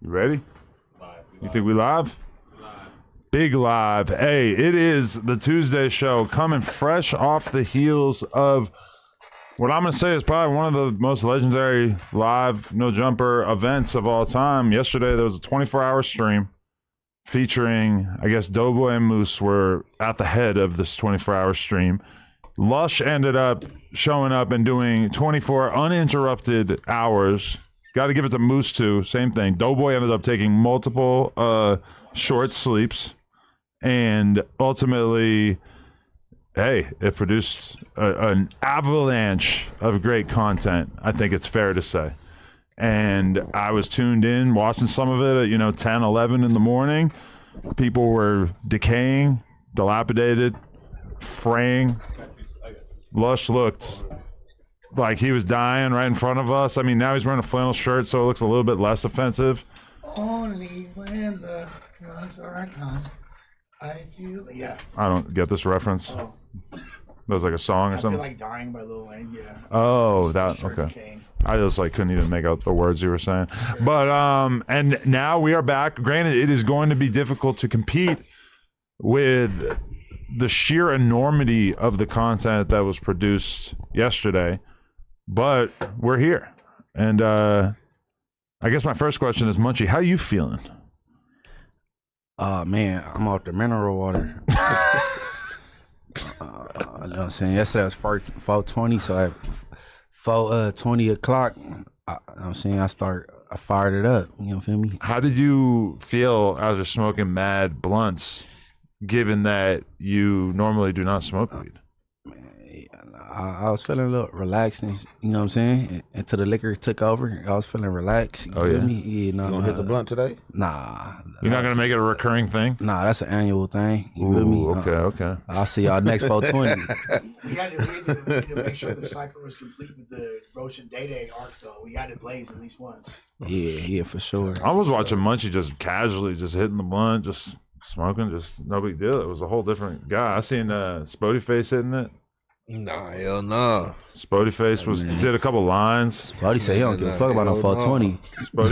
You ready? Live. You think we live? Live. Big live. Hey, it is the Tuesday show coming fresh off the heels of what I'm going to say is probably one of the most legendary live no jumper events of all time. Yesterday, there was a 24-hour stream featuring, I guess, Doughboy and Moose were at the head of this 24-hour stream. Lush ended up showing up and doing 24 uninterrupted hours. Got to give it to Moose, too. Same thing. Doughboy ended up taking multiple short sleeps. And ultimately, hey, it produced an avalanche of great content, I think it's fair to say. And I was tuned in, watching some of it at, 10, 11 in the morning. People were decaying, dilapidated, fraying. Lush looked like he was dying right in front of us. I mean, now he's wearing a flannel shirt, so it looks a little bit less offensive. Only when the drugs are gone, I feel. Yeah. I don't get this reference. Oh. That was like a song or I something. feel like dying by Lil Wayne. Yeah. Oh, that okay. I just couldn't even make out the words you were saying. But and now we are back. Granted, it is going to be difficult to compete with the sheer enormity of the content that was produced yesterday, but we're here. And I guess my first question is, Munchie, how you feeling? Man, I'm off the mineral water. You know what I'm saying? Yesterday was 4:20, so at 4:20 o'clock, you know what I'm saying, I fired it up. You feel me? How did you feel after smoking mad blunts, given that you normally do not smoke weed? I was feeling a little relaxed, and, you know what I'm saying? Until the liquor took over, I was feeling relaxed. You feel me? Yeah, no, you gonna hit the blunt today? Nah. You're not gonna make it a recurring thing? Nah, that's an annual thing. You feel me? Okay. I'll see y'all next 420. We had to make sure the cipher was complete with the Roach and Day Day arc, though. We had to blaze at least once. Yeah, for sure. I was watching Munchie just casually, just hitting the blunt, just smoking, just no big deal. It was a whole different guy. I seen Face hitting it. Nah, hell no. Face did a couple lines. Spotty say he don't give a fuck about no 420.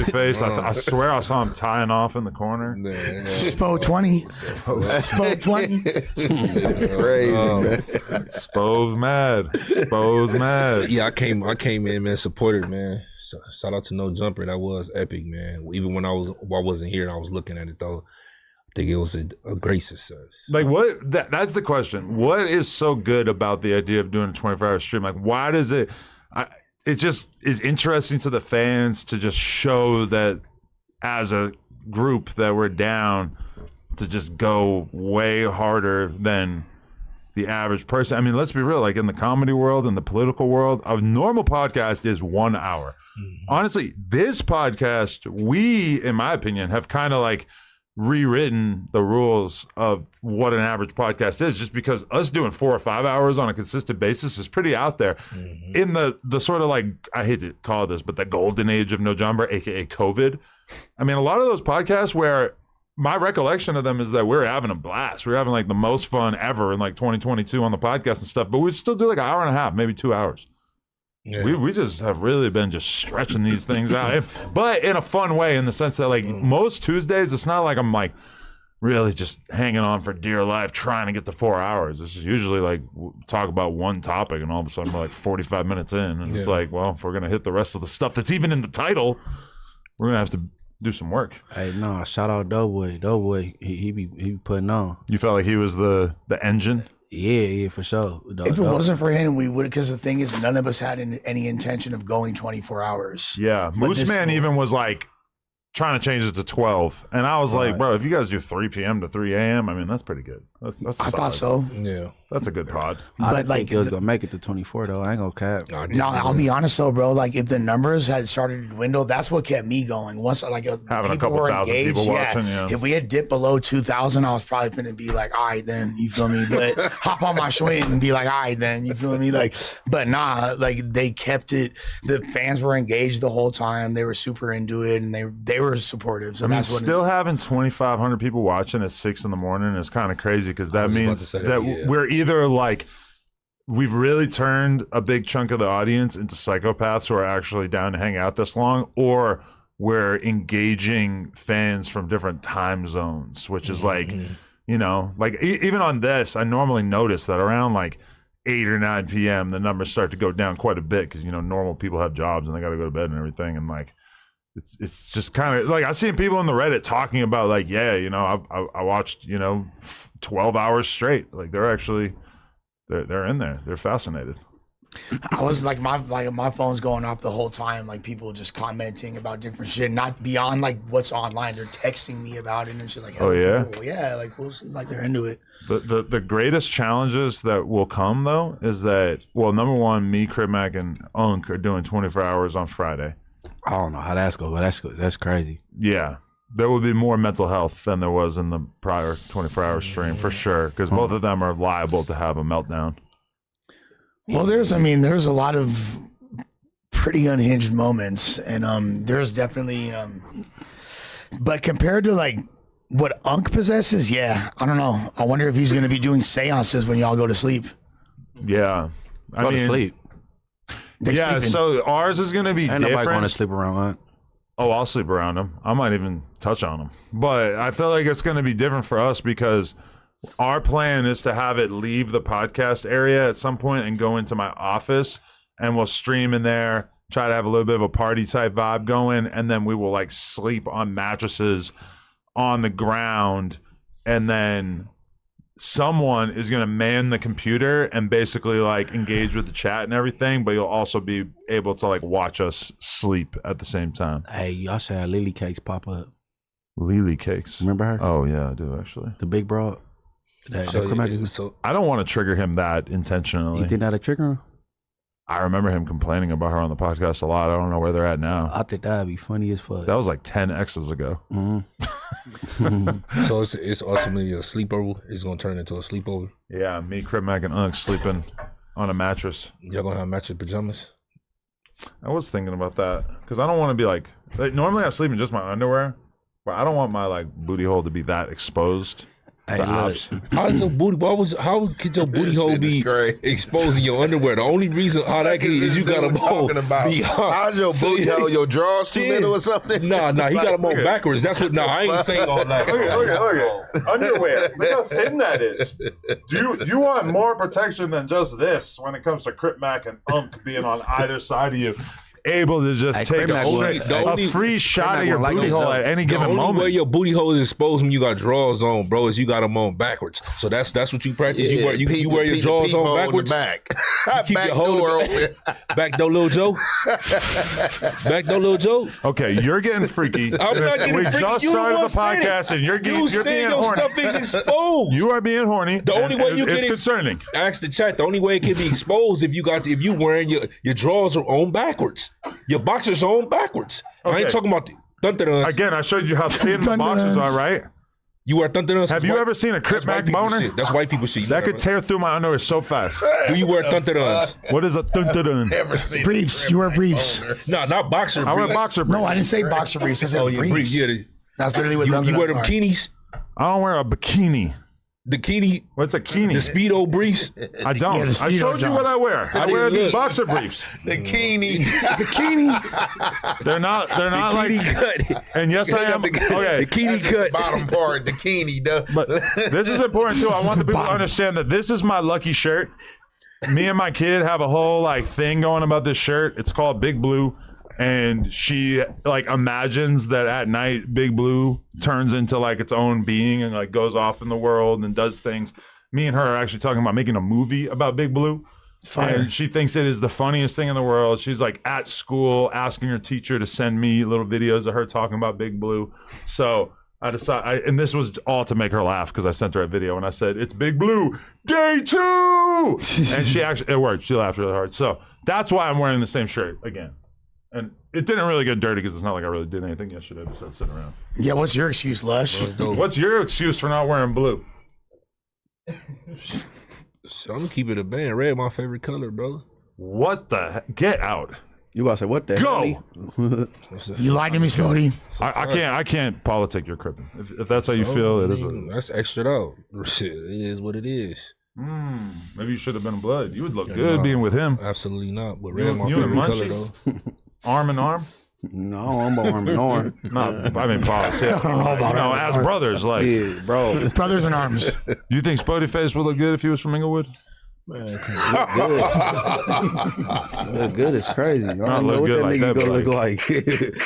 Face, I swear I saw him tying off in the corner. Spo 20. Spo 20. It's crazy, man. Spo's mad. Yeah, I came in, man, supported, man. Shout out to No Jumper. That was epic, man. Even when I wasn't here and I was looking at it, though. I think it was a great success. Like, that's the question. What is so good about the idea of doing a 24-hour stream? Like, why does it just is interesting to the fans to just show that as a group that we're down to just go way harder than the average person. I mean, let's be real, like in the comedy world and the political world, a normal podcast is 1 hour. Honestly, this podcast, we, in my opinion, have kind of rewritten the rules of what an average podcast is, just because us doing 4 or 5 hours on a consistent basis is pretty out there. In the sort of I hate to call it this, but the golden age of No Jumper, aka COVID. I mean, a lot of those podcasts where my recollection of them is that we're having a blast. We're having the most fun ever in 2022 on the podcast and stuff, but we still do an hour and a half, maybe 2 hours. Yeah. We just have really been just stretching these things out, but in a fun way, in the sense that most Tuesdays, it's not I'm really just hanging on for dear life trying to get to 4 hours. This is usually talk about one topic, and all of a sudden we're 45 minutes in, and it's well, if we're gonna hit the rest of the stuff that's even in the title, we're gonna have to do some work. Hey, no, shout out Doughboy. He be putting on. You felt like he was the engine? Yeah, for sure. If it wasn't for him, we would, because the thing is, none of us had any intention of going 24 hours. Yeah. Moose Man even was trying to change it to 12. And I was bro, if you guys do 3 p.m. to 3 a.m., I mean, that's pretty good. That's I thought so. Yeah. That's a good pod. I didn't think it was going to make it to 24, though. I ain't going to cap. No, I'll be honest, though, bro. If the numbers had started to dwindle, that's what kept me going. Once, having a couple thousand people watching, If we had dipped below 2,000, I was probably going to be all right, then, you feel me? But hop on my swing and be all right, then, you feel me? But nah, they kept it. The fans were engaged the whole time. They were super into it, and they were supportive. So that's what still having 2,500 people watching at 6 in the morning is kind of crazy, because that means that we're either we've really turned a big chunk of the audience into psychopaths who are actually down to hang out this long, or we're engaging fans from different time zones, which is like, you know, like even on this, I normally notice that around like 8 or 9 p.m. the numbers start to go down quite a bit because, you know, normal people have jobs and they got to go to bed and everything. And like, it's just kind of like I've seen people on the Reddit talking about like, yeah, you know, I watched, you know, 12 hours straight. Like they're actually, they're in there. They're fascinated. I was like my phone's going off the whole time, like people just commenting about different shit, not beyond like what's online. They're texting me about it and shit. Like, oh yeah, people, yeah, like we'll see, like they're into it. The greatest challenges that will come though is that, well, number one, me, Crib Mac, and Unk are doing 24 hours on Friday. I don't know how that's going. That's crazy. Yeah, there will be more mental health than there was in the prior 24-hour stream for sure, because both of them are liable to have a meltdown. Well, there's a lot of pretty unhinged moments, and there's definitely, but compared to like what Unk possesses, yeah, I don't know. I wonder if he's going to be doing seances when y'all go to sleep. Yeah, Go to sleep. Yeah, sleeping. So ours is going to be Ain't different. nobody going to sleep around Unk. Oh, I'll sleep around him. I might even touch on him. But I feel like it's going to be different for us because our plan is to have it leave the podcast area at some point and go into my office, and we'll stream in there, try to have a little bit of a party type vibe going, and then we will like sleep on mattresses on the ground, and then someone is going to man the computer and basically like engage with the chat and everything, but you'll also be able to like watch us sleep at the same time. Hey, y'all should have Lily Cakes pop up. Lily Cakes. Remember her? Oh yeah, I do actually. The big broad. So I don't want to trigger him that intentionally. You think that'll trigger him? I remember him complaining about her on the podcast a lot. I don't know where they're at now. I think that'd be funny as fuck. That was like 10 X's ago. So it's ultimately a sleepover. It's gonna turn into a sleepover. Yeah, me, Crib Mac, and Unk sleeping on a mattress. Y'all gonna have matching pajamas? I was thinking about that because I don't want to be like normally I sleep in just my underwear, but I don't want my like booty hole to be that exposed. Hey, look. How's your booty? How could your booty hole be exposing your underwear? The only reason how that could is you got them on. How's your booty hole? Your drawers too little or something? Nah, he got them on backwards. That's what. Nah, I ain't saying all that. Okay. Underwear. Look how thin that is. Do you want more protection than just this when it comes to Crip Mac and Unk being on either side of you? Able to just take a free shot of your booty hole at any given moment. The only way your booty hole is exposed when you got drawers on, bro, is you got them on backwards. So that's what you practice. Yeah, you wear your drawers on backwards. Back. Keep Back your hole door open. Back door, little Joe. Back door, little Joe. Okay, you're getting freaky. I'm not getting freaky. We just started the podcast and you're being your horny. Stuff is exposed. You are being horny. The only way you it's get concerning. Ask the chat. The only way it can be exposed if you wearing your drawers are on backwards. Your boxers are on backwards. Okay. I ain't talking about the Again, I showed you how thin the boxers are, right? You wear thuntaduns. Have you ever seen a Crip Mac boner? That's white people shit. That could tear through my underwear so fast. Do you wear thuntaduns? What is a thuntadun? Briefs. You wear briefs. No, not boxer briefs. I wear boxer briefs. No, I didn't say boxer briefs. I said briefs. Briefs. Yeah, that's literally what you wear them are. bikinis. I don't wear a bikini. The bikini. What's a bikini? The Speedo briefs. I don't. Yeah, I showed you what I wear. I wear these boxer briefs. The bikini. Bikini. They're not like. Cut. And yes, I am. Okay. Bikini cut. Bottom part, bikini, though. But this is important too. I want the people to understand that this is my lucky shirt. Me and my kid have a whole like thing going about this shirt. It's called Big Blue. And she like imagines that at night Big Blue turns into like its own being and like goes off in the world and does things. Me and her are actually talking about making a movie about Big Blue. Fire. And she thinks it is the funniest thing in the world. She's like at school asking her teacher to send me little videos of her talking about Big Blue. So I decided, and this was all to make her laugh because I sent her a video and I said, "It's Big Blue Day 2!" And she actually, it worked. She laughed really hard. So that's why I'm wearing the same shirt again. And it didn't really get dirty because it's not like I really did anything yesterday besides sitting around. Yeah, what's your excuse, Lush? What's your excuse for not wearing blue? So I'm gonna keep it a band. Red, my favorite color, bro. What the heck? Get out. You about to say what the Go. hell? You lied to me, Spody. I can't politic your cripping. If that's how you feel, it is. That's extra out. Shit, it is what it is. Maybe you should have been blood. You would look good being with him. Absolutely not. But red, my you and favorite color, Munchie? though. Arm in arm. No, I'm about arm in arm. No, I mean, pause. Yeah. I don't know about arm in as arm. brothers, like, Yeah, bro. Brothers in arms. you think Spoddyface would look good if he was from Inglewood? Man, Look good is crazy. I don't know look what good that like nigga that, gonna but look like.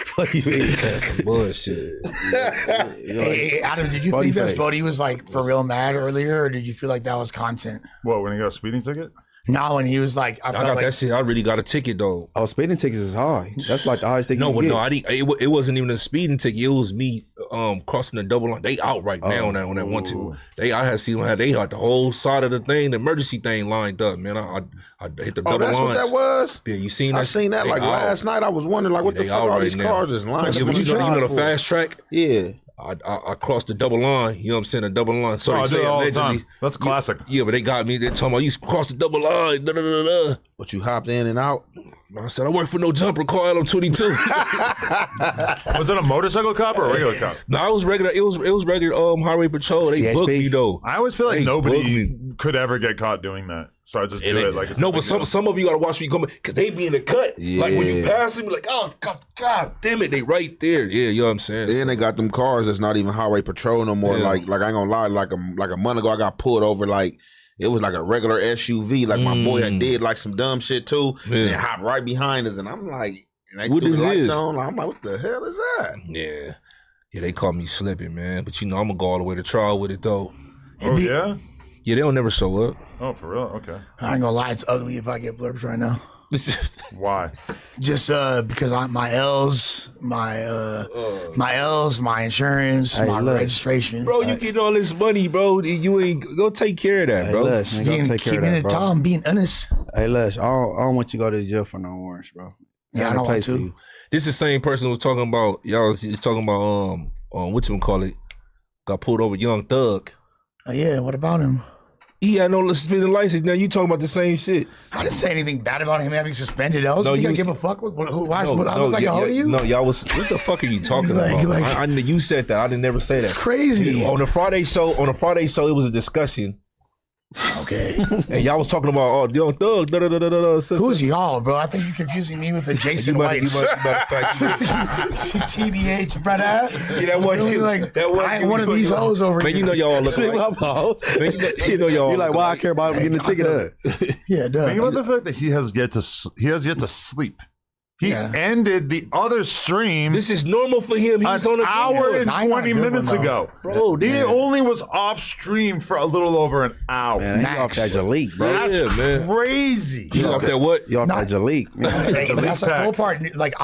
Fuck you, man. that's some bullshit. Hey, Adam, did you think that Spody was like for real mad earlier, or did you feel like that was content? What, when he got a speeding ticket? No, when he was like, I I felt got like that shit. I really got a ticket though. Oh, speeding tickets is high. That's like the highest ticket No, you but can no, get. I didn't. It wasn't even a speeding ticket. It was me crossing the double line. They out right now on that one too. I had seen they had the whole side of the thing, the emergency thing lined up. Man, I hit the double that's lines. what that was? Yeah, you seen that? I seen that They like out. last night. I was wondering like what Yeah, the they fuck out all right these now. cars is lined Yeah, up. but you know the for? fast track. Yeah. I crossed the double line. You know what I'm saying? A double line. So Oh, I they do say it all the allegedly. time. That's classic. Yeah, but they got me. They talking about you crossed the double line. Da, da, da, da. But you hopped in and out. I said I work for no jumper. Call LM22. Was it a motorcycle cop or a regular cop? No, it was regular. It was regular highway patrol. They CHP? booked me though. I always feel like They booked nobody me. could ever get caught doing that. So I just do it like it's no, a but big deal. some of you gotta watch when you come because they be in the cut. Like when you pass them, like oh god damn it, they right there. Yeah, you know what I'm saying. Then they got them cars that's not even highway patrol no more. Yeah. Like I ain't gonna lie, like a month ago I got pulled over like it was like a regular SUV. Like my boy had did like some dumb shit too. Yeah. And they hopped right behind us and I'm like, and they What threw this the lights is? on. I'm like, what the hell is that? Yeah, they caught me slipping, man. But you know I'm gonna go all the way to trial with it though. Oh, yeah? Yeah, they don't never show up. Oh, for real? Okay. I ain't gonna lie, it's ugly if I get blurbs right now. Why? Just because my L's, my insurance, Hey, my look. registration. Bro, you getting all this money, bro. You ain't go take care of that, Hey, bro. Lush, man, go Being, take care of keeping that, it bro. tall, I'm being honest. Hey, Lush, I don't want you to go to jail for no warrants, bro. Yeah, I Got a don't want place for to. you. This is the same person who was talking about y'all. Was talking about what you call it? Got pulled over, Young Thug. Oh, yeah, what about him? He had no suspended license. Now you talking about the same shit? I didn't say anything bad about him having suspended L's. No, you gotta you- give a fuck with who? Why? I look like a hoe to you? No, y'all was. What the fuck are you talking Like- about? like- I you said that. I didn't never say that. It's crazy. On the Friday show, it was a discussion, Okay. and y'all was talking about Young Thug. Da, da, da, da, da, da, Who's y'all, bro? I think you're confusing me with the Jason Whites. TBH, brother. Yeah, that one. Really, like, I ain't one of these hoes over Man, here. you know y'all look like. Man, you know y'all. You like, look why I care about getting the ticket up? Yeah, duh. Think about the fact that he has yet to sleep. He Yeah. ended the other stream This is normal for him. He was on an a hour and Nah, not a 20 good minutes one, though. ago. Bro, He this- only was off stream for a little over an hour. Man, he off that Jalik, bro. That's Yeah, man. crazy. You off that what? You off that Jalik. Hey, that's the cool part. Like,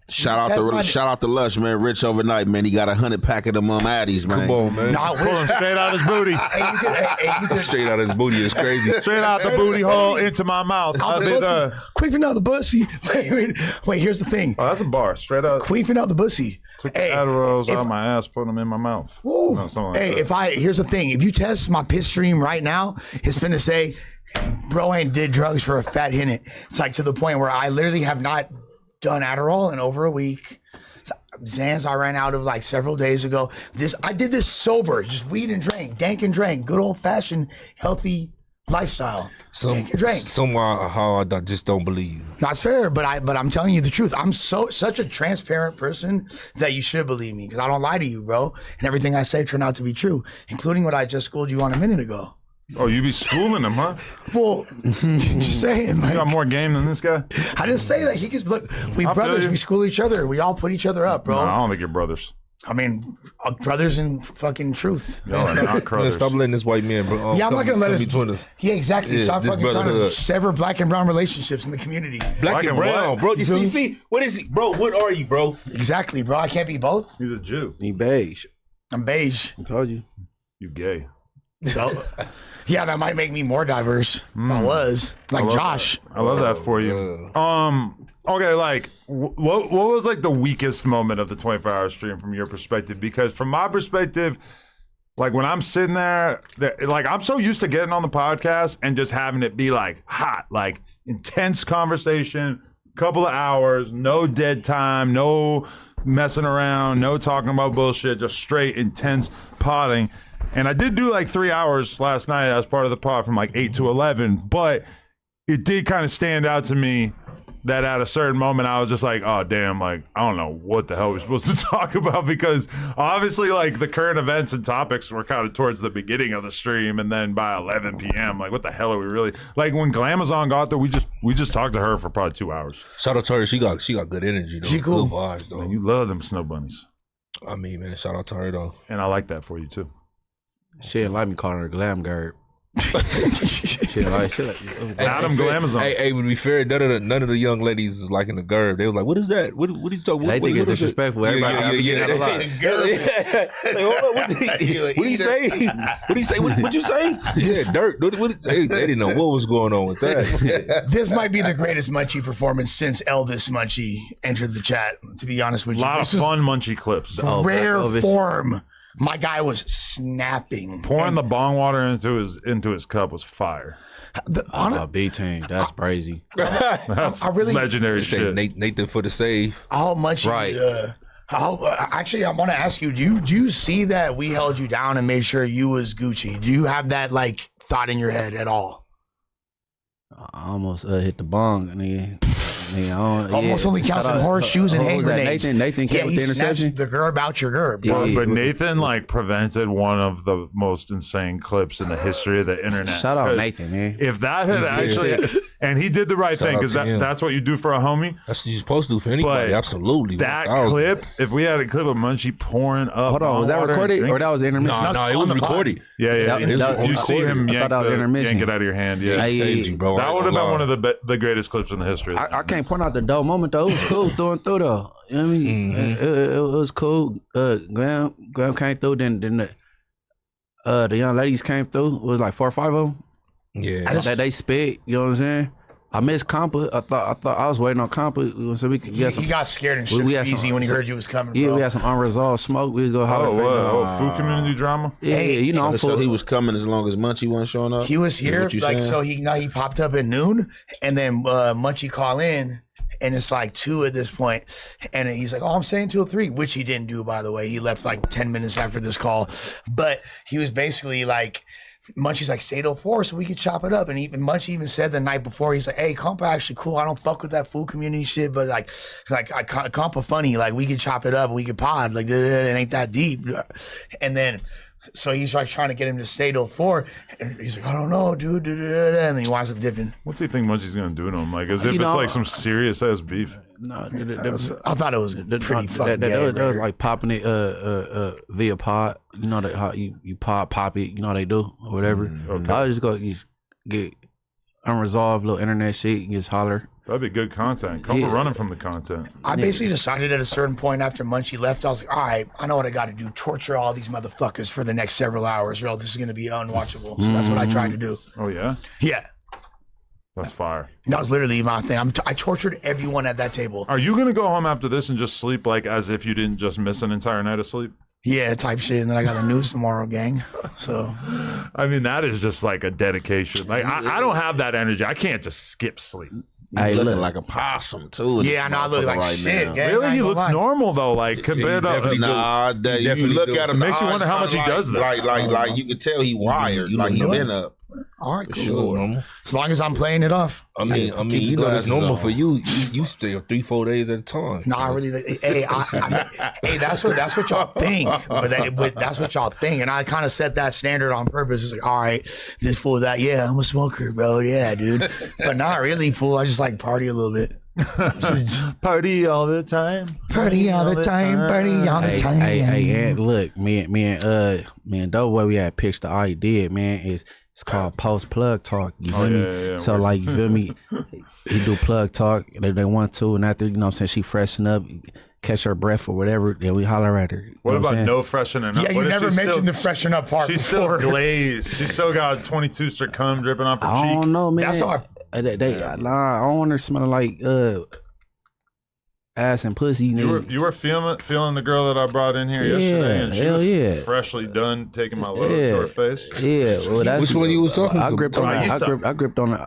Shout out to Lush, man. Rich overnight, man. He got 100 pack of them Addies, man. Come on, man. Nah, Pulling straight out his booty. Hey, you could, Straight out his booty is crazy. Straight out the booty hole into my mouth. out the bussy. Queefing out the bussy. Wait, here's the thing. Oh, that's a bar. Straight out. Queefing out the bussy. Took the Adderalls out of my ass, put them in my mouth. Woo. No, something like Hey, that. here's the thing. If you test my piss stream right now, it's finna say, bro ain't did drugs for a fat minute. It's like to the point where I literally have not done Adderall in over a week. Xans I ran out of like several days ago. I did this sober, just weed and drank, dank and drank, good old fashioned healthy lifestyle. Dank and drank. Somehow, how I just don't believe. That's fair, but I'm telling you the truth. I'm such a transparent person that you should believe me because I don't lie to you, bro. And everything I say turned out to be true, including what I just schooled you on a minute ago. Oh, you be schooling him, huh? Well, just saying, You got like, more game than this guy? I didn't say that. He could look. We I feel brothers. you. We school each other. We all put each other up, bro. No, I don't think you're brothers. I mean, brothers in fucking truth. Y'all are not Man, brothers. stop letting this white man, bro. Yeah, I'm not gonna let us. between us. Yeah, exactly. Yeah, Stop this fucking trying to brotherhood. sever black and brown relationships in the community. Black and and brown, what? bro. You feel me? see, what is he, bro? What are you, bro? Exactly, bro. I can't be both. He's a Jew. He beige. I'm beige. I told you. You gay. So, yeah, that might make me more diverse. If I was like Josh. I love that for you. Okay, like what was like the weakest moment of the 24-hour stream from your perspective? Because from my perspective, like when I'm sitting there, like I'm so used to getting on the podcast and just having it be like hot, like intense conversation, couple of hours, no dead time, no messing around, no talking about bullshit, just straight intense potting. And I did do like 3 hours last night as part of the pod from like 8 to 11, but it did kind of stand out to me that at a certain moment I was just like, oh damn, like I don't know what the hell we're supposed to talk about, because obviously like the current events and topics were kind of towards the beginning of the stream, and then by 11 p.m. like what the hell are we really like? When Glamazon got there, we just talked to her for probably 2 hours. Shout out to her. She got good energy though. She cool. Good vibes though. Man, you love them snow bunnies, I mean, man, shout out to her though. and I like that for you too. She didn't like me calling her glam guard. She like Adam Glamazon. Hey, to be fair, none of the young ladies was liking the GERB. They was like, "What is that? What are you talking?" They think it's disrespectful. Everybody I be getting that a lot. Like, hold on, what did he say? What he say? What you say? He said dirt. They didn't know what was going on with that. This might be the greatest Munchie performance since Elvis Munchie entered the chat, to be honest with A you. lot of This fun Munchie clips. is rare Elvis. form. My guy was snapping. Pouring the bong water into his cup was fire. Oh, B-Team, that's crazy. That's I really- legendary Say shit. Nathan for the save. How much? Right. Actually, I want to ask you. Do you see that we held you down and made sure you was Gucci? Do you have that like thought in your head at all? I almost hit the bong, nigga. Almost only counts in horseshoes and hand grenades. Nathan came with the he snatched interception. the GERB out your GERB. Yeah. But Nathan like prevented one of the most insane clips in the history of the internet. Shout out 'Cause Nathan, man. If that had actually, and he did the right Shout thing, out because to him. that's what you do for a homie. That's what you're supposed to do for anybody. But Absolutely. That 1000. clip, if we had a clip of Munchie pouring up, Hold on, was that water and recorded or drink- that was intermission? No, it was on the pod. recorded. Yeah, That- that- you see him I yank, thought that was intermission. yank it out of your hand. Yeah, Hey, Saved you, bro. that would have been one of the greatest clips in the history. I can't point out the dope moment though. It was cool through and through though. You know what I mean? It was cool. Glam came through. Then the young ladies came through. It was like 4 or 5 of them. Yeah. That they spit. You know what I'm saying? I missed Compa. I thought I was waiting on Compa so we could get some. He got scared and we shook had some- easy when he heard you was coming. Yeah, bro. we had some unresolved smoke. We was go holler. Food community drama. Yeah, Hey, you know, I'm So full. he was coming as long as Munchie wasn't showing up. He was Is here, what you like saying? so. He popped up at noon, and then Munchie call in, and it's like 2 at this point, and he's like, "Oh, I'm staying till 3," which he didn't do, by the way. He left like 10 minutes after this call, but he was basically like. Munchie's like, stay till 4 so we could chop it up. And even Munchie even said the night before, he's like, hey, Compa actually cool. I don't fuck with that food community shit, but like Compa funny. Like we could chop it up, we could pod. Like it ain't that deep. And then so he's like trying to get him to stay till 4. And he's like, I don't know, dude. And then he winds up dipping. What's he think Munchie's gonna do to him? Like as if You it's know, like some serious ass beef. No, I thought it was pretty fucking they gay. was like popping it via pod. You know that how you pop it. You know how they do or whatever. Okay. I just go get unresolved little internet shit and just holler. That'd be good content. Compa Yeah. running from the content. I basically decided at a certain point after Munchie left, I was like, all right, I know what I got to do. Torture all these motherfuckers for the next several hours, or else this is going to be unwatchable. So that's what I tried to do. Oh yeah, Yeah. that's fire. That was literally my thing. I tortured everyone at that table. Are you gonna go home after this and just sleep like as if you didn't just miss an entire night of sleep? Yeah, type shit. And then I got the news tomorrow, gang. So I mean, that is just like a dedication. Like I don't have that energy. I can't just skip sleep. He's looking look. like a possum too. in yeah, I this know I look motherfucker like shit, now. gang. I Really, ain't he gonna looks lie. normal though. Like compared to definitely Nah, that, you definitely look do. at him. It makes you the wonder how eyes much he does this. Like you could tell he wired. You Like he look been up. All right, cool. Sure, normal. As long as I'm playing it off. I mean, Keep you the know that's glasses normal on. for you. You stay 3-4 days at a time. No, I really. Hey, hey, that's what y'all think. But that's what y'all think, and I kind of set that standard on purpose. It's like, all right, this fool, that yeah, I'm a smoker, bro. Yeah, dude. But not really, fool. I just like party a little bit. Party all the time. Party all the time. Party all the time. Hey, and look, me and Doughboy, we had pitched the idea, man. It's called post plug talk. You feel me? yeah. So like, you feel me? He do plug talk. They want to, and after, you know what I'm saying, she freshen up, catch her breath or whatever, then we holler at her. You What know about I'm saying? no freshening up? Yeah, you What if never she's mentioned still, the freshen up part She's before. still glazed. She's still got 22 strict cum dripping off her I cheek. don't know, man. That's how I. Nah, I don't want her smelling like ass and pussy. You were feeling the girl that I brought in here yesterday, and she hell was yeah. freshly done taking my load Yeah. to her face. Yeah, well, that's Which one you was talking I to? gripped on that. Raisa. I gripped on it.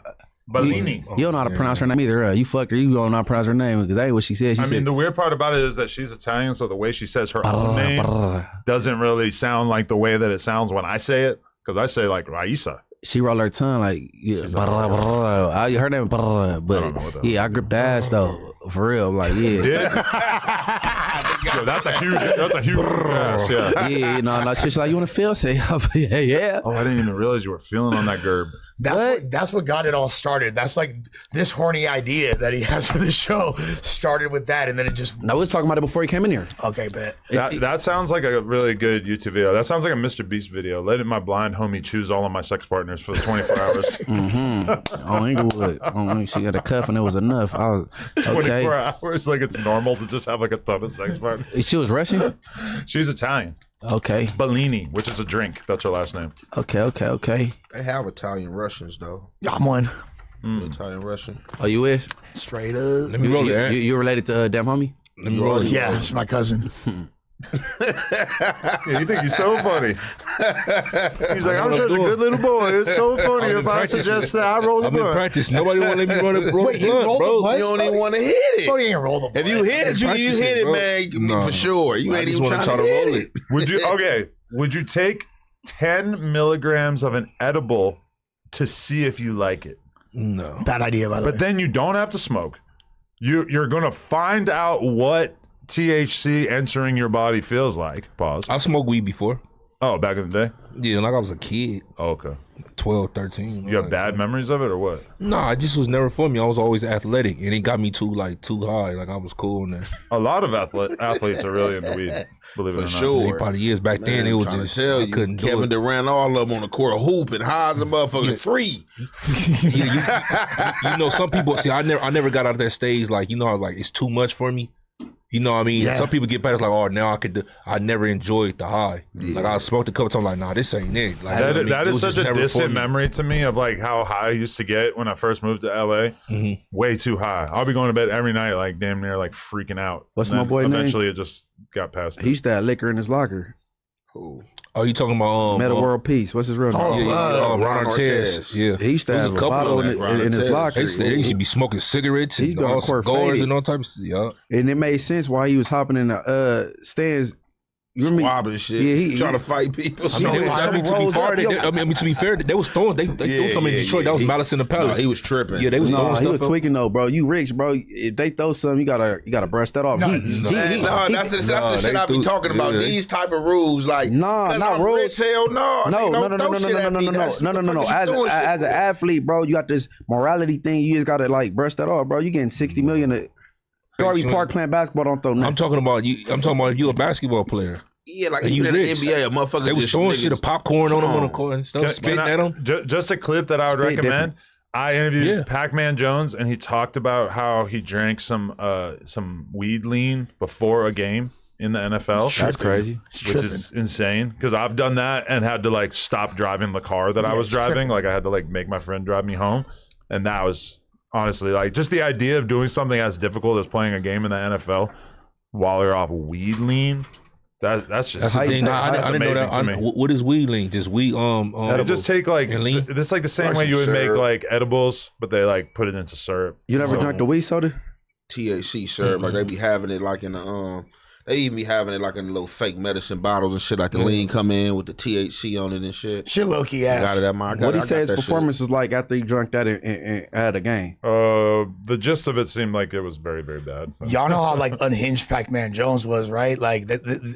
Bellini. You don't know how to pronounce her name either. You fucked her. You don't know how to pronounce her name because that ain't what she said. She I said, mean, the weird part about it is that she's Italian, so the way she says her own name doesn't really sound like the way that it sounds when I say it, because I say like Raisa. She rolled her tongue like, yeah, her name, but yeah, I gripped the ass though, for real. I'm like, Yo, that's a huge ass, yeah. yeah, no, she's like, you want to feel? Say, yeah. Oh, I didn't even realize you were feeling on that gerb. That's what got it all started. That's like this horny idea that he has for the show started with that, and then it just. No, we was talking about it before he came in here. Okay, bet. That sounds like a really good YouTube video. That sounds like a Mr. Beast video. Letting my blind homie choose all of my sex partners for the 24 hours. Mm-hmm. On Inglewood, she got a cuff and it was enough. I was 24 hours, like it's normal to just have like a ton of sex partners. She was Russian. She's Italian. Okay. Bellini, which is a drink. That's her last name. Okay. They have Italian Russians though. I'm one. Italian Russian. Oh, you is? Straight up. Let me roll it. You related to Damn Homie? Let me roll it. Yeah, it's my cousin. Yeah, you think he's so funny. He's like, I'm such a good little boy. It's so funny if I suggest that I roll the I'm in blunt. practice. Nobody want to let me roll the Wait, you blunt, rolled bro. the blunt? You don't even want to hit it. Bro, you ain't roll the If you hit it, you hit it, bro. man. No. For sure. You I ain't just even want trying to to try to hit roll it. it. Would you take 10 milligrams of an edible to see if you like it? No. Bad idea, by the way. But then you don't have to smoke. You're gonna find out what THC entering your body feels like. Pause. I smoked weed before. Oh, back in the day? Yeah, like I was a kid, Oh, okay. 12, 13. You have bad memories of it or what? Nah, it just was never for me. I was always athletic, and it got me too high. Like I was cool in there. A lot of athletes are really into weed, believe it or For not. sure. It probably is back then. Man, It was I'm trying just to tell I you, couldn't do Kevin it. Durant, all of them on the court hooping, high as a motherfucker, free. You know, some people see. I never got out of that stage. Like, you know, like it's too much for me. You know what I mean? Yeah. Some people get past like, oh, now I could do. I never enjoyed the high. Like I smoked a couple times. Like, nah, this ain't it. Like That it is was such just a never for distant me. memory to me of like how high I used to get when I first moved to LA. Mhm. Way too high. I'll be going to bed every night, like damn near like freaking out. What's And my then boy name? Eventually, it just got past. He used to have liquor in his locker. Oh, you talking about Meta World Peace. What's his real name? Ron Artez. Artez. Yeah, He used to There's have a a couple bottle of in, them, in his Ron locker. Artez. They used to be smoking cigarettes He's and been on all court cigars faded. and all types. Yeah, And it made sense why he was hopping in the stands. You remember? Wobbling shit. Yeah, he- trying to fight people. I mean, to be fair, they was throwing. They threw some in Detroit. That was Malice in the Palace. No, he was tripping. Yeah, they was throwing No, he stuff. was tweaking though, bro. You rich, bro. If they throw something, you gotta brush that off. No, Man, that's the shit I be talking about. yeah. These type of rules, like Nah, 'cause not I'm rules. rich, hell no. No. As an athlete, bro, you got this morality thing. You just gotta like brush that off, bro. You getting 60 million. Garvey Park playing basketball, don't throw nothing. I'm talking about you. I'm talking about if you a basketball player. Yeah, like And even you in the rich. NBA, a motherfucker They was just throwing niggas- shit of popcorn on them on the on. court and stuff, spitting I- at them. Just a clip that I would Spit recommend. different. I interviewed Yeah. Pac-Man Jones, and he talked about how he drank some weed lean before a game in the NFL. That's crazy. Which is insane because I've done that and had to like stop driving the car that I was it's driving. tripping. Like I had to like make my friend drive me home, and that was honestly like just the idea of doing something as difficult as playing a game in the NFL while you're off weed lean. That's just That's the how you thing. say- I didn't know amazing that. to me. What is weed lean? Just weed. You just take like and lean? it's like the same Like way some you would make syrup. like edibles, but they like put it into syrup. You never drank the weed soda? THC syrup. Like they be having it like in the they even be having it like in little fake medicine bottles and shit. Like the lean come in with the THC on it and shit. Shit low key I got ass. it at my. What he said his performance was like after he drank that at a game. The gist of it seemed like it was very, very bad. Y'all know how like unhinged Pac-Man Jones was, right? Like,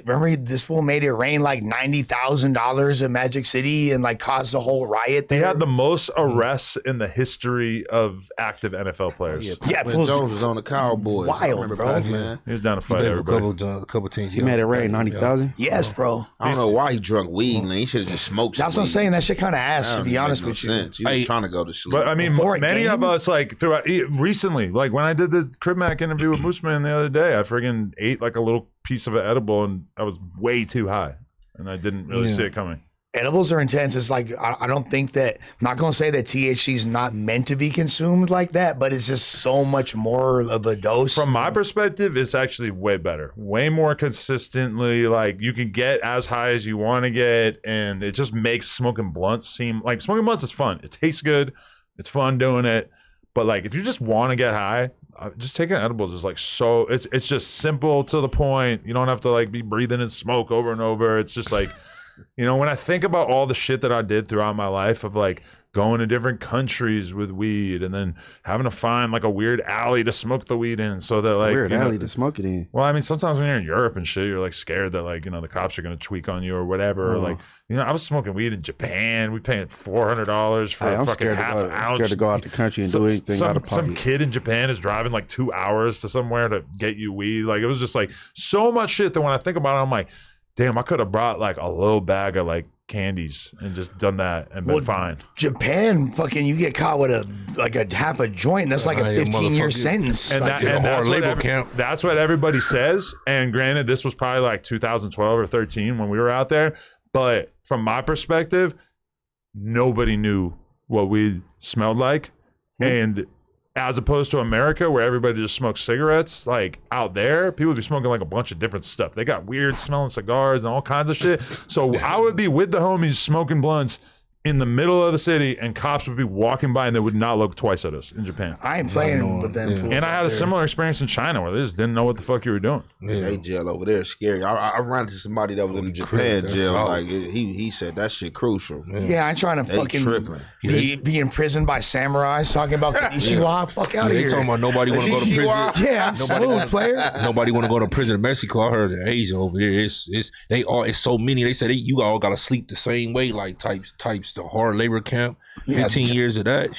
remember this fool made it rain like $90,000 in Magic City and like caused a whole riot He there. had the most arrests in the history of active NFL players. Yeah, When fool's Jones was on the Cowboys. wild, I remember bro. Pac-Man. He was down to He fight played for everybody. a couple teams. He made it rain 90,000. Yes, bro. I don't know why he drunk weed. Man. He should have just smoked. That's what I'm saying. That shit kind of ass, to be honest with you. He was trying to go to sleep. But I mean, Before a many of game? us like throughout recently, like when I did the Crib Mac interview with Mooseman the other day, I friggin' ate like a little piece of an edible and I was way too high, and I didn't really see it coming. Edibles are intense. It's like I don't think that I'm not gonna say that THC is not meant to be consumed like that, but it's just so much more of a dose. From my perspective, it's actually way better, way more consistently. Like you can get as high as you want to get, and it just makes smoking blunts seem like smoking blunts is fun. It tastes good, it's fun doing it. But like if you just want to get high, just taking edibles is like so. It's just simple to the point. You don't have to like be breathing in smoke over and over. It's just like You know, when I think about all the shit that I did throughout my life of like going to different countries with weed and then having to find like a weird alley to smoke the weed in so that like Weird alley to smoke it in. well, I mean, sometimes when you're in Europe and shit, you're like scared that like, you know, the cops are going to tweak on you or whatever. Or like, you know, I was smoking weed in Japan. We paying $400 for a I'm fucking scared half to go, ounce. I'm scared to go out the country and do anything out of pocket. Some kid in Japan is driving like 2 hours to somewhere to get you weed. Like it was just like so much shit that when I think about it, I'm like, damn, I could have brought like a little bag of like candies and just done that and been fine. Japan, fucking, you get caught with a half a joint. That's like a 15-year sentence. And, like, that's what everybody says. And granted, this was probably like 2012 or 13 when we were out there. But from my perspective, nobody knew what we smelled like. And as opposed to America, where everybody just smokes cigarettes, like out there, people would be smoking like a bunch of different stuff. They got weird smelling cigars and all kinds of shit. So I would be with the homies smoking blunts in the middle of the city, and cops would be walking by and they would not look twice at us in Japan. I ain't playing with them. Fools And I had a there. similar experience in China where they just didn't know what the fuck you were doing. They jail over there is scary. I ran into somebody that was in the Japan jail. Like he said that shit crucial. Yeah, I ain't trying to They fucking tripping. be imprisoned by samurais talking about Konnichiwa. Fuck out of They here. talking about nobody want to go to prison. Yeah, I'm smooth, player. Nobody want to go to prison in Mexico. I heard the Asian over there. It's so many. They said you all gotta sleep the same way. Like types the hard labor camp. 15 years of that.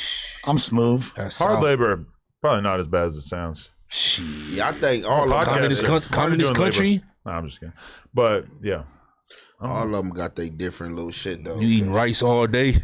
I'm smooth. That's Hard solid. labor, probably not as bad as it sounds. Yeah, I think all of them Communist country. Nah, I'm just kidding. But yeah. all of them got their different little shit though. You eating rice all day.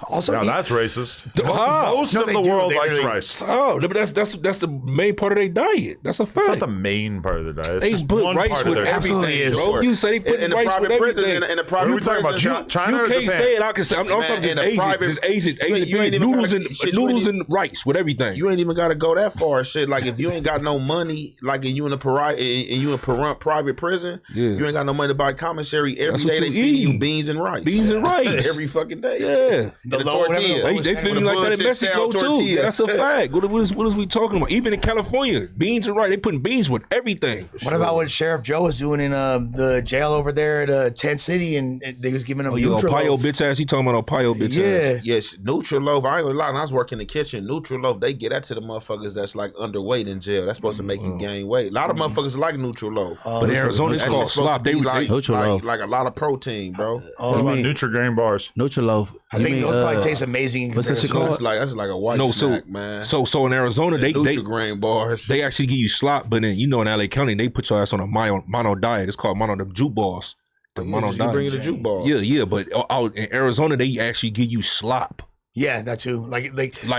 Also, Now that's racist. How? Most No, of they the do. world They likes really- rice. Oh, but that's the main part of their diet. That's a It's not fact. the main part of their diet. It's They just put one rice part with of their Absolutely everything, is. bro. You say they put in the rice with private prison, everything. in the What private are we talking about? prison, China You or can't Japan? say it. I can say. I'm talking Man, just in the Asian. private- Just Asian. you ain't Asian even noodles gotta- and shit, you noodles ain't and rice with everything. you ain't even got to go that far. Shit, like if you ain't got no money, like and you in a private prison, you ain't got no money to buy commissary. Every That's what day they you feed you eating. beans and rice. Beans and rice. every fucking day. Yeah. The low- tortilla. They feel like that in Mexico too. Yeah, that's a fact. What is we talking about? Even in California, beans and rice. They putting beans with everything. what about what Sheriff Joe was doing in the jail over there at Tent City, and they was giving him You Ohio Nutriloaf. bitch ass. He talking about Ohio bitch Yeah. ass. Yes, Nutriloaf. I ain't gonna lie. When I was working in the kitchen, Nutriloaf, they get that to the motherfuckers that's like underweight in jail. That's supposed to make you gain weight. A lot of motherfuckers like Nutriloaf. But in Arizona, it's That called shit's supposed slop. to be They like, Nutriloaf. like a lot of protein, bro. What about mean- Nutri-Grain bars? Nutriloaf. I think those probably taste amazing. In what's that shit comparison. called? That's like a white snack, man. So in Arizona, they Nutri-Grain bars. they actually give you slop, but then in LA County they put your ass on a mono diet. It's called mono the juke balls. The mono you bring diet. the juke ball. Yeah, but out in Arizona they actually give you slop, Yeah, that too. Like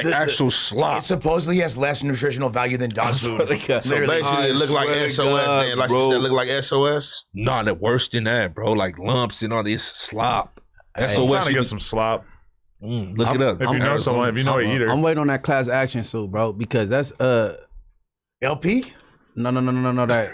actual It slop. supposedly has less nutritional value than dog food. So Literally. basically, it look like swear to SOS. God, Man. Like bro. that look like SOS. Nah, that worse than that, bro. Like lumps and all this slop. I'm SOS. trying to you get some slop. look it up. If you know someone, if you know an eater. I'm waiting on that class action suit, bro, because that's LP? no that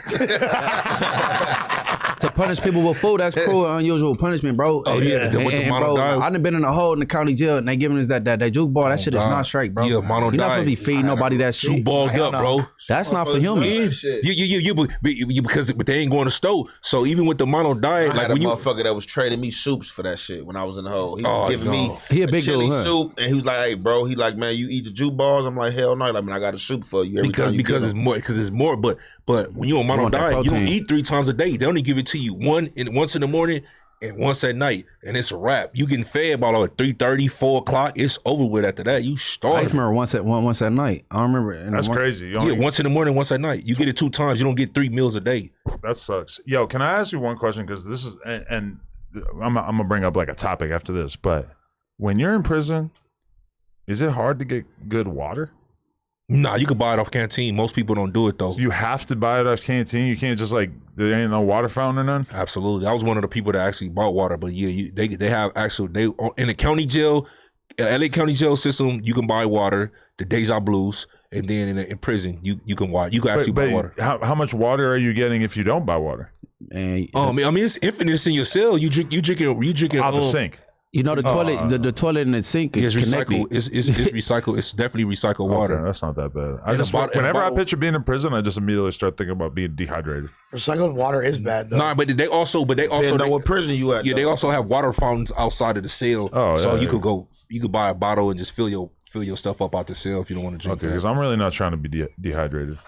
to punish people with food. That's cruel and unusual punishment, bro. Oh, yeah, with the mono bro, diet. I done been in a hole in the county jail and they giving us that juke bar. That shit is God. not straight, bro. Yeah, mono You're not supposed to be diet. feeding nobody that Two shit. balls Hell up, no. bro. That's not for humans. Yeah. Shit. You because but they ain't going to stove. So even with the mono diet, I like had a when you motherfucker that was trading me soups for that shit when I was in the hole. He was Oh, giving me He a big chili dude, huh? soup, and he was like, "Hey, bro," he like, "Man, you eat the juke balls?" I'm like, "Hell no!" Like, man, I got a soup for you every time you because get it's them. more but when you on mono want that diet, you don't protein. eat 3 times a day. They only give it to you once in the morning and once at night, and it's a wrap. You getting fed about like 3:30, 4 o'clock. It's over with after that. You I starve. just remember once at night. I don't remember. in the That's morning. crazy. You Yeah, only- once in the morning, once at night. You get it 2 times. You don't get 3 meals a day. That sucks. Yo, can I ask you one question? Because this is, and I'm gonna bring up like a topic after this. But when you're in prison, is it hard to get good water? Nah, you can buy it off canteen. Most people don't do it though. You have to buy it off canteen. You can't just like there ain't no water fountain or none. Absolutely, I was one of the people that actually bought water. But yeah, they have they in the county jail, LA County jail system. You can buy water, the Deja Blues, and then in prison you can actually buy water. How much water are you getting if you don't buy water? And I mean it's infinite in your cell. You drinking Out the sink. You know the toilet, the toilet and the sink is It's connected. recycled. It's recycled. It's definitely recycled water. Okay, that's not that bad. In Whenever a I bottle- picture being in prison, I just immediately start thinking about being dehydrated. Recycled water is bad though. Nah, but they also Depending on what prison you at. yeah, they though. also have water fountains outside of the cell. Oh, so yeah, you yeah. you could buy a bottle and just fill your stuff up out the cell if you don't want to drink Okay, that. because I'm really not trying to be dehydrated.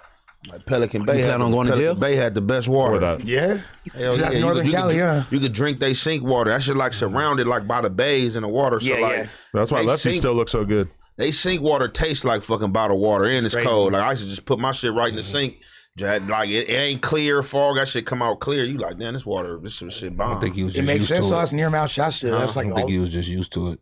Like Pelican Bay. plan on going to jail? Bay had the best water. Or that. Yeah. Hell Is that yeah, Northern you Cali, yeah. You could drink they sink water. That shit like surrounded like by the bays in the water. So Yeah, like yeah. That's why they Lefty sink- still looks so good. They sink water tastes like fucking bottled water and it's crazy. cold. Like I used to just put my shit right in the sink. Like it ain't clear, fog. That shit come out clear. You like, damn, this water, this shit I bomb. don't think he was It just makes used sense. to So it. that's near Mount Shasta. That's I like don't think all, he was just used to it.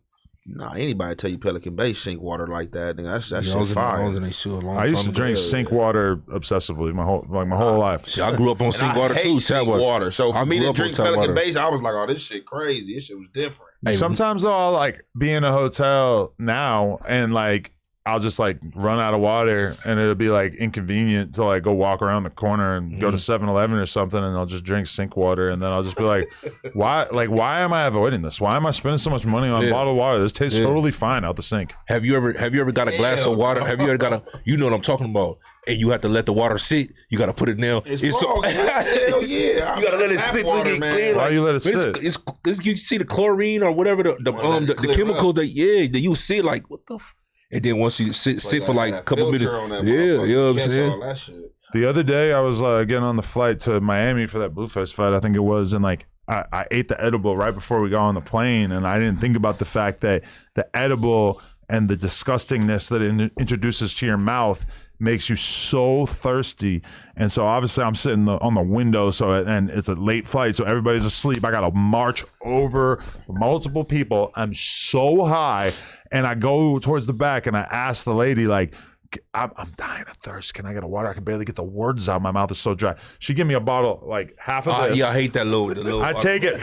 Nah, anybody tell you Pelican Bay sink water like that? Nigga, that I shit was fire. in they shoe a long I used time to drink ago. sink water obsessively my whole life. Shit, I grew up on And sink I water hate too. sink Tap water. So for I me grew to up on drink tap Pelican water. Bay, I was like, oh, this shit crazy. This shit was different. Hey, Sometimes though, I'll like be in a hotel now and like I'll just like run out of water and it'll be like inconvenient to like go walk around the corner and go to 7-Eleven or something and I'll just drink sink water and then I'll just be like, why am I avoiding this? Why am I spending so much money on Yeah. bottled water? This tastes Yeah. totally fine out the sink. Have you ever got a glass of water? Have you ever got you know what I'm talking about? And you have to let the water sit. You got to put it down. It's fog, man. Hell yeah. You gotta let it sit till it get clear. Why you let it sit? It's you see the chlorine or whatever the clear chemicals that you see like what the and then once you sit for like a couple minutes, yeah, you know what I'm saying? All that shit. The other day, I was getting on the flight to Miami for that Blueface fight, I think it was, and like I ate the edible right before we got on the plane, and I didn't think about the fact that the edible and the disgustingness that it introduces to your mouth makes you so thirsty. And so obviously I'm sitting on the window, and it's a late flight, so everybody's asleep. I gotta march over multiple people. I'm so high, and I go towards the back and I ask the lady, like, I'm dying of thirst. Can I get a water? I can barely get the words out. My mouth is so dry. She give me a bottle, like half of this. Yeah, I hate that little. I take it.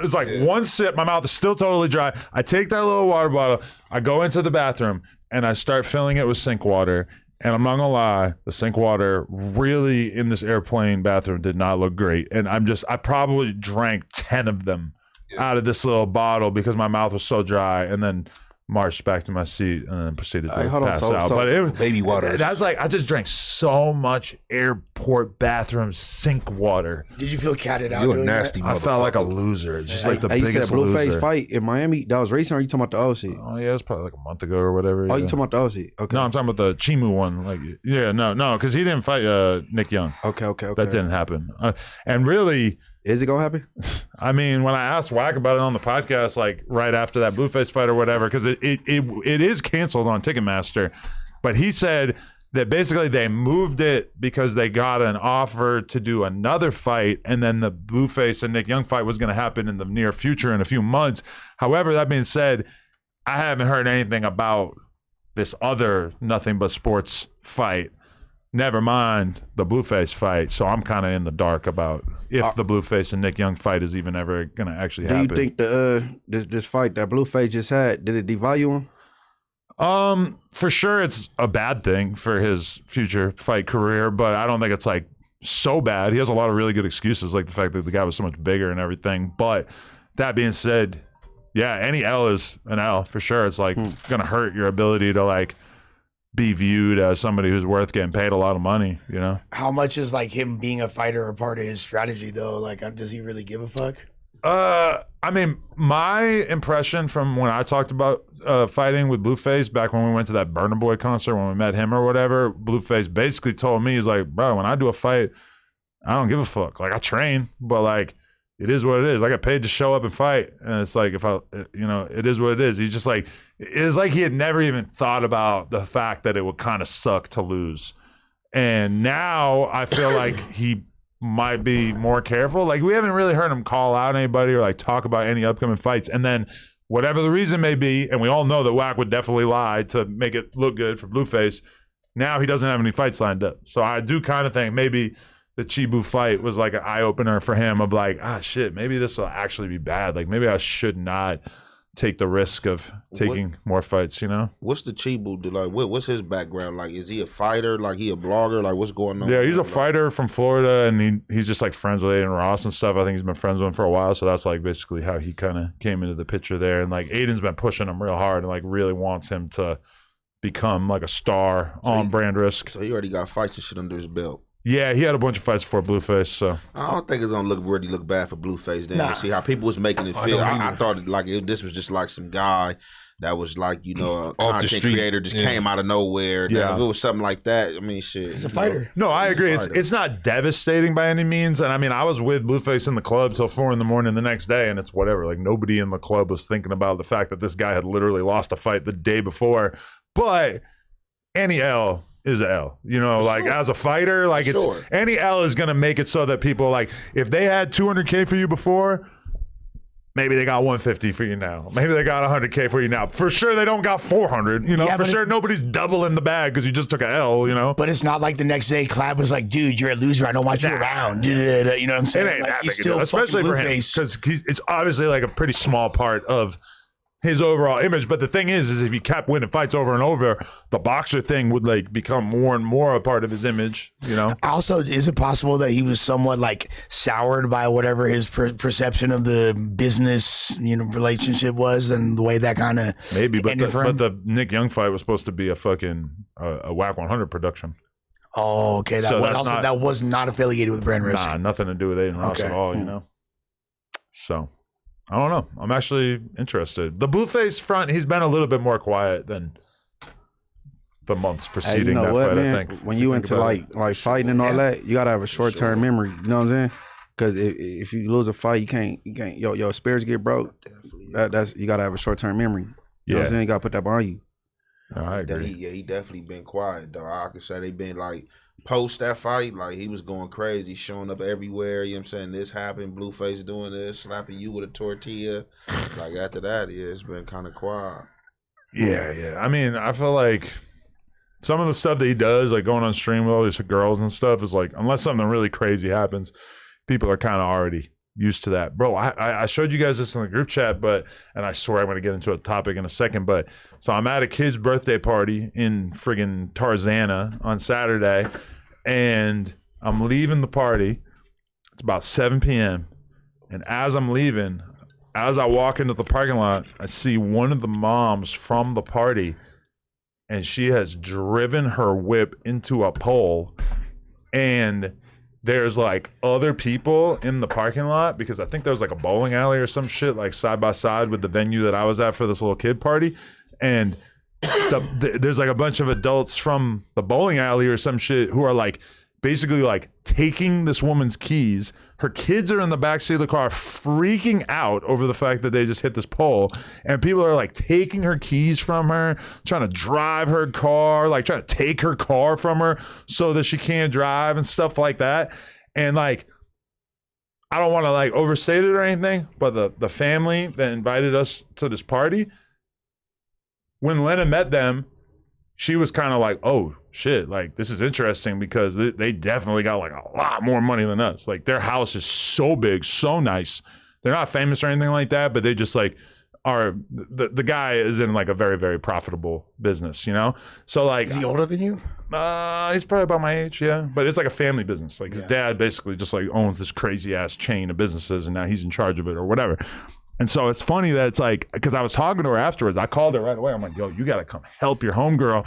It's like one sip. My mouth is still totally dry. I take that little water bottle. I go into the bathroom and I start filling it with sink water. And I'm not gonna lie, the sink water really in this airplane bathroom did not look great. And I probably drank 10 of them out of this little bottle because my mouth was so dry. And then marched back to my seat and then proceeded to hold on, pass so- out. so- But it was baby water. That's like I just drank so much airport bathroom sink water. Did you feel catted out? You're a doing nasty I felt like a motherfucker. loser. Just like the Hey, you said biggest Blueface loser. fight in Miami? That was recent, or you talking about the old shit? Oh yeah, it was probably like a month ago or whatever. Oh, yeah. you talking about the old shit? Okay. No, I'm talking about the Chimu one. Like, yeah, no, because he didn't fight Nick Young. Okay. That didn't happen. And really, Is it gonna happen? I mean, when I asked Wack about it on the podcast, like right after that Blueface fight or whatever, because it is canceled on Ticketmaster, but he said that basically they moved it because they got an offer to do another fight, and then the Blueface and Nick Young fight was going to happen in the near future in a few months. However, that being said, I haven't heard anything about this other nothing but sports fight. Never mind the Blueface fight. So I'm kind of in the dark about if the Blueface and Nick Young fight is even ever going to actually Do happen. you think this fight that Blueface just had, did it devalue him? For sure it's a bad thing for his future fight career, but I don't think it's like so bad. He has a lot of really good excuses, like the fact that the guy was so much bigger and everything. But that being said, yeah, any L is an L for sure. It's like gonna hurt your ability to like be viewed as somebody who's worth getting paid a lot of money, you know? How much is like him being a fighter a part of his strategy though? Like, does he really give a fuck? I mean, my impression from when I talked about fighting with Blueface back when we went to that Burna Boy concert, when we met him or whatever, Blueface basically told me, he's like, bro, when I do a fight, I don't give a fuck. Like, I train, but like, it is what it is. I got paid to show up and fight. And it's like, if I, it is what it is. He's just like, it's like he had never even thought about the fact that it would kind of suck to lose. And now I feel like he might be more careful. Like, we haven't really heard him call out anybody or like talk about any upcoming fights. And then whatever the reason may be, and we all know that Wack would definitely lie to make it look good for Blueface. Now he doesn't have any fights lined up. So I do kind of think maybe the Chibu fight was like an eye opener for him of like, shit, maybe this will actually be bad. Like, maybe I should not take the risk of taking more fights, you know? What's the Chibu do? Like, what's his background? Like, is he a fighter? Like, he a blogger? Like, what's going on? Yeah, he's a like, fighter from Florida, and he's just like friends with Aiden Ross and stuff. I think he's been friends with him for a while, so that's like basically how he kind of came into the picture there. And like Aiden's been pushing him real hard and like really wants him to become like a star on Brand Risk. So he already got fights and shit under his belt. Yeah, he had a bunch of fights before Blueface, so I don't think it's gonna really look bad for Blueface. Then see how people was making it feel. I thought this was just like some guy that was like, you know, a content creator just came out of nowhere. Yeah. If it was something like that, I mean, shit. He's a fighter. No, I agree. It's not devastating by any means. And I mean, I was with Blueface in the club till 4 a.m. the next day, and it's whatever. Like nobody in the club was thinking about the fact that this guy had literally lost a fight the day before. But any L is a L, you know, for like sure. As a fighter, like it's any L is going to make it so that people like, if they had 200K for you before, maybe they got 150 for you now. Maybe they got 100K for you now. For sure, they don't got 400, you know, for sure. Nobody's doubling the bag because you just took a L, you know. But it's not like the next day Clad was like, dude, you're a loser. I don't want you around. You know what I'm saying? It ain't like, that he's big a deal, especially for him, because it's obviously like a pretty small part of his overall image. But the thing is if he kept winning fights over and over, the boxer thing would like become more and more a part of his image, you know. Also, is it possible that he was somewhat like soured by whatever his perception of the business, you know, relationship was, and the way that kind of maybe, but the Nick Young fight was supposed to be a fucking a WAC 100 production. Oh, okay. That was not affiliated with Brand Risk. Nah, nothing to do with Aiden Ross at all, you know. So I don't know. I'm actually interested. The Blueface front, he's been a little bit more quiet than the months preceding that fight, man? I think. When you into like fighting and all that, you gotta have a short-term memory. You know what I'm saying? Because if you lose a fight, you can't. Your spirits get broke. That's you gotta have a short-term memory. You know what I'm saying? You gotta put that behind you. I agree. He definitely been quiet though. I could say they been like post that fight, like he was going crazy, showing up everywhere. You know what I'm saying? This happened, Blueface doing this, slapping you with a tortilla. Like after that, yeah, it's been kind of quiet. Yeah. I mean, I feel like some of the stuff that he does, like going on stream with all these girls and stuff, is like, unless something really crazy happens, people are kind of already used to that. Bro, I showed you guys this in the group chat, and I swear I'm going to get into a topic in a second, but so I'm at a kid's birthday party in friggin' Tarzana on Saturday, and I'm leaving the party. It's about 7 p.m. And as I'm leaving, as I walk into the parking lot, I see one of the moms from the party, and she has driven her whip into a pole, and there's like other people in the parking lot, because I think there was like a bowling alley or some shit like side by side with the venue that I was at for this little kid party. And there's like a bunch of adults from the bowling alley or some shit who are like basically like taking this woman's keys. Her kids are in the backseat of the car freaking out over the fact that they just hit this pole, and people are like taking her keys from her, trying to drive her car, like trying to take her car from her so that she can't drive and stuff like that. And like, I don't want to like overstate it or anything, but the family that invited us to this party, when Lena met them, she was kind of like, oh shit, like this is interesting, because they definitely got like a lot more money than us. Like their house is so big, so nice. They're not famous or anything like that, but they just like are, the guy is in like a very, very profitable business, you know? So like, is he older than you? He's probably about my age, yeah. But it's like a family business. Like his dad basically just like owns this crazy ass chain of businesses, and now he's in charge of it or whatever. And so it's funny that it's like, because I was talking to her afterwards, I called her right away. I'm like, yo, you got to come help your homegirl,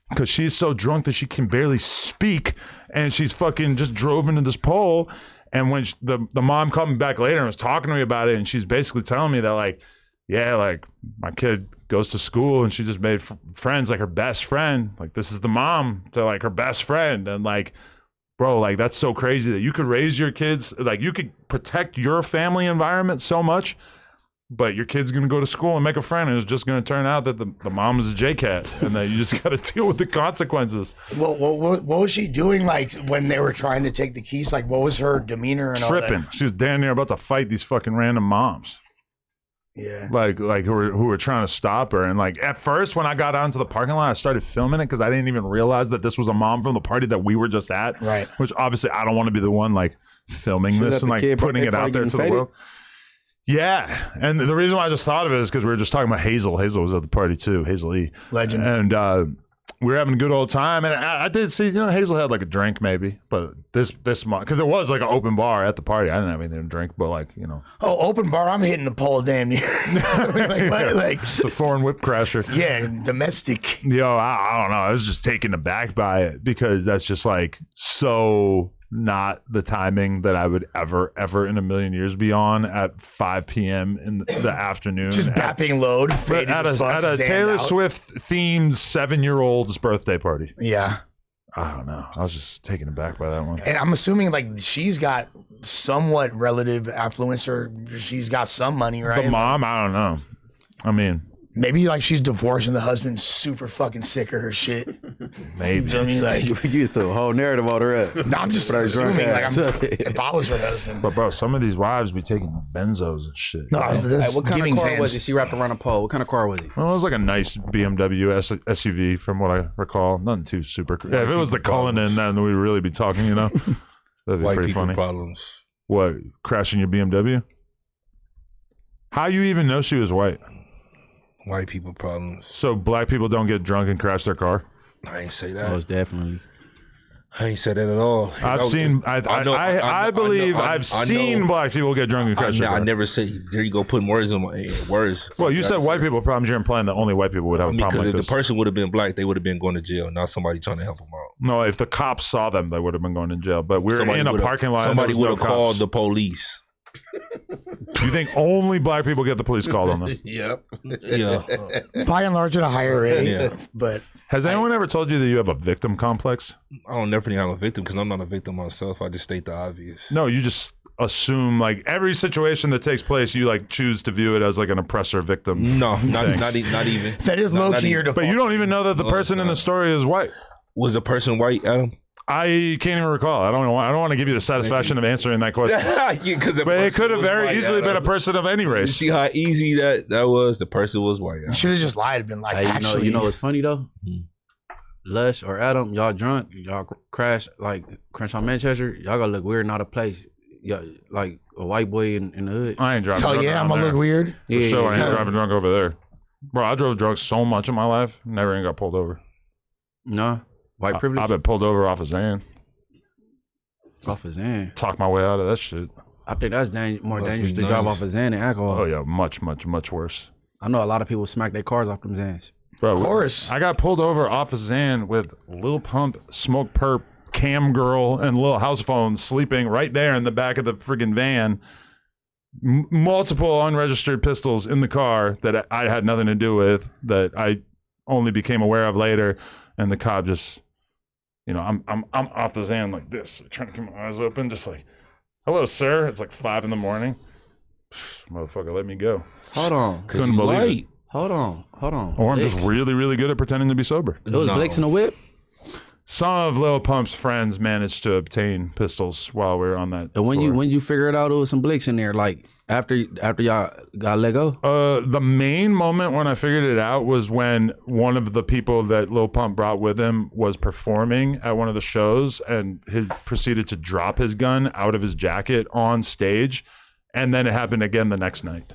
because she's so drunk that she can barely speak, and she's fucking just drove into this pole. And when the mom coming back later and was talking to me about it, and she's basically telling me that like, yeah, like my kid goes to school and she just made friends, like her best friend. Like this is the mom to like her best friend. And like, bro, like that's so crazy that you could raise your kids, like you could protect your family environment so much, but your kid's gonna go to school and make a friend, and it's just gonna turn out that the mom is a J-cat, and that you just gotta deal with the consequences. Well, what was she doing like when they were trying to take the keys? Like what was her demeanor and tripping? All that? She was damn near about to fight these fucking random moms. Yeah, like who were trying to stop her. And like at first when I got onto the parking lot, I started filming it because I didn't even realize that this was a mom from the party that we were just at. Right. Which obviously I don't want to be the one like filming this and like putting it out there to the world. Yeah, and the reason why I just thought of it is because we were just talking about Hazel. Hazel was at the party too. Hazel E. Legend. And we were having a good old time. And I did see, Hazel had like a drink maybe, but this month, because it was like an open bar at the party. I didn't have anything to drink, but like, Oh, open bar, I'm hitting the pole damn near. like, the foreign whip crasher. yeah, domestic. Yo, I don't know. I was just taken aback by it because that's just like so not the timing that I would ever in a million years be on at 5 p.m. in the afternoon. Just bapping load. At a Taylor Swift themed 7-year-old's birthday party. Yeah. I don't know. I was just taken aback by that one. And I'm assuming like she's got somewhat relative affluence, or she's got some money, right? The mom, I don't know. I mean, maybe like she's divorced and the husband's super fucking sick of her shit. maybe. You know what I mean? Like, You threw a whole narrative on her up. no, I'm just But I was drunk assuming. Like, ass. if I was her husband. But bro, some of these wives be taking benzos and shit. No, Hey, this what kind of giving car hands. was it? She wrapped around a pole. What kind of car was it? Well, it was like a nice BMW SUV from what I recall. Nothing too super. Yeah, if it was the Cullinan, then we'd really be talking, That'd be White pretty people funny. problems. What, crashing your BMW? How you even know she was white? White people problems. So black people don't get drunk and crash their car? I ain't say that. Most definitely. I ain't said that at all. I've seen black people get drunk and crash their car. I never said. There you go, putting words in my words. Well, you said white people problems. You're implying that only white people would have a problem Because like if this. the person would have been black, they would have been going to jail. Not somebody trying to help them out. No, if the cops saw them, they would have been going to jail. But we're in a would've- parking lot. Somebody would have called the police. You think only black people get the police called on them? Yep. Yeah. By and large, at a higher rate. Yeah. But Has anyone ever told you that you have a victim complex? I don't never think I'm a victim because I'm not a victim myself. I just state the obvious. No, you just assume like every situation that takes place, you like choose to view it as like an oppressor victim. No, not Thanks. even. that is Not low key even- your default. But you don't even know that the No, person it's in the not. story is white. Was the person white, Adam? I can't even recall. I don't want to give you the satisfaction of answering that question. Because But it could have very easily been a person of any You race. see how easy that was? The person was white. You should have just lied and been like, Hey, actually. you know what's funny though? Lush or Adam, y'all drunk, y'all crash on Manchester, y'all gotta look weird and out of place. Y'all, like a white boy in the hood. I ain't driving so drunk yeah, I'm down gonna there. look weird. For sure, I ain't yeah. driving drunk over there. Bro, I drove drunk so much in my life, never even got pulled over. No, white privilege. I've been pulled over off a Zan. Off his end. Talk my way out of that shit. I think that's more Must dangerous be to drive nice. off a Xan than alcohol. Oh yeah, much worse. I know a lot of people smack their cars off them Xans. Bro, Of course. I got pulled over off a Zan with Lil Pump, Smoke Perp, Cam Girl, and Lil House Phone sleeping right there in the back of the friggin' van. Multiple unregistered pistols in the car that I had nothing to do with, that I only became aware of later, and the cop just, I'm off the Zan like this, trying to keep my eyes open, just like, "Hello, sir." It's like 5 a.m. Motherfucker, let me go. Hold on. Couldn't believe it. Hold on. Or I'm just Blicks. really, really good at pretending to be sober. It was No. Blicks in the whip. Some of Lil Pump's friends managed to obtain pistols while we were on that. And when tour. you figure it out, it was some Blicks in there. Like after y'all got let go. The main moment when I figured it out was when one of the people that Lil Pump brought with him was performing at one of the shows, and he proceeded to drop his gun out of his jacket on stage, and then it happened again the next night.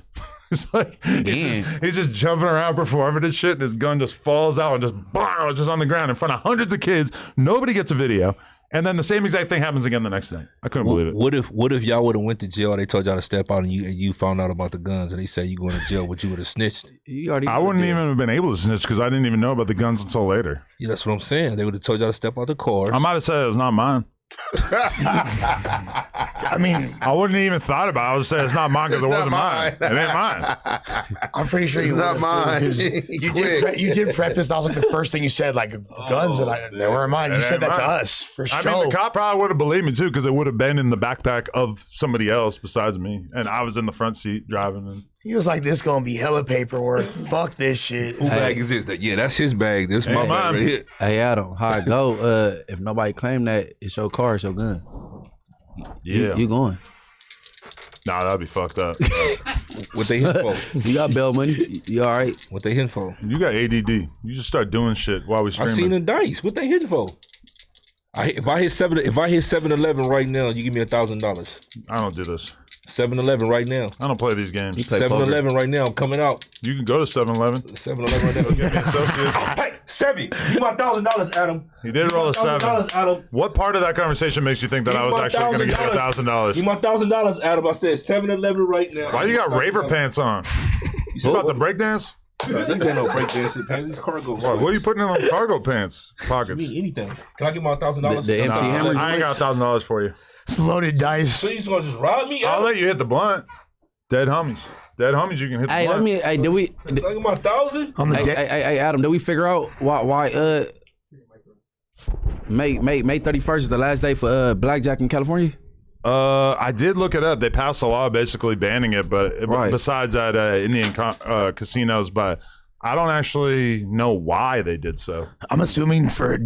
It's like he's just jumping around performing and shit, and his gun just falls out and just bang, just on the ground in front of hundreds of kids. Nobody gets a video, and then the same exact thing happens again the next night. I couldn't believe it. What if y'all would have went to jail? They told y'all to step out, and you found out about the guns, and they said you going to jail. Would you would have snitched? You already I wouldn't even have been able to snitch because I didn't even know about the guns until later. Yeah, that's what I'm saying. They would have told y'all to step out the cars. I might have said it was not mine. I mean, I wouldn't even thought about it. I would say it's not mine because it It's wasn't not mine. It ain't mine. I'm pretty sure you It's not would've, too, mine. 'cause you did prep this. That was like the first thing you said, like guns that they weren't mine. You It said ain't that to mine. us for I sure. mean, the cop probably would have believed me too because it would have been in the backpack of somebody else besides me, and I was in the front seat driving. And He was like, "This gonna be hella paperwork. Fuck this shit." Whose bag is this? Yeah, that's his bag. This my Hey, bag mine. right here. Hey Adam, how it go? If nobody claim that, it's your car, it's your gun. You going? Nah, that'd be fucked up. What they hit for? You got bail money. You all right? What they hitting for? You got ADD. You just start doing shit while we I streaming. seen the dice. What they hitting for? If I hit 7-11 right now, you give me $1,000. I don't do this. 7-Eleven right now. I don't play these games. 7-Eleven right now. I'm coming out. You can go to 7-Eleven. 7-Eleven right now. Get me Associates. Hey, Sevy, give me my $1,000, Adam. You did roll a 7. Adam. What part of that conversation makes you think that I was actually going to get you $1,000? Give me my $1,000, Adam. I said 7-Eleven right now. Why you got raver pants on? You about to break dance? These ain't no breakdancing pants. These cargo. What are you putting in those cargo pants pockets? Me anything. Can I get my $1,000? The MC Hammer. I ain't got $1,000 for you. It's loaded dice. So you just gonna just rob me? I'll let you hit the blunt. Dead homies. You can hit the Hey, blunt. did we? Can I get my 1,000? On the Hey, Adam, did we figure out why May 31st is the last day for blackjack in California? I did look it up. They passed a law basically banning it, but Right. besides at Indian casinos, but I don't actually know why they did so. I'm assuming to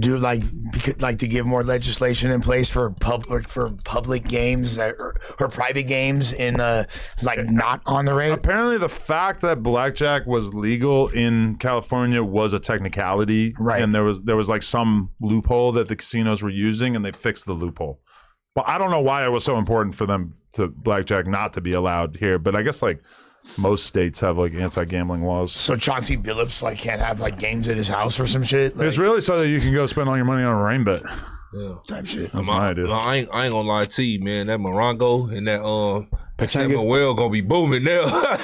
give more legislation in place for public games or private games in not on the rate. Apparently, the fact that blackjack was legal in California was a technicality, Right? And there was like some loophole that the casinos were using, and they fixed the loophole. Well, I don't know why it was so important for them to blackjack not to be allowed here, but I guess like most states have like anti-gambling laws. So Chauncey Billups can't have games at his house or some shit. It's really so that you can go spend all your money on a rain bet. Yeah. Type shit. That's my idea. I ain't gonna lie to you, man. That Morongo and that Samuel gonna be booming now.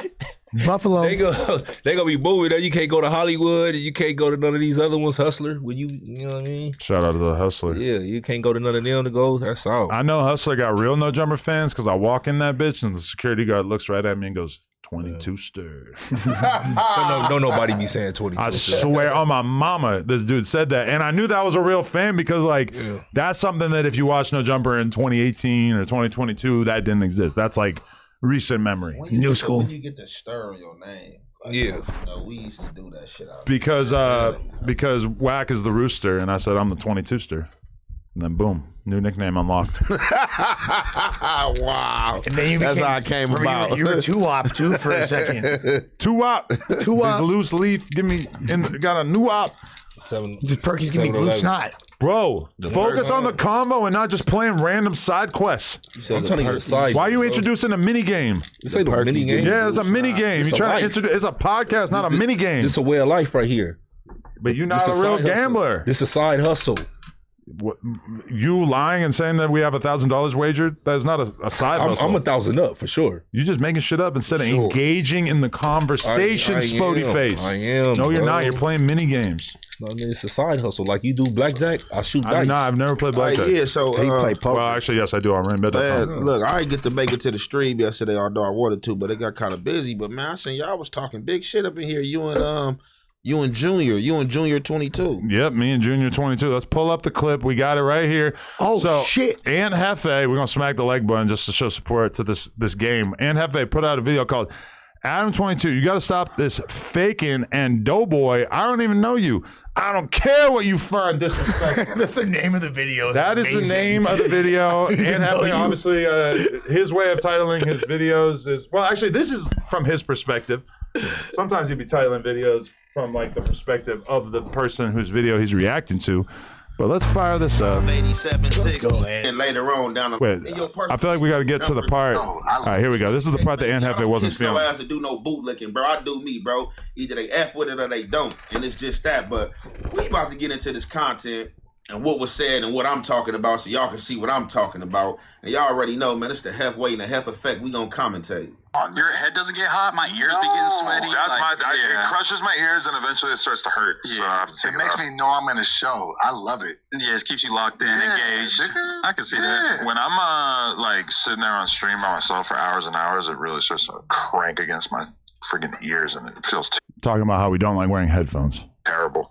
Buffalo. They gonna be booming now. You can't go to Hollywood and you can't go to none of these other ones, Hustler. When you know what I mean? Shout out to the Hustler. Yeah, you can't go to none of them to go. That's all. I know Hustler got real No Jumper fans because I walk in that bitch and the security guard looks right at me and goes, 22 stir. Don't nobody be saying 22. I swear on my mama, this dude said that. And I knew that was a real fan because that's something that if you watch No Jumper in 2018 or 2022, that didn't exist. That's like recent memory. New school. When you get to stir your name. Yeah. We used to do that shit out Because Whack is the rooster and I said I'm the 22 stir. And then boom, new nickname unlocked. Wow. And then That's how I came about. You were 2-op too for a second. 2-op. 2-op. This loose leaf. Got a new op. This Perky's give me blue snot. Bro, focus on the combo and not just playing random side quests. I'm trying to get a side. Why are you introducing a mini game? This ain't no mini game. Yeah, it's a mini game. You're trying to introduce. It's a podcast, not a mini game. It's a way of life right here. But you're not a real gambler. This is a side hustle. What, you lying and saying that we have $1,000 wagered? That is not a side hustle. I'm 1,000 up for sure. You just making shit up instead of engaging in the conversation, Spody face. I am. No, you're not. You're playing mini games. It's a side hustle. Like you do blackjack, I shoot dice. I've never played blackjack. Yeah, so He play poker. Well, actually, yes, I do. I'm man, look, I didn't get to make it to the stream yesterday, although I wanted to, but it got kind of busy. But man, I seen y'all was talking big shit up in here. You and Junior 22. Yep, me and Junior 22. Let's pull up the clip. We got it right here. Oh, so, shit. Aunt Jefe, we're going to smack the leg button just to show support to this game. Aunt Jefe put out a video called Adam 22, you got to stop this faking and doughboy. I don't even know you. I don't care what you find disrespectful. That's the name of the video. That is the name of the video. And Jefe, obviously, his way of titling his videos is, well, actually, this is from his perspective. Sometimes he'd be titling videos from like the perspective of the person whose video he's reacting to. But let's fire this up. 87.60 and later on down the Wait, I feel like we got to get to the part. All right, here we go. This is the part that Aunt Jefe wasn't feeling. No ass to do no bootlicking, bro. I do me, bro. Either they F with it or they don't, and it's just that. But we about to get into this content and what was said and what I'm talking about, so y'all can see what I'm talking about. And y'all already know, man. It's the Hef way and the Hef effect. We gonna commentate. Your head doesn't get hot. My ears be getting sweaty. That's it crushes my ears and eventually it starts to hurt. Yeah. So it makes me know I'm in a show. I love it. Yeah, it keeps you locked in, engaged. Nigga. I can see that. When I'm like sitting there on stream by myself for hours and hours, it really starts to crank against my freaking ears and it feels Talking about how we don't like wearing headphones. terrible.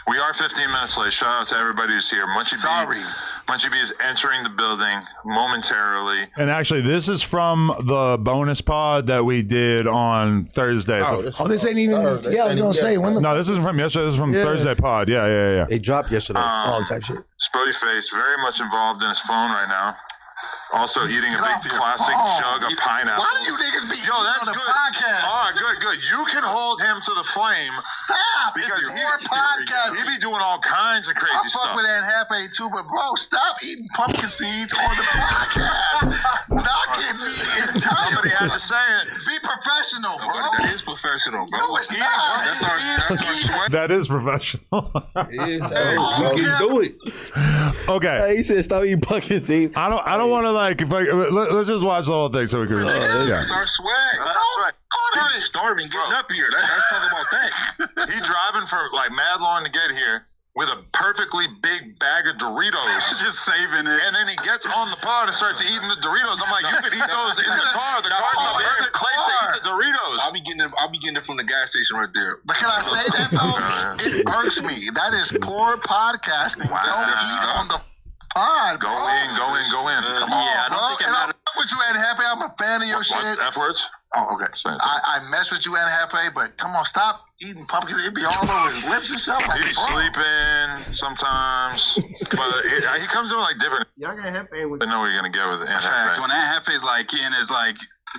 We are 15 minutes late. Shout out to everybody who's here. Munchie B is entering the building momentarily. And actually, this is from the bonus pod that we did on Thursday. This ain't even. I was gonna say when. No, this isn't from yesterday. This is from Thursday pod. Yeah. It dropped yesterday. Type shit. Spody Face very much involved in his phone right now. Also eating a big plastic jug of pineapple. Why do you niggas be Yo, that's on the good. podcast? All right, good. You can hold him to the flame. Stop! Because It's your podcast. he be doing all kinds of crazy I stuff. fuck with Aunt Happy too, but bro, stop eating pumpkin seeds on the podcast. Not get me into had to say it. Be professional, bro. That is professional, bro. No, it's not. That's our sweat. That is professional. We can do it. Okay. He said, "Stop eating pumpkin seeds." I don't want to like. If let's just watch the whole thing so we can. That's our swag. That's right. Dude, starving, getting up here. Let's talk about that. He driving for like mad long to get here with a perfectly big bag of Doritos, just saving it. And then he gets on the pod and starts eating the Doritos. I'm like, you could eat those in the car. The car's not the perfect place to eat the Doritos. I'll be getting it from the gas station right there. But can I say that though? It irks me. That is poor podcasting. Wow. Don't eat on the pod. Go bro. in. Come on, Yeah, I bro. don't think it matters. With you and Hefe, I'm a fan of your What, shit. F words? Oh, okay. I mess with you and Hefe, but come on, stop eating pumpkins. It'd be all over his lips and stuff. Like, He's bro. sleeping sometimes, but he comes in with like different. Y'all gonna Hefe with I know what you're gonna get with it. Facts. When Aunt Hefe's like in his like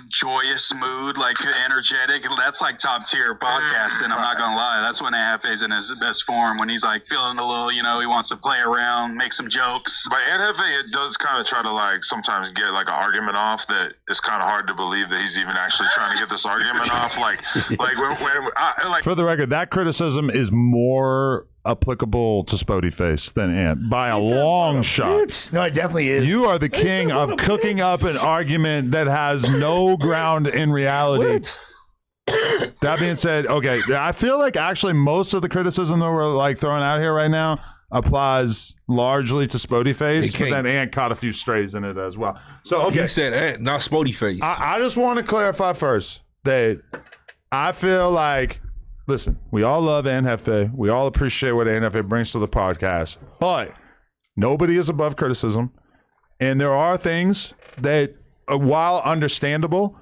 joyous mood, like energetic, that's like top tier podcasting. I'm not gonna lie. That's when Aunt Hefe's in his best form. When he's like feeling a little, he wants to play around, make some jokes. But Aunt Jefe, it does kind of try to like sometimes get like an argument off that it's kind of hard to believe that he's even actually trying to get this argument off. Like when For the record, that criticism is more applicable to Spody Face than Ant by a long shot. No, it definitely is. You are the king of cooking up an argument that has no ground in reality. That being said, okay, I feel like actually most of the criticism that we're like throwing out here right now applies largely to Spody Face, but then Ant caught a few strays in it as well. So okay, He said Ant, not Spody Face. I just want to clarify first that I feel like, listen, we all love Aunt Jefe. We all appreciate what Aunt Jefe brings to the podcast, but nobody is above criticism. And there are things that, while understandable,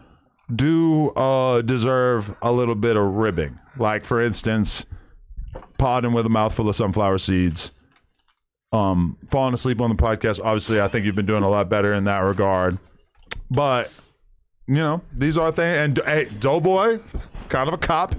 do deserve a little bit of ribbing. Like, for instance, podding with a mouthful of sunflower seeds. Falling asleep on the podcast. Obviously, I think you've been doing a lot better in that regard. But, these are things. And hey, Doughboy, kind of a cop.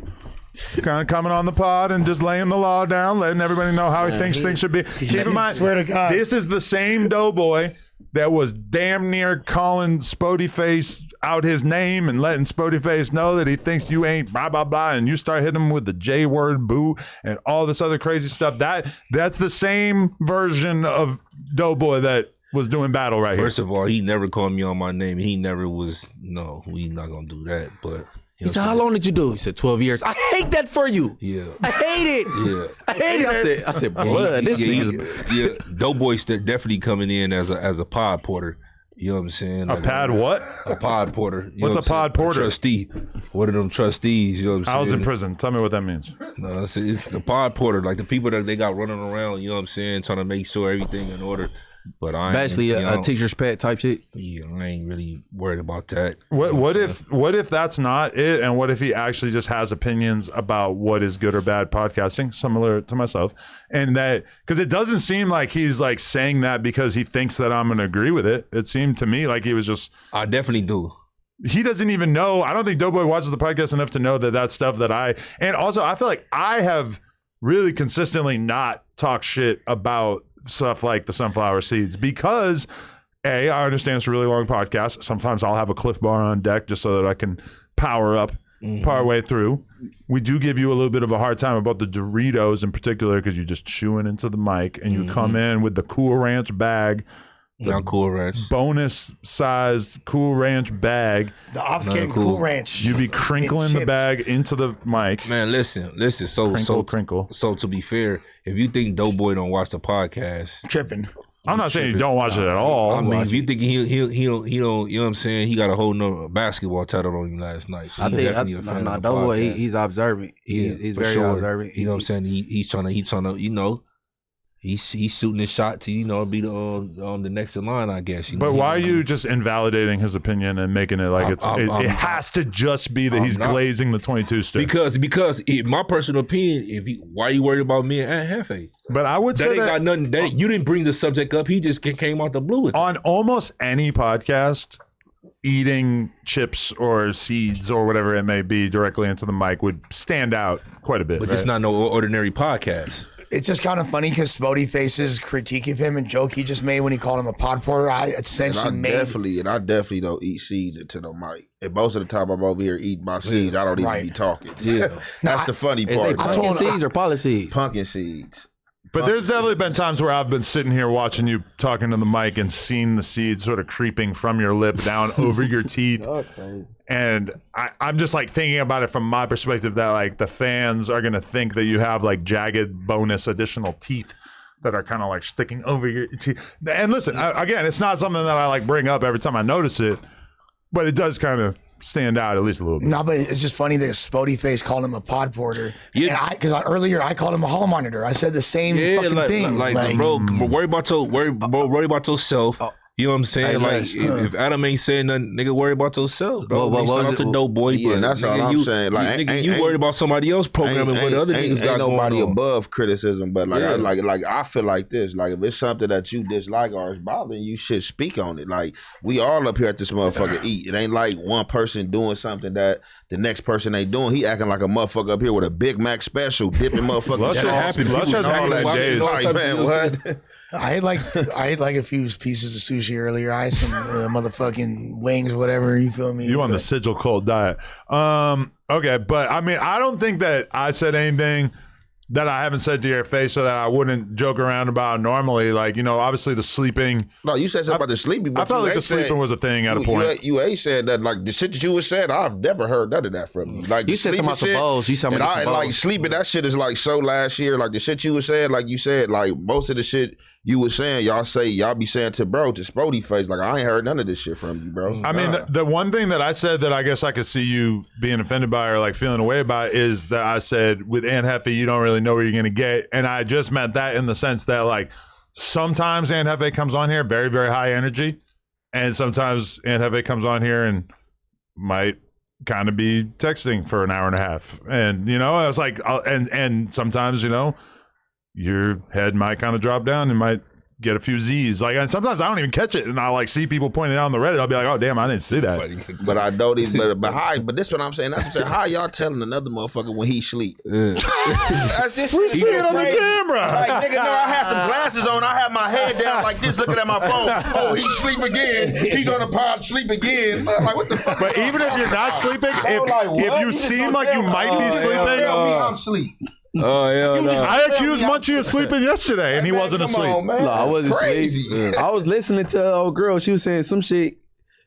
Kind of coming on the pod and just laying the law down, letting everybody know how he thinks things should be. Keep in mind, swear to God, this is the same Doughboy that was damn near calling Spody Face out his name and letting Spody Face know that he thinks you ain't blah blah blah, and you start hitting him with the J word, boo, and all this other crazy stuff. That's the same version of Doughboy that was doing battle right First here. of all, he never called me on my name. He never was. No, we not gonna do that. But He said, "How long did you do?" He said, 12 years. I hate that for you. Yeah, I hate it. yeah. I hate it. I said, blood. This nigga's Doughboy's definitely coming in as a pod porter. You know what I'm saying? A pad what? A pod porter. You What's know a what I'm pod saying? porter? Trustee. One of them trustees. You know what I'm saying? I was in prison. Tell me what that means. No, it's the pod porter, like the people that they got running around. You know what I'm saying? Trying to make sure everything in order. But I ain't, basically a teacher's pet type shit. Yeah, I ain't really worried about that. What if that's not it, and what if he actually just has opinions about what is good or bad podcasting, similar to myself, and that because it doesn't seem like he's like saying that because he thinks that I'm going to agree with it. It seemed to me like he was just. I definitely do. He doesn't even know. I don't think Doughboy watches the podcast enough to know that that's stuff that and also I feel like I have really consistently not talked shit about stuff like the sunflower seeds because I understand it's a really long podcast. Sometimes I'll have a Cliff Bar on deck just so that I can power up part way through. We do give you a little bit of a hard time about the Doritos in particular because you're just chewing into the mic and you come in with the Cool Ranch bag. Not Cool Ranch. Bonus sized Cool Ranch bag. The ops getting Cool Ranch. You be crinkling the bag into the mic. Man, listen. Crinkle. So to be fair, if you think Doughboy don't watch the podcast, tripping. I'm not saying you don't watch it at all. I mean, if you think he don't, you know what I'm saying? He got a whole nother basketball title on him last night. So I think Doughboy, he's observant. He's very observant. You know what I'm saying? He's trying to, He's shooting his shot to be the next in line, I guess. But why are you just invalidating his opinion and making it like it has to just be that he's glazing the 22 stick? Because my personal opinion, why are you worried about me and Aunt Jefe? But I would say that ain't got nothing. You didn't bring the subject up. He just came out the blue with it. On almost any podcast, eating chips or seeds or whatever it may be directly into the mic would stand out quite a bit. But it's not no ordinary podcast. It's just kind of funny because Blueface's critique of him and joke he just made when he called him a pod porter. I definitely don't eat seeds until the mic. And most of the time I'm over here eating my seeds. I don't even be talking. Yeah. That's the funny Is part. they pumpkin seeds or pollen seeds? Pumpkin seeds. But there's definitely been times where I've been sitting here watching you talking to the mic and seeing the seeds sort of creeping from your lip down over your teeth. And I'm just like thinking about it from my perspective that like the fans are going to think that you have like jagged bonus additional teeth that are kind of like sticking over your teeth. And listen, again, it's not something that I like bring up every time I notice it, but it does kind of stand out at least a little bit. No, but it's just funny that Blueface called him a pod porter. Yeah, because earlier I called him a hall monitor. I said the same fucking thing. Like, bro, worry about yourself. You know what I'm saying? Like, if Adam ain't saying nothing, nigga, worry about yourself, bro. Shout out to Dope Boy. Yeah, but that's all I'm saying. Like, nigga, you worried about somebody else programming what other niggas got going on. Ain't nobody above criticism, but like, I feel like this. Like, if it's something that you dislike or is bothering you, should speak on it. Like, we all up here at this motherfucker eat. It ain't like one person doing something that the next person ain't doing. He acting like a motherfucker up here with a Big Mac special, dipping motherfucking Lush shit happen. Lush has all that shit. days. Like, man, what? I had like a few pieces of sushi earlier. I had some motherfucking wings, whatever. You feel me? You on the sigil cult diet. Okay, but I mean, I don't think that I said anything that I haven't said to your face so that I wouldn't joke around about normally. Like, you know, obviously the sleeping. No, you said something about the sleeping. But I felt like the sleeping was a thing at a point. You ain't said that. Like, the shit that you was saying, I've never heard none of that from you. Like, You said something about the bowls. You said something about the like, bowls. sleeping, that shit is like so last year. Like, the shit you was saying, like you said, like, most of the shit you was saying, y'all be saying to Blueface. Like, I ain't heard none of this shit from you, bro. I mean, the one thing that I said that I guess I could see you being offended by or like feeling away about is that I said with Aunt Jefe, you don't really know where you're going to get. And I just meant that in the sense that like sometimes Aunt Jefe comes on here very, very high energy. And sometimes Aunt Jefe comes on here and might kind of be texting for an hour and a half. And, you know, I was like, and sometimes, you know, your head might kind of drop down and might get a few Z's. Like, and sometimes I don't even catch it, and I like see people pointing out on the Reddit. I'll be like, oh damn, I didn't see that. But I don't even. But this what I'm saying. That's what I'm saying. How y'all telling another motherfucker when he sleep? This We see it on the camera. Like, nigga, no, I had some glasses on. I had my head down like this, looking at my phone. Oh, he sleep again. He's on the pod, sleep again. Like, what the fuck? But even if you're not sleeping, if you seem like you might be sleeping, Tell me I'm asleep. Oh, yeah, no. I accused Munchie of sleeping yesterday, and he wasn't asleep. On, man. No, I wasn't Crazy. asleep. I was listening to old girl. She was saying some shit.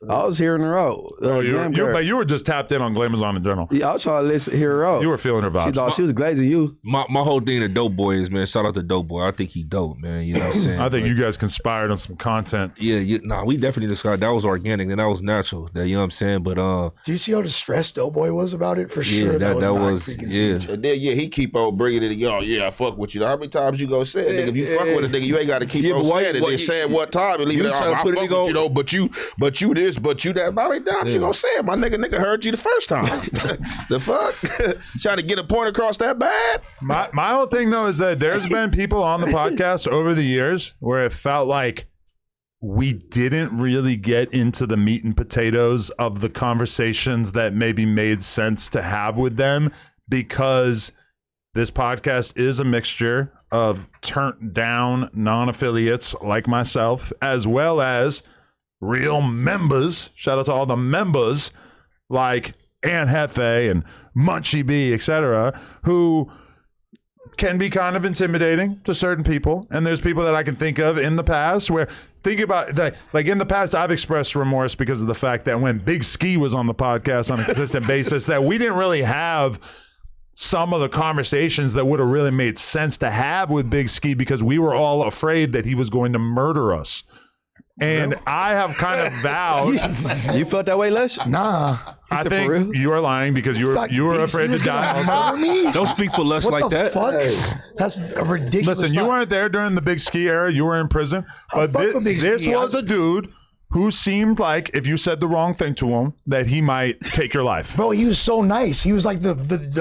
I was hearing her out. But you were just tapped in on Glamazon in general. Yeah, I was trying to hear her out. You were feeling her She vibes. thought she was glazing you. My whole thing to Dope Boy is, man, shout out to Dope Boy. I think he dope, man. You know what I'm saying? I think you guys conspired on some content. Yeah, we definitely discussed. That was organic and that was natural. That, you know what I'm saying? But Do you see how distressed Doughboy was about it? For sure, that that was And then, he keep on bringing it. Yo, yeah, I fuck with you. How many times you gonna say it, nigga? If you fuck with a nigga, you ain't got to keep on saying it. Then saying what time and leave it out. I fuck with you though, but you this, but you that. How many times you gonna say it? My nigga heard you the first time. The fuck? Trying to get a point across that bad? My whole thing though is that there's been people on the podcast over the years where it felt like we didn't really get into the meat and potatoes of the conversations that maybe made sense to have with them, because this podcast is a mixture of turned down non-affiliates like myself, as well as real members. Shout out to all the members like Aunt Jefe and Munchie B, etc., who can be kind of intimidating to certain people. And there's people that I can think of in the past where, think about that, like in the past, I've expressed remorse because of the fact that when Big Ski was on the podcast on a consistent basis, that we didn't really have some of the conversations that would have really made sense to have with Big Ski because we were all afraid that he was going to murder us. And I have kind of vowed. You felt that way, Les? Nah. I think you are lying because you were afraid to die. Me? don't speak for Les like that. Fuck? That's a ridiculous. Listen, you weren't there during the Big Ski era. You were in prison. But fuck with Big this Ski. was a dude who seemed like if you said the wrong thing to him, that he might take your life. Bro, he was so nice. He was like the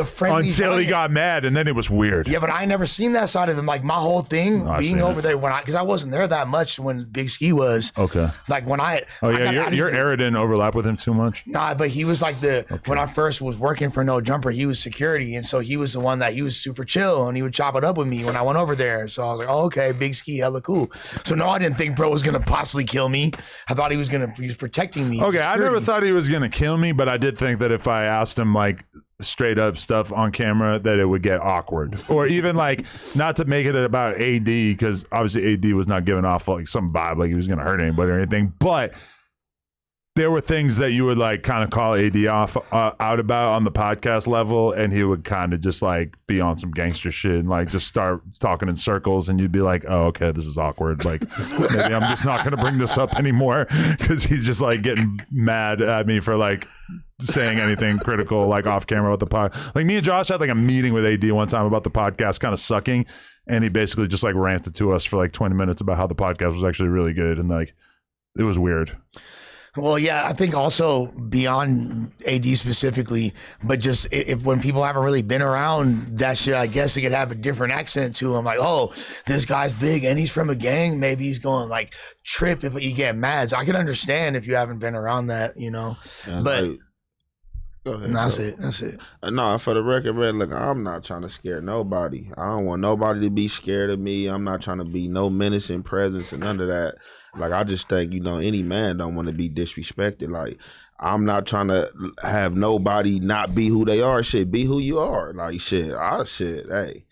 friendly Until he giant. got mad, and then it was weird. Yeah, but I never seen that side of him. Like my whole thing I being seen over it. there because I wasn't there that much when Big Ski was. Okay. Like when I. Oh, I yeah, got- I your didn't- era didn't overlap with him too much? Nah, but he was like when I first was working for No Jumper, he was security. And so he was the one that he was super chill and he would chop it up with me when I went over there. So I was like, oh, okay, Big Ski, hella cool. So no, I didn't think bro was going to possibly kill me. I thought he was protecting me. Okay, I never Security. thought he was going to kill me, but I did think that if I asked him like straight up stuff on camera that it would get awkward. Or even like not to make it about AD because obviously AD was not giving off like some vibe like he was going to hurt anybody or anything, but there were things that you would like kind of call AD off out about on the podcast level, and he would kind of just like be on some gangster shit and like just start talking in circles, and you'd be like, oh, okay, this is awkward. Like maybe I'm just not going to bring this up anymore because he's just like getting mad at me for like saying anything critical like off camera with the pod. Like me and Josh had like a meeting with AD one time about the podcast kind of sucking, and he basically just like ranted to us for like 20 minutes about how the podcast was actually really good, and like it was weird. Well, yeah, I think also beyond AD specifically, but just if when people haven't really been around that shit, I guess it could have a different accent to him. Like, oh, this guy's big and he's from a gang. Maybe he's going like trip if you get mad. So I can understand if you haven't been around that, you know. And But like, go ahead, that's bro. it. That's it. No, for the record, man, look, I'm not trying to scare nobody. I don't want nobody to be scared of me. I'm not trying to be no menacing presence and none of that. Like, I just think, any man don't want to be disrespected. Like, I'm not trying to have nobody not be who they are. Shit, be who you are. Like, hey.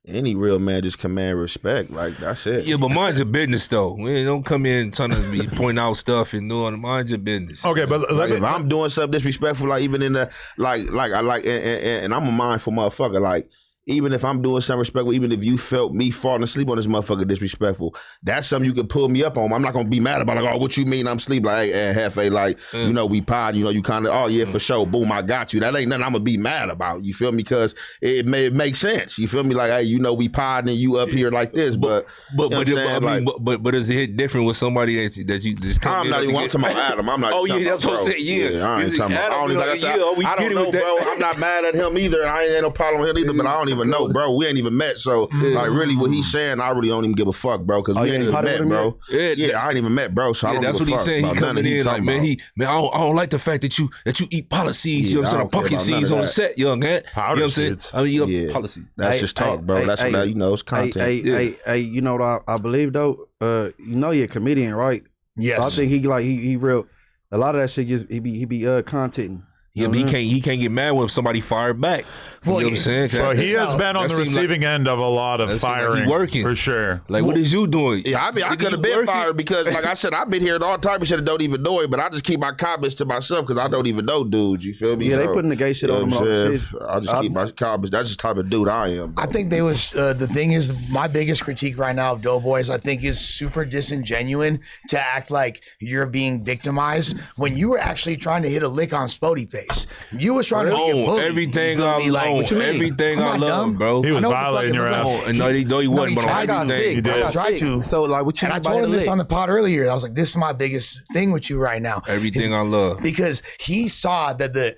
Any real man just command respect. Like, that's it. Yeah, but mind your business though. We don't come in trying to be pointing out stuff and doing mind your business. Okay, but Like, if I'm doing something disrespectful, like even in the and I'm a mindful motherfucker. Like, even if I'm doing something respectful, even if you felt me falling asleep on this motherfucker disrespectful, that's something you could pull me up on. I'm not gonna be mad about like, oh, what you mean I'm asleep? Like, hey, Jefe, like, we pod, you kind of, oh yeah, for sure, boom, I got you. That ain't nothing I'm gonna be mad about. You feel me? Because it makes sense. You feel me? Like, hey, we pod and you up here like this, but but does it hit different with somebody that you just come I'm in not even like talking about Adam. I'm not. Oh, even yeah, talking that's what I'm about saying, yeah. I ain't talking about. I don't even, like I said, we I get don't it know, with that. bro. I'm not mad at him either. I ain't had no problem with him either. But I don't even know, bro. We ain't even met, so like really, what he's saying, I really don't even give a fuck, bro. Because we ain't even met, bro. Yeah, I ain't even met, bro. So I don't that's give what a he's fuck saying. He about none coming of in like, man, I don't like the fact that you eat policies. You know what I'm saying? Pumpkin seeds on the set, young man. Powder You know what I'm saying? seeds. I mean, you Yeah. got policy. That's just talk, bro. That's what it's content. Hey, you know what I believe though? You're a comedian, right? Yes. So I think he real. A lot of that shit he be contenting. Yeah, but he can't get mad when somebody fired back. You know what I'm saying? So he has been on the receiving end of a lot of that seem like he firing, working. for sure. Like, what is you doing? Yeah, I Nigga, could have you been working? fired because, like I said, I've been hearing all type of shit and don't even know it, but I just keep my comments to myself because I don't even know dudes. You feel me? Yeah, they So, putting the gay shit you know on them. what I'm all saying? the shit. I just keep my comments. That's just the type of dude I am. Bro. I think they was the thing is my biggest critique right now of Doughboys I think is super disingenuous to act like you're being victimized when you were actually trying to hit a lick on Spody Face. You was trying to be a bully. Everything You feel I me? Like, love, what you mean? everything I'm I not love, dumb. bro. He was I know what violating your fucking ass. look No, he wasn't, but tried on to. everything. He did. I got Tried sick. to. So like, what you And I mean by told the him this lick? on the pod earlier. I was like, this is my biggest thing with you right now. Everything I love. Because he saw that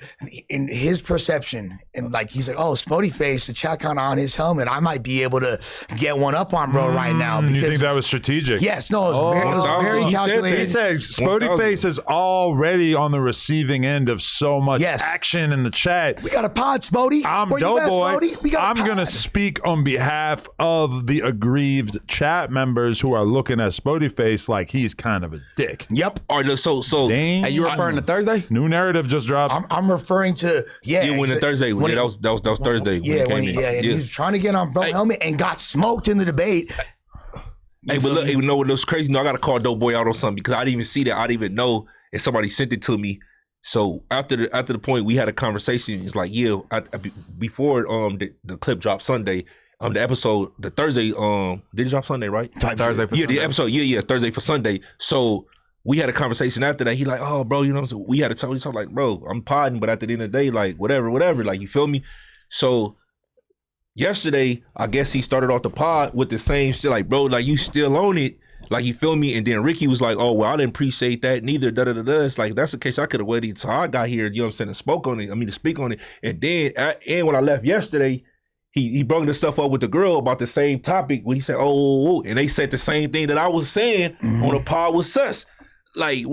in his perception, and like he's like, oh, Spody Face, the chat kind of on his helmet. I might be able to get one up on bro right now. You Because think that was strategic? yes, no, it was very he said calculated. He said Spody Face is already on the receiving end of so much Yes. action in the chat. We got a pod, Spody. I'm Where you at, Doughboy. Spody? We got a I'm pod. going to speak on behalf of the aggrieved chat members who are looking at Spody Face like he's kind of a dick. Yep. All right, so Dang. Hey, you referring to Thursday? New narrative just dropped. I'm referring to when the Thursday, when that it- was Thursday. Yeah, when he came in. and he was trying to get on bro helmet and got smoked in the debate. Hey, but look, you know what was crazy? No, I got to call Doughboy out on something because I didn't even see that. I didn't even know if somebody sent it to me. So after the point, we had a conversation. It's like, yeah, before the clip dropped Sunday, the episode, the Thursday, did it drop Sunday, right? Thursday for Yeah, Sunday. the episode, Thursday for Sunday. So we had a conversation after that. He like, oh, bro, you know, so we had a talk. We talk like, bro, I'm podding, but at the end of the day, like, whatever, like, you feel me? So yesterday, I guess he started off the pod with the same shit, like, bro, like, you still on it. Like, you feel me? And then Ricky was like, oh, well, I didn't appreciate that neither. Da da da da. It's like, if that's the case, I could have waited until I got here, you know what I'm saying, and spoke on it. I mean, to speak on it. And then, and when I left yesterday, he brought this stuff up with the girl about the same topic when he said, oh, and they said the same thing that I was saying on the pod with Sus. Like,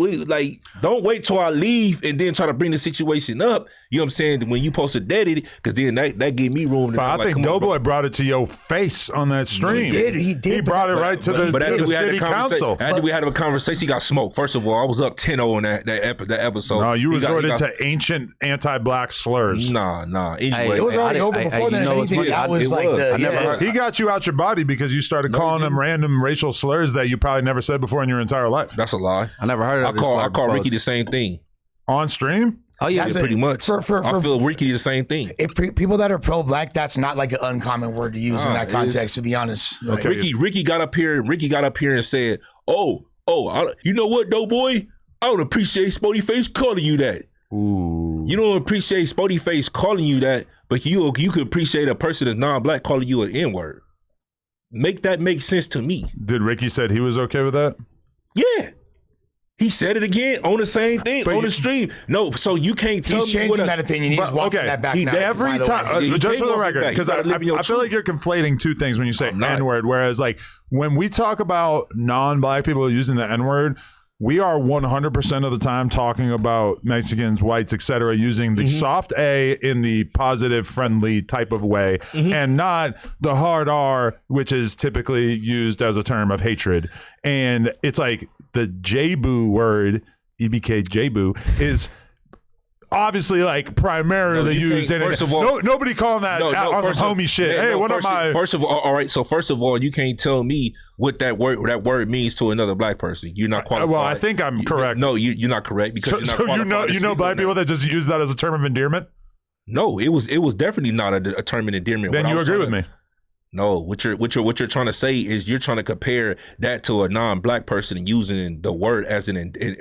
don't wait till I leave and then try to bring the situation up. You know what I'm saying? When you post a daddy, because then that gave me room. But I think Doughboy brought it to your face on that stream. He did. He brought it right to the city council. After we had a conversation, he got smoked. First of all, I was up 10-0 on that episode. No, you resorted to ancient anti-black slurs. Nah. Anyway, it was already over before then. He got you out your body because you started calling them random racial slurs that you probably never said before in your entire life. That's a lie. I never heard of it. I call Ricky the same thing. On stream? Oh yeah, pretty much. I feel Ricky the same thing. If people that are pro-black, that's not like an uncommon word to use in that context. To be honest, like, Ricky got up here. And said, "Oh, you know what, Doughboy? I don't appreciate Spody Face calling you that. Ooh. You don't appreciate Spody Face calling you that, but you could appreciate a person that's non-black calling you an N-word. Make that make sense to me." Did Ricky said he was okay with that? Yeah. He said it again on the same thing on the stream. No, so you can't tell me changing that opinion. He's walking that back now. Every time, just for the record, because I feel like you're conflating two things when you say N-word. Whereas, like, when we talk about non-black people using the N-word, we are 100% of the time talking about Mexicans, whites, etc., using the soft A in the positive, friendly type of way, and not the hard R, which is typically used as a term of hatred. And it's like the J-boo word, EBK J-boo, is obviously like primarily used in first of all, nobody calling that on some homie shit. Hey, what am I? First of all, all right. So first of all, you can't tell me what that word means to another black person. You're not qualified. Well, I think I'm correct. No, you're not correct because you're not qualified. you know black people that just use that as a term of endearment. No, it was definitely not a term of endearment. Then you agree with me. No, what you're trying to say is you're trying to compare that to a non-black person using the word as a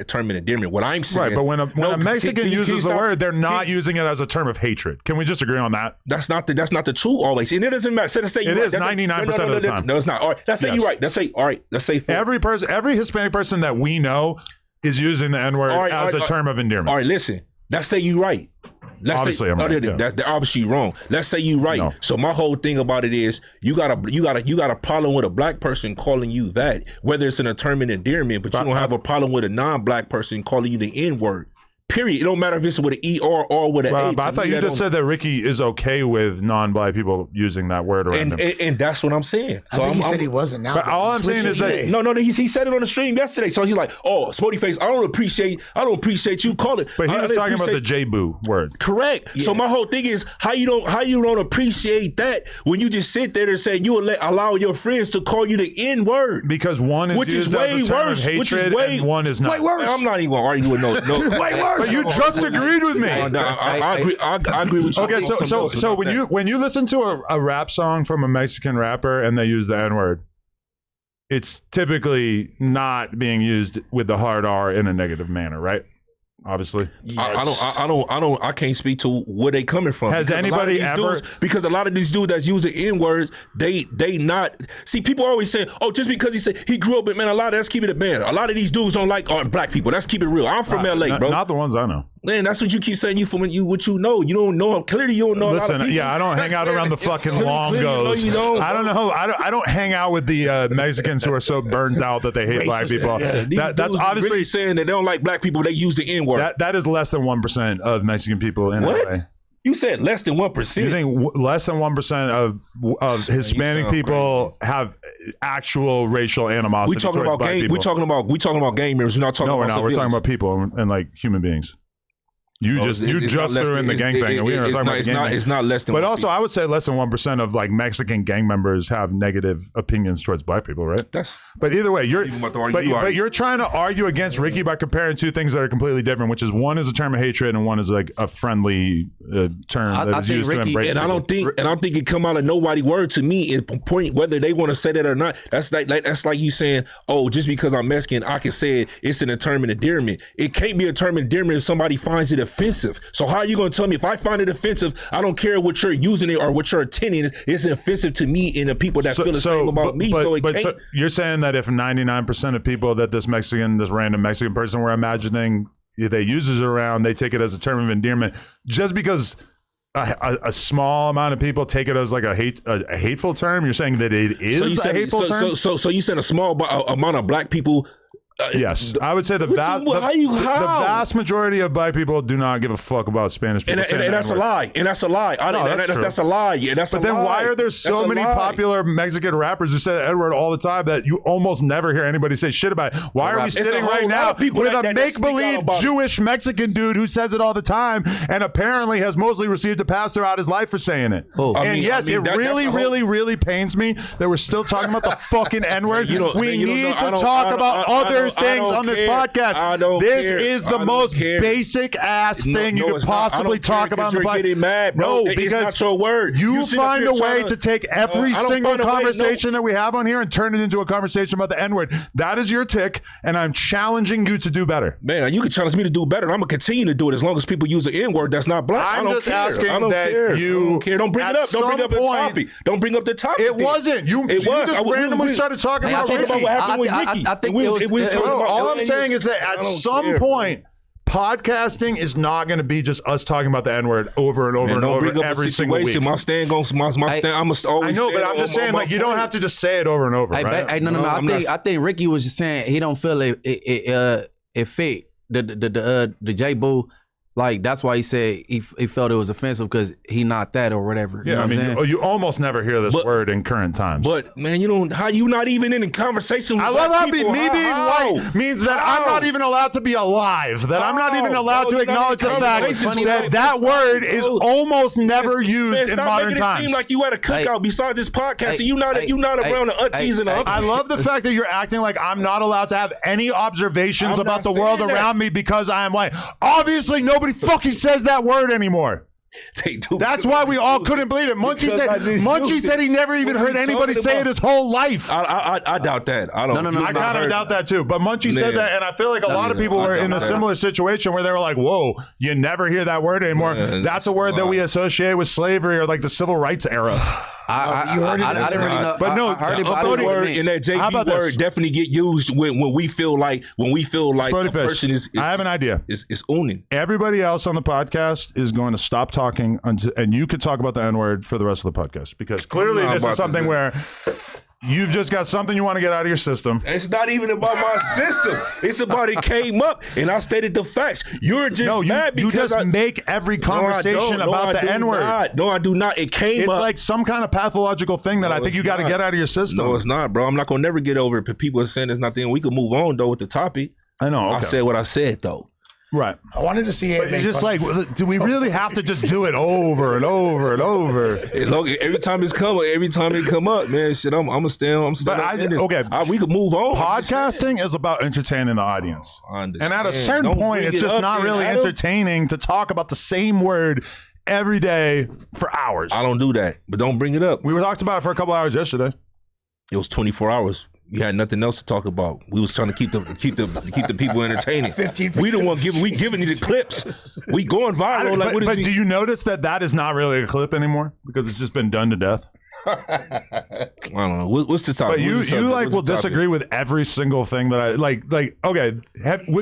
term of endearment. What I'm saying, right? But when a Mexican uses the word, they're not using it as a term of hatred. Can we just agree on that? That's not the truth always, and it doesn't matter. Let's say it is 99% of the time. No, it's not. All right, let's say you're right. Let's say Let's say every Hispanic person that we know is using the N-word as a term of endearment. All right, listen. Let's say you're right. Obviously, I'm right. They're obviously wrong. Let's say you're right. No. So my whole thing about it is you got a problem with a black person calling you that, whether it's a term of endearment, but you don't have a problem with a non-black person calling you the N-word. Period. It don't matter if it's with an ER or with an A. But I thought you just said that Ricky is okay with non-black people using that word around him. And that's what I'm saying. So I think he said he wasn't. Now, but all I'm saying is that no, he said it on the stream yesterday. So he's like, "Oh, Spody Face, I don't appreciate you calling." But he was talking about the J-boo word. Correct. Yeah. So my whole thing is how you don't appreciate that when you just sit there and say you will allow your friends to call you the N-word because one is used way as a term worse. Of hatred, and one is not. Way worse. I'm not even gonna argue with no. Way worse. But you just agreed with me. I agree with you. Okay, so when you listen to a rap song from a Mexican rapper and they use the N-word, it's typically not being used with the hard R in a negative manner, right? Obviously, yes. I can't speak to where they coming from. Has anybody ever? Because a lot of these dudes that's using N-words, they not see. People always say, "Oh, just because he said he grew up in man." A lot of that's keep it a band. A lot of these dudes don't like black people. Let's keep it real. I'm from LA, bro. Not the ones I know. Man, that's what you keep saying. You from what you know. You don't know. Clearly, you don't know. Listen, I don't hang out around the fucking Longos. I don't know. I don't hang out with the Mexicans who are so burned out that they hate black people. Yeah, that's obviously really saying that they don't like black people. They use the N-word. That is less than 1% of Mexican people in LA. You said less than 1%. You think less than 1% of Hispanic people have actual racial animosity? We talking about gang. We talking about gang members. We're not talking. No, we're not. Civilians. We're talking about people and like human beings. You just threw in the gang thing, and we were talking about the gang thing. It's not less than. But also, I would say less than 1% of like Mexican gang members have negative opinions towards black people, right? But either way, but you're trying to argue against Ricky by comparing two things that are completely different, which is one is a term of hatred and one is like a friendly term that is used to embrace. And I don't think it come out of nobody word to me. It point whether they want to say that or not. That's like you saying, oh, just because I'm Mexican, I can say it's an term of endearment. It can't be a term of endearment if somebody finds it offensive. So how are you going to tell me if I find it offensive? I don't care what you're using it or what you're attending. It's offensive to me and the people that feel the same about me. So you're saying that if 99% of people that this random Mexican person we're imagining they uses it around, they take it as a term of endearment, just because a small amount of people take it as like a hateful term. You're saying that it is a hateful term. So you said a small amount of black people. Yes, I would say the vast majority of black people do not give a fuck about Spanish people. And that's a lie. And that's a lie. That's a lie. Yeah, that's a lie. But then why are there so many popular Mexican rappers who say the N-word all the time that you almost never hear anybody say shit about it? Why are we sitting right now with a make-believe Jewish Mexican dude who says it all the time and apparently has mostly received a pass throughout his life for saying it? It really pains me that we're still talking about the fucking N-word. We need to talk about other things on this podcast. This is the most basic ass thing you could possibly talk about on the podcast. Mad, bro. No, because it's not your word. You find a way to take every single conversation that we have on here and turn it into a conversation about the N-word. That is your tick, and I'm challenging you to do better. Man, you can challenge me to do better, and I'm gonna continue to do it as long as people use the N-word that's not black. I'm just asking that you. I don't care. Don't bring it up. Don't bring up the topic. Don't bring up the topic. It wasn't. You just randomly started talking about Ricky. What happened with Ricky. I think it was all I'm saying is that at some point, podcasting is not going to be just us talking about the N-word over and over and over every single week. My stand goes. My stand. I must always. I know, but I'm just saying, like, you don't have to just say it over and over, right? No. I think Ricky was just saying he don't feel it fit the J Boo. Like, that's why he said he felt it was offensive because he not that or whatever. Yeah, you know you almost never hear this word in current times. But, man, how you not even in conversations with I love how me being how? white means that I'm not even allowed to be alive. That I'm not even allowed to acknowledge the fact that word is almost never used in modern times. Stop making it seem like you at a cookout besides this podcast and you not around the aunties and the uncles. I love the fact that you're acting like I'm not allowed to have any observations about the world around me because I am white. Obviously, nobody fucking says that word anymore. They do. That's why we all couldn't believe it. Munchie said he never even heard anybody say it his whole life. I doubt that. I don't. No. I kind of doubt that too. But Munchie said that, and I feel like a lot of people were in a similar situation where they were like, "Whoa, you never hear that word anymore." That's a word that we associate with slavery or like the civil rights era. I didn't really know. But no, and that JB word definitely get used when we feel like a person is. I have an idea. Is owning. Everybody else on the podcast is going to stop talking and you could talk about the N-word for the rest of the podcast because clearly this is something where you've just got something you want to get out of your system. It's not even about my system. It's about it came up and I stated the facts. You're just mad because you just make every conversation about the N-word. No, I do not. It came up. It's like some kind of pathological thing that I think you got to get out of your system. No, it's not, bro. I'm not going to never get over it. People are saying there's nothing. We can move on, though, with the topic. I know. Okay. I said what I said, though. Right. I wanted to see it. But just like, do we really have to just do it over and over and over? Look, every time it come up, man, shit, I'm gonna stand. Okay, we could move on. Podcasting is about entertaining the audience, and at a certain point, it's just not really entertaining to talk about the same word every day for hours. I don't do that, but don't bring it up. We were talking about it for a couple hours yesterday. It was 24 hours. You had nothing else to talk about. We was trying to keep the people entertaining. 15%. We don't want we giving you the clips. We going viral. But do you notice that is not really a clip anymore because it's just been done to death? I don't know. What's the topic? But you will disagree with every single thing that I like. Okay,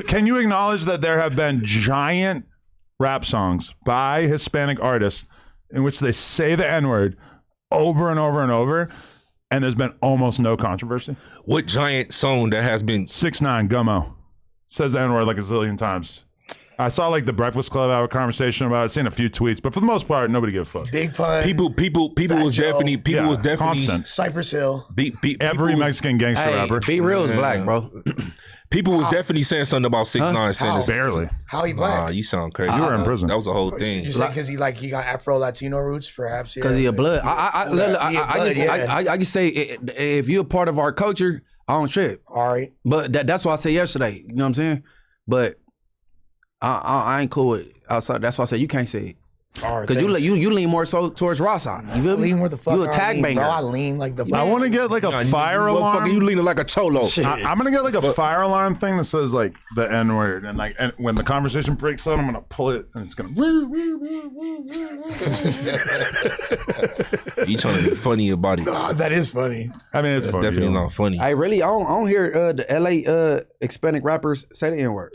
can you acknowledge that there have been giant rap songs by Hispanic artists in which they say the N-word over and over and over? And there's been almost no controversy. What giant song that has been 6ix9ine Gummo says the N-word like a zillion times. I saw like the Breakfast Club have a conversation about it. I've seen a few tweets, but for the most part, nobody gives a fuck. Big Pun. People was definitely constant. Cypress Hill. Every Mexican gangster rapper. Be real is black, bro. People was definitely saying something about 6ix9ine saying barely. How he black? Nah, you sound crazy. You were in prison. That was the whole thing. You say because he got Afro Latino roots, perhaps? Because he a blood. I just say if you're a part of our culture, I don't trip. All right. But that's what I said yesterday. You know what I'm saying? But I ain't cool with outside. That's why I said you can't say it. Because you lean more so towards raw side. You feel me? Lean where the fuck you a tag banger. Bro, I lean like the. I want to get like a fire alarm. You leaning like a cholo. I'm gonna get like a fire alarm thing that says like the N word, and like when the conversation breaks out, I'm gonna pull it, and it's gonna. You trying to be funny about it? Nah, that is funny. I mean, it's That's funny, definitely not funny. I don't hear the LA Hispanic rappers say the N word.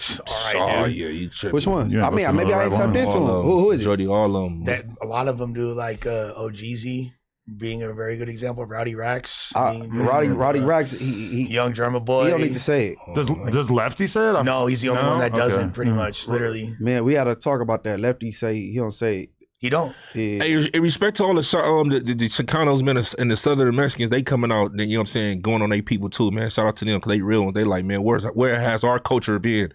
Oh yeah, you tripping. Which one? Yeah, I mean, listen to maybe the I right ain't tapped ones. into them. Who is it? Jody, all of them. A lot of them do like OGZ being a very good example. Rowdy Rax. being a good Roddy example. Rax, he Young drummer boy. don't need to say it. Does Lefty say it? No, he's the only one that Okay. doesn't. Pretty much, literally, Man, we had to talk about that. Lefty say he don't say it. he don't. Yeah. Hey, in respect to all the Chicanos, man, and the Southern Mexicans, they coming out, you know what I'm saying, going on their people too, man. Shout out to them, because they real ones. They like, man, where has our culture been?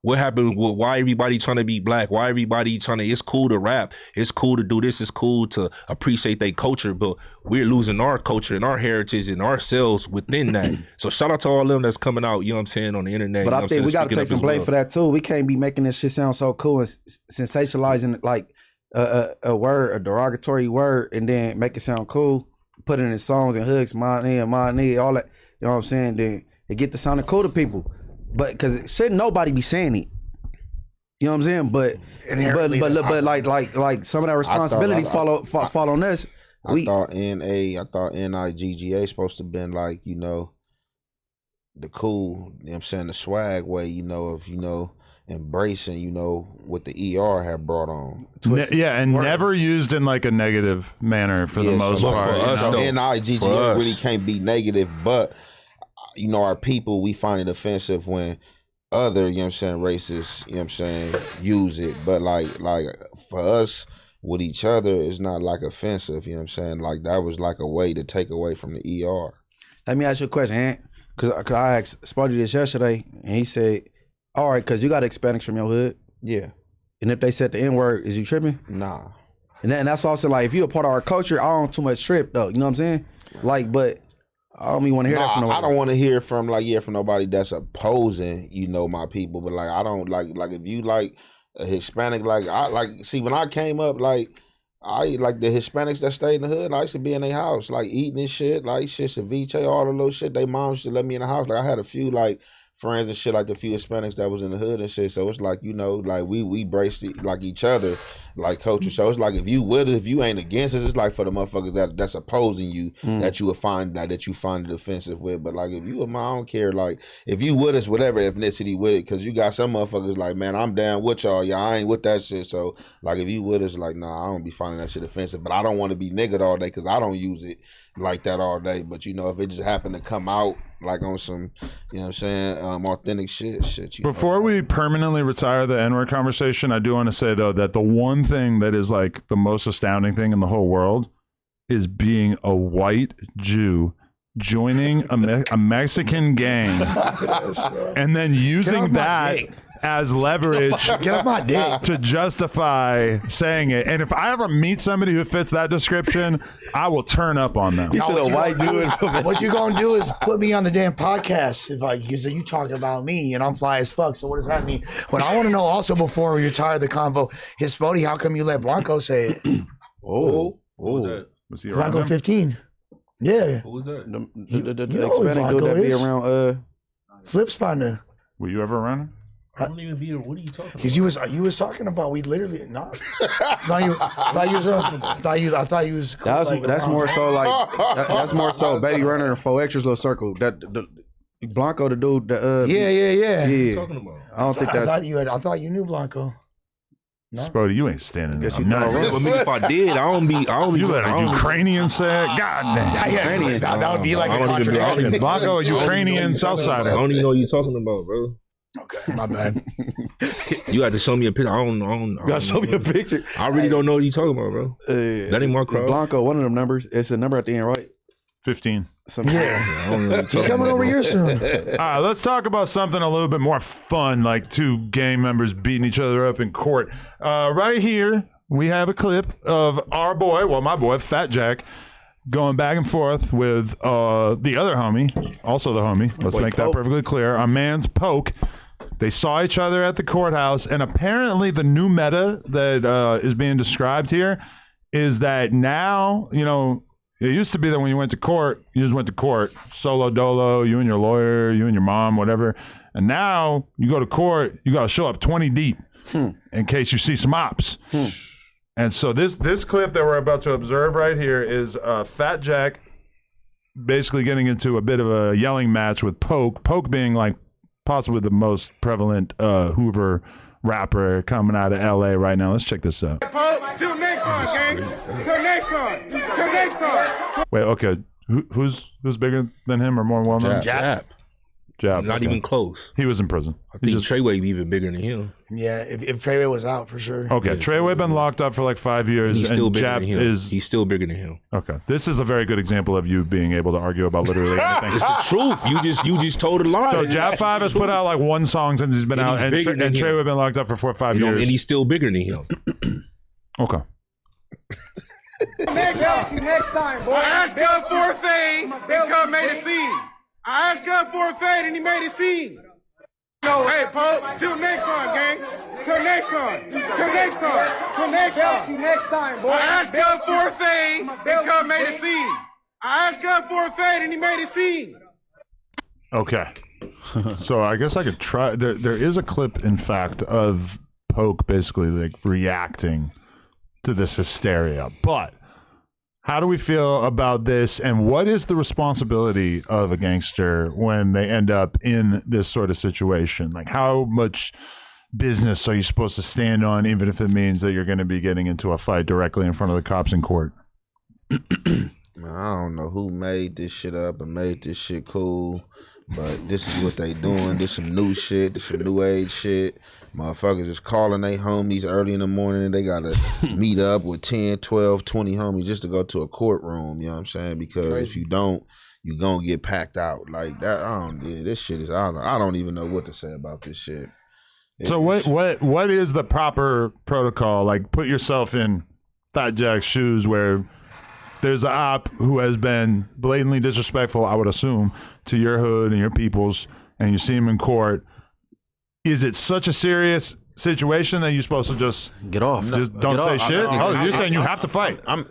What happened? Why everybody trying to be black? Why everybody trying to? It's cool to rap. It's cool to do this. It's cool to appreciate their culture, but we're losing our culture and our heritage and ourselves within that. So shout out to all of them that's coming out. You know what I'm saying, on the internet. But you know I what I'm think saying, we got to speaking take up some as blame well. for that too. We can't be making this shit sound so cool and sensationalizing it like a word, a derogatory word, and then make it sound cool. Put it in songs and hooks, my knee, all that. You know what I'm saying? Then it get to sounding cool to people. But because shouldn't nobody be saying it. You know what I'm saying? But like some of that responsibility fall on us. I thought NIGGA supposed to been like, you know, the cool, you know what I'm saying, the swag way, you know, of, you know, embracing, you know, what the ER had brought on. Never used in like a negative manner for the most so part. For us, you know? NIGGA really can't be negative, but, you know, our people, we find it offensive when other, you know what I'm saying, racists, you know what I'm saying, use it. But like for us with each other, it's not like offensive, you know what I'm saying? Like that was like a way to take away from the ER. Let me ask you a question, Ant. Because I asked Spotty this yesterday, and he said, all right, because you got Hispanics from your hood. Yeah. And if they said the N-word, is you tripping? Nah. And that's also like, if you're a part of our culture, I don't too much trip, though. You know what I'm saying? Like, but I don't even want to hear that from nobody. I don't want to hear from from nobody that's opposing, you know, my people. But like, I don't like if you like a Hispanic, see when I came up, I like the Hispanics that stayed in the hood. I used to be in their house, like eating and shit, like shit, ceviche, all the little shit. They moms used to let me in the house. Like I had a few like friends and shit, like the few Hispanics that was in the hood and shit. So it's like, you know, like we braced like each other, like culture. So it's like if you ain't against it, it's like for the motherfuckers that's opposing you, that you would find that you find it offensive with. But like if you I don't care, like if you with us, whatever ethnicity with it, because you got some motherfuckers like, man, I'm down with y'all, I ain't with that shit. So like if you with us, like, nah, I don't be finding that shit offensive. But I don't want to be niggered all day because I don't use it like that all day. But you know, if it just happened to come out like on some, you know what I'm saying, authentic shit. Before we permanently retire the N-word conversation, I do want to say though that the one thing that is like the most astounding thing in the whole world is being a white Jew joining a Mexican gang and then using that as leverage Get off my dick. to justify saying it. And if I ever meet somebody who fits that description, I will turn up on them. What you gonna do is put me on the damn podcast if you talking about me and I'm fly as fuck. So what does that mean? What I want to know also before we retire the convo, his Spody, how come you let Blanco say it? What was that? Was he around Blanco him? 15. Yeah. What was that? The you know Hispanic who dude that be Blanco is. around Flip's partner. Were you ever around him? I don't even be here. What are you talking about? Because you was talking about we literally not. I thought you was. Cool, that's more so like that's more so Baby Runner and 4 Extras little circle. That the Blanco, the dude. Yeah. What are you talking about? I don't think that's. I thought you knew Blanco. No? Spody, you ain't standing Guess there. you know, I mean, if I did, I don't be. You let a Ukrainian say it? God damn. Yeah, that would be like a contradiction. Blanco, a Ukrainian Southsider. I don't even know what you're talking about, bro. Okay, my bad. You had to show me a picture. I don't You gotta show me a picture. I really don't know what you're talking about, bro. That ain't my crowd. Blanco, one of them numbers. It's a number at the end, right? 15. Yeah. I don't know what He's you're coming talking over about, here soon. All right, let's talk about something a little bit more fun, like two gang members beating each other up in court. Right here, we have a clip of my boy, Fat Jack, going back and forth with the other homie, also the homie. Let's make that perfectly clear. Our man's Poke. They saw each other at the courthouse, and apparently the new meta that is being described here is that now, you know, it used to be that when you went to court, you just went to court, solo dolo, you and your lawyer, you and your mom, whatever. And now you go to court, you got to show up 20 deep in case you see some ops. And so this clip that we're about to observe right here is Fat Jack basically getting into a bit of a yelling match with Poke. Poke being like possibly the most prevalent Hoover rapper coming out of LA right now. Let's check this out. Till next time, gang. Till next time. Till next time. Wait, okay. Who's bigger than him or more well-known? Jap. Jab. Not even close. He was in prison. I think Treyway even bigger than him. Yeah, if Treyway was out for sure. Okay, Treyway been locked up for like 5 years. He's still and bigger Jab than him. He's still bigger than him. Okay, this is a very good example of you being able to argue about literally anything. It's the truth. You just told a lie. So Jab 5 has put out like one song since he's been out, and Treyway been locked up for 4 or 5 years, and he's still bigger than him. Okay. Next time, boy. I asked God for a fade, then God made a scene. I asked God for a fade, and he made a scene. No, hey, Pope, till next time, gang. Till next time. Till next time. Till next time. Next time, boy. I asked God for a fade, then God made a scene. I asked God for a fade, and he made a scene. Okay. So I guess I could try. There is a clip, in fact, of Poke basically like reacting to this hysteria. But how do we feel about this, and what is the responsibility of a gangster when they end up in this sort of situation? Like, how much business are you supposed to stand on, even if it means that you're going to be getting into a fight directly in front of the cops in court? I don't know who made this shit up and made this shit cool, but this is what they doing. This some new shit. This some new age shit. Motherfuckers is calling they homies early in the morning, and they gotta meet up with 10, 12, 20 homies just to go to a courtroom, you know what I'm saying? Because if you don't, you gonna get packed out. Like that, this shit is, I don't even know what to say about this shit. So what is the proper protocol? Like, put yourself in Fat Jack's shoes where there's an op who has been blatantly disrespectful, I would assume, to your hood and your peoples, and you see him in court. Is it such a serious situation that you're supposed to just get off? Just don't say shit? You're saying you have to fight. I'm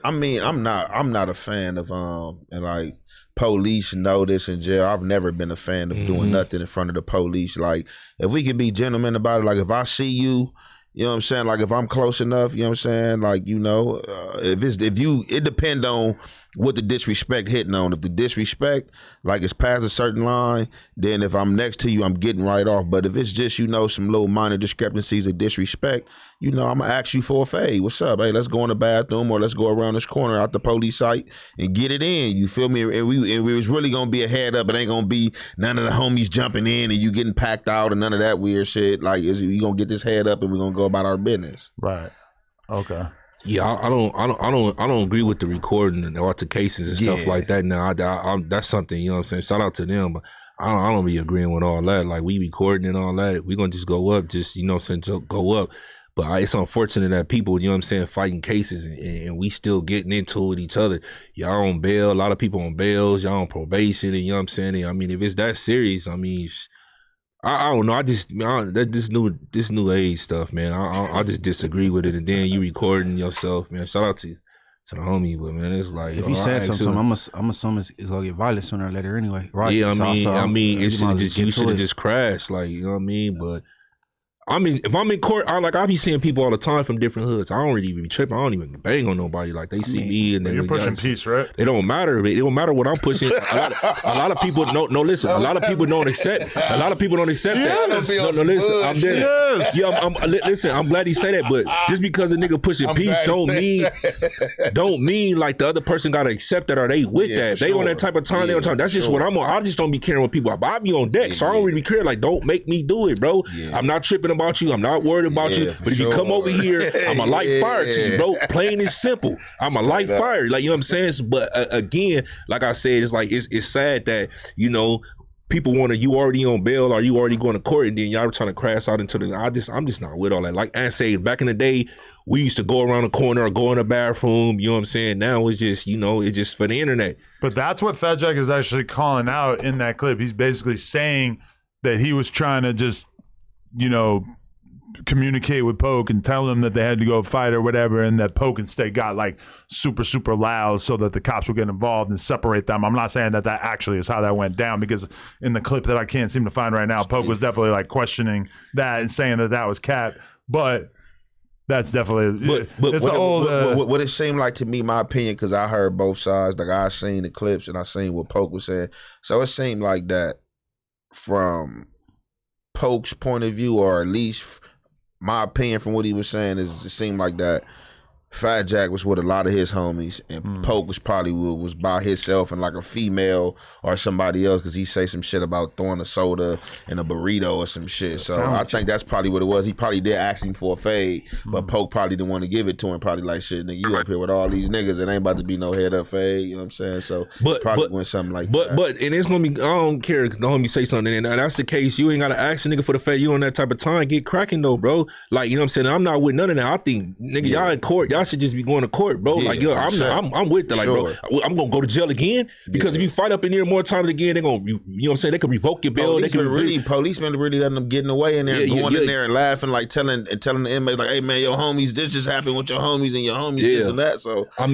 not a fan of and like police know this in jail. I've never been a fan of doing nothing in front of the police. Like, if we could be gentlemen about it, like if I see you, you know what I'm saying? Like, if I'm close enough, you know what I'm saying? Like, you know, it depends on what the disrespect hitting on. If the disrespect, like, it's past a certain line, then if I'm next to you, I'm getting right off. But if it's just, you know, some little minor discrepancies of disrespect, you know, I'm going to ask you for a fade. What's up? Hey, let's go in the bathroom, or let's go around this corner out the police site and get it in. You feel me? And we was really going to be a head up. It ain't going to be none of the homies jumping in and you getting packed out and none of that weird shit. Like, you going to get this head up and we're going to go about our business. Right. Okay. Yeah, I don't agree with the recording and the altercations and stuff like that. Now, that's something, you know what I'm saying. Shout out to them, but I don't be agreeing with all that. Like, we recording and all that, we gonna just go up, just, you know what I'm saying, just go up. But it's unfortunate that people, you know what I'm saying, fighting cases and we still getting into it with each other. Y'all on bail, a lot of people on bails, y'all on probation, and you know what I'm saying. And, I mean, if it's that serious, I mean, I don't know. This new age stuff, man. I just disagree with it. And then you recording yourself, man. Shout out to the homie, but man, it's like, if you said something to him, I'm assuming it's gonna get violent sooner or later anyway, right? Yeah, you should have just crashed, like, you know what I mean. But I mean, if I'm in court, I be seeing people all the time from different hoods. I don't really be tripping. I don't even bang on nobody. Like, they see me and then you're pushing peace, right? It don't matter. It don't matter what I'm pushing. A lot of people listen. A lot of people don't accept. A lot of people don't accept that. No, listen. I'm dead. Yes. Yeah, listen. I'm glad he said that. But just because a nigga pushing peace don't mean like the other person gotta accept that or they with that. They on that type of time. They on time. That's just what I'm on. I just don't be caring what people. I be on deck, so I don't really care. Like, don't make me do it, bro. I'm not tripping about you. I'm not worried about you. But if you come over here, I'm a light fire to you, bro. Plain and simple. I'm a light fire. Like, you know what I'm saying? But again, like I said, it's like it's sad that, you know, people want to, you already on bail or you already going to court, and then y'all trying to crash out into the. I'm just not with all that. Like I say, back in the day, we used to go around the corner or go in the bathroom. You know what I'm saying? Now it's just, you know, it's just for the internet. But that's what Fat Jack is actually calling out in that clip. He's basically saying that he was trying to just communicate with Poke and tell them that they had to go fight or whatever, and that Poke instead got like super, super loud so that the cops would get involved and separate them. I'm not saying that actually is how that went down, because in the clip that I can't seem to find right now, Poke was definitely like questioning that and saying that was cap. But that's definitely it's the old. What it seemed like to me, my opinion, because I heard both sides. Like I seen the clips and I seen what Poke was saying, so it seemed like that from Poke's point of view, or at least my opinion from what he was saying, is it seemed like that Fat Jack was with a lot of his homies, and Poke was probably was by himself and like a female or somebody else, because he say some shit about throwing a soda and a burrito or some shit. So I think that's probably what it was. He probably did ask him for a fade, but Poke probably didn't want to give it to him. Probably like, shit, nigga, you up here with all these niggas, it ain't about to be no head up fade. You know what I'm saying? So probably went something like that. But and it's gonna be, I don't care because the homie say something, and that's the case. You ain't gotta ask a nigga for the fade. You on that type of time, get cracking though, bro. Like, you know what I'm saying? I'm not with none of that. I think, nigga, y'all in court, y'all should just be going to court, bro. Like, yo, I'm with that. Like, bro, I'm gonna go to jail again, because if you fight up in there more times again, they're gonna, you know what I'm saying? They can revoke your bail. Policemen really letting them getting away in there, going in there and laughing, like telling the inmates, like, hey man, your homies, this just happened with your homies and your homies, this and that. So but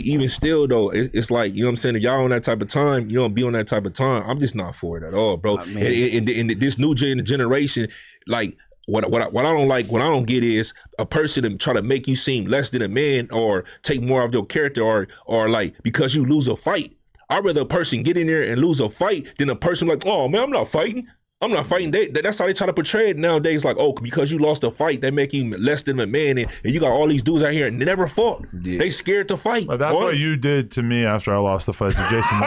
even still though, it's like, you know what I'm saying? If y'all on that type of time, you don't be on that type of time. I'm just not for it at all, bro. In this new generation, like, What I don't like, what I don't get is a person to try to make you seem less than a man or take more of your character or like, because you lose a fight. I'd rather a person get in there and lose a fight than a person like, oh man, I'm not fighting. That's how they try to portray it nowadays. Like, oh, because you lost a fight, they make you less than a man, and you got all these dudes out here and they never fought. Yeah. They scared to fight. But that's what you did to me after I lost the fight to Jason.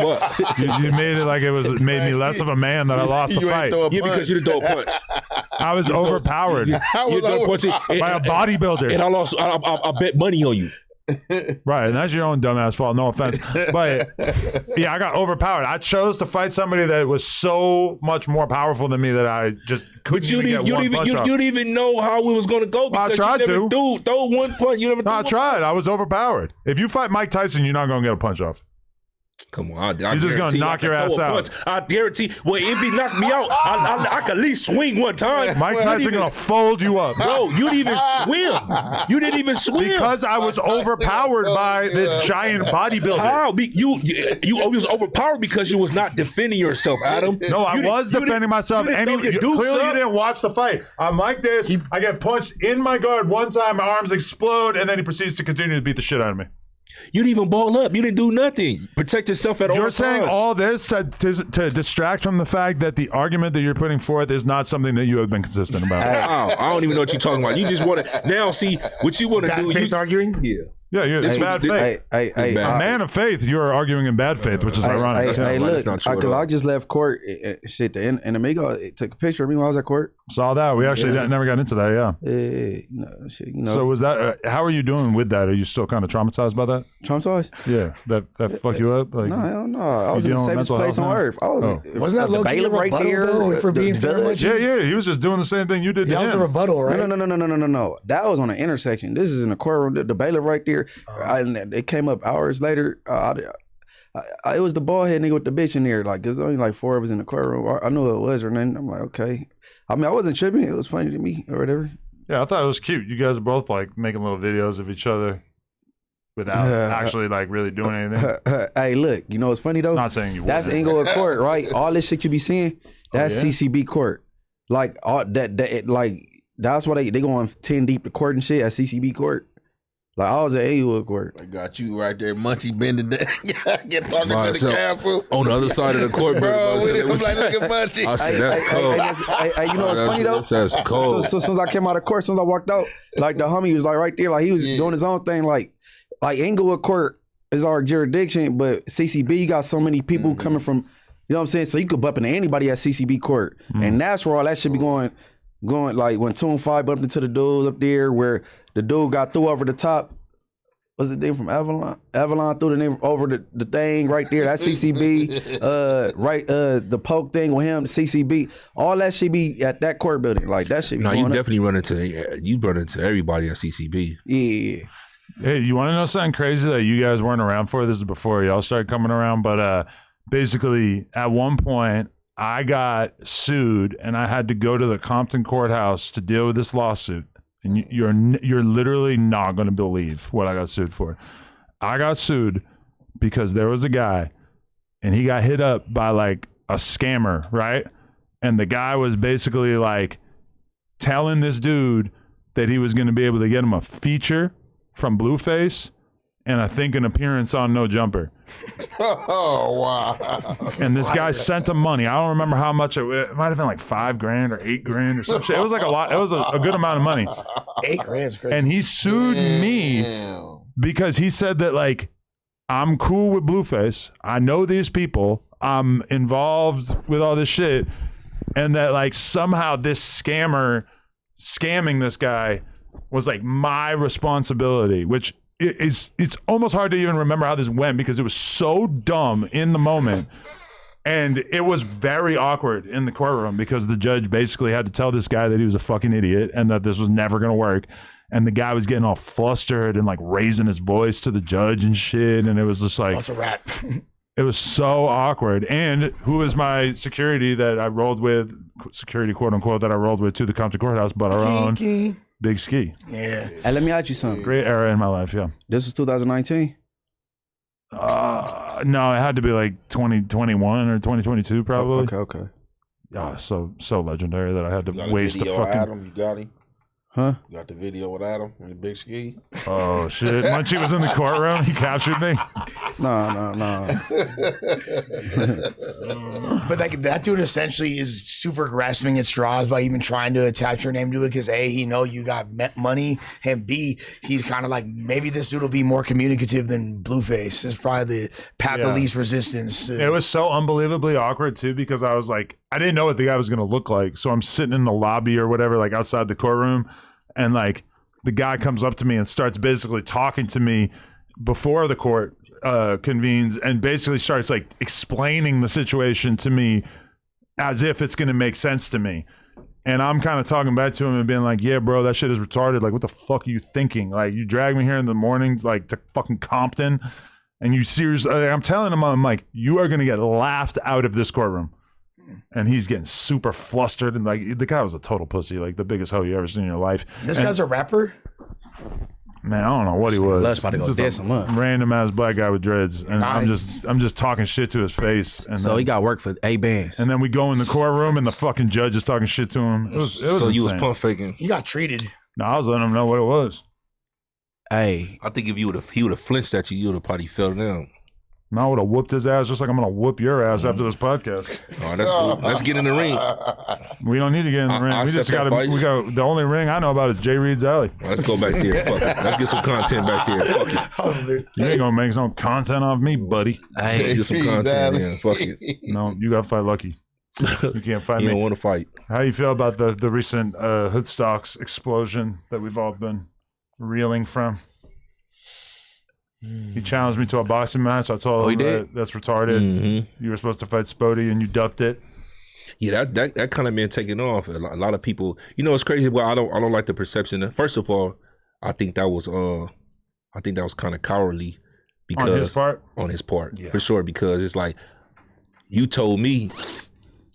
What? You made it like it made me less of a man that I lost the fight. Yeah, because you didn't throw a punch. I was overpowered by a bodybuilder, and I bet money on you. Right, and that's your own dumbass fault, no offense, but yeah, I got overpowered. I chose to fight somebody that was so much more powerful than me that I just couldn't you didn't even know how it was going to go, because I tried you never throw one punch. You never. I tried. I was overpowered. If you fight Mike Tyson, you're not going to get a punch off. Come on, he's just gonna knock your ass out. I guarantee. Well, if he knocked me out, I could at least swing one time. Mike Tyson gonna fold you up, bro. You didn't even swim. You didn't even swim because I was overpowered by this giant bodybuilder. How? You was overpowered because you was not defending yourself, Adam. No, I was defending myself. Clearly, you didn't watch the fight. I'm like this. I get punched in my guard one time. My arms explode, and then he proceeds to continue to beat the shit out of me. You didn't even ball up. You didn't do nothing. Protect yourself at all times. You're saying all this to distract from the fact that the argument that you're putting forth is not something that you have been consistent about. I don't even know what you're talking about. You just want to now see what you want to do. Faith arguing? Yeah. Yeah, it's bad faith. A man of faith, you're arguing in bad faith, which is ironic. Hey, look, because I just left court. Shit, and Amigo took a picture of me while I was at court. Saw that. We actually never got into that. Yeah. You know. So was that? How are you doing with that? Are you still kind of traumatized by that? Traumatized? Yeah. That fuck you up? Like, no, hell no. I was in the safest place on earth. I was. Wasn't that low key right there for being judge? Yeah. He was just doing the same thing you did to him. That was a rebuttal, right? No. That was on an intersection. This is in the courtroom. The bailiff right there. It came up hours later. It was the bald head nigga with the bitch in there. Like, there's only like 4 of us in the courtroom. I knew who it was her name. I'm like, okay. I mean, I wasn't tripping. It was funny to me or whatever. Yeah, I thought it was cute. You guys are both like making little videos of each other without actually like really doing anything. Hey, look, you know what's funny though? Not saying you would. That's Inglewood Court, right? All this shit you be seeing, that's CCB Court. Like all that like that's why they going 10 deep to court and shit at CCB Court. Like I was at Inglewood Court. I got you right there, Munchie bending down. Get talking to the castle. On the other side of the court, bro. I'm like, look at Munchie. I said, that's cold. Hey, you know what's funny though? That's cold. So as soon as I came out of court, as soon as I walked out, like the homie was like right there, like he was doing his own thing. Like Inglewood Court is our jurisdiction, but CCB, you got so many people coming from, you know what I'm saying? So you could bump into anybody at CCB Court. And that's where all that should be going like when 2 and 5 bumped into the dudes up there where the dude got through over the top. What's the name from Avalon? Avalon threw the name over the thing right there. That's CCB. The poke thing with him, CCB. All that should be at that court building. Like that should be. No, you definitely run into everybody at CCB. Yeah. Hey, you want to know something crazy that you guys weren't around for? This is before y'all started coming around, but basically at one point I got sued and I had to go to the Compton courthouse to deal with this lawsuit. And you're literally not going to believe what I got sued for. I got sued because there was a guy and he got hit up by like a scammer, right? And the guy was basically like telling this dude that he was going to be able to get him a feature from Blueface and I think an appearance on No Jumper. Oh, wow. And this guy sent him money. I don't remember how much it might have been like $5,000 or $8,000 or some shit. It was like a lot. It was a good amount of money. $8,000 is crazy. And he sued me because he said that like, I'm cool with Blueface. I know these people. I'm involved with all this shit. And that like somehow this scammer scamming this guy was like my responsibility, which it's almost hard to even remember how this went because it was so dumb in the moment. And it was very awkward in the courtroom because the judge basically had to tell this guy that he was a fucking idiot and that this was never going to work. And the guy was getting all flustered and like raising his voice to the judge and shit. And it was just like, That's a rat. it was so awkward. And who is my security that I rolled with, security quote unquote, that I rolled with to the Compton courthouse, but our own Big Ski. Yeah. Hey, let me ask you something. Great era in my life, yeah. This was 2019? No, it had to be like 2021 or 2022 probably. Okay. Oh, so legendary that I had to You got a waste the video of fucking... Adam? You got him? Huh? You got the video with Adam and the Big Ski? Oh, shit. Munchie was in the courtroom. He captured me. No. But that dude essentially is super grasping at straws by even trying to attach your name to it because A, he know you got money, and B, he's kind of like, maybe this dude will be more communicative than Blueface. It's probably the path of least resistance. It was so unbelievably awkward, too, because I was like, I didn't know what the guy was going to look like. So I'm sitting in the lobby or whatever, like outside the courtroom, and like the guy comes up to me and starts basically talking to me before the court convenes and basically starts like explaining the situation to me as if it's going to make sense to me. And I'm kind of talking back to him and being like, yeah, bro, that shit is retarded. Like, what the fuck are you thinking? Like, you drag me here in the morning, like to fucking Compton, and you seriously, I'm telling him, I'm like, you are going to get laughed out of this courtroom. And he's getting super flustered, and like the guy was a total pussy, like the biggest hoe you ever seen in your life. This guy's a rapper? Man, I don't know what he was. Let's about to go Just dance him up. random ass black guy with dreads, and I'm just talking shit to his face. And So then, he got work for 8 bands. and then we go in the courtroom, and the fucking judge is talking shit to him. It was So you was insane. pump faking. He got treated. No, I was letting him know what it was. Hey, I think if he would have flinched at you, you would have probably fell down. And I would have whooped his ass just like I'm gonna whoop your ass after this podcast. Oh, that's cool. Let's get in the ring. We don't need to get in the ring. I We just accept that got. We got the only ring I know about is Jay Reed's alley. Let's go back there. Fuck it. Let's get some content back there. Fuck it. You ain't gonna make some content off me, buddy. Let's get some content in. Fuck it. No, you gotta fight Lucky. You can't fight You me. don't want to fight. How you feel about the recent Hoodstocks explosion that we've all been reeling from? He challenged me to a boxing match. I told him that's retarded. Mm-hmm. You were supposed to fight Spody and you ducked it. Yeah, that kind of been taken off. A lot of people, you know, it's crazy. Well, I don't like the perception. First of all, I think that was kind of cowardly because on his part, for sure. Because it's like you told me.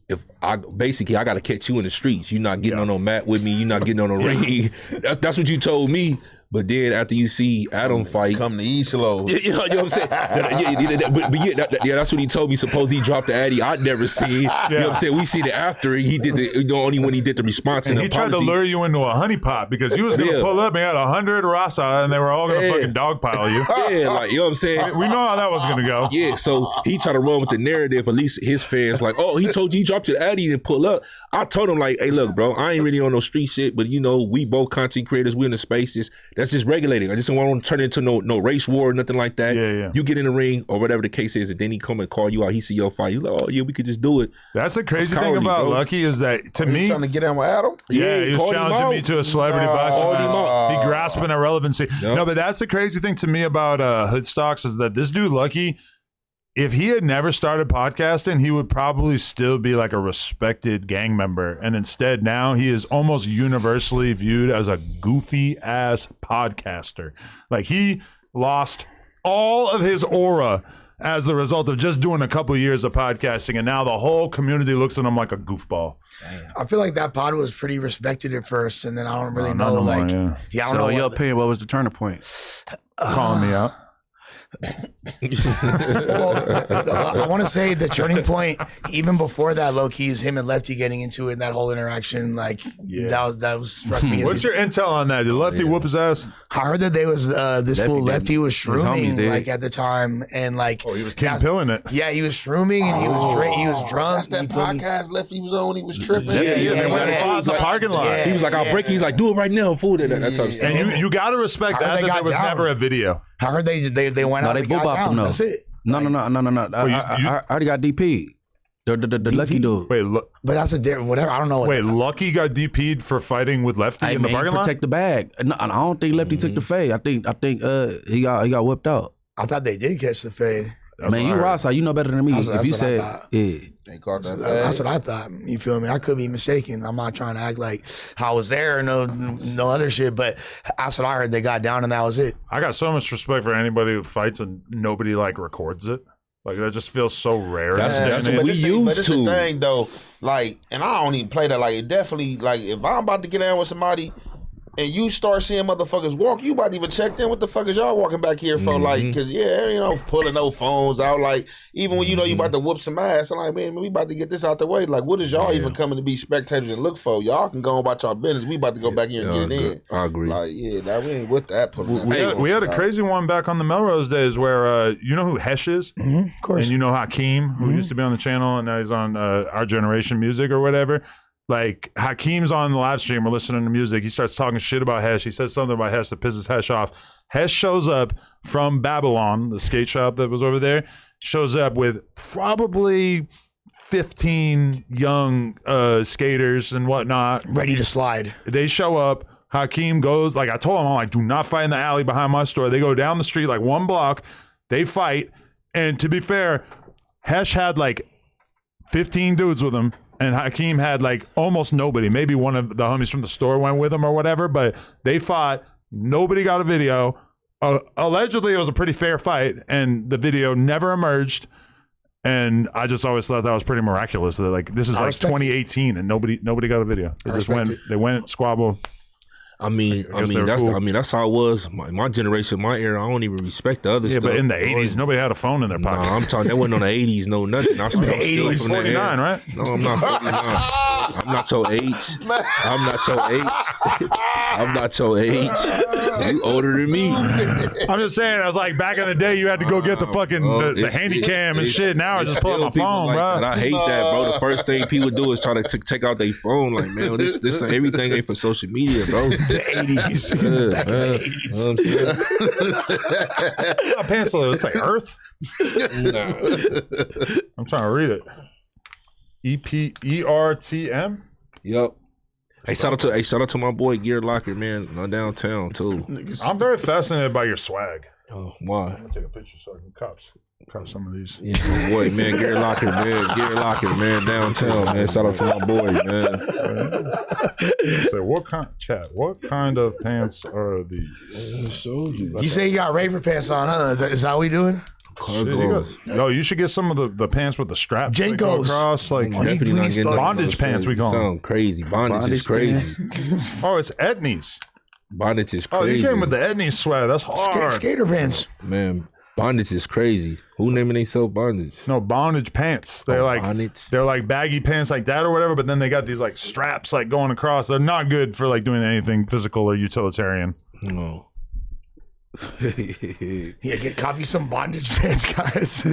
If I got to catch you in the streets. You're not getting on no mat with me. You're not getting on no ring. That's what you told me. But then after you see Adam fight, come to East Low. You know what I'm saying? That's what he told me. Suppose he dropped the Addy I'd never seen. You know what I'm saying? We see the after he did only when he did the response and he tried to lure you into a honey pot because you was gonna pull up and had 100 Rasa and they were all gonna fucking dogpile you. Yeah, like, you know what I'm saying? We know how that was gonna go. Yeah, so he tried to run with the narrative. At least his fans like, oh, he told you he dropped your Addy and pull up. I told him like, hey, look, bro, I ain't really on no street shit, but you know, we both content creators. We in the spaces. That's just regulating. I just don't want to turn it into no race war or nothing like that. Yeah. You get in the ring or whatever the case is, and then he come and call you out. He see your fight. You like, oh yeah, we could just do it. That's the crazy thing about Lucky is that to me, trying to get in with Adam. Yeah, he was challenging me to a celebrity boxing match. He grasping at relevancy. Yep. No, but that's the crazy thing to me about Hoodstocks is that this dude Lucky, if he had never started podcasting, he would probably still be like a respected gang member. And instead, now he is almost universally viewed as a goofy ass podcaster. Like he lost all of his aura as the result of just doing a couple years of podcasting, and now the whole community looks at him like a goofball. I feel like that pod was pretty respected at first, and then I don't really know. No more, Like, yeah. I don't So know. in your opinion, what was the turning point? Calling me out. Well, I want to say the turning point, even before that, low key, is him and Lefty getting into it, and that whole interaction. Like that was struck me. What's your intel on that? Did Lefty whoop his ass? I heard that they was this fool Lefty was homies shrooming did. like at the time, and like He was killing it. yeah, he was shrooming and he was drunk. That's that you feel me? podcast Lefty was on. He was tripping. They went and fought in the parking lot. Yeah. He was like, "I'll break." He's like, "Do it right now, fool." That type of stuff. And you got to respect I heard that they there got was down. never a video. I heard they went No, out. they and boo got bopped down. him though. That's it. No. I already got DP. The lucky dude. Wait, But that's a different whatever. I don't know. What Lucky got DP'd for fighting with Lefty Hey, in the man, parking lot? protect the bag. No, I don't think Lefty took the fade. I think he got whipped out. I thought they did catch the fade. Man, you Ross, you know better than me. That's If you what I said, thought. yeah. They caught that. That's what I thought. You feel me? I could be mistaken. I'm not trying to act like I was there or no other shit, but that's what I heard. They got down and that was it. I got so much respect for anybody who fights and nobody like records it. Like that just feels so rare. That's but what we this used but it's to. the thing though, like, and I don't even play that. Like, it definitely, like, if I'm about to get down with somebody and you start seeing motherfuckers walk, you about to even check in. What the fuck is y'all walking back here for? Like, because pulling no phones out. Like, even when you know you about to whoop some ass, I'm like, man, we about to get this out the way. Like, what is y'all even coming to be spectators and look for? Y'all can go about y'all business. We about to go back here and get it in. I agree. Like, that we ain't with that. Pulling that We had a phone crazy one back on the Melrose days where you know who Hesh is? Of course. And you know Hakeem, who used to be on the channel and now he's on Our Generation Music or whatever. Like Hakeem's on the live stream, we're listening to music. He starts talking shit about Hesh. He says something about Hesh that pisses Hesh off. Hesh shows up from Babylon, the skate shop that was over there, shows up with probably 15 young skaters and whatnot. Ready to slide. They show up. Hakeem goes, like I told him, I'm like, do not fight in the alley behind my store. They go down the street like one block. They fight. And to be fair, Hesh had like 15 dudes with him. And Hakeem had like almost nobody. Maybe one of the homies from the store went with him or whatever. But they fought. Nobody got a video. Allegedly, it was a pretty fair fight. And the video never emerged. And I just always thought that was pretty miraculous. That like this is like 2018 and nobody got a video. They went squabble. I mean, that's how it was. My generation, my era. I don't even respect the other stuff. Yeah, but in the 80s, nobody had a phone in their pocket. Nah, I'm talking. That wasn't on the 80s. No, nothing. I still, the 80s, 49, right? No, I'm not 49. I'm not your age. I'm not your age. I'm not your age. You older than me. I'm just saying, I was like, back in the day, you had to go get the fucking the handy cam and shit. Now I just pull up my phone, like bro. that. I hate that, bro. The first thing people do is try to take out their phone. Like, man, this everything ain't for social media, bro. The 80s. Back in the 80s. My pencil, it's like Earth. I'm trying to read it. ERTM. Yep. Hey, shout out to my boy Gear Locker, man, downtown too. I'm very fascinated by your swag. Oh, why? I'm gonna take a picture so I can cop some of these. Yeah, my boy, man, Gear Locker, man, downtown, man. Shout out to my boy, man. So what kind of pants are these? You say you got raver pants on, huh? Is that what we doing? You should get some of the pants with the straps that go Jenkos. across, like Definitely not getting bondage pants. We call them. Sound crazy. Bondage is crazy. Oh, it's Etnies. Bondage is Oh, crazy. you came with the Etnies swag. That's hard. Skater pants. Man, bondage is crazy. Who naming themselves bondage? No, bondage pants. They're bondage? they're like baggy pants like that or whatever, but then they got these like straps like going across. They're not good for like doing anything physical or utilitarian. No. Yeah, copy some bondage pants, guys.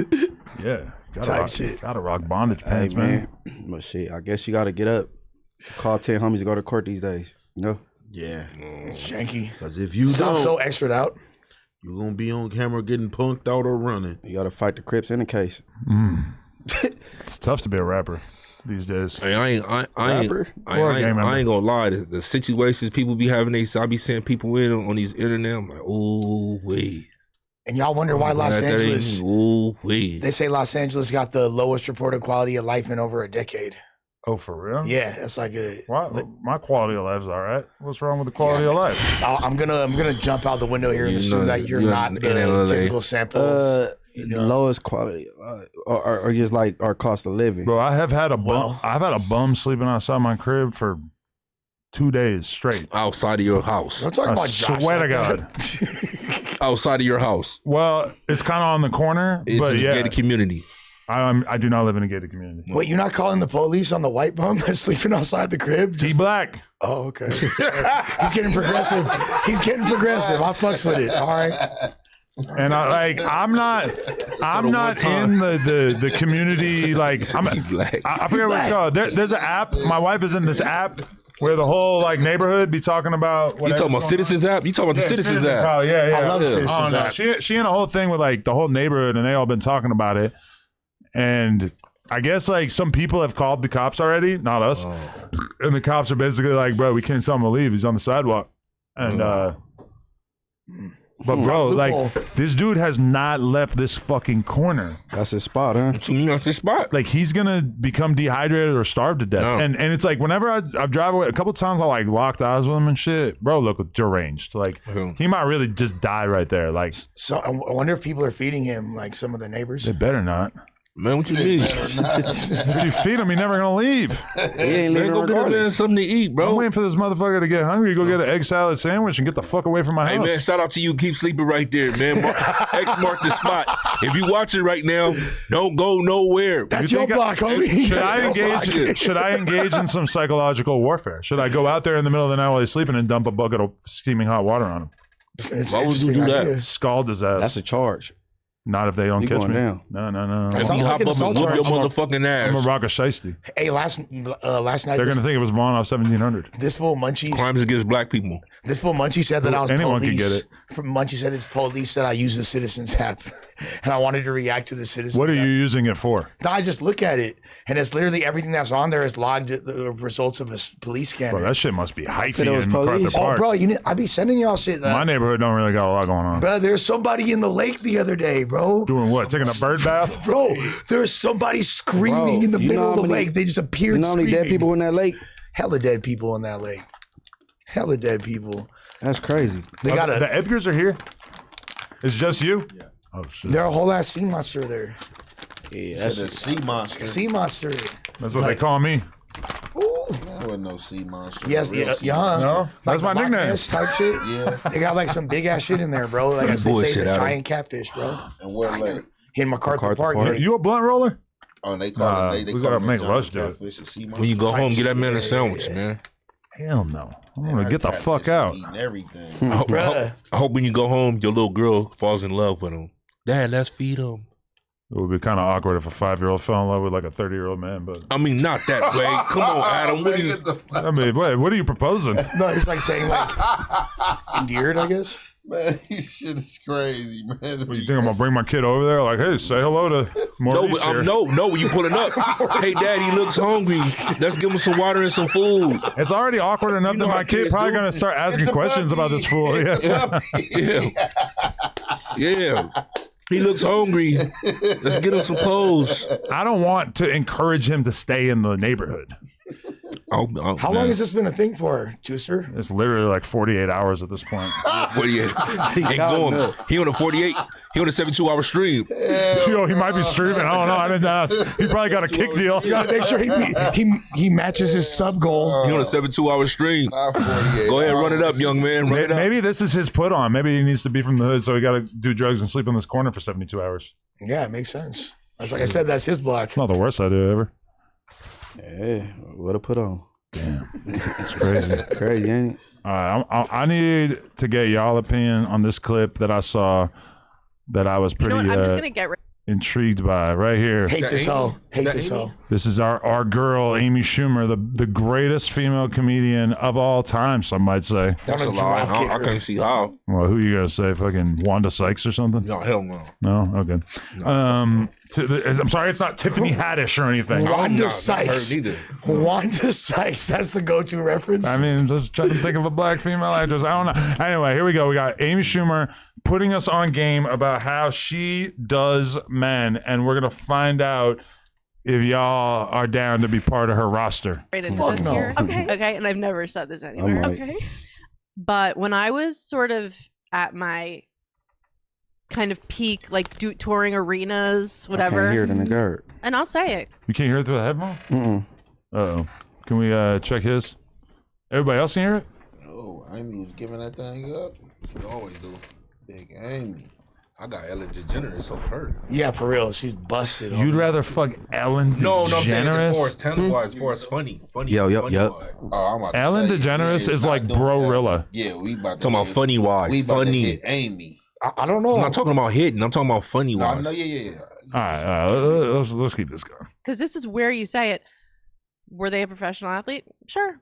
Yeah. Type shit. Gotta rock bondage pants, Hey, man. But shit, I guess you got to get up. Call 10 homies to go to court these days. You know? Yeah. Janky. Because if you Sounds so don't, extra out. you're going to be on camera getting punked out or running. You got to fight the Crips in the case. It's tough to be a rapper these days. Hey, I ain't gonna lie. The situations people be having, I be seeing people in on these internet. I'm like, oh wait. And y'all wonder why Los Angeles. Oh wait. They say Los Angeles got the lowest reported quality of life in over a decade. Oh, for real? Yeah, that's like a. My quality of life's all right. What's wrong with the quality of life? I'm gonna jump out the window here and assume that you're not the LA. typical samples. lowest quality, or just like our cost of living. Bro, I have had a bum. I've had a bum sleeping outside my crib for 2 days straight. Outside of your house. I'm talking about Josh. Swear to God. Outside of your house. Well, it's kind of on the corner, It's but in a yeah, gated community. I do not live in a gated community. Wait, you're not calling the police on the white bum that's sleeping outside the crib? He black. Oh, okay. He's getting progressive. He's getting progressive. I fucks with it. All right. And I'm not in the community. Like I forget what it's called. There's an app. My wife is in this app where the whole like neighborhood be talking about. You talking about Citizens app? You talking about the Citizens app? Probably, yeah. I love Citizens Oh, no. app. She in a whole thing with like the whole neighborhood, and they all been talking about it. And I guess like some people have called the cops already, not us. And the cops are basically like, bro, we can't tell him to leave. He's on the sidewalk. And but bro, like this dude has not left this fucking corner. That's his spot, huh? That's his spot. Like he's gonna become dehydrated or starve to death. No. And it's like whenever I drive away, a couple times I like locked eyes with him and shit. Bro, look deranged. Like he might really just die right there. Like So I wonder if people are feeding him like some of the neighbors. they better not. Man, what you mean? If you feed him, he's never gonna leave. He ain't Man, leaving go get a man regardless. something to eat, I'm bro. waiting for this motherfucker to get hungry. Go get an egg salad sandwich and get the fuck away from my Hey house. man, shout out to you. Keep sleeping right there, man. X mark the spot. If you watching right now, don't go nowhere. That's your block, homie. Should I engage in some psychological warfare? Should I go out there in the middle of the night while he's sleeping and dump a bucket of steaming hot water on him? Why would you do that? Scald his ass. That's a charge. Not if they don't You catch going me. down. No. If Sounds you like hop an up and assault whoop your charge. motherfucking I'm a ass. rock a shiesty. Hey, last night, They're gonna think it was Vaughn off 1700. this fool Munchie. Crimes against black people. This fool Munchie said that I was Anyone police. can get it. Munchie said it's police that I use the Citizens app, and I wanted to react to the Citizens. What are app. you using it for? No, I just look at it, and it's literally everything that's on there is logged the results of a police scanner. Bro, that shit must be hyphy said it was in MacArthur police. Oh, Park. bro, I be sending y'all shit. My neighborhood don't really got a lot going on. Bro, there's somebody in the lake the other day, bro. Doing what? Taking a bird bath? Bro, there's somebody screaming Bro, in the you middle know of the how many- lake. They just appeared You know how many screaming. dead people in that lake? Hella dead people in that lake. Hella dead people. That's crazy. They got The Edgars are here? It's just you? Yeah. Oh, shit. They're a whole ass sea monster there. Yeah, That's that's a sea monster. Sea monster. That's what they call me. Ooh. There wasn't no sea monster. Yes, Real yeah, sea yeah. No? That's my the Loch nickname. Ness type shit. Yeah. They got like some big ass shit in there, bro. Like as they say, it's Bullshit, a Adam. giant catfish, bro. And where lake? In MacArthur MacArthur Park. Park. man. You a blunt roller? Oh, they call Nah, it. They we call gotta it make giant Rush do it. catfish and sea monster. When you go home, get that man Yeah, a sandwich, yeah. man. Hell no. I'm Man, gonna that get the catfish fuck be out. Eating everything. Bruh. I hope when you go home, your little girl falls in love with him. Dad, let's feed him. It would be kind of awkward if a 5-year-old fell in love with like a 30-year-old man, but I mean, not that way. Come on, Adam. What Man, are you? get the fuck- I mean, wait, what are you proposing? No, it's like saying like endeared, I guess. Man, this shit is crazy, man. What, you think I'm gonna bring my kid over there? Like, hey, say hello to No, Maurice but, here. no. When you pulling up, hey, Dad, he looks hungry. Let's give him some water and some food. It's already awkward enough You know that how my kid kids probably do. gonna start asking It's a questions about puppy. this fool. It's a Yeah. puppy. Yeah. He looks hungry. Let's get him some clothes. I don't want to encourage him to stay in the neighborhood. Oh, How long has this been a thing for, Juicer? It's literally like 48 hours at this point. What are you? Ain't going. He on a 48. He on a 72-hour stream. Yo, he might be streaming. I don't know. I didn't ask. He probably got a kick deal. You gotta make sure he matches his sub goal. He on a 72-hour stream. Not 48. Go ahead, run it up, young man. Run it up. Maybe this is his put on. Maybe he needs to be from the hood, so he got to do drugs and sleep in this corner for 72 hours. Yeah, it makes sense. That's like I said, that's his block. It's not the worst idea ever. Yeah, what to put on? Damn, it's crazy. Crazy, ain't it? All right, I need to get y'all opinion on this clip that I saw that I was You pretty know what? I'm just gonna get rid. intrigued by right here. Hate this hoe. Hate that this Amy? hoe. This is our girl, Amy Schumer, the greatest female comedian of all time, some might say. That's a Wanna lie. drop kick I her. can't see how. Well, who you gonna say? Fucking Wanda Sykes or something? No, hell no. No? Okay. I'm sorry, it's not Tiffany Haddish or anything. Wanda Not Sykes. her neither. Wanda Sykes. That's the go-to reference. I mean, just trying to think of a black female actress. I don't know. Anyway, here we go. We got Amy Schumer putting us on game about how she does men, and we're gonna find out if y'all are down to be part of her roster. Into Fuck this no. here. Okay, and I've never said this anywhere. might. Okay, but when I was sort of at my kind of peak, like touring arenas, whatever. I can't hear it in the guard. And I'll say it. You can't hear it through the headphone? Uh-oh. Can we check his? Everybody else can hear it? Oh, Amy was giving that thing up. She always do. Big Amy. I got Ellen DeGeneres, so her. Yeah, for real. She's busted. You'd rather fuck Ellen DeGeneres? No, I'm saying as far as talent-wise, as far as funny. Yo. Oh, I'm about to Ellen say, DeGeneres yeah, is not like doing Bro-rilla. that. Yeah, we about to Talking about funny-wise. We about to Funny. hit Amy. I don't know. I'm not talking about hitting. I'm talking about No, funny-wise. no, yeah. All right, let's keep this going. Because this is where you say it. Were they a professional athlete? Sure.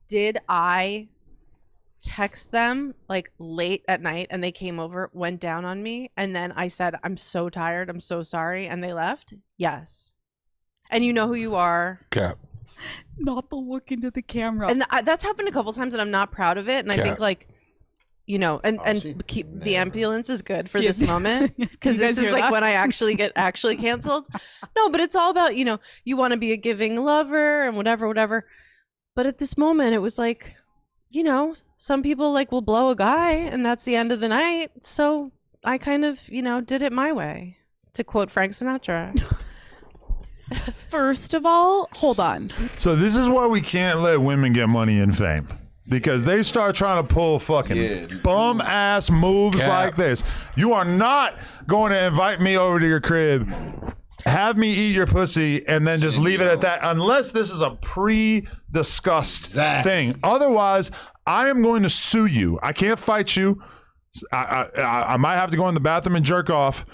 Did I text them like late at night and they came over, went down on me, and then I said, I'm so tired, I'm so sorry, and they left? Yes. And you know who you are. Cap. Not the look into the camera. And that's happened a couple times and I'm not proud of it. And I think like, you know, and keep the ambulance is good for this moment because this is like when I actually get canceled. No, but it's all about, you know, you want to be a giving lover and whatever. But at this moment, it was like, you know, some people like will blow a guy and that's the end of the night. So I kind of, you know, did it my way, to quote Frank Sinatra. First of all, hold on. So this is why we can't let women get money and fame. Because they start trying to pull fucking bum ass moves like this. You are not going to invite me over to your crib, have me eat your pussy, and then just leave it at that, unless this is a pre-discussed thing. Otherwise, I am going to sue you. I can't fight you. I might have to go in the bathroom and jerk off,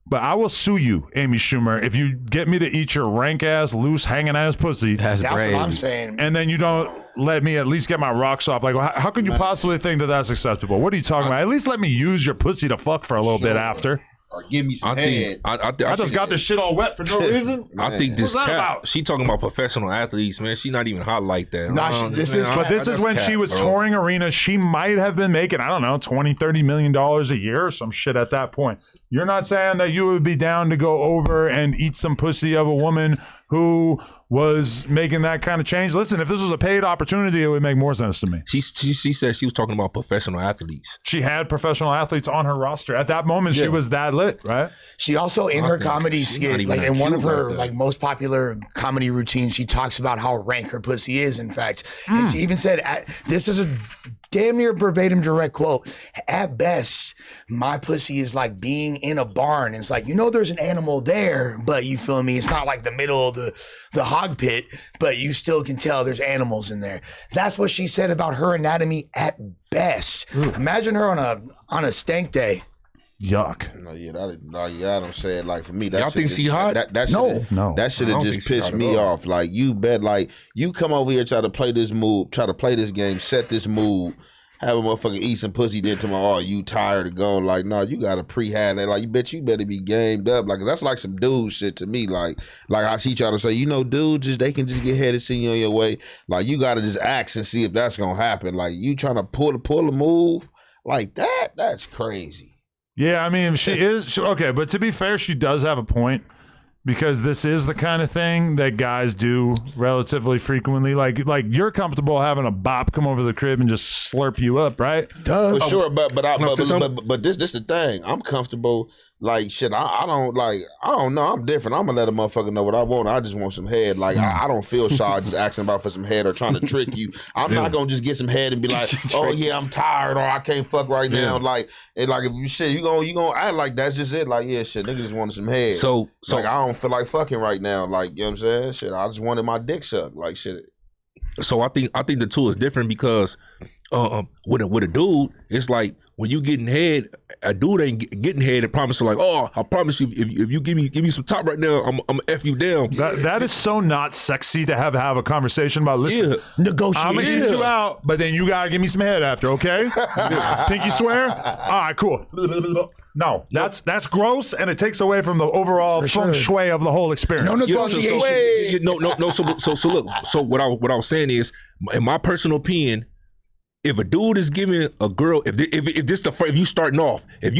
but I will sue you, Amy Schumer, if you get me to eat your rank ass, loose, hanging ass pussy. That's what I'm saying. And then you don't let me at least get my rocks off. Like, how could you possibly think that that's acceptable? What are you talking about? At least let me use your pussy to fuck for a little bit after. Or give me some head. I just got this shit all wet for no reason. I think this cap, she talking about professional athletes, man. She not even hot like that. This is when she was touring arenas. She might have been making, I don't know, $20-30 million a year or some shit at that point. You're not saying that you would be down to go over and eat some pussy of a woman who was making that kind of change? Listen, if this was a paid opportunity, it would make more sense to me. She said she was talking about professional athletes. She had professional athletes on her roster. At that moment, she was that lit, right? She also, in her comedy skit, like in one of her like most popular comedy routines, she talks about how rank her pussy is, in fact. And she even said, this is a damn near verbatim direct quote, at best, my pussy is like being in a barn. It's like, you know, there's an animal there, but you feel me? It's not like the middle of the hog pit, but you still can tell there's animals in there. That's what she said about her anatomy at best. Imagine her on a stank day. Yuck. I don't say it like for me. That y'all think she hot? No. That should have just pissed me off. Like you bet, like you come over here try to play this move, try to play this game, set this move, have a motherfucker eat some pussy, then tomorrow, you tired of going. Like, no, you gotta pre-have that. Like, you better be gamed up. Like, that's like some dude shit to me. Like how she try to say, you know, dudes, they can just get ahead and send you on your way. Like, you gotta just ask and see if that's gonna happen. Like, you trying to pull a move like that? That's crazy. Yeah, I mean, okay, but to be fair, she does have a point, because this is the kind of thing that guys do relatively frequently. Like you're comfortable having a bop come over the crib and just slurp you up, right? For sure, but this the thing. I'm comfortable. Like shit, I don't know. I'm different. I'm gonna let a motherfucker know what I want. I just want some head. Like I don't feel shy just asking about for some head or trying to trick you. I'm not gonna just get some head and be like, oh yeah, I'm tired or I can't fuck right now. Like if you gonna act like that's just it. Like yeah, shit, nigga just wanted some head. So like I don't feel like fucking right now. Like you know what I'm saying? Shit, I just wanted my dick sucked. Like shit. So I think the two is different because with a dude, it's like when you getting head, a dude ain't getting head and promise like, oh, I promise you, if you give me some top right now, I'm F you down. That is so not sexy to have a conversation about. Listen, negotiation. I'm gonna eat you out, but then you gotta give me some head after, okay? Pinky swear. All right, cool. No, that's gross, and it takes away from the overall feng shui of the whole experience. No negotiation. No. So look. So what I was saying is, in my personal opinion, if a dude is giving a girl, if you starting off and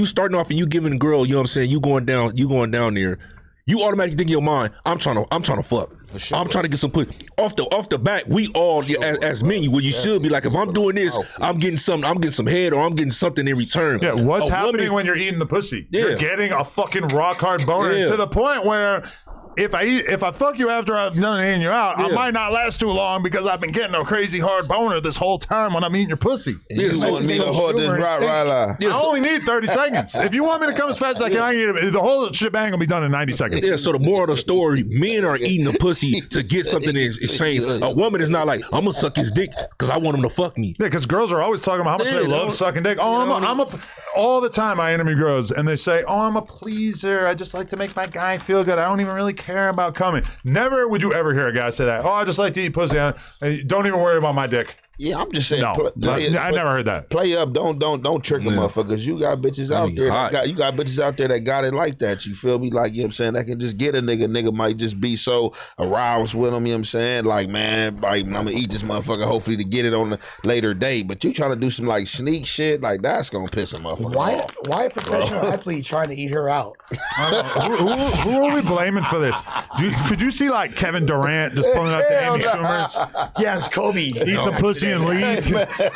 you giving a girl, you know what I'm saying, you going down there, you automatically think in your mind, I'm trying to fuck. For sure. I'm trying to get some pussy. Off the back, we all as men, where you should be like, if I'm doing this, I'm getting some head or I'm getting something in return. Yeah, what's happening when you're eating the pussy? Yeah. You're getting a fucking rock hard boner to the point where if I fuck you after I've done eating you out, I might not last too long because I've been getting a crazy hard boner this whole time when I'm eating your pussy. Yeah, I only need 30 seconds. If you want me to come as fast as I can, the whole shebang will be done in 90 seconds. Yeah, so the moral of the story, men are eating the pussy to get something in exchange. A woman is not like, I'm going to suck his dick because I want him to fuck me. Yeah, because girls are always talking about how much they love sucking dick. All the time I interview girls and they say, I'm a pleaser. I just like to make my guy feel good. I don't even really care about coming. Never would you ever hear a guy say that. I just like to eat pussy. Don't even worry about my dick. Yeah, I'm just saying. No, I never heard that. Play up, don't trick a motherfuckers. You got bitches out there. You got bitches out there that got it like that. You feel me? Like, you know what I'm saying? That can just get a nigga. Nigga might just be so aroused with them. You know what I'm saying? Like, man, like, I'm gonna eat this motherfucker hopefully to get it on a later date. But you trying to do some like sneak shit, like that's gonna piss a motherfucker off. Why a professional athlete trying to eat her out? Who are we blaming for this? Could you see like Kevin Durant just pulling up to Amy Schumer's? Yes, Kobe. Eat some pussy and leave.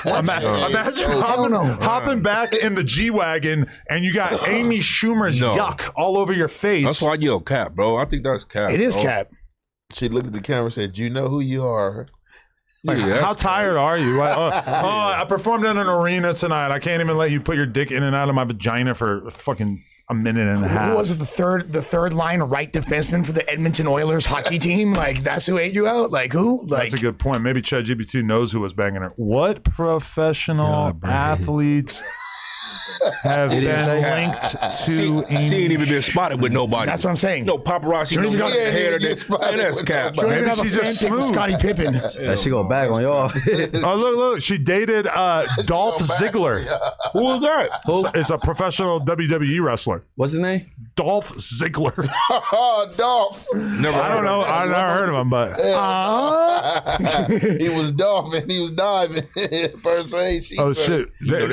Imagine hopping back in the G-Wagon and you got Amy Schumer's yuck all over your face. That's why I yell cap, bro. I think that's cap. It is cap. She looked at the camera and said, you know who you are. Like, how tired are you? Like, I performed in an arena tonight. I can't even let you put your dick in and out of my vagina for fucking a minute and a half. Who was it? The third line right defenseman for the Edmonton Oilers hockey team? Like, that's who ate you out? Like, who? Like, that's a good point. Maybe ChatGPT knows who was banging her. What professional athletes have been linked to? She ain't even been spotted with nobody. That's what I'm saying. No paparazzi. No hair. That's cap. Maybe she just smooth. Scottie Pippen. That she go back on y'all. Oh, look. She dated Dolph Ziggler. Who was that? It's a professional WWE wrestler. What's his name? Dolph Ziggler. Oh, Dolph. I don't know. I never heard of him, but he was Dolph and he was diving. Per se. Shit.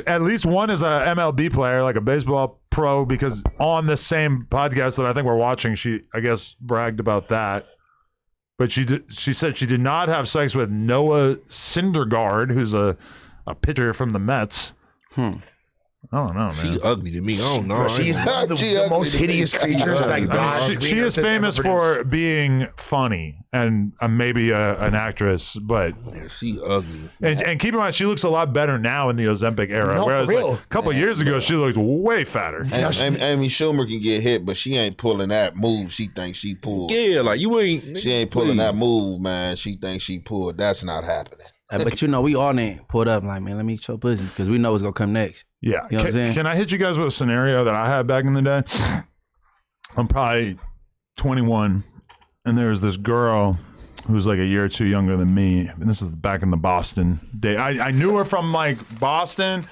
At least one is a MLB player, like a baseball pro, because on the same podcast that I think we're watching, she, I guess, bragged about that. But she said she did not have sex with Noah Syndergaard, who's a pitcher from the Mets. I don't know, man. She ugly to me. I don't know. She's one of the most hideous creatures that God. She is famous for being funny and maybe an actress, but she ugly. And keep in mind, she looks a lot better now in the Ozempic era. Whereas like a couple years ago, she looked way fatter. Amy Schumer can get hit, but she ain't pulling that move she thinks she pulled. Yeah, like you ain't. She ain't pulling that move, man. She thinks she pulled. That's not happening. But we all ain't pulled up like, man, let me eat your pussy because we know what's gonna come next. Yeah. You know what I'm saying? Can I hit you guys with a scenario that I had back in the day? I'm probably 21, and there's this girl who's like a year or two younger than me, and this is back in the Boston day. I knew her from like Boston,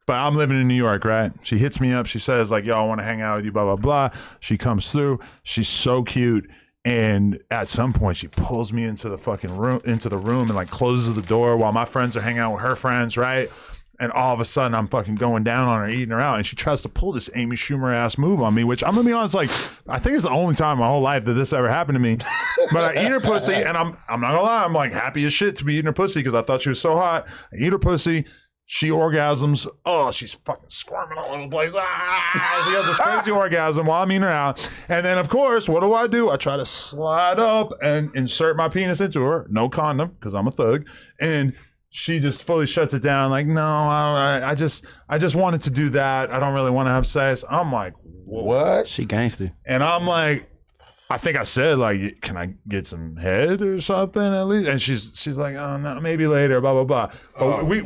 but I'm living in New York, right? She hits me up. She says like, yo, I want to hang out with you, blah, blah, blah. She comes through. She's so cute. And at some point, she pulls me into the fucking room, and like closes the door while my friends are hanging out with her friends, right? And all of a sudden, I'm fucking going down on her, eating her out, and she tries to pull this Amy Schumer ass move on me, which I'm gonna be honest, like I think it's the only time in my whole life that this ever happened to me. But I eat her pussy, and I'm not gonna lie, I'm like happy as shit to be eating her pussy because I thought she was so hot. I eat her pussy. She orgasms. Oh, she's fucking squirming all over the place. She has this crazy orgasm while I'm eating her out. And then, of course, what do? I try to slide up and insert my penis into her. No condom, because I'm a thug. And she just fully shuts it down. Like, no, I just wanted to do that. I don't really want to have sex. I'm like, what? She gangster. And I'm like, I think I said, like, can I get some head or something at least? And she's like, oh no, maybe later, blah blah blah. But we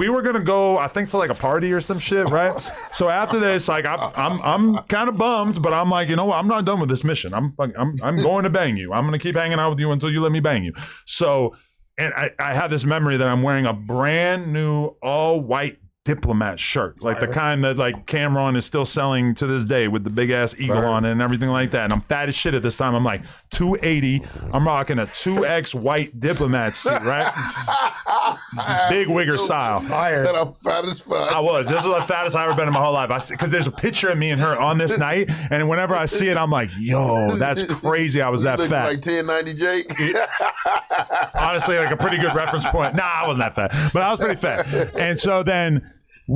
were gonna go, I think, to like a party or some shit, right? So after this, like, I'm kind of bummed, but I'm like, you know what? I'm not done with this mission. I'm going to bang you. I'm gonna keep hanging out with you until you let me bang you. So, and I have this memory that I'm wearing a brand new all white diplomat shirt, like the kind that like Cameron is still selling to this day with the big ass eagle on it and everything like that. And I'm fat as shit at this time. I'm like 280. I'm rocking a 2X white diplomat suit, right? Big wigger style. Said I'm fat as fuck. I was. This is the fattest I've ever been in my whole life. Because there's a picture of me and her on this night, and whenever I see it, I'm like, yo, that's crazy. I was that fat. Like 1090 Jake. Honestly, like a pretty good reference point. Nah, I wasn't that fat, but I was pretty fat. And so then,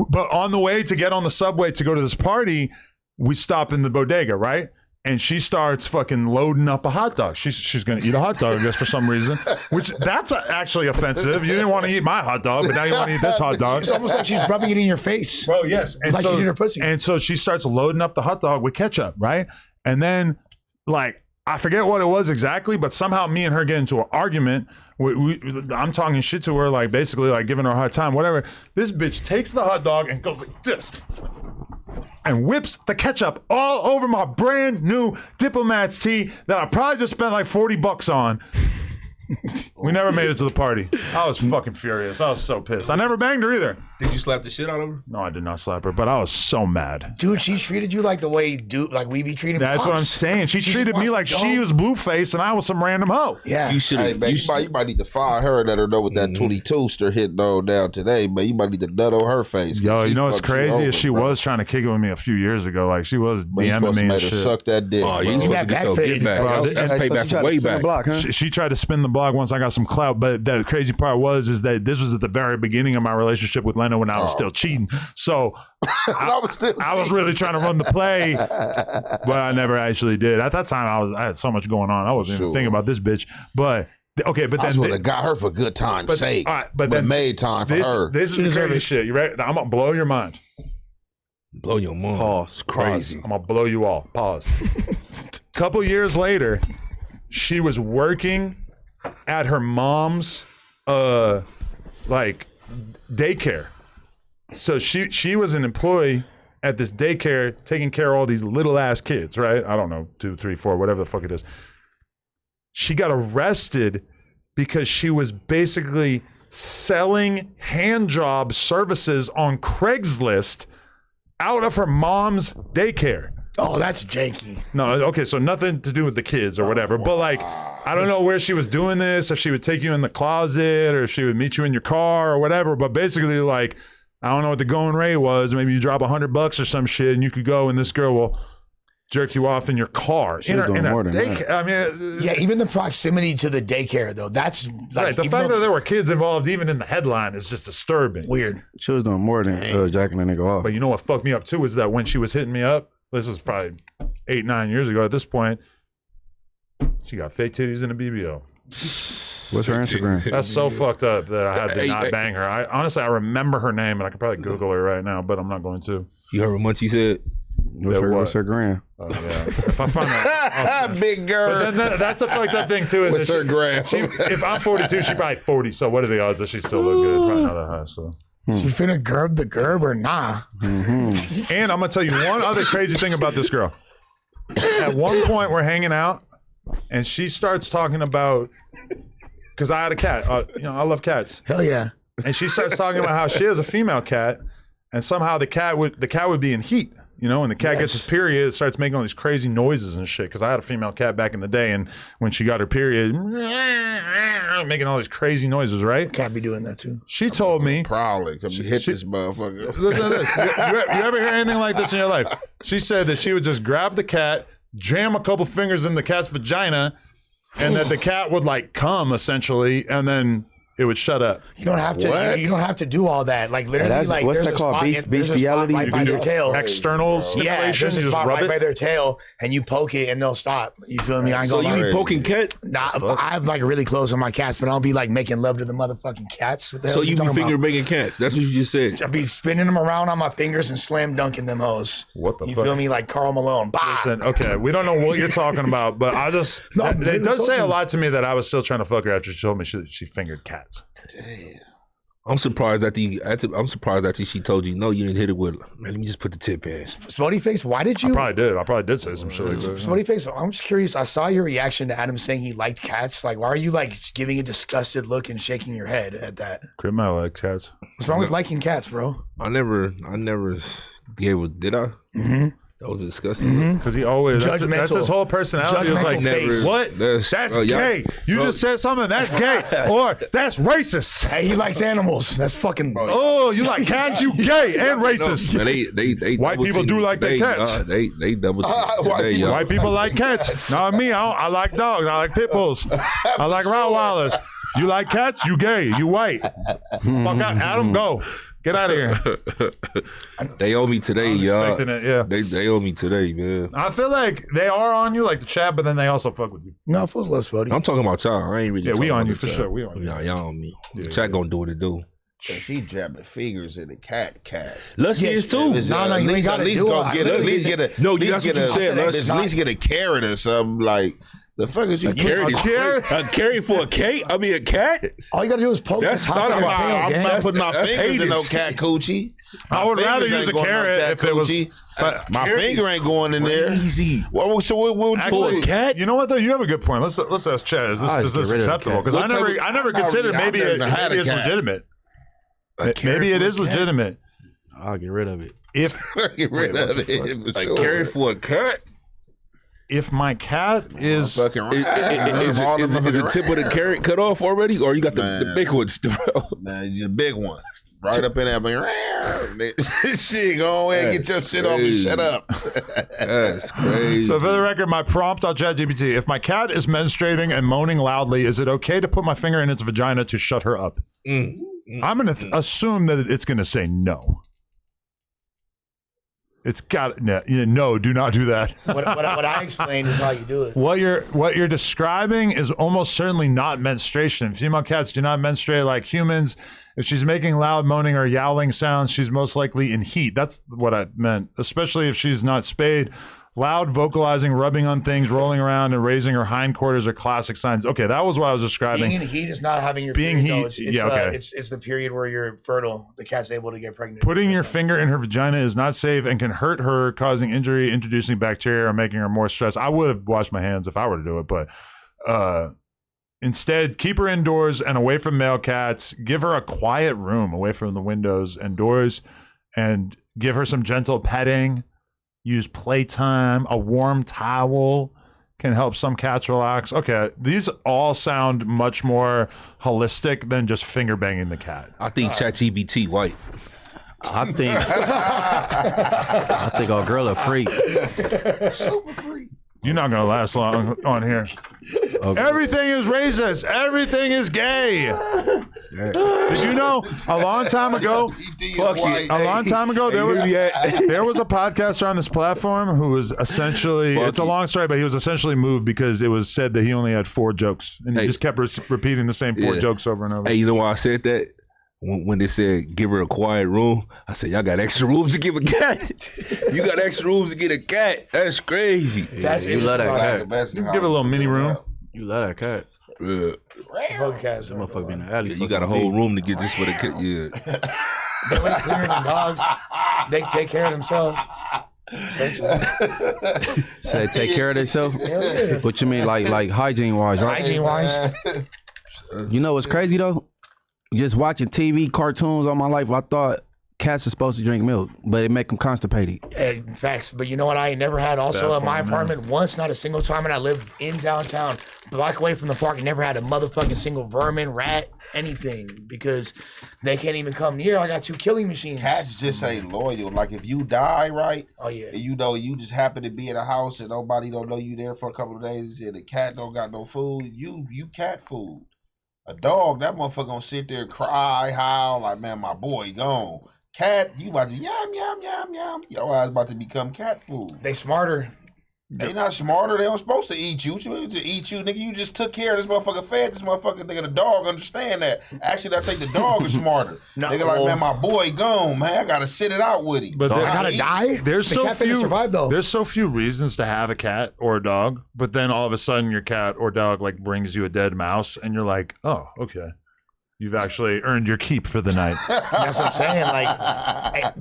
but on the way to get on the subway to go to this party, we stop in the bodega, right? And she starts fucking loading up a hot dog. She's gonna eat a hot dog, I guess, for some reason. Which that's actually offensive. You didn't want to eat my hot dog, but now you want to eat this hot dog. It's almost like she's rubbing it in your face. Well, yes, and like she did her pussy. And so she starts loading up the hot dog with ketchup, right? And then, like, I forget what it was exactly, but somehow me and her get into an argument. I'm talking shit to her, like basically like giving her a hard time, whatever. This bitch takes the hot dog and goes like this and whips the ketchup all over my brand new Diplomat's tee that I probably just spent like $40 on. We never made it to the party. I was fucking furious. I was so pissed. I never banged her either. Did you slap the shit out of her? No, I did not slap her, but I was so mad. Dude, she treated you like the way like we be treating That's what I'm saying. She treated me like she was Blueface and I was some random hoe. Yeah. You should. Hey, man, you might need to fire her and let her know what that 22ster hit though down today, but you might need to nut on her face. Yo, you know what's crazy is she bro. was trying to kick it with me a few years ago. Like she was But you DMing supposed to me and make her shit. suck that dick. Oh, you bro. supposed to get your get back. Bro, That's payback from way back. She tried to spin the block once I got some clout, but the crazy part is that this was at the very beginning of my relationship with Leno when I was still cheating. So I was really trying to run the play, but I never actually did. At that time, I had so much going on. I wasn't even thinking about this bitch. But okay, but I then would have got her for good time's sake. All right, but then made time for her. This is the crazy shit. You ready? I'm gonna blow your mind. Blow your mind. Pause. Crazy. I'm gonna blow you all. Pause. Couple years later, she was working at her mom's like daycare. So she was an employee at this daycare taking care of all these little ass kids, right? I don't know, 2, 3, 4, whatever the fuck it is. She got arrested because she was basically selling hand job services on Craigslist out of her mom's daycare. Oh, that's janky. No, okay, so nothing to do with the kids or whatever, but like, I don't know where she was doing this, if she would take you in the closet or if she would meet you in your car or whatever, but basically like, I don't know what the going rate was. Maybe you drop $100 or some shit and you could go and this girl will jerk you off in your car. She was doing more than that. I mean, Yeah, even the proximity to the daycare though, that's like right. The fact that there were kids involved even in the headline is just disturbing. weird. She was doing more than jacking a nigga off. But you know what fucked me up too is that when she was hitting me up, this was probably 8, 9 years ago at this point, she got fake titties and a BBL. What's her Instagram? That's so fucked up that I had to not bang her. I remember her name and I could probably Google her right now, but I'm not going to. You heard what Munchie said? What's her gram? Oh, yeah. If I find that, big girl. But then that's the fucked up thing too. Is What's her gram? If I'm 42, she probably 40. So what are the odds that she still look good? Probably not that high. So. She finna gerb the gerb or nah? And I'm gonna tell you one other crazy thing about this girl. At one point, we're hanging out, and she starts talking about because I had a cat. I love cats. Hell yeah. And she starts talking about how she has a female cat, and somehow the cat would be in heat. You know, when the cat gets his period, it starts making all these crazy noises and shit. Because I had a female cat back in the day, and when she got her period, making all these crazy noises, right? Cat be doing that too. She told me, Probably, because you hit this motherfucker. listen to this. You ever hear anything like this in your life? She said that she would just grab the cat, jam a couple fingers in the cat's vagina, and that the cat would like come essentially, and then it would shut up. You don't have to. You don't have to do all that. Like literally, That's- like what's there's that a called? spot- Beast- there's a spot bestiality? right by their tail. External Yeah, stimulation. there's a You just spot rub right it. by their tail, and you poke it, and they'll stop. You feel me? I ain't So gonna you lie. be poking cat? Nah, I'm like really close on my cats, but I don't be like making love to the motherfucking cats. What the hell So you be talking finger about? banging cats? That's what you just said. I be spinning them around on my fingers and slam dunking them hoes. What the You fuck? feel me? Like Karl Malone. Bah! Listen, okay, we don't know what you're talking about, but I just No, I'm it literally does say a talking. lot to me that I was still trying to fuck her after she told me she fingered cats. Damn. I'm surprised that she told you no. You didn't hit it with. Man, let me just put the tip in. Smutty Face, why did you? I probably did say some shit like that. Smutty Face, I'm just curious. I saw your reaction to Adam saying he liked cats. Like, why are you like giving a disgusted look and shaking your head at that? Crib my like cats. What's wrong with liking cats, bro? I never gave a. Did I? Mm-hmm. That was disgusting. Because he always that's his whole personality. He was like, face. what? That's gay. You just said something. That's gay. Or that's racist. Hey, he likes animals. That's fucking. Oh, you like cats? You gay and racist. No, they white people do like their cats. They double today, white people like cats. Not me. I like dogs. I like pit bulls. I like Rottweilers. You like cats? You gay. You white. Fuck out. Adam, go. Get out of here. They owe me today, y'all. Yeah. They owe me today, man. I feel like they are on you, like the chat, but then they also fuck with you. No, fools love Spuddy. I'm talking about y'all. I ain't really. Yeah, we talking on you about for the sure. chat. We on you. Nah, y'all on me. Yeah, Chat gonna do what it do. So she jabbing fingers in the cat. Lusty is too. No, you ain't gotta do it. At least get a. No, that's what you said. At least get a carrot or something like. The fuck is you? A carrot for a cat? I mean, a cat? All you gotta do is poke. That's the top of not your about- tail, I'm gang. not putting my That's fingers in no heinous. cat coochie. I would rather fingers use a ain't going in no carrot cat if it was. coochie. But My finger ain't going in there. Easy. Well, so what would you actually, do? cat? you know what though? You have a good point. Let's ask Chad. Is this get rid of acceptable? the Because cat. I never considered I've maybe never had a it's cat. legitimate. A carrot Maybe it for a is cat? legitimate. I'll get rid of it. If Get rid of it. for A sure. carrot for a cat? if my cat is Fucking Is the tip of the carrot cut off already, or you got the big one still? Nah, the big one. Right up in there, but shit, go ahead and get your shit off and crazy. shut up. That's crazy. so for the record, my prompt on ChatGPT: if my cat is menstruating and moaning loudly, is it okay to put my finger in its vagina to shut her up? I'm gonna assume that it's gonna say no. It's got no. Do not do that. What I explained is how you do it. What you're describing is almost certainly not menstruation. Female cats do not menstruate like humans. If she's making loud moaning or yowling sounds, she's most likely in heat. That's what I meant. Especially if she's not spayed. Loud vocalizing, rubbing on things, rolling around, and raising her hindquarters are classic signs. Okay, that was what I was describing. Being in heat is not having your Being period, though. heat- It's, yeah, okay. it's the period where you're fertile. The cat's able to get pregnant. Putting your finger in her vagina is not safe and can hurt her, causing injury, introducing bacteria, or making her more stressed. I would have washed my hands if I were to do it, but instead, keep her indoors and away from male cats. Give her a quiet room away from the windows and doors, and give her some gentle petting. Use playtime. A warm towel can help some cats relax. Okay, these all sound much more holistic than just finger banging the cat. I think ChatGPT white. I think our girl a freak. You're not gonna last long on here. Okay. Everything is racist. Everything is gay. Did you know a long time ago? A long time ago, there was a podcaster on this platform who was essentially. It's a long story, but he was essentially moved because it was said that he only had 4 jokes, and he just kept repeating the same 4 jokes over and over. Hey, you know why I said that? When they said give her a quiet room, I said y'all got extra rooms to give a cat. You got extra rooms to get a cat. That's crazy. That's you love that cat. You can give it a little mini room. You love that cat. Yeah. Cats, That motherfucker be in the alley. Yeah, you got a whole room to get this for the cat. Yeah. They're way cleaner than dogs. They take care of themselves. So they take care of themselves? Yeah. What you mean, like hygiene wise, right? Hygiene wise. You know what's crazy though? Just watching TV, cartoons all my life, I thought cats are supposed to drink milk, but it make them constipated. Facts. But you know what I ain't never had also in my apartment once, not a single time, and I lived in downtown, block away from the park, and never had a motherfucking single vermin, rat, anything, because they can't even come near. I got 2 killing machines. Cats just ain't loyal. Like if you die, right? Oh yeah. And you know you just happen to be in a house and nobody don't know you there for a couple of days, and the cat don't got no food. You cat food. A dog, that motherfucker gonna sit there, cry, howl, like, man, my boy gone. Cat, you about to yum, yum, yum, yum. Your ass about to become cat food. They smarter. They not smarter. They don't supposed to eat you. To eat you, nigga. You just took care of this motherfucker, fed this motherfucker. Nigga, the dog understand that. Actually, I think the dog is smarter. Nigga, like, man, my boy gone, man. I gotta sit it out with him. But I gotta die. There's The so cat finna few. survive, though. There's so few reasons to have a cat or a dog, but then all of a sudden your cat or dog like brings you a dead mouse, and you're like, oh, okay. you've actually earned your keep for the night. That's what I'm saying.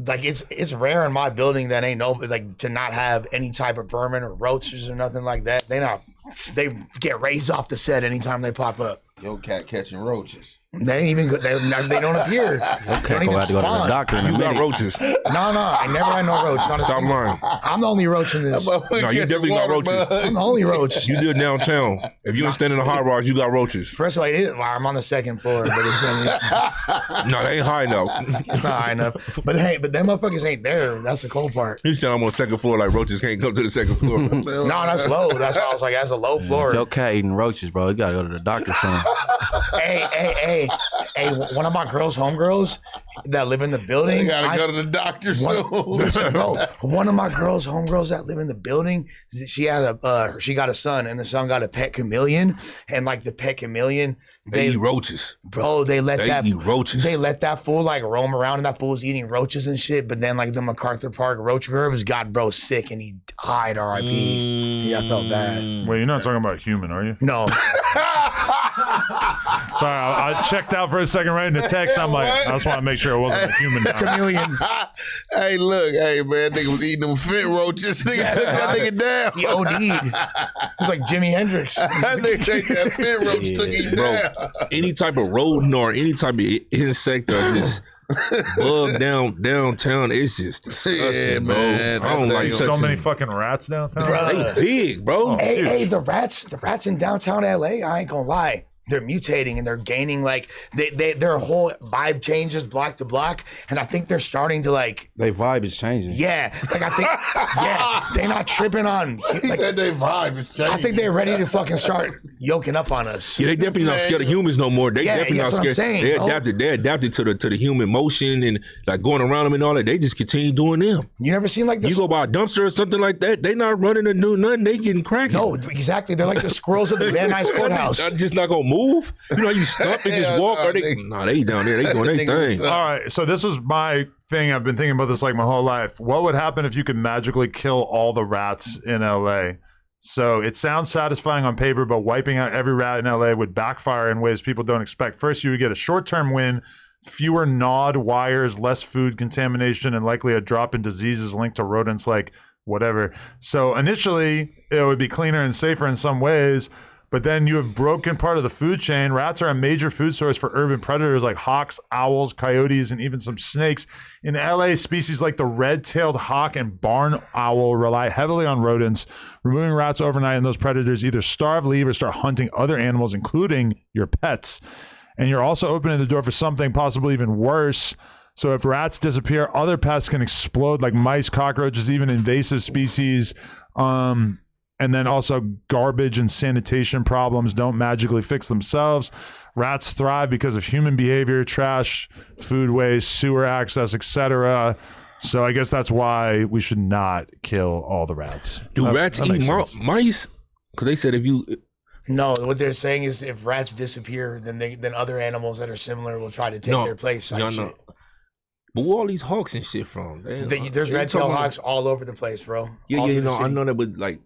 Like it's rare in my building that ain't no like to not have any type of vermin or roaches or nothing like that. They get raised off the set anytime they pop up. Your cat catching roaches. They ain't even good. They don't appear. They don't even Go to the spawn. doctor in a You got minute. roaches. No, I never had no roach. Not a Stop single- lying. I'm the only roach in this. No, you definitely got roaches. I'm the only roach. You live downtown. If you ain't standing in the high rise, you got roaches. First of all, I'm on the second floor, but No, they ain't high enough. it's not high enough. But them motherfuckers ain't there. That's the cold part. He said I'm on the second floor like roaches can't come to the second floor. No, that's low. That's why I was like, that's a low floor. If your cat eating roaches, bro, you gotta go to the doctor soon. Hey, one of my girls, homegirls that live in the building. You gotta go to the doctor soon. Listen, bro, one of my girls, homegirls that live in the building, she got a son, and the son got a pet chameleon, and like the pet chameleon, They eat roaches. bro, they Eat roaches. They let that fool like roam around, and that fool's eating roaches and shit. But then like the MacArthur Park roach gerbs got bro sick, and he died. R.I.P. Yeah, I felt bad. Wait, you're not talking about human, are you? No. Sorry, I checked out for a second right in the text. I'm like, I just want to make sure it wasn't a human. Now. Chameleon. Hey, look, man, nigga was eating them fit roaches. Nigga took that nigga down. He OD'd. He's like Jimi Hendrix. That nigga take that fit roach, took him Bro, down. any type of rodent or any type of insect or this bug downtown, it's just disgusting, bro. man, I don't that's like So touching. many fucking rats downtown. Bruh. They big, bro. Hey, the rats in downtown LA, I ain't gonna lie. They're mutating and they're gaining like their whole vibe changes block to block, and I think they're starting to like They vibe is changing. like I think they're not tripping on He like, said they vibe is changing. I think they're ready to fucking start yoking up on us. Yeah, they definitely not scared of humans no more. They Yeah, definitely that's not what I'm scared. saying, They bro. adapted to the human motion and like going around them and all that. They just continue doing them. You never seen like this? You go by a dumpster or something like that, they not running to do nothing. They getting cracking. No, exactly. They're like the squirrels at the Van Nuys courthouse. They're just not gonna move. You know, how you stop and just Hell walk. no, Or they down there. They doing their thing. All right, so this was my thing. I've been thinking about this like my whole life. What would happen if you could magically kill all the rats in LA? So it sounds satisfying on paper, but wiping out every rat in LA would backfire in ways people don't expect. First, you would get a short-term win, fewer gnawed wires, less food contamination, and likely a drop in diseases linked to rodents like whatever. So initially, it would be cleaner and safer in some ways, but then you have broken part of the food chain. Rats are a major food source for urban predators like hawks, owls, coyotes, and even some snakes. In LA, species like the red-tailed hawk and barn owl rely heavily on rodents. Removing rats overnight and those predators either starve, leave, or start hunting other animals, including your pets. And you're also opening the door for something possibly even worse. So if rats disappear, other pests can explode like mice, cockroaches, even invasive species. And then also garbage and sanitation problems don't magically fix themselves. Rats thrive because of human behavior, trash, food waste, sewer access, etc. So I guess that's why we should not kill all the rats. Do rats that eat makes sense. mice? Because they said if you No, what they're saying is if rats disappear, then other animals that are similar will try to take their place. Type no, shit. no. But where all these hawks and shit from? There's They red-tailed talking about- hawks all over the place, bro. Yeah, All yeah, through the I city. know that, but like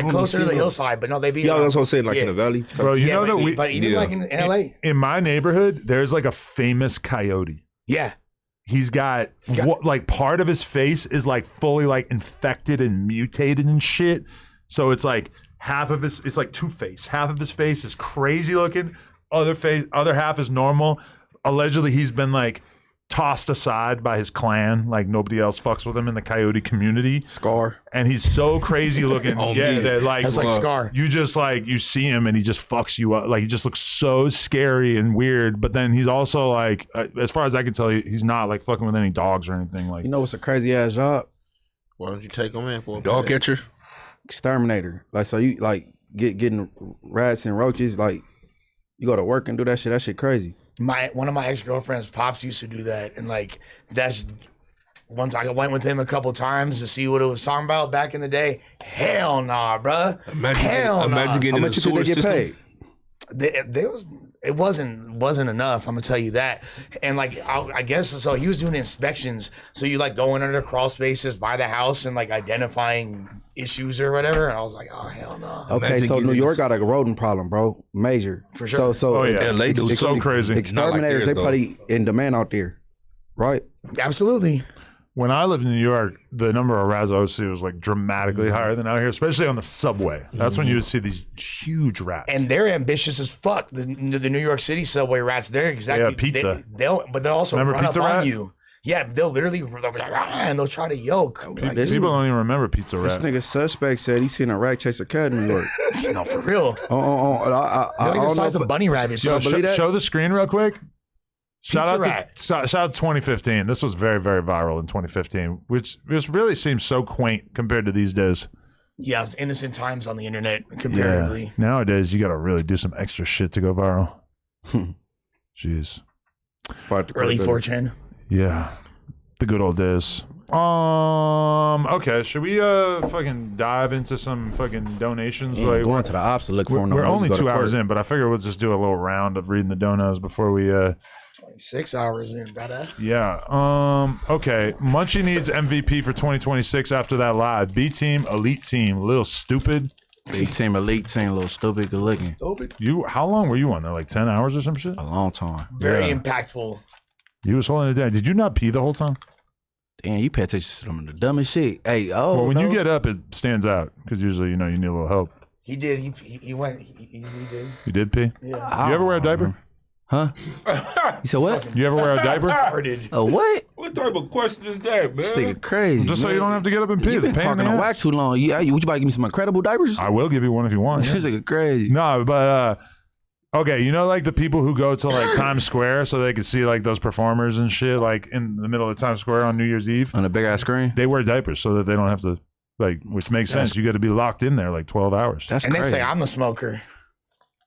closer to the hillside, but no, they be. Yeah, around. that's what I'm saying, like in Yeah. the valley. Bro, you know but, that we but even yeah. like in LA, in my neighborhood, there's like a famous coyote. yeah. He's got what, like part of his face is like fully like infected and mutated and shit. So it's like half of his, it's like two-face. Half of his face is crazy looking. Other half is normal. Allegedly, he's been like tossed aside by his clan. Like nobody else fucks with him in the coyote community. Scar. And he's so crazy looking. Oh, yeah, man. that like, That's like Scar. you just like, you see him and he just fucks you up. Like he just looks so scary and weird. But then he's also like, as far as I can tell, he's not like fucking with any dogs or anything. Like, You know what's a crazy ass job? Why don't you take them in for a Dog pet? catcher. Exterminator. Like, so you like getting rats and roaches. Like, you go to work and do that shit. That shit crazy. One of my ex-girlfriend's pops used to do that, and like that's once I went with him a couple times to see what it was talking about back in the day. Hell nah, bruh. Hell nah. Imagine getting How in the much you think sewer they get system. paid? It wasn't enough. I'm gonna tell you that. And like I guess so. He was doing inspections. So you like going under crawl spaces by the house and like identifying issues or whatever. And I was like, oh hell no. Okay, Imagine so New getting York this- got a rodent problem, bro. Major. For sure. So Oh, yeah. LA do so crazy. Exterminators, theirs, they though. probably in demand out there, right? Absolutely. When I lived in New York, the number of rats I would see was like dramatically higher than out here, especially on the subway. That's when you would see these huge rats. And they're ambitious as fuck. The New York City subway rats, they're exactly pizza. They'll also Remember run Pizza up on Rat? you. Yeah, they'll literally they'll be like, and they'll try to yoke. Like, People don't even remember Pizza This Rat. nigga suspect said he seen a rat chase a cat in New York. no, for real. I They're don't the know size if of bunny rabbits. Yo, believe that? show the screen real quick. Shout Rat. out to 2015. This was very, very viral in 2015, which just really seems so quaint compared to these days. Yeah, it's innocent times on the internet comparatively. Nowadays, you got to really do some extra shit to go viral. Jeez. Early 4chan. Yeah. The good old days. Okay, should we fucking dive into some fucking donations? Yeah, going to the ops to look for them. We're only 2 hours in, but I figure we'll just do a little round of reading the donos before we 26 hours in, brother. yeah. Okay. Munchie needs MVP for 2026 after that live. B team, elite team, little stupid. Big team, elite team, a little stupid, good looking. How long were you on there? Like 10 hours or some shit? A long time. Very impactful. You was holding it down. Did you not pee the whole time? Damn, you pay attention to some of the dumbest shit. Hey, Well, when you get up, it stands out because usually, you need a little help. He did. He went. He did. You did pee? Yeah. You ever wear a diaper? Huh? You said what? You ever wear a diaper? Oh, what? What type of question is that, man? This nigga crazy. Just so you don't have to get up and pee. You've It's a been pain in talking the on ass. whack too long. You about to give me some incredible diapers? I will give you one if you want. This nigga crazy. No, but okay, like the people who go to like Times Square so they can see like those performers and shit like in the middle of Times Square on New Year's Eve. On a big ass screen? They wear diapers so that they don't have to which makes sense. You got to be locked in there like 12 hours. That's And crazy. they say I'm the smoker.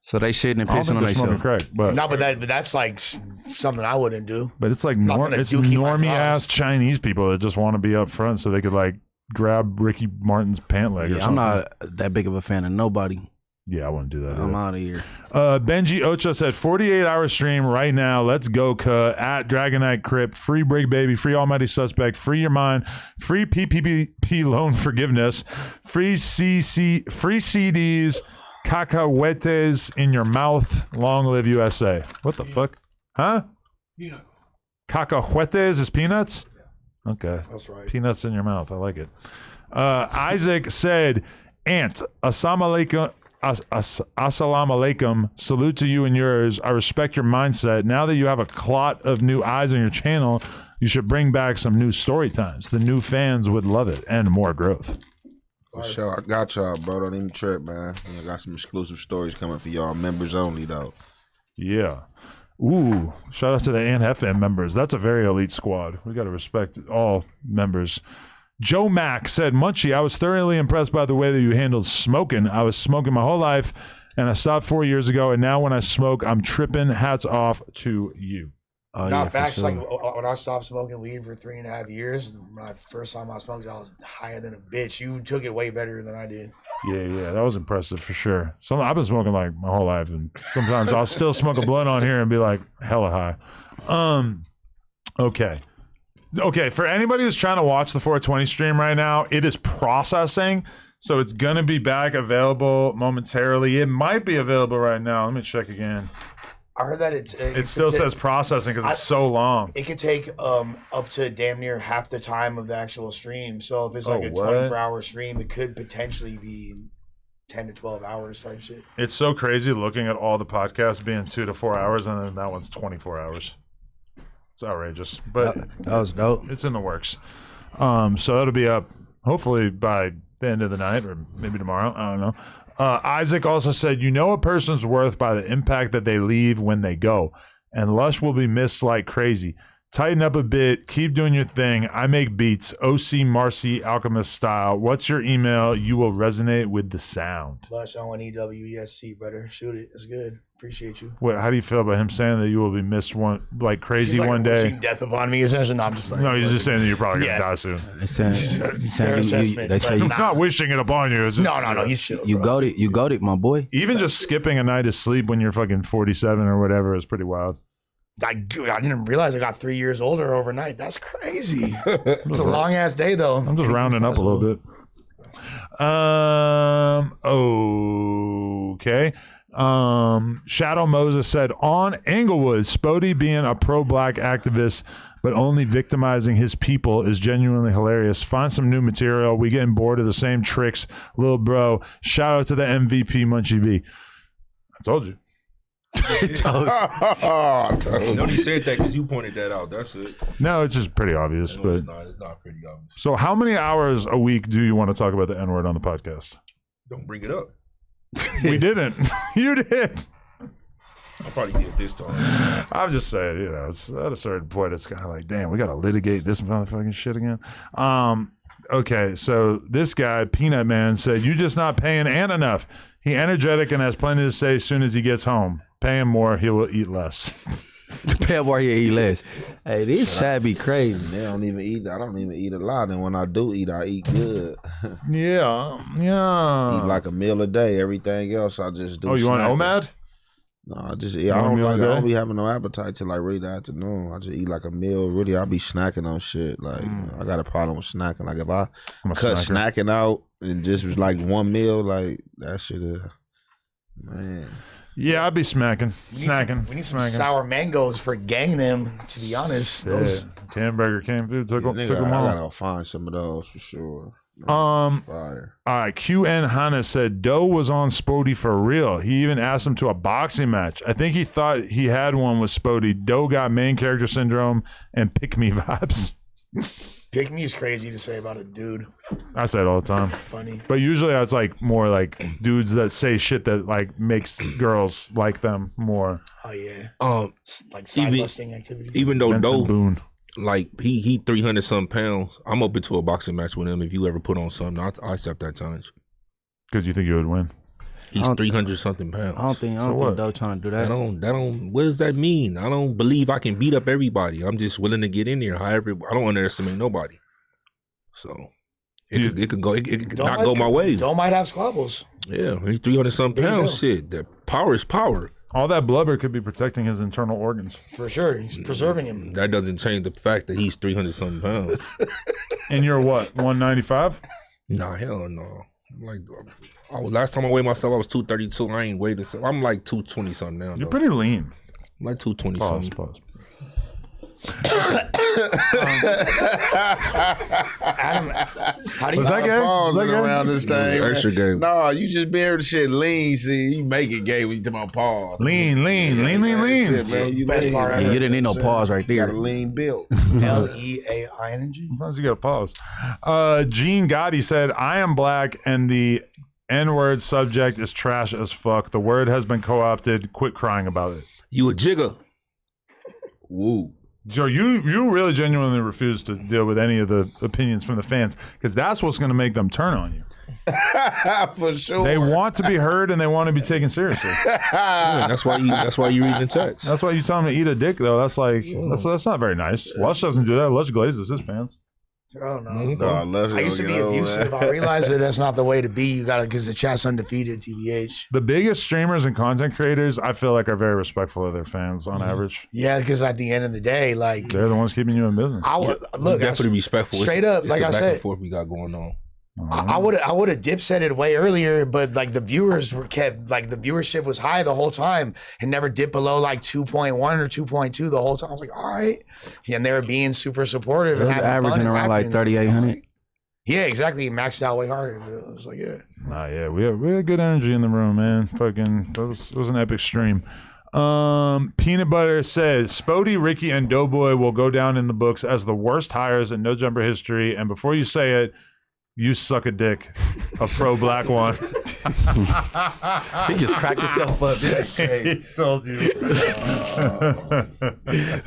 So they shitting and I don't pissing think on they're smoking themselves. crack, but No, but that's like something I wouldn't do. but it's like Not gonna it's dookie my normie ass claws. Chinese people that just want to be up front so they could like grab Ricky Martin's pant leg or Yeah, I'm something. not that big of a fan of nobody. Yeah, I wouldn't do that. I'm either. out of here. Benji Ocho said 48-hour stream right now. Let's go, cuh. At Dragonite Crypt. Free Brig Baby. Free Almighty Suspect. Free Your Mind. Free PPP loan forgiveness. Free CDs. Cacahuetes in your mouth. Long live USA. What the fuck? Huh? Peanuts. Cacahuetes is peanuts? Okay. That's right. Peanuts in your mouth. I like it. Isaac said, Aunt, assalamu alaikum. Assalamu alaikum. Salute to you and yours. I respect your mindset. Now that you have a clot of new eyes on your channel, you should bring back some new story times. The new fans would love it and more growth. For sure. I got y'all, bro. Don't even trip, man. I got some exclusive stories coming for y'all. Members only, though. Yeah. Ooh, shout out to the ANFM members. That's a very elite squad. We got to respect all members. Joe Mack said, Munchie, I was thoroughly impressed by the way that you handled smoking. I was smoking my whole life, and I stopped 4 years ago, and now when I smoke, I'm tripping. Hats off to you. Oh, Not yeah, facts. for Like sure. when I stopped smoking weed for 3.5 years, when first time I smoked, I was higher than a bitch. You took it way better than I did. Yeah, that was impressive for sure. I've been smoking like my whole life, and sometimes I'll still smoke a blunt on here and be like hella high. Okay. For anybody who's trying to watch the 420 stream right now, it is processing, so it's gonna be back available momentarily. It might be available right now. Let me check again. I heard that It still says processing because it's so long. it could take up to damn near half the time of the actual stream. So if it's like a what? 24-hour stream, it could potentially be 10 to 12 hours type shit. It's so crazy looking at all the podcasts being 2 to 4 hours, and then that one's 24 hours. It's outrageous, but That was dope. it's in the works. So it'll be up hopefully by the end of the night or maybe tomorrow. I don't know. Isaac also said, you know a person's worth by the impact that they leave when they go, and Lush will be missed like crazy. Tighten up a bit. Keep doing your thing. I make beats. OC Marcy Alchemist style. What's your email? You will resonate with the sound. Lush ONEWEST, brother. Shoot it. That's good. Appreciate you. What? How do you feel about him saying that you will be missed like crazy She's like one day? wishing death upon me, essentially. No, I'm just playing. No, he's just saying that you're probably gonna Yeah. die soon. They saying, Fair assessment, they say but you, nah. I'm not wishing it upon you. It's just- No. He's chill. you bro. got it, my boy. Even just skipping a night of sleep when you're fucking 47 or whatever is pretty wild. I didn't realize I got 3 years older overnight. That's crazy. It was a long ass day though. I'm just rounding up a little bit. Okay. Shadow Moses said, on Englewood, Spody being a pro-black activist but only victimizing his people is genuinely hilarious. Find some new material. We getting bored of the same tricks, little bro. Shout out to the MVP Munchie B. I told you. Nobody said that because you pointed that out. That's it. No, it's just pretty obvious. No, but it's not pretty obvious. So how many hours a week do you want to talk about the N-word on the podcast? Don't bring it up. We didn't. You did. I probably did this time. I'm just saying, you know, it's at a certain point, it's kind of like, damn, we got to litigate this motherfucking shit again. Okay, so this guy, Peanut Man, said, you just not paying Ant enough. He energetic and has plenty to say as soon as he gets home. Pay him more, he will eat less. Pay him more, he'll eat less. Hey, this shit be crazy. They don't even eat. I don't even eat a lot, and when I do eat, I eat good. Yeah. Eat like a meal a day. Everything else, I just do. Oh, you want OMAD? No, I just eat. I don't be having no appetite till like really the afternoon. I just eat like a meal. Really, I be snacking on shit. Like I got a problem with snacking. Like if I cut snacking out and just was like one meal, like that shit is, man. Yeah, I'd be smacking. We need some sour mangoes for gang them, to be honest. Yeah. Tamburger came through, took them all. I gotta find some of those for sure. Fire. All right, QN Hannah said Doe was on Spody for real. He even asked him to a boxing match. I think he thought he had one with Spody. Doe got main character syndrome and pick me vibes. Pick me is crazy to say about a dude. I say it all the time. Funny. But usually it's like more like dudes that say shit that like makes girls like them more. Oh yeah. Like side busting activity. Even though Benson Doe, Boone. like he 300 some pounds, I'm open to a boxing match with him. If you ever put on something, I accept that challenge. Because you think you would win? He's 300 something pounds. I don't think Doe trying to do that. That don't. What does that mean? I don't believe I can beat up everybody. I'm just willing to get in there. However, I don't underestimate nobody. So it could not go my way. Doe might have squabbles. Yeah, he's 300 some pounds. Shit, the power is power. All that blubber could be protecting his internal organs. For sure, he's preserving him. That doesn't change the fact that he's 300 something pounds. And you're what, 195? Nah, hell no. Like last time I weighed myself, I was 232. I ain't weighed so I'm like 220 something now. You're pretty lean. I'm like 220 something. Pause. Adam, how do you Was that game? pausing around this thing? Extra game. No, you just be able to shit lean. See, you make it gay when you talk about pause. Lean. Shit, man, you Best lean, part man. ever. You didn't need no pause right You there. got a lean build. LEAING. Sometimes you gotta pause. Gene Gotti said, I am black and the N-word subject is trash as fuck. The word has been co-opted. Quit crying about it. You a jigger. Woo. Joe, you really genuinely refuse to deal with any of the opinions from the fans because that's what's going to make them turn on you. For sure. They want to be heard and they want to be taken seriously. Yeah, that's why you read the text. That's why you tell them to eat a dick, though. That's like that's not very nice. Lush doesn't do that. Lush glazes his fans. I don't know. No, I used to be abusive. I realized that that's not the way to be. You got to, because the chat's undefeated, TBH. The biggest streamers and content creators, I feel like, are very respectful of their fans on average. Yeah, because at the end of the day, like, they're the ones keeping you in business. I would look definitely respectful. Straight up, it's like the I back said, and forth we got going on. I would have dipset it way earlier, but like the viewers were kept, like the viewership was high the whole time and never dipped below like 2.1 or 2.2 the whole time. I was like, all right. Yeah, and they were being super supportive. It was averaging around like 3,800. Yeah, exactly. It maxed out way harder. I was like, yeah. Nah, yeah, we had good energy in the room, man. Fucking, it was an epic stream. Peanut Butter says Spody, Ricky, and Doughboy will go down in the books as the worst hires in No Jumper history. And before you say it, you suck a dick, a pro black one. He just cracked himself up. He told you.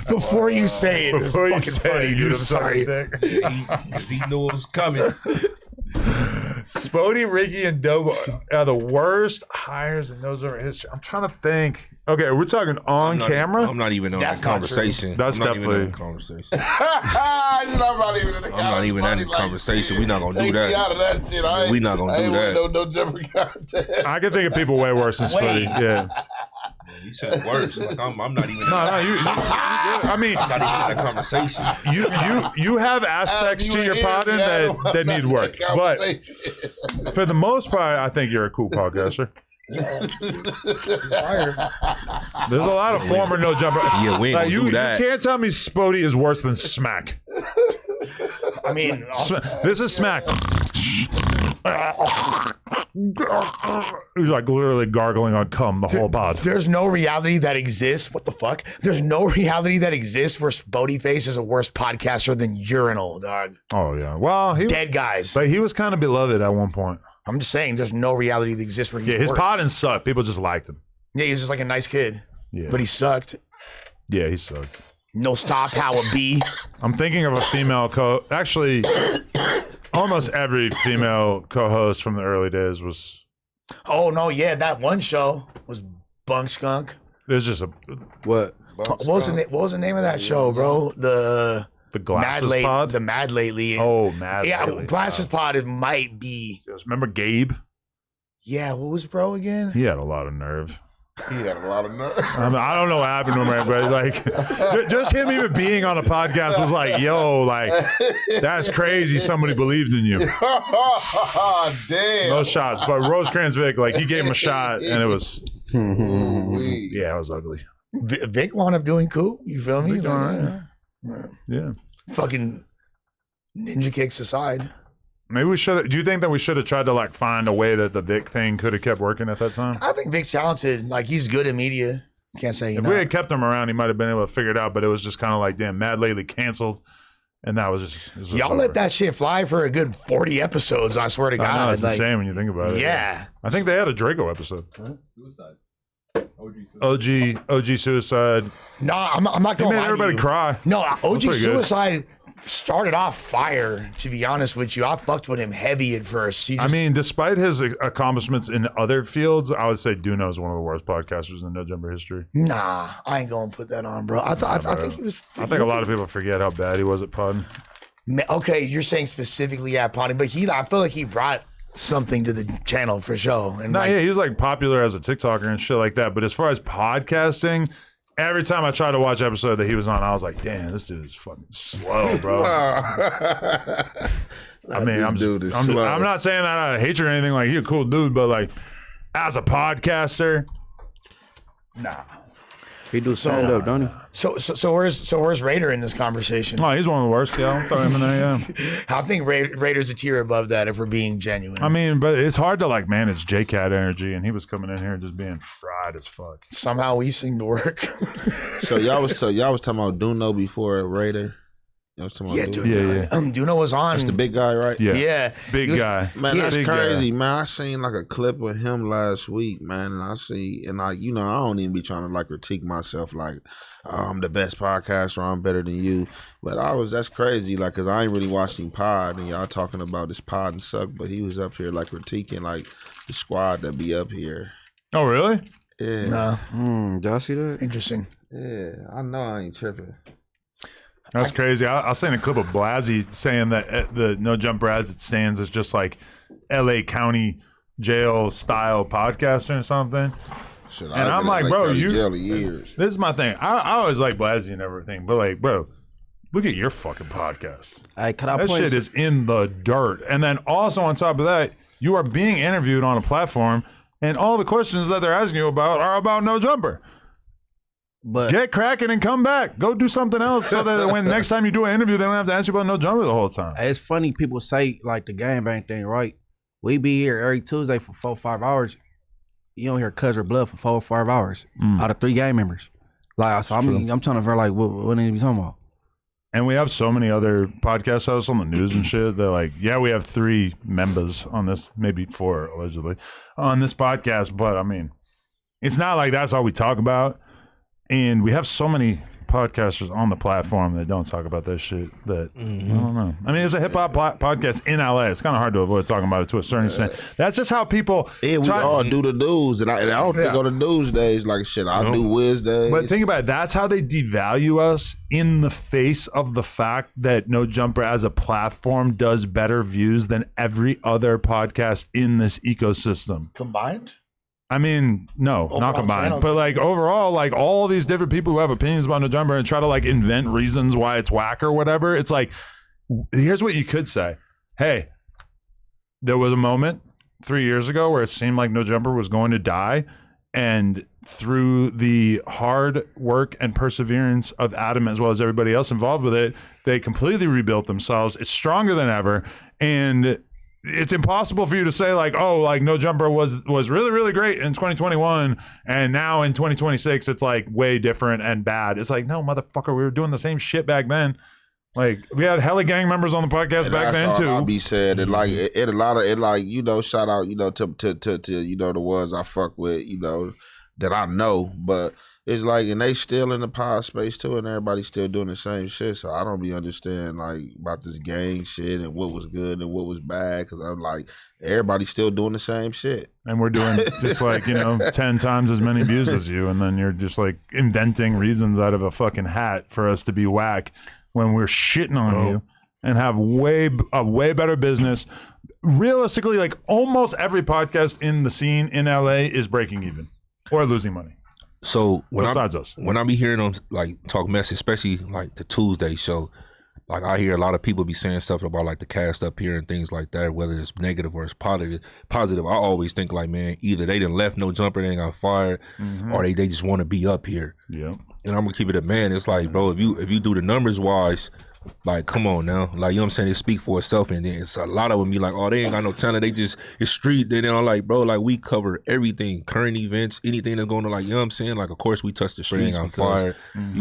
Before you say it, Before you fucking say funny, it, dude. you I'm suck sorry. a dick. He knew it was coming. Spody, Ricky, and Doughboy are the worst hires in No Jumper history. I'm trying to think. Okay, we're talking on camera. I'm not even on That's that conversation. That's I'm not definitely- even in the conversation. I'm not even in the I'm not even in the conversation. We're not gonna do Take me that. out of that shit. We not gonna do that. No jumper content. I can think of people way worse than Spody. Yeah. You said worse. Like I'm not even. I mean, I'm not even in a conversation. You have aspects to your potting that need work, but for the most part, I think you're a cool podcaster. There's a lot of former no jumper. Yeah, we ain't you do that. can't tell me Spody is worse than Smack. I mean, This is Smack. He's like literally gargling on cum the whole pod. There's no reality that exists. What the fuck? There's no reality that exists where Blueface is a worse podcaster than Urinal, dog. Oh yeah. Well, Dead guys. But he was kind of beloved at one point. I'm just saying, there's no reality that exists where he's His worse. podding sucked. People just liked him. Yeah, he was just like a nice kid. Yeah. But he sucked. Yeah, he sucked. No star power, B. I'm thinking of a female actually, almost every female co-host from the early days was. Oh no, yeah, that one show was Bunk Skunk. There's just a what? What was the name of that show, bro? The Glasses Pod. The Mad Lately. Oh, Mad yeah, Lately. Glasses Pod. It might be. Remember Gabe? Yeah, what was bro again? He had a lot of nerve. He had a lot of nerve. I mean, I don't know what happened to him, man, but like, just him even being on a podcast was like, yo, like, that's crazy. Somebody believed in you. Damn. No shots, but Rosecrans Vic, like, he gave him a shot, and it was, yeah, it was ugly. Vic wound up doing cool. You feel me? Yeah. Fucking ninja kicks aside. Maybe we should. Do you think that we should have tried to like find a way that the Vic thing could have kept working at that time? I think Vic's talented. Like, he's good at media. Can't say if we had kept him around, he might have been able to figure it out. But it was just kind of like, damn, Mad Lately canceled, and that was just y'all let that shit fly for a good 40 episodes. I swear to God, I know, it's insane when you think about it. Yeah, I think they had a Draco episode. OG Suicide. No, I'm not going to made everybody cry. No, OG pretty good. Suicide started off fire, to be honest with you. I fucked with him heavy at first. I mean, despite his accomplishments in other fields, I would say Duno is one of the worst podcasters in No Jumper history. Nah, I ain't going to put that on, bro. I think he was. I think a lot of people forget how bad he was at pod. Okay, you're saying specifically at potting, but I feel like he brought something to the channel for sure. And yeah, he was like popular as a TikToker and shit like that. But as far as podcasting, every time I tried to watch episode that he was on, I was like, damn, this dude is fucking slow, bro. I mean, I'm not saying that out of hatred or anything. Like, he's a cool dude, but like, as a podcaster, nah. He do stand up, don't he? So where's Raider in this conversation? Oh, he's one of the worst. Yeah, I'll throw him in there. Yeah, I think Raider's a tier above that if we're being genuine. I mean, but it's hard to like manage JCat energy, and he was coming in here just being fried as fuck. Somehow we seem to work. So y'all was talking about Duno before Raider. Y'all was talking about Duno. Duno was on. That's the big guy, right? Yeah. Big guy. Man, that's big crazy, guy. man. I seen like a clip of him last week, man, and I don't even be trying to like critique myself like I'm the best podcaster, I'm better than you. But that's crazy, like, cause I ain't really watched him pod, and y'all talking about this pod and suck, but he was up here like critiquing like the squad that be up here. Oh, really? Yeah. No. Y'all see that? Interesting. Yeah, I know I ain't tripping. That's crazy. I seen a clip of Blasey saying that the No Jumper as it stands is just like L.A. County jail style podcasting or something. Shit, and I'm like, bro, jail years. This is my thing. I always like Blasey and everything, but like, bro, look at your fucking podcast. That shit is in the dirt. And then also on top of that, you are being interviewed on a platform, and all the questions that they're asking you about are about No Jumper. But get cracking and come back. Go do something else so that when next time you do an interview, they don't have to ask you about No Jumper the whole time. It's funny people say like the gangbang thing, right? We be here every Tuesday for 4 or 5 hours. You don't hear Cuz or Blood for 4 or 5 hours out of 3 gang members. Like, so I'm trying to ver like what are you talking about? And we have so many other podcast hosts on the news and shit. They're like, yeah, we have 3 members on this, maybe 4 allegedly on this podcast. But I mean, it's not like that's all we talk about. And we have so many podcasters on the platform that don't talk about that shit that I don't know. I mean, it's a hip hop podcast in LA. It's kind of hard to avoid talking about it to a certain extent. That's just how people. Yeah, we all do the news, and I don't think on the news days like shit. I do Wiz days. But think about it. That's how they devalue us in the face of the fact that No Jumper as a platform does better views than every other podcast in this ecosystem combined. I mean, no, Overall not combined. channel. But like overall, like all these different people who have opinions about No Jumper and try to like invent reasons why it's whack or whatever. It's like, here's what you could say. Hey, there was a moment 3 years ago where it seemed like No Jumper was going to die. And through the hard work and perseverance of Adam as well as everybody else involved with it, they completely rebuilt themselves. It's stronger than ever. And it's impossible for you to say like, oh, like No Jumper was really, really great in 2021. And now in 2026, it's like way different and bad. It's like, no, motherfucker, we were doing the same shit back then. Like we had hella gang members on the podcast And back then too. I'll be said that like it a lot of it like shout out to the ones I fuck with that I know, but it's like and they still in the pod space too, and everybody's still doing the same shit. So I don't be understand like about this gang shit and what was good and what was bad because I'm like everybody's still doing the same shit, and we're doing just like 10 times as many views as you, and then you're just like inventing reasons out of a fucking hat for us to be whack. When we're shitting on you and have a way better business. Realistically, like almost every podcast in the scene in LA is breaking even or losing money. So besides us, when I be hearing them like talk mess, especially like the Tuesday show, like I hear a lot of people be saying stuff about like the cast up here and things like that, whether it's negative or it's positive. I always think like, man, either they done left No Jumper, they got fired, or they just want to be up here. Yeah. And I'm gonna keep it a man. It's like, bro, if you do the numbers wise, like, come on now, like, you know what I'm saying? They speak for itself, and then it's a lot of them be like, oh, they ain't got no talent. They just it's street. Then I'm like, bro, like we cover everything, current events, anything that's going on. Like, you know what I'm saying? Like, of course we touch the streets on fire,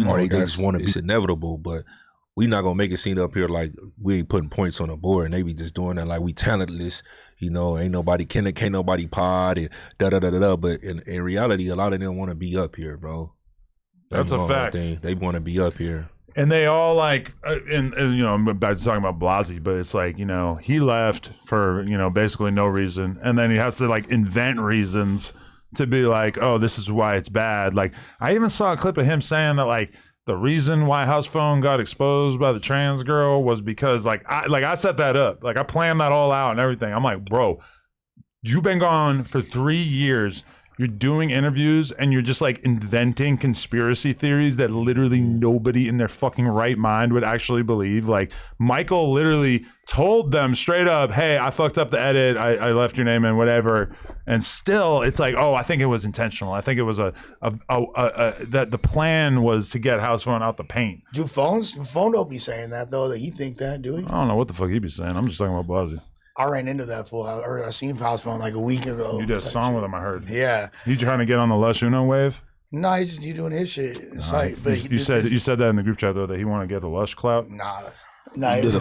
or they just want to be. It's inevitable, but we not gonna make it seem up here like we ain't putting points on the board, and they be just doing that like we talentless. Ain't nobody can't nobody pod and da da da da da. But in reality, a lot of them want to be up here, bro. That's a fact. They want to be up here. And they all like, and I'm about to talk about Blasey, but it's like, he left for, basically no reason. And then he has to like invent reasons to be like, oh, this is why it's bad. Like, I even saw a clip of him saying that like the reason why House Phone got exposed by the trans girl was because I set that up. Like I planned that all out and everything. I'm like, bro, you've been gone for 3 years. You're doing interviews and you're just like inventing conspiracy theories that literally nobody in their fucking right mind would actually believe. Like Michael literally told them straight up, hey, I fucked up the edit. I left your name in whatever. And still it's like, oh, I think it was intentional. I think it was that the plan was to get House Phone out the paint. Do Phone don't be saying that though, that he think that, do he? I don't know what the fuck he be saying. I'm just talking about Blasey. I ran into that fool, or I seen House Phone like a week ago. You did a song with him, I heard. Yeah. You trying to get on the Lush Uno wave? No, you doing his shit. It's like, but you said that in the group chat though that he want to get the Lush clout. Nah. You did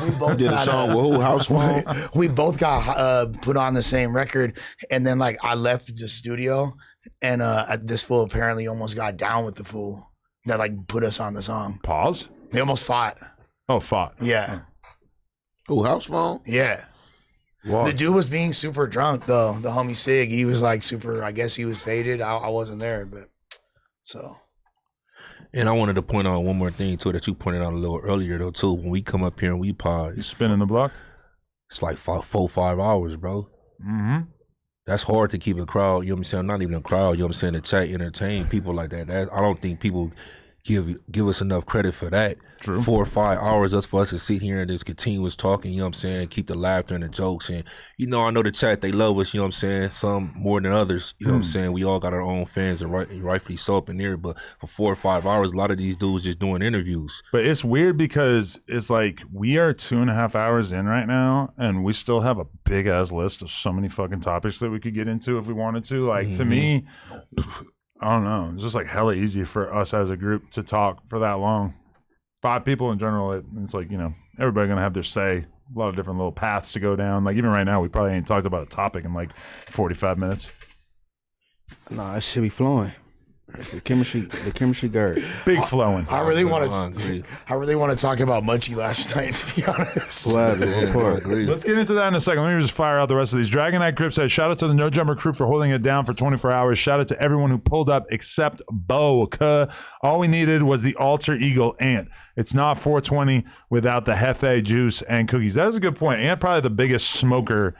a song with who? House Phone? We both got put on the same record, and then like I left the studio, and this fool apparently almost got down with the fool that like put us on the song. Pause. They almost fought. Oh, fought. Yeah. Who? House Phone? Yeah. What? The dude was being super drunk though. The homie Sig, he was like super. I guess he was faded. I wasn't there, but so. And I wanted to point out one more thing too that you pointed out a little earlier though too. When we come up here and we pod, it's spinning the block. It's like 5 hours, bro. Mm-hmm. That's hard to keep a crowd. You know what I'm saying? Not even a crowd. You know what I'm saying? To chat, entertain people like that. I don't think people give us enough credit for that. True. 4 or 5 hours for us to sit here and just continuous talking, you know what I'm saying, keep the laughter and the jokes. And, I know the chat, they love us, you know what I'm saying, some more than others, you know what I'm saying. We all got our own fans and rightfully so up in there. But for 4 or 5 hours, a lot of these dudes just doing interviews. But it's weird because it's like we are 2.5 hours in right now and we still have a big ass list of so many fucking topics that we could get into if we wanted to. Like to me, I don't know. It's just like hella easy for us as a group to talk for that long. 5 people in general, it's like, everybody gonna have their say. A lot of different little paths to go down. Like even right now, we probably ain't talked about a topic in like 45 minutes. Nah, it should be flowing. It's the chemistry guard. Big flowing. I really want to talk about Munchie last night, to be honest. Let's get into that in a second. Let me just fire out the rest of these. Dragonite Crip says, shout out to the No Jumper crew for holding it down for 24 hours. Shout out to everyone who pulled up except Bo. All we needed was the alter ego Ant. It's not 420 without the Jefe juice and cookies. That is a good point. Ant probably the biggest smoker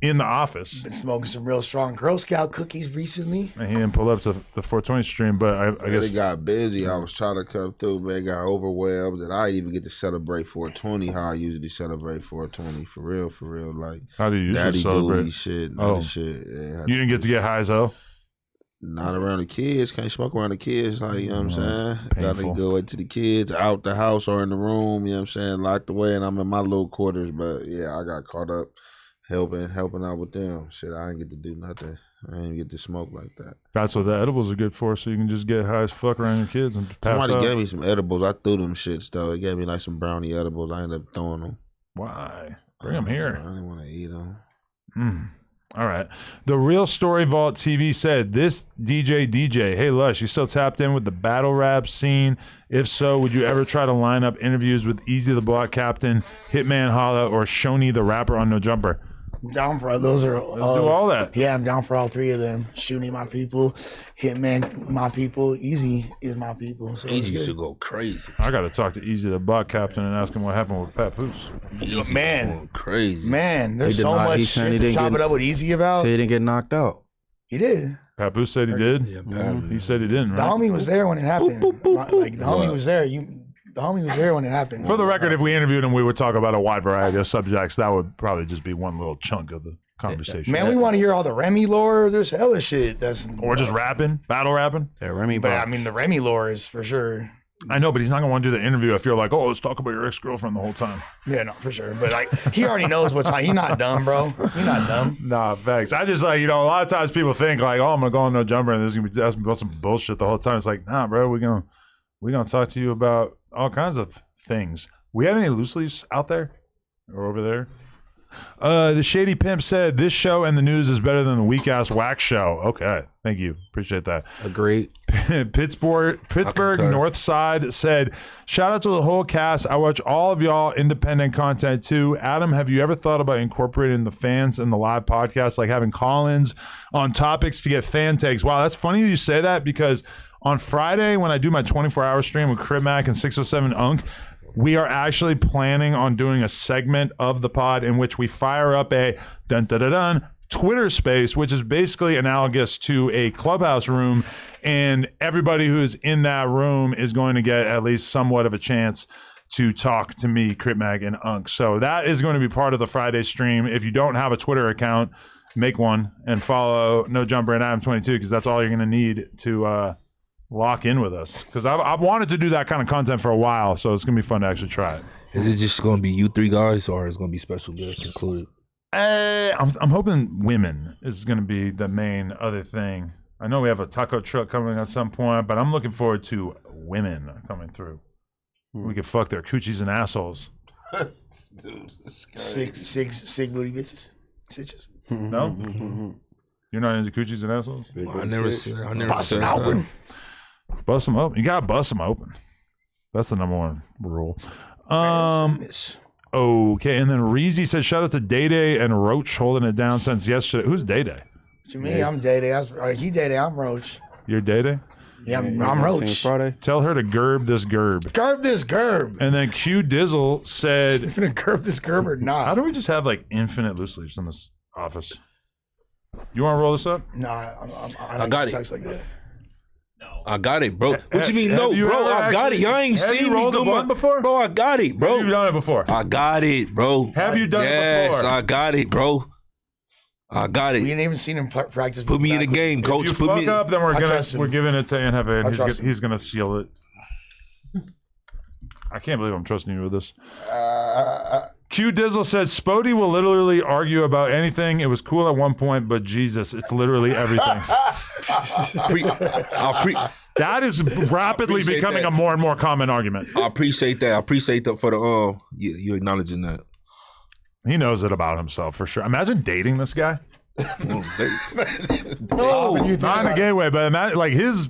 in the office. Been smoking some real strong Girl Scout cookies recently. And he didn't pull up to the 420 stream, but I guess it got busy. I was trying to come through, man. Got overwhelmed, and I didn't even get to celebrate 420 how I usually celebrate 420. For real. Like, how do you usually daddy celebrate? duty shit, shit. Yeah, you didn't get to get high as hell? Not around the kids. Can't smoke around the kids. Like, you know what I'm saying? Gotta painful. go into the kids, out the house or in the room, you know what I'm saying? Locked away, and I'm in my little quarters. But yeah, I got caught up helping out with them. Shit, I didn't get to do nothing. I didn't get to smoke like that. That's what the edibles are good for, so you can just get high as fuck around your kids and pass Somebody out. gave me some edibles. I threw them shits, though. They gave me like some brownie edibles. I ended up throwing them. Why? Bring them here. I didn't want to eat them. All right. The Real Story Vault TV said, this DJ, hey Lush, you still tapped in with the battle rap scene? If so, would you ever try to line up interviews with Easy the Block Captain, Hitman Holla, or Shoney the Rapper on No Jumper? I'm down for those. Let's do all that. Yeah, I'm down for all three of them. Shooting my people, Hitman my people, Easy is my people. So Easy used to go crazy. I got to talk to Easy the Block Captain and ask him what happened with Papoose. Man, crazy. Man, there's He did so not- much he said he shit to didn't chop get- it up with Easy about. Say he didn't get knocked out. He did. Papoose said he did? Yeah, He said he didn't, The right? homie was there when it happened. Like the homie was there. The homie was there when it happened. For the record, if we interviewed him, we would talk about a wide variety of subjects. That would probably just be one little chunk of the conversation. Man, we want to hear all the Remy lore. There's hella shit. Or just rapping, battle rapping. Yeah, Remy. But I mean, the Remy lore is for sure. I know, but he's not gonna want to do the interview if you're like, oh, let's talk about your ex-girlfriend the whole time. Yeah, no, for sure. But like, he already knows what's on. He's not dumb, bro. He's not dumb. Nah, facts. I just like, a lot of times people think like, oh, I'm gonna go on No Jumper and there's gonna be asking about some bullshit the whole time. It's like, nah, bro, we're gonna talk to you about all kinds of things. We have any loose leaves out there or over there? The Shady Pimp said this show and the news is better than the weak ass wax show. Okay, thank you, appreciate that. Agreed. Pittsburgh North Side said, shout out to the whole cast. I watch all of y'all independent content too. Adam, have you ever thought about incorporating the fans in the live podcast, like having call-ins on topics to get fan takes? Wow, that's funny you say that, because on Friday when I do my 24-hour stream with Crib Mac and 607 Unk, we are actually planning on doing a segment of the pod in which we fire up a dun-dun-dun-dun Twitter space, which is basically analogous to a clubhouse room, and everybody who's in that room is going to get at least somewhat of a chance to talk to me, Crip Mag, and Unk. So that is going to be part of the Friday stream. If you don't have a Twitter account, make one and follow No Jumper and Adam22, because that's all you're going to need to lock in with us, because I've wanted to do that kind of content for a while, so it's gonna be fun to actually try it. Is it just gonna be you three guys, or is it gonna be special guests included? I'm hoping women is gonna be the main other thing. I know we have a taco truck coming at some point, but I'm looking forward to women coming through. We can fuck their coochies and assholes. Dude, Six booty bitches. Stitches. No? You're not into coochies and assholes? I never said Busting that. open. Bust them open. You gotta bust them open. That's the number one rule. Okay, and then Reezy said, shout out to Day Day and Roach holding it down since yesterday. Who's Day Day? What you mean? I'm Day Day. He Day Day. I'm Roach. You're Day Day? Yeah, I'm Roach. Friday. Tell her to gerb this gerb. Gerb this gerb. And then Q Dizzle said, You gonna gerb this gerb or not? how do we just have like infinite loose leaves in this office? You want to roll this up? No, I got it. Text like that. I got it, bro. What you mean, Have no, you bro? ever I got it. Y'all ain't have you seen me rolled a do blunt before? Bro, I got it, bro. Have you done it before? I got it, bro. Have you done it yes, before? I got it, bro. I got We it. ain't even seen him practice. Put me in the game, coach. If you Put fuck me. up, then I trust him. we're giving it to Anhefe, I and trust he's gonna seal it. I can't believe I'm trusting you with this. Q Dizzle says Spody will literally argue about anything. It was cool at one point, but Jesus, it's literally everything. That is rapidly appreciate becoming that. a more and more common argument. I appreciate that. I appreciate that for the you acknowledging that. He knows it about himself for sure. Imagine dating this guy. No, Not in a gay way, but imagine, like his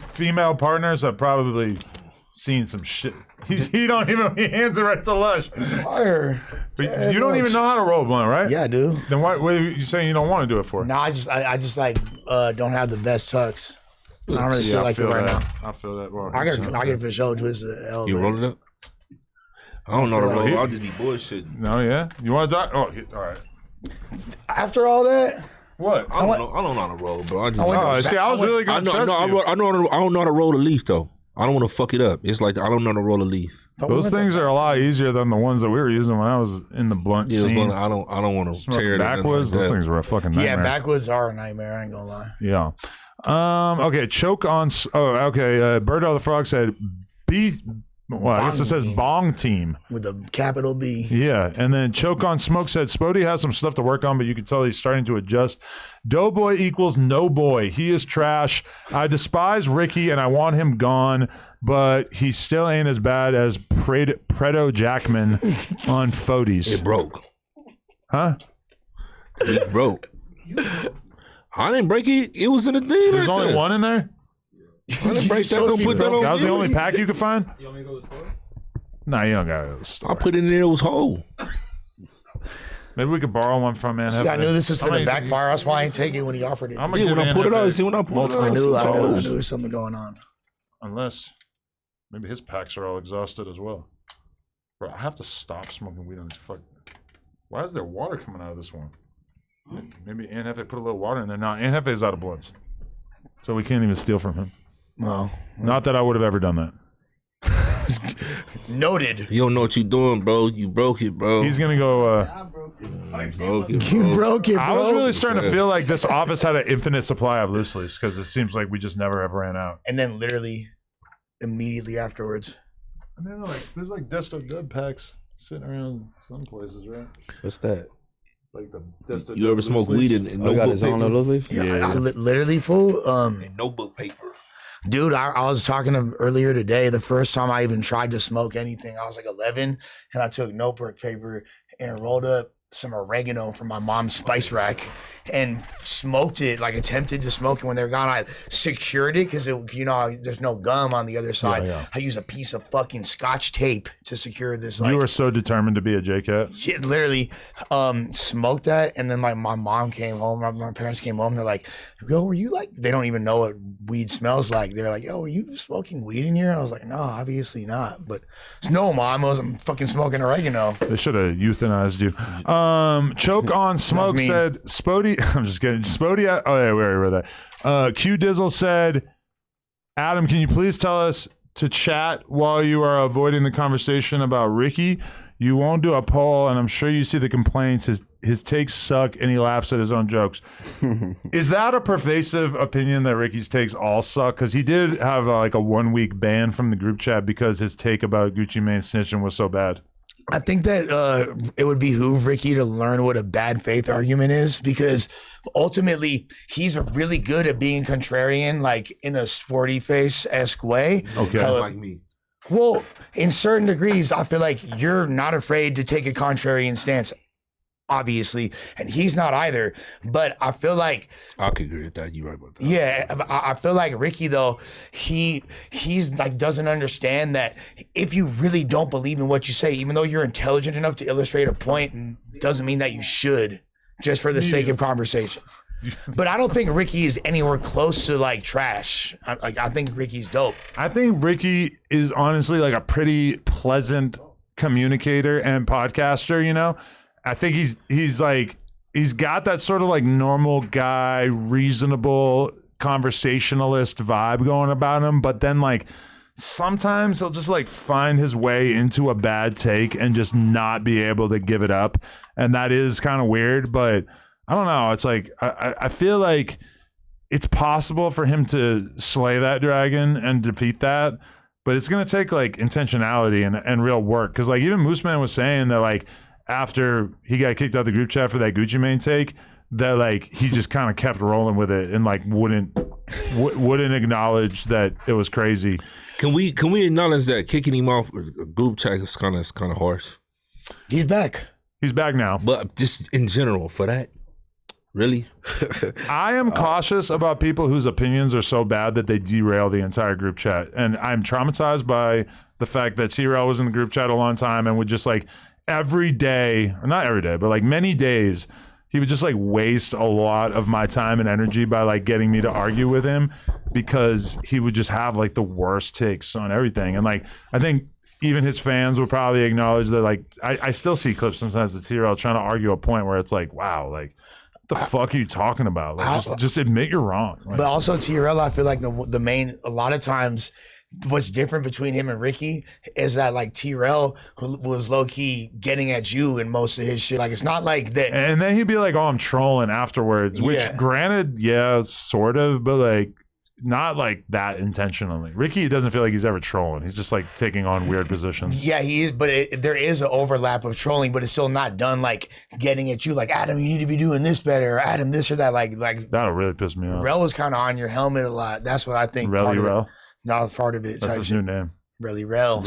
female partners have probably seen some shit. He hands it right to Lush. Fire. But you don't even know how to roll one, right? Yeah, I do. Then what are you saying you don't want to do it for? No, I just like don't have the best tucks. I don't really feel like it right now. I feel that. Well, I can for sure twist the L. you rolling up? I don't know the roll. I'll just be bullshitting. No, yeah. You want to talk? Oh, all right. After all that, What? I don't know how to roll, bro. I just. I was really I going to know, trust I you. don't know how to roll a leaf though. I don't want to fuck it up. It's like I don't know how to roll a leaf. Those things are a lot easier than the ones that we were using when I was in the blunt scene. I don't want to tear it Backwoods. like Those that. things were a fucking nightmare. Yeah, backwoods are a nightmare. I ain't gonna lie. Yeah. Okay. Choke on. Okay. Birdo the Frog said B. Well, I guess it says Bong Team with a capital B. Yeah, and then Choke on Smoke said Spody has some stuff to work on, but you can tell he's starting to adjust. Doughboy equals no boy. He is trash. I despise Ricky and I want him gone, but he still ain't as bad as Predo Jackman on Foodies. It broke. Huh? It broke. I didn't break it. It was in the thing. There's only one in there? I didn't break that. Don't put that on. That was the only pack you could find? You want me to go to the store? Nah, you don't got to go to the store. I put it in there. It was whole. Maybe we could borrow one from man. See, I knew this was going to backfire. That's why I didn't take it when he offered it. I'm gonna when I put it out, see when I put it out. I knew there was something going on. Unless maybe his packs are all exhausted as well. Bro, I have to stop smoking weed on this fuck. Why is there water coming out of this one? Maybe Jefe put a little water in there. No, Jefe is out of blunts. So we can't even steal from him. Well, not that I would have ever done that. Noted. You don't know what you're doing, bro. You broke it, bro. He's gonna go. You broke it, bro. You broke it, bro. I was really starting to feel like this office had an infinite supply of loose leaves because it seems like we just never ever ran out. And then literally immediately afterwards. And then there's like Desto Dub packs sitting around some places, right? What's that? Like the Desto You ever smoke weed in notebook got his own paper? loose leaf? Yeah. I literally full. In notebook paper. Dude, I was talking to earlier today. The first time I even tried to smoke anything, I was like 11, and I took notebook paper and rolled up some oregano from my mom's spice rack and smoked it, like attempted to smoke it when they're gone. I secured it because there's no gum on the other side. Yeah. I used a piece of fucking scotch tape to secure this. You were so determined to be a J-Cat. Yeah, literally smoked that, and then like my mom came home, my parents came home, they're like, yo, were you like, they don't even know what weed smells like. They're like, yo, were you smoking weed in here? I was like, no, obviously not. But no, mom, I wasn't fucking smoking oregano. They should have euthanized you. Choke on Smoke said Spody. I'm just kidding. Spody. Oh yeah, we already read that. Q Dizzle said, Adam, can you please tell us to chat while you are avoiding the conversation about Ricky? You won't do a poll, and I'm sure you see the complaints. His takes suck, and he laughs at his own jokes. Is that a pervasive opinion that Ricky's takes all suck? Because he did have like a 1 week ban from the group chat because his take about Gucci Mane snitching was so bad. I think that it would behoove Ricky to learn what a bad faith argument is, because ultimately he's really good at being contrarian, like in a sporty face-esque way. Okay. Like me. Well, in certain degrees, I feel like you're not afraid to take a contrarian stance, obviously, and he's not either. But I feel like I could agree with that. You're right about that. yeah, I feel like Ricky though, he's like doesn't understand that if you really don't believe in what you say, even though you're intelligent enough to illustrate a point, doesn't mean that you should just for the sake of conversation. But I don't think Ricky is anywhere close to like trash. I think Ricky's dope. I think Ricky is honestly like a pretty pleasant communicator and podcaster, you know? I think he's got that sort of like normal guy, reasonable conversationalist vibe going about him, but then like sometimes he'll just like find his way into a bad take and just not be able to give it up. And that is kind of weird, but I don't know. It's like I feel like it's possible for him to slay that dragon and defeat that, but it's gonna take like intentionality and real work. Cause like even Mooseman was saying that like after he got kicked out of the group chat for that Gucci Mane take, that like he just kind of kept rolling with it and like wouldn't acknowledge that it was crazy. Can we acknowledge that kicking him off a group chat is kind of harsh? He's back. He's back now. But just in general for that. Really? I am cautious about people whose opinions are so bad that they derail the entire group chat. And I'm traumatized by the fact that T-Rail was in the group chat a long time and would just like every day, or not every day, but like many days, he would just like waste a lot of my time and energy by like getting me to argue with him because he would just have like the worst takes on everything. And like, I think even his fans would probably acknowledge that like, I still see clips sometimes of T-Rail trying to argue a point where it's like, wow, like, the fuck are you talking about? Like, just admit you're wrong. Like, but also TRL, I feel like the main, a lot of times what's different between him and Ricky is that like TRL was low key getting at you in most of his shit. Like it's not like that. and then he'd be like, oh, I'm trolling afterwards, which granted, yeah, sort of, but like not like that intentionally. Ricky doesn't feel like he's ever trolling. He's just like taking on weird positions. Yeah, he is, but there is an overlap of trolling, but it's still not done like getting at you like, Adam, you need to be doing this better, or Adam, this or that. Like that'll really piss me off. Rel was kind of on your helmet a lot. That's what I think. Rel. That was part of it. That's his new name. Rel.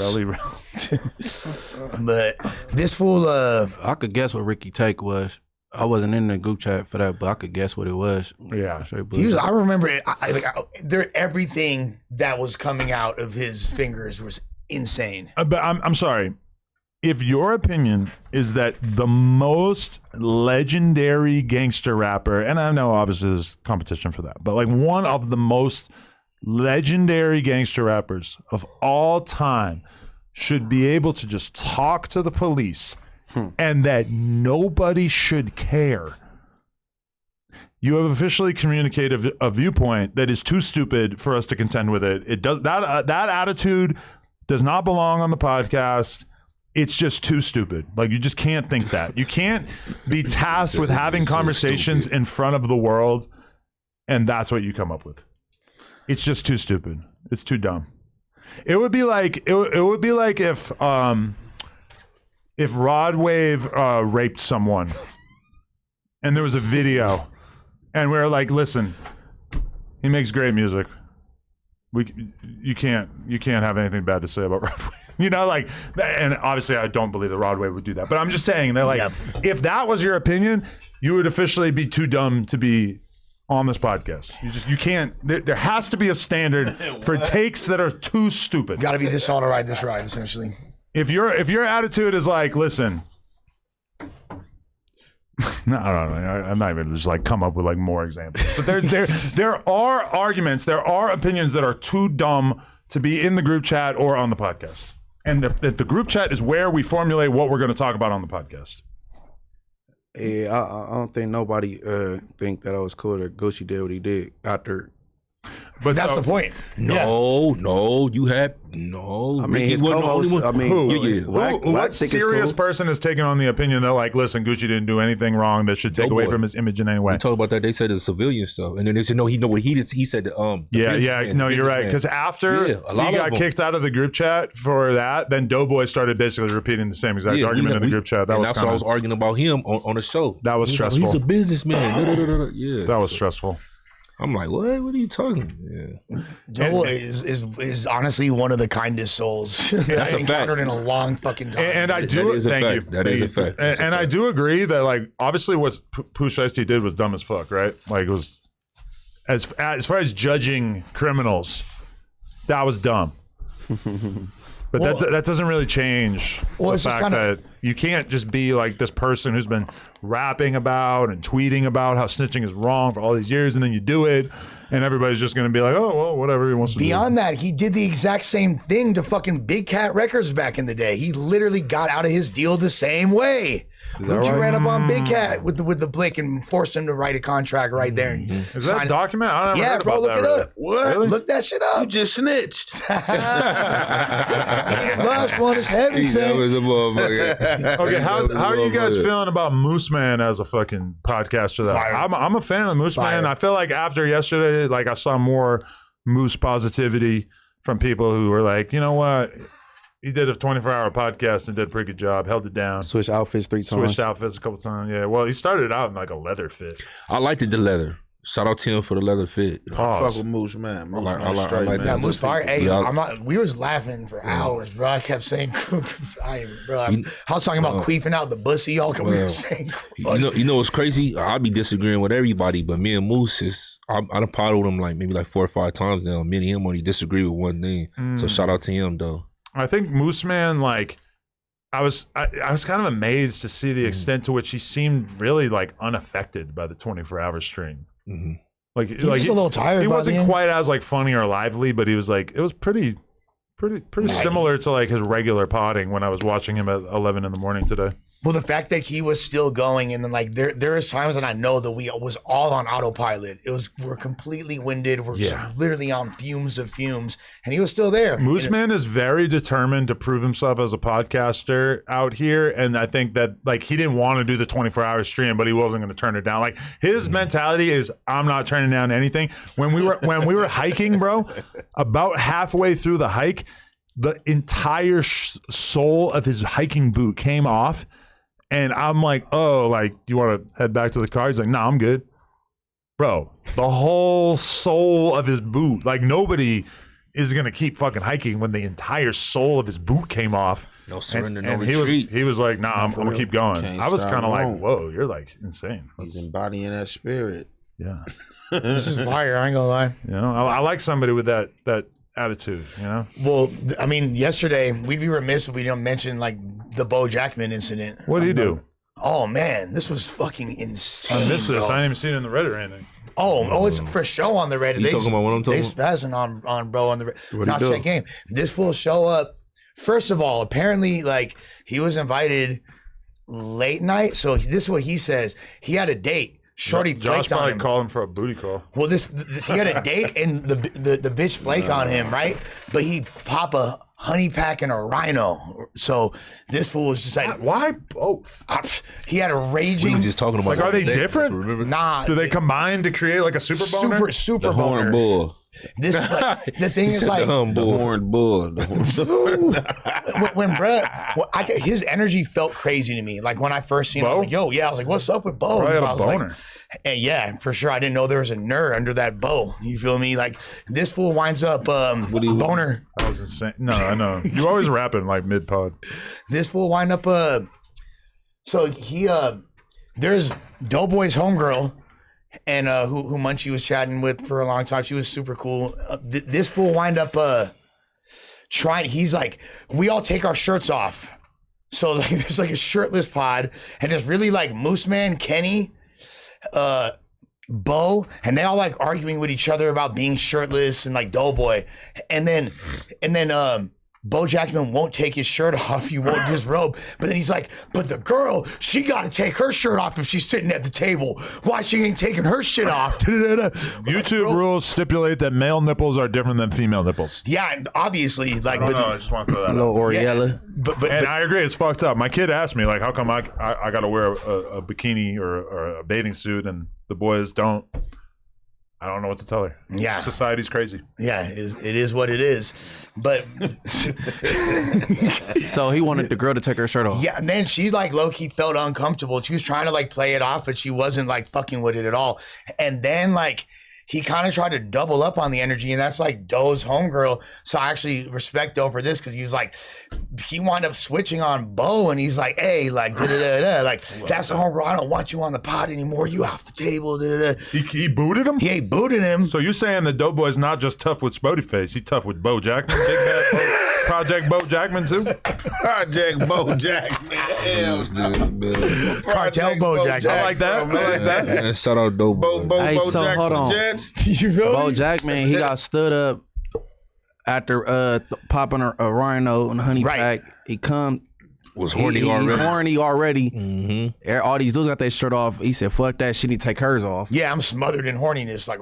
But this fool, I could guess what Ricky take was. I wasn't in the group chat for that, but I could guess what it was. Yeah, I remember it. Everything that was coming out of his fingers was insane. But I'm sorry. If your opinion is that the most legendary gangster rapper, and I know obviously there's competition for that, but like one of the most legendary gangster rappers of all time should be able to just talk to the police and that nobody should care, you have officially communicated a viewpoint that is too stupid for us to contend with it. It does that attitude does not belong on the podcast. It's just too stupid. Like, you just can't think that. You can't be tasked with having conversations in front of the world, and that's what you come up with. It's just too stupid. It's too dumb. It would be like if Rod Wave raped someone and there was a video and we were like, listen, he makes great music. You can't have anything bad to say about Rod Wave. You know, like, and obviously I don't believe that Rod Wave would do that, but I'm just saying that, like, if that was your opinion, you would officially be too dumb to be on this podcast. You can't, there has to be a standard for takes that are too stupid. Got to be this all to ride this ride, essentially. If your attitude is like, listen, no, I don't know. I'm not even just like come up with like more examples. But there are arguments, there are opinions that are too dumb to be in the group chat or on the podcast. And the group chat is where we formulate what we're going to talk about on the podcast. Yeah, I don't think nobody think that I was cool that Gucci did what he did after. But that's the point. No, you had no. I mean, his co-host. I mean, what serious person is taking on the opinion that, like, listen, Gucci didn't do anything wrong that should take away from his image in any way? We talked about that. They said the civilian stuff, and then they said no. He know what he did. He said the you're right. Because after he got kicked out of the group chat for that, then Doughboy started basically repeating the same exact argument in the group chat. That's what I was arguing about him on the show. That was stressful. He's a businessman. Yeah, that was stressful. I'm like, what are you talking? Yeah, Joel is honestly one of the kindest souls that's I've a fact encountered in a long fucking time. And I do thank you. That is a fact. And I do agree that, like, obviously what Pooh Shiesty did was dumb as fuck, right? Like, it was as far as judging criminals, that was dumb. But that doesn't really change the fact that you can't just be like this person who's been rapping about and tweeting about how snitching is wrong for all these years, and then you do it, and everybody's just going to be like, oh, well, whatever he wants to do. Beyond that, he did the exact same thing to fucking Big Cat Records back in the day. He literally got out of his deal the same way. Gucci ran up on Big Cat with the blick and forced him to write a contract right there. And is that a document? I don't know. Yeah, bro, look it up. What? Really? Look that shit up. You just snitched. Last one is heavy. That was a motherfucker. Okay, how are you guys feeling about Moose Man as a fucking podcaster? Though I'm a fan of Moose Man. I feel like after yesterday, like, I saw more Moose positivity from people who were like, you know what? He did a 24-hour podcast and did a pretty good job. Held it down. Switched outfits 3 times. Switched outfits a couple times. Yeah. Well, he started out in like a leather fit. I liked the leather. Shout out to him for the leather fit. I fuck with Moose Man. Moose Man straight, man. Yeah, Moose fire. Hey, we was laughing for hours, bro. I kept saying, I was talking about queefing out the bussy. Y'all we were saying. You know what's crazy? I'll be disagreeing with everybody, but me and Moose I done potted with him maybe 4 or 5 times now. Me and him only disagree with one thing. So shout out to him though. I think Moose Man, like, I was kind of amazed to see the extent to which he seemed really like unaffected by the 24-hour stream. Mm-hmm. Like he was a little tired. He wasn't quite as like funny or lively, but he was like, it was pretty similar to like his regular potting when I was watching him at 11 in the morning today. Well, the fact that he was still going, and then like there is times when I know that we was all on autopilot. We're completely winded. We're literally on fumes of fumes, and he was still there. Moose Man is very determined to prove himself as a podcaster out here, and I think that like he didn't want to do the 24-hour stream, but he wasn't going to turn it down. Like his mentality is, I'm not turning down anything. When we were hiking, bro, about halfway through the hike, the entire sole of his hiking boot came off. And I'm like, oh, like, you want to head back to the car? He's like, nah, I'm good. Bro, the whole sole of his boot, like, nobody is going to keep fucking hiking when the entire sole of his boot came off. No surrender, and no retreat. He was like, nah, I'm going to keep going. Can't I was stop kind of like, going. whoa, you're like insane. He's embodying that spirit. Yeah. This is fire. I ain't gonna lie. You know, I like somebody with that attitude, you know? Well, I mean, yesterday we'd be remiss if we don't mention like the Bo Jackman incident. What did he do? Oh man, this was fucking insane. I missed this. bro. I didn't even see it in the Reddit or anything. Oh, it's for show on the Reddit. You talking about what I'm talking They spazzing on bro on the Reddit. What'd he Not do? check game. This fool show up. First of all, apparently, like he was invited late night. So this is what he says. He had a date. Shorty Josh flaked on probably him. called him for a booty call. Well, this he had a date and the bitch flake on him, right? But he pop a honey pack and a rhino. So this fool was just like, Why both? he had a We raging. were just talking about Like, are they that. different? Remember? Nah, Do they combine to create like a super boner? super The horn boner. bull. This like, the thing He is said like the The bull. horned bull. The horned when bruh, his energy felt crazy to me. Like when I first seen him, I was Bo? like, yo, yeah, I was like, what's up with Bo? Probably had I a was like, boner. and yeah, for sure. I didn't know there was a nerd under that bow. You feel me? Like this fool winds up boner. That was insane. No, I know. You always rapping like mid pod. This fool wind up so he there's Doughboy's homegirl and who Munchie was chatting with for a long time. She was super cool. This fool wind up trying. He's like, we all take our shirts off. So like there's like a shirtless pod, and there's really like Moose Man, Kenny, Bo, and they all like arguing with each other about being shirtless and like Doughboy, and then Bo Jackman won't take his shirt off. He won't disrobe. But then he's like, but the girl, she got to take her shirt off if she's sitting at the table. Why she ain't taking her shit off? YouTube rules stipulate that male nipples are different than female nipples. Yeah, and obviously, like, I don't know. I just want to throw that Little out. Oriella. but And I agree, it's fucked up. My kid asked me, like, how come I got to wear a bikini or a bathing suit and the boys don't? I don't know what to tell her. Yeah. Society's crazy. yeah, it is what it is. But So he wanted the girl to take her shirt off. yeah, and then she like low key felt uncomfortable. She was trying to like play it off, but she wasn't like fucking with it at all. And then like he kind of tried to double up on the energy, and that's like Doe's homegirl. So I actually respect Doe for this because he was like, he wound up switching on Bo, and he's like, hey, like da da da da, like that's the homegirl. I don't want you on the pod anymore. You off the table. Da da da. He booted him? He ain't booted him. So you're saying the Doughboy's not just tough with Blueface, he tough with Bo Jackman? Big bad Project Bo Jackman too? Project Bo Jackman. Hell no. Cartel Bo Jackman. I like that. I like that. Man, shout out Dope. Hey, so Jackman hold on. Jets. You feel Bo me? Jackman, he got stood up after popping a rhino and a honey Right. pack. He come. Was horny He's already. horny already. All these dudes got their shirt off. He said, fuck that. She need to take hers off. Yeah, I'm smothered in horniness. Like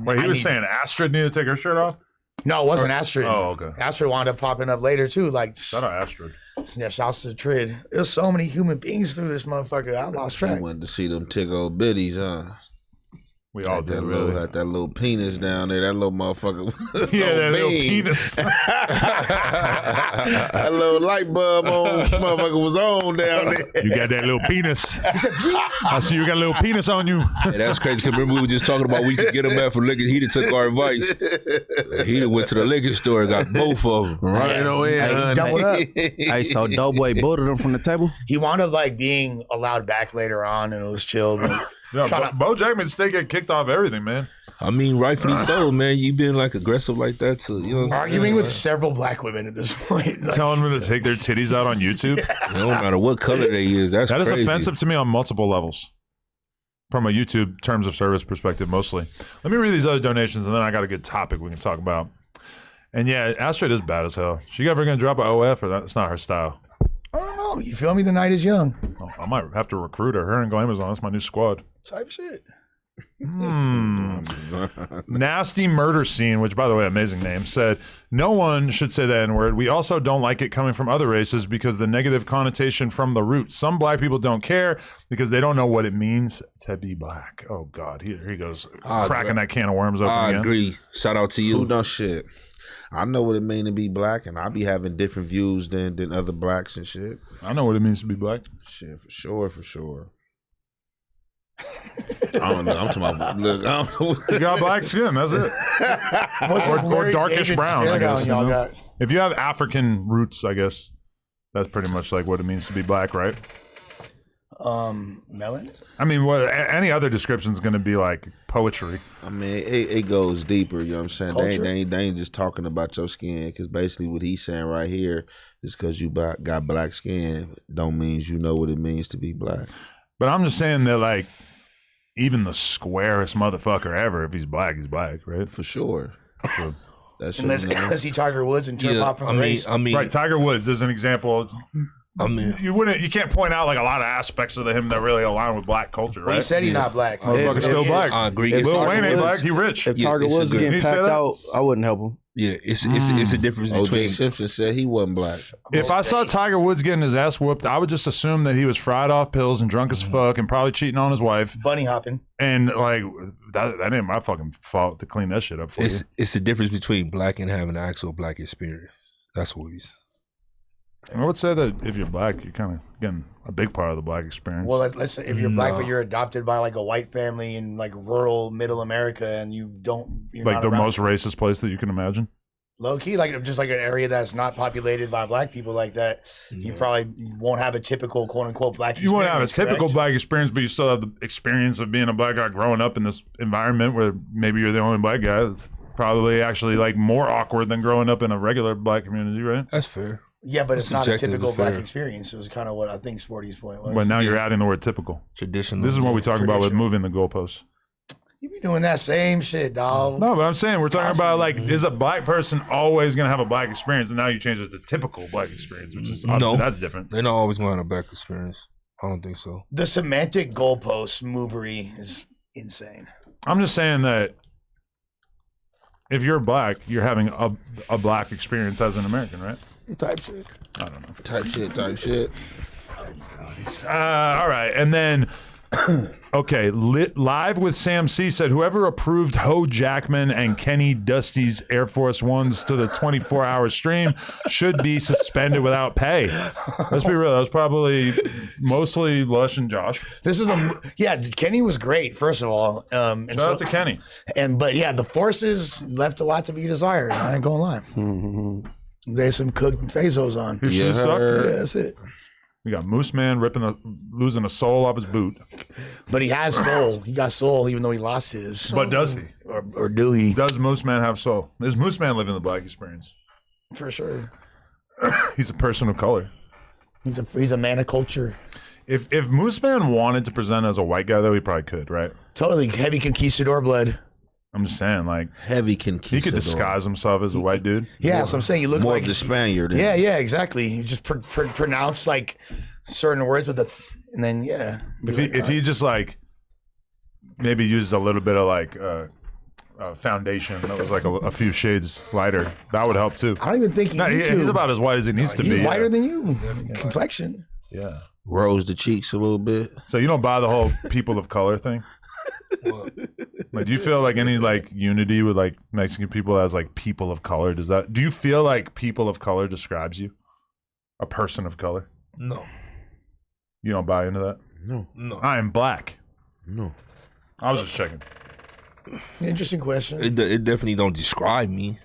Wait, he I was need- saying Astrid needed to take her shirt off? No, it wasn't Astrid. Oh, okay. Astrid wound up popping up later too. Like, Shout out Astrid. yeah, shouts to Trid. There's so many human beings through this motherfucker. I lost I track. wanted to see them tick old bitties, huh? We all Had did, that really. little, had that little penis down there. That little motherfucker. was Yeah, so that little big. penis. That little light bulb on motherfucker was on down there. You got that little penis. I see you got a little penis on you. Yeah, that's crazy. Cause remember we were just talking about we could get him at for liquor. He done took our advice. He done went to the liquor store and got both of them. Right on in, honey. doubled up. Hey, so Doughboy booted him from the table? He wound up like being allowed back later on, and it was chill. But Yeah, Bo Jackman still get kicked off everything, man. I mean, rightfully so, man. You been like aggressive like that too. You know what I'm arguing saying? with several black women at this point. Like, Telling them to take their titties out on YouTube. It don't matter what color they is. That's That is crazy. offensive to me on multiple levels. From a YouTube terms of service perspective, mostly. Let me read these other donations, and then I got a good topic we can talk about. And yeah, Astrid is bad as hell. She ever gonna drop an OF, or that's not her style? I don't know. know. You feel me? The night is young. Oh, I might have to recruit her. Her and Glamazon. That's my new squad. Type shit. Nasty Murder Scene, which, by the way, amazing name, said, no one should say the N-word. We also don't like it coming from other races because the negative connotation from the root. Some black people don't care because they don't know what it means to be black. Oh, God. Here he goes, cracking that can of worms open I again. agree. Shout out to you. Who knows shit? I know what it means to be black, and I be having different views than other blacks and shit. I know what it means to be black. Shit, for sure. I don't know. I'm talking about, look, I don't know. You got black skin, that's it. or darkish brown, I guess. You know? If you have African roots, I guess that's pretty much like what it means to be black, right? Melon? I mean, any other description is going to be like poetry. I mean, it goes deeper, you know what I'm saying? They ain't just talking about your skin, because basically what he's saying right here is because you got black skin don't mean you know what it means to be black. But I'm just saying that, like, even the squarest motherfucker ever, if he's black, right? For sure. So, that's unless he Tiger Woods and turn pop from the race. Right, Tiger Woods is an example. I mean, you can't point out like a lot of aspects of him that really align with black culture, right? Well, he said he's not black. Motherfucker's still black. I agree. Lil Wayne ain't black. He rich. If Tiger Woods getting packed out, I wouldn't help him. Yeah, it's a difference between. O.J. Simpson said he wasn't black. If I saw Tiger Woods getting his ass whooped, I would just assume that he was fried off pills and drunk as fuck and probably cheating on his wife. Bunny hopping. And like that ain't my fucking fault to clean that shit up for you. It's the difference between black and having an actual black experience. That's what he's. I would say that if you're black, you're kind of getting a big part of the black experience. Well, let's say if you're black, but you're adopted by like a white family in like rural middle America, and you're like not the around most racist place that you can imagine. Low key, like just like an area that's not populated by black people like that, you probably won't have a typical quote unquote black experience. You won't have a typical correct? black experience, but you still have the experience of being a black guy growing up in this environment where maybe you're the only black guy. It's probably actually like more awkward than growing up in a regular black community, right? That's fair. Yeah, but it's not a Subjective typical and fair. black experience. It was kind of what I think Sporty's point was. But now you're adding the word typical. Traditional. This is what we talk about with moving the goalposts. You be doing that same shit, dog. No, but I'm saying we're talking about like, is a black person always going to have a black experience? And now you change it to typical black experience, which is obviously that's different. They're not always going to have a black experience. I don't think so. The semantic goalpost movery is insane. I'm just saying that if you're black, you're having a black experience as an American, right? Type shit. I don't know. Type shit. All right. And then, okay, Live with Sam C said, whoever approved Ho Jackman and Kenny Dusty's Air Force Ones to the 24-hour stream should be suspended without pay. Let's be real. That was probably mostly Lush and Josh. This is Kenny was great, first of all. And Shout out to Kenny. But yeah, the forces left a lot to be desired. I ain't gonna lie. There's some cooked Fazos on. His shoes suck. Yeah, that's it. We got Moose Man losing a sole off his boot. But he has soul. He got soul even though he lost his. But does he? Or do he? Does Moose Man have soul? Does Moose Man live in the black experience? For sure. He's a person of color. He's a man of culture. If Moose Man wanted to present as a white guy, though, he probably could, right? Totally heavy conquistador blood. I'm just saying, like, heavy conquistador. He could disguise himself as a white dude. Yeah, so I'm saying you look more like of the Spaniard. Yeah, exactly. You just pronounce like certain words with and then If he just like maybe used a little bit of like foundation that was like a few shades lighter, that would help too. I don't even think he's about as white as he needs to be. He's whiter than you. Complexion. Yeah. Rose the cheeks a little bit. So you don't buy the whole people of color thing? Like, do you feel like any like unity with like Mexican people as like people of color? Do you feel like people of color describes you? A person of color? No. You don't buy into that? No. I am black. No. I was just checking. Interesting question. It definitely don't describe me.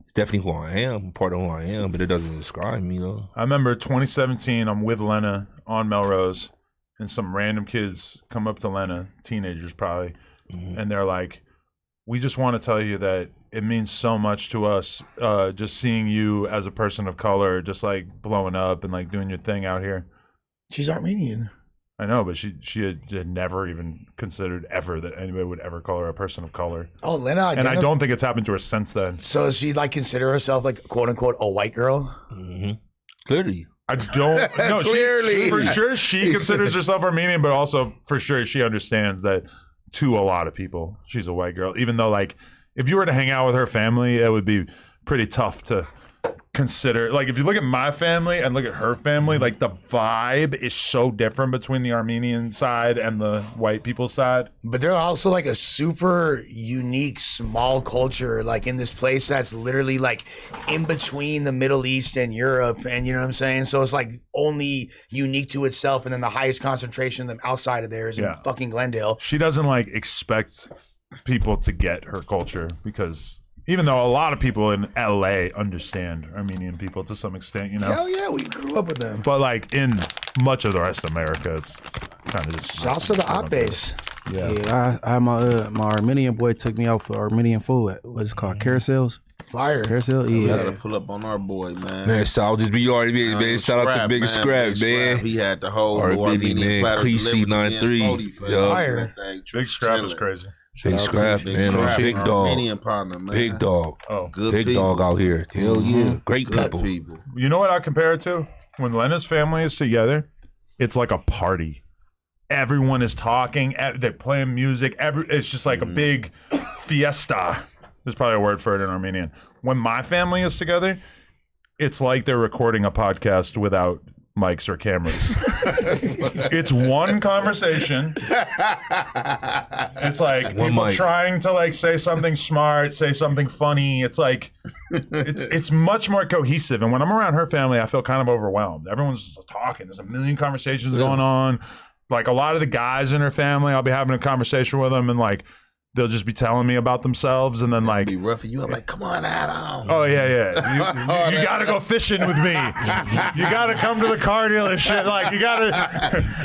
It's definitely who I am, part of who I am, but it doesn't describe me though. I remember 2017, I'm with Lena on Melrose, and some random kids come up to Lena, teenagers probably, and they're like, we just want to tell you that it means so much to us just seeing you as a person of color, just like blowing up and like doing your thing out here. She's Armenian. I know, but she had never even considered ever that anybody would ever call her a person of color. Oh, Lena. And I don't think it's happened to her since then. So does she like consider herself like quote unquote a white girl? Clearly. I don't know. Clearly. For sure, she considers herself Armenian, but also for sure she understands that to a lot of people, she's a white girl. Even though, like, if you were to hang out with her family, it would be pretty tough to consider. Like, if you look at my family and look at her family, like, the vibe is so different between the Armenian side and the white people side. But they're also like a super unique small culture, like in this place that's literally like in between the Middle East and Europe, and you know what I'm saying? So it's like only unique to itself, and then the highest concentration of them outside of there is in fucking Glendale. She doesn't like expect people to get her culture, because even though a lot of people in LA understand Armenian people to some extent, you know. Hell yeah, we grew up with them. But like in much of the rest of America, it's kind of just. Shouts to the op base. Yeah, I my Armenian boy took me out for Armenian food at what's it called, carousels. Fire. Carousel, We yeah. gotta pull up on our boy, man. Man, so I'll just be Armenian, man. Shout out to Big Scrap, man. He had the whole Armenian, man. platter Cleese delivered to 93. Bodie, fam. Yup. Fire. That thing Big Scrap is chilling. crazy. Big Scrap, man. Big dog. Armenian partner, man. Big dog. Oh, Good Big people. dog out here. Hell yeah. Great Good people. people. you know what I compare it to? When Lena's family is together, it's like a party. Everyone is talking. They're playing music. It's just like a big fiesta. There's probably a word for it in Armenian. When my family is together, it's like they're recording a podcast without mics or cameras. It's one conversation. It's like One people mic. trying to like say something smart, say something funny. It's like it's much more cohesive. And when I'm around her family, I feel kind of overwhelmed. Everyone's talking. There's a million conversations going on. Like a lot of the guys in her family, I'll be having a conversation with them, and like they'll just be telling me about themselves, and then like Be roughing you up like, come on, Adam. oh yeah. You gotta go fishing with me. You gotta come to the car dealership. Like you gotta.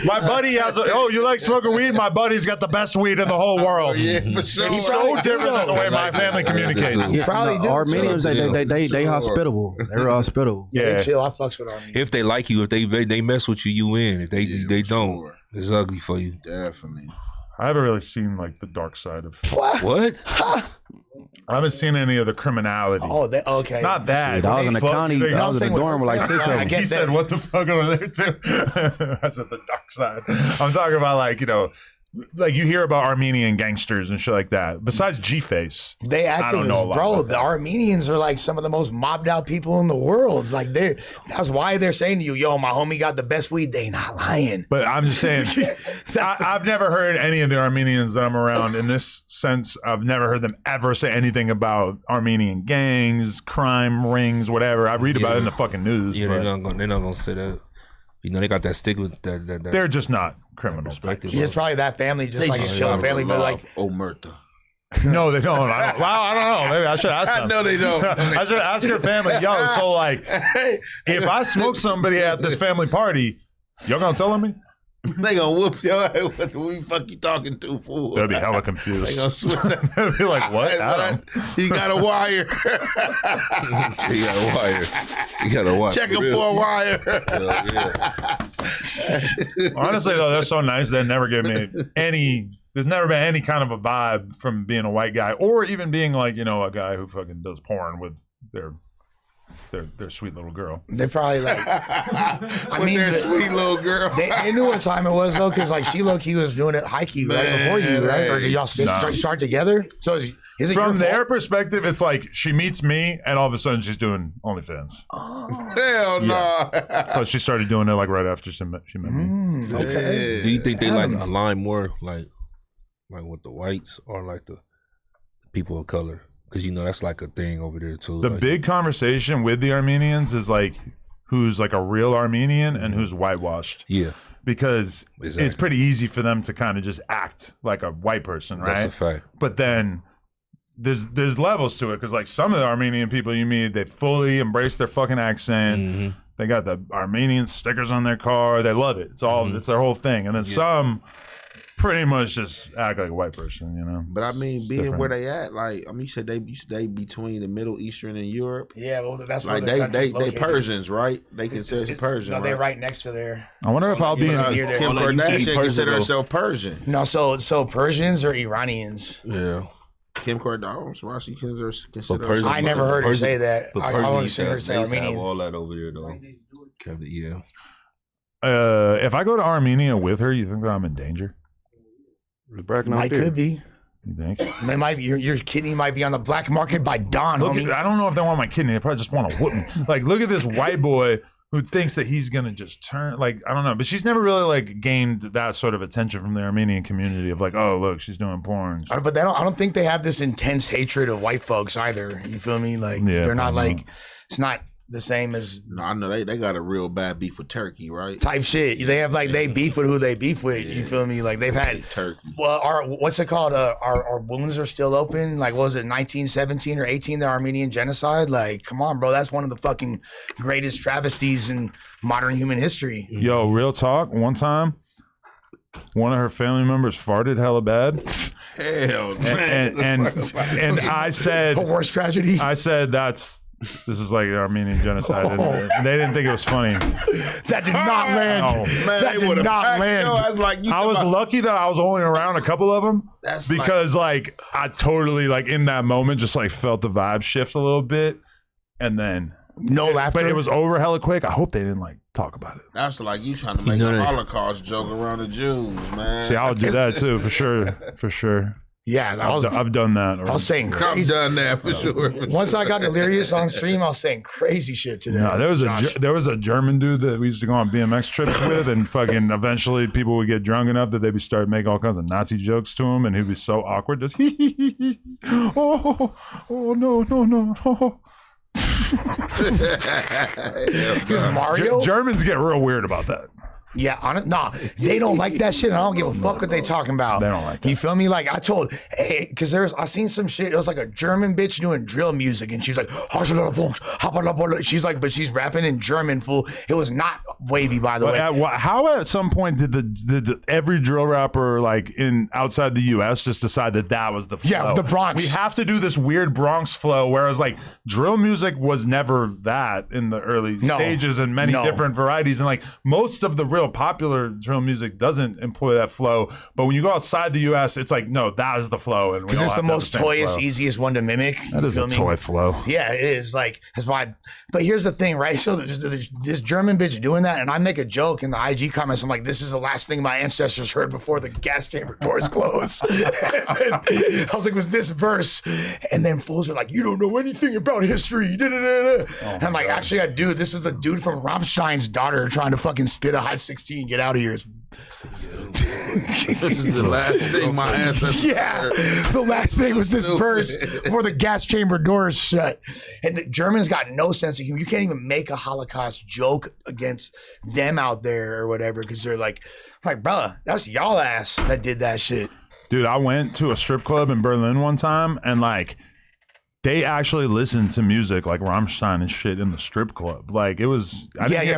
My buddy has. You like smoking weed? My buddy's got the best weed in the whole world. Yeah, for sure. It's so different than the way my family communicates. Yeah, Probably no, do. Armenians, they hospitable. They're hospitable. Yeah, they Yeah. chill. I fucks with Armenians. If they like you, if they mess with you, you win. If they for don't, sure. it's ugly for you. Definitely. I haven't really seen like the dark side of. What? I haven't seen any of the criminality. Oh, okay. Not that. I was in the Fuck, county. they- I was in the dorm with like 6 of I them. get He that. said, "What the fuck over there too?" That's what the dark side. I'm talking about, like, you know, like you hear about Armenian gangsters and shit like that. Besides Jefe, They I don't know a activists, lot bro. about The that. Armenians are like some of the most mobbed out people in the world. Like that's why they're saying to you, "Yo, my homie got the best weed." They not lying. but I'm just saying, I've never heard any of the Armenians that I'm around in this sense. I've never heard them ever say anything about Armenian gangs, crime rings, whatever. I read about it in the fucking news. Yeah, but they're not gonna say that. You know, they got that stigma. That they're just not criminals. perspective. It's probably that family, just like a chill family, but like Omerta. No, they don't. I don't know. Maybe I should ask them. No, they don't. I should ask her family. Yo, so like, if I smoke somebody at this family party, y'all gonna tell me? They gonna whoop your ass. What the fuck you talking to, fool? They'll be hella They confused. gonna switch that. They'll be like, what? Hey, Adam? He got a wire. You got a wire. You got a wire. Check him real. for a wire. Yeah. Honestly, though, they're so nice. They never give me any. There's never been any kind of a vibe from being a white guy, or even being like, you know, a guy who fucking does porn with their sweet little girl. they probably like. I With mean, their sweet little girl. they knew what time it was though, because like she low key was doing it high key right Man, before you, right? Or hey. did y'all start together? So is it From your their fault? perspective, it's like she meets me, and all of a sudden she's doing OnlyFans. Hell no. Because she started doing it like right after she met me. Okay. Do you think they like align more like with the whites or like the people of color? Because you know that's like a thing over there too. The like, big conversation with the Armenians is like who's like a real Armenian and who's whitewashed. Yeah, Because Exactly. it's pretty easy for them to kind of just act like a white person, right? that's a fact. But then there's levels to it, because like some of the Armenian people you meet, they fully embrace their fucking accent. Mm-hmm. They got the Armenian stickers on their car. They love it. It's all it's their whole thing. And then some pretty much just act like a white person, you know. But I mean, It's being different. where they at, like you said they stay between the Middle Eastern and Europe. Yeah, well, that's where Like the they country's located. Persians, right? They consider Persian. No, they're right? right next to there. I wonder if I'll be in. near there. Kim Oh, no, you can't Kardashian Persian, consider though. herself Persian. No, so Persians or Iranians? Yeah. Kim Kardashian, why she consider Persian- I never heard her Persian- say that. But I Persian want to used see to her have- say they used to have Armenian. all that over there though. Yeah. If I go to Armenia with her, you think that I'm in danger? Might could be. You think? They might be, your kidney might be on the black market by dawn, Look homie. I don't know if they want my kidney. They probably just want to whoop me. Like, look at this white boy who thinks that he's gonna just turn. Like, I don't know, but she's never really like gained that sort of attention from the Armenian community of like, oh, look, she's doing porn. But I don't think they have this intense hatred of white folks either. You feel me? Like Yeah, they're not probably like it's not the same as No, I know they got a real bad beef with Turkey, right? type shit. They have like they beef with who they beef with. You feel me? Like they've had Turkey. well, what's it called? Our wounds are still open. Like what was it, 1917 or 18? The Armenian genocide. Like, come on, bro. That's one of the fucking greatest travesties in modern human history. Yo, real talk. One time, one of her family members farted hella bad. Hell, man. And I said, A worse tragedy. I said this is like the Armenian genocide. And they didn't think it was funny. That did not land. No. Man, That they did would've not packed land. your ass like you I was about- lucky that I was only around a couple of them That's because like I totally like in that moment just like felt the vibe shift a little bit, and then No laughter. but it was over hella quick. I hope they didn't like talk about it. That's like you trying to make a Holocaust joke around the Jews, man. See, I'll do that too for sure. Yeah, I've done that. I was saying I've crazy. done that for sure. Once I got delirious on stream, I was saying crazy shit today. No, Josh. there was a German dude that we used to go on BMX trips with, and fucking eventually people would get drunk enough that they'd be start making all kinds of Nazi jokes to him, and he'd be so awkward, just oh no. Mario? Germans get real weird about that. Yeah, nah, they don't like that shit. And I don't give a fuck what they talking about. They don't like You feel me? Like I told, hey, because I seen some shit. It was like a German bitch doing drill music, and she's like, she's like, but she's rapping in German, fool. It was not wavy, by the way. How at some point did every drill rapper like in outside the U.S. just decide that was the flow? Yeah, the Bronx. We have to do this weird Bronx flow, whereas like drill music was never that in the early stages and many different varieties, and like most of the real popular drill music doesn't employ that flow. But when you go outside the U.S., it's like no, that is the flow, and because it's the most toyiest, easiest one to mimic. That is a toy flow. Yeah, it is. Like that's why. But here's the thing, right? So this German bitch doing that, and I make a joke in the IG comments. I'm like, this is the last thing my ancestors heard before the gas chamber doors closed. I was like, was this verse? And then fools are like, you don't know anything about history. And I'm like, actually, I do. This is the dude from Rammstein's daughter trying to fucking spit a hot 16. Get out of here. This is the last thing my ancestors heard. The last thing was this verse before the gas chamber doors shut. And the Germans got no sense of humor. You can't even make a Holocaust joke against them out there or whatever because they're like, bruh, that's y'all ass that did that shit. Dude, I went to a strip club in Berlin one time, and like they actually listened to music like Rammstein and shit in the strip club. Like it was,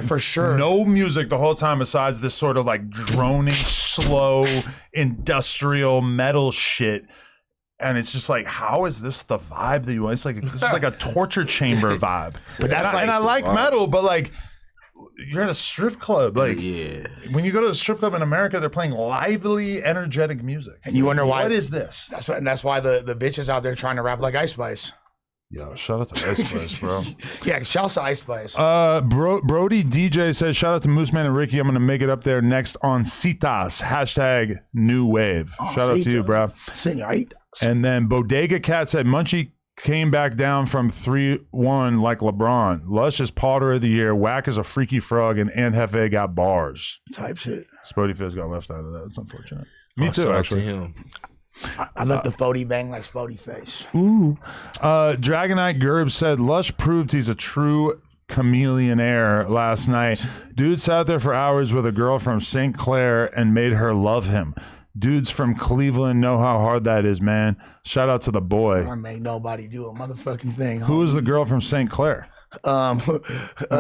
For sure. No music the whole time besides this sort of like droning, slow, industrial metal shit. And it's just like, how is this the vibe that you want? It's like this is like a torture chamber vibe. But that's and I like metal, but like you're at a strip club. Like when you go to a strip club in America, they're playing lively, energetic music. And you wonder why. What is this? That's why the bitches out there trying to rap like Ice Spice. Yo, shout out to Ice Spice, bro. Yeah, shout out to Ice Spice. Brody DJ says, shout out to Mooseman and Ricky. I'm going to make it up there next on Citas. # new wave. Shout out to you, bro. Señoritas. And then Bodega Cat said, Munchie came back down from 3-1 like LeBron. Lush is Potter of the Year. Whack is a freaky frog. And Jefe got bars. Type shit. Spody Fizz got left out of that. It's unfortunate. Me too, Shout out to actually. him. I let the Fody bang like Spody face. Ooh. Dragonite Gerb said, Lush proved he's a true chameleonaire last night. Dude sat there for hours with a girl from St. Clair and made her love him. Dudes from Cleveland know how hard that is, man. Shout out to the boy. I made nobody do a motherfucking thing. Who was the girl from St. Clair?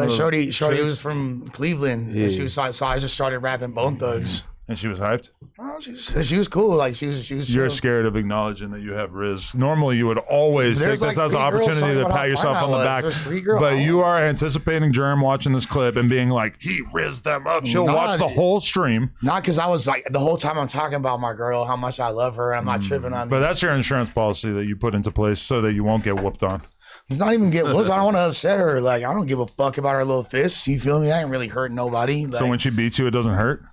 Shorty was from Cleveland. Yeah. She was so I just started rapping Bone Thugs. And she was hyped? Oh, she was cool. Like she was You're chill. scared of acknowledging that you have Riz. Normally, you would always There's take this like as an 3 girls opportunity talking to about pat how yourself fine on the I back. was. There's 3 girls. But you are anticipating Germ watching this clip and being like, he rizzed them up. She'll watch the whole stream. Not because I was like, the whole time I'm talking about my girl, how much I love her. I'm not tripping on But that's your insurance policy that you put into place so that you won't get whooped on. It's not even get whoops. I don't want to upset her. Like, I don't give a fuck about her little fists. You feel me? I ain't really hurt nobody. Like, So when she beats you, it doesn't hurt?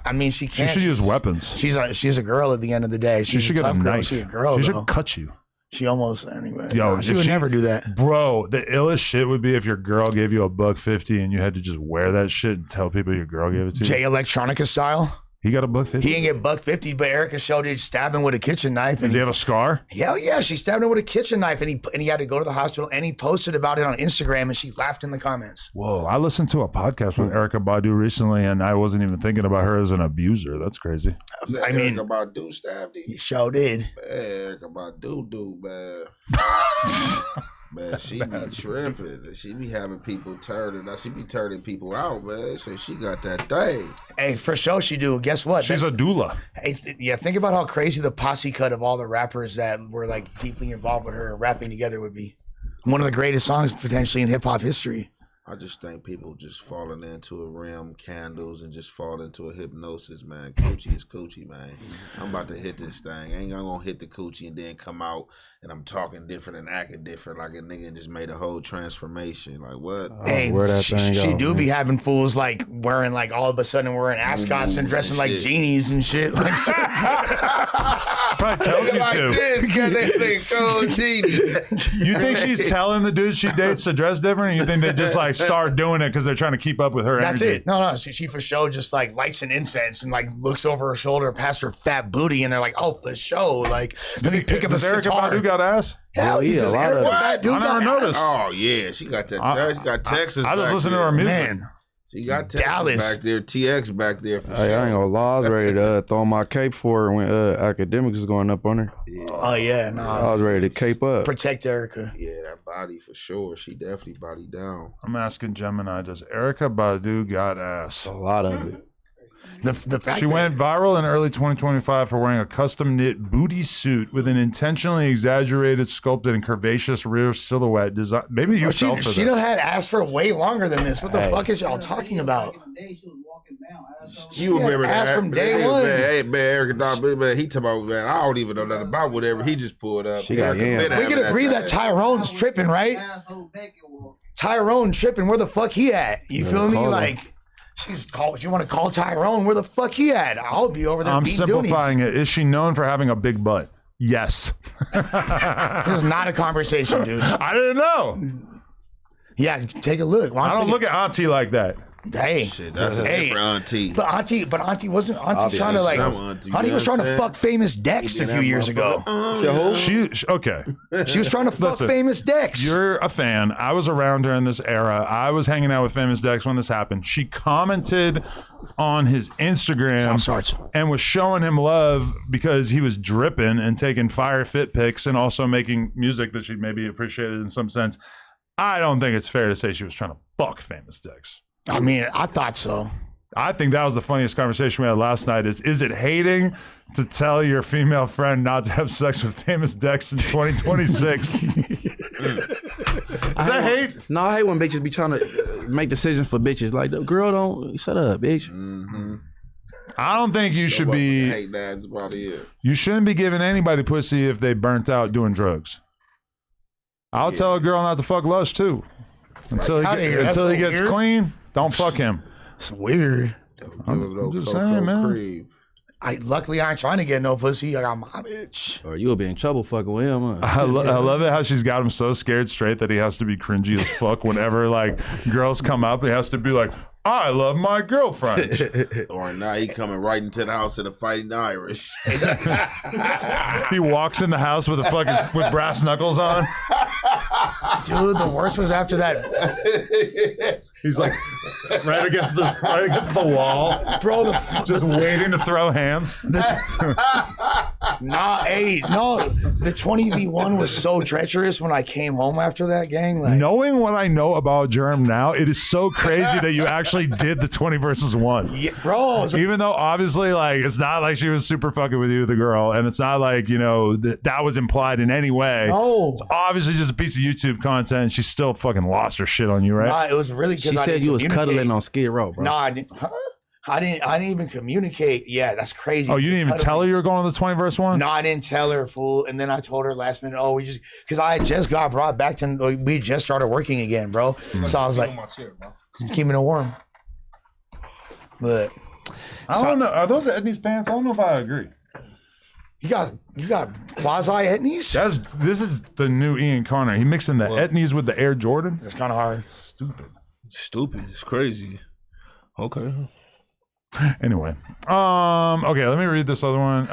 I mean, she She can't. should use weapons. She's a girl at the end of the day. She She's should a get a tough girl. knife. She's a girl, She though. should cut you. She almost, anyway. Yo, Nah, she if would never do that. Bro, the illest shit would be if your girl gave you $150 and you had to just wear that shit and tell people your girl gave it to you. Jay Electronica style. He got $150? He didn't get $150, but Erica showed it stabbing with a kitchen knife. Does he have a scar? Hell yeah, she stabbed him with a kitchen knife, and he had to go to the hospital. And he posted about it on Instagram, and she laughed in the comments. Whoa, I listened to a podcast with Erica Badu recently, and I wasn't even thinking about her as an abuser. That's crazy. I mean, Erica Badu stabbed him. he sure did. Man, Erica Badu, man. Man, she be tripping. She be having people turning. Now she be turning people out, man. So she got that thing. Hey, for sure she do. Guess what? She's a doula. Hey, yeah, think about how crazy the posse cut of all the rappers that were like deeply involved with her rapping together would be. One of the greatest songs potentially in hip hop history. I just think people just falling into a realm, candles, and just fall into a hypnosis, man. Coochie is coochie, man. I'm about to hit this thing. I ain't gonna hit the coochie and then come out and I'm talking different and acting different like a nigga just made a whole transformation. Like what? Hey, she do be having fools like wearing like all of a sudden wearing ascots and dressing like genies and shit. Like Probably tells you like to. this, got that thing called genie. You think she's telling the dudes she dates to dress different, or you think they just like start doing it because they're trying to keep up with her That's energy? it. No, she for show just like lights an incense and like looks over her shoulder past her fat booty and they're like, oh, for show. Like, let me pick up a Does Erica sitar. Badu got ass? Hell yeah, a lot of I never noticed. Oh yeah, she got that. She got Texas. I just back listen to there. her music. Man. She got Texas Dallas. back there, TX back there for Hey, I ain't sure. gonna lie, I was ready to throw my cape for her when academics was going up on her. Oh yeah, no. I was ready to cape up. Protect Erica. Yeah, that body for sure. She definitely body down. I'm asking Gemini, does Erica Badu got ass? A lot of it. The fact She that- went viral in early 2025 for wearing a custom knit booty suit with an intentionally exaggerated, sculpted, and curvaceous rear silhouette design. Maybe you fell for she this. done had ass for way longer than this. What the fuck is y'all talking about? You remember ass that from day man, one. Man, hey, man, Erica Dawson, man, he talking about, man, I don't even know nothing about whatever he just pulled up. She got Erica yams. been We having can agree that thing. Tyrone's tripping, right? Tyrone tripping. Where the fuck he at? You feel me? call her. Like, she's called. You want to call Tyrone? Where the fuck he at? I'll be over there. I'm beating simplifying it. Is she known for having a big butt? Yes. Doonies. This is not a conversation, dude. I didn't know. Yeah, take a look. I don't look at Auntie like that. Hey, Shit, that's a hey. different auntie. But Auntie wasn't trying to like. Some auntie, Auntie you was know trying what to I'm fuck famous Dex a few years ago. Okay. She was trying to fuck Listen, famous Dex. You're a fan. I was around during this era. I was hanging out with Famous Dex when this happened. She commented on his Instagram and was showing him love because he was dripping and taking fire fit pics and also making music that she maybe appreciated in some sense. I don't think it's fair to say she was trying to fuck Famous Dex. I mean, I thought so. I think that was the funniest conversation we had last night. Is it hating to tell your female friend not to have sex with Famous Dex in 2026? Is that hate? No, I hate when bitches be trying to make decisions for bitches. Like, girl, don't shut up, bitch. I don't think you should be. Hate that's about it. You shouldn't be giving anybody pussy if they burnt out doing drugs. I'll tell a girl not to fuck Lush too. Until he gets clean, don't fuck him. It's weird. I'm just saying, man. Luckily I ain't trying to get no pussy. I got my bitch. Or you'll be in trouble fucking with him. Huh? I love it how she's got him so scared straight that he has to be cringy as fuck whenever like girls come up. He has to be like, I love my girlfriend. Or now he coming right into the house in a fighting Irish. He walks in the house with with brass knuckles on. Dude, the worst was after that. He's like right against the wall, bro. Just waiting to throw hands. Nah, Nah, hey, no. The 20v1 was so treacherous when I came home after that, gang. Like, Knowing what I know about Germ now, it is so crazy that you actually did the 20 versus 1. yeah, bro. Even though obviously, like, it's not like she was super fucking with you, the girl, and it's not like, you know, that was implied in any way. No. It's obviously just a piece of YouTube content, and she still fucking lost her shit on you, right? Nah, it was really good. She said you was cuddling on Skid Row, bro. Nah, I didn't. Huh? I didn't even communicate. Yeah, that's crazy. Oh, you didn't even tell her you were going to the 20 versus 1? No, I didn't tell her, fool. And then I told her last minute, oh, we just, because I just got brought back to, like, we just started working again, bro. So I was like, keeping it warm. But I don't know. Are those Edney's pants? I don't know if I agree. you got quasi etnies? This is the new Ian Connor. He mixed in the Etnies with the Air Jordan. That's kind of hard. Stupid. It's crazy. Okay. Anyway, okay, let me read this other one.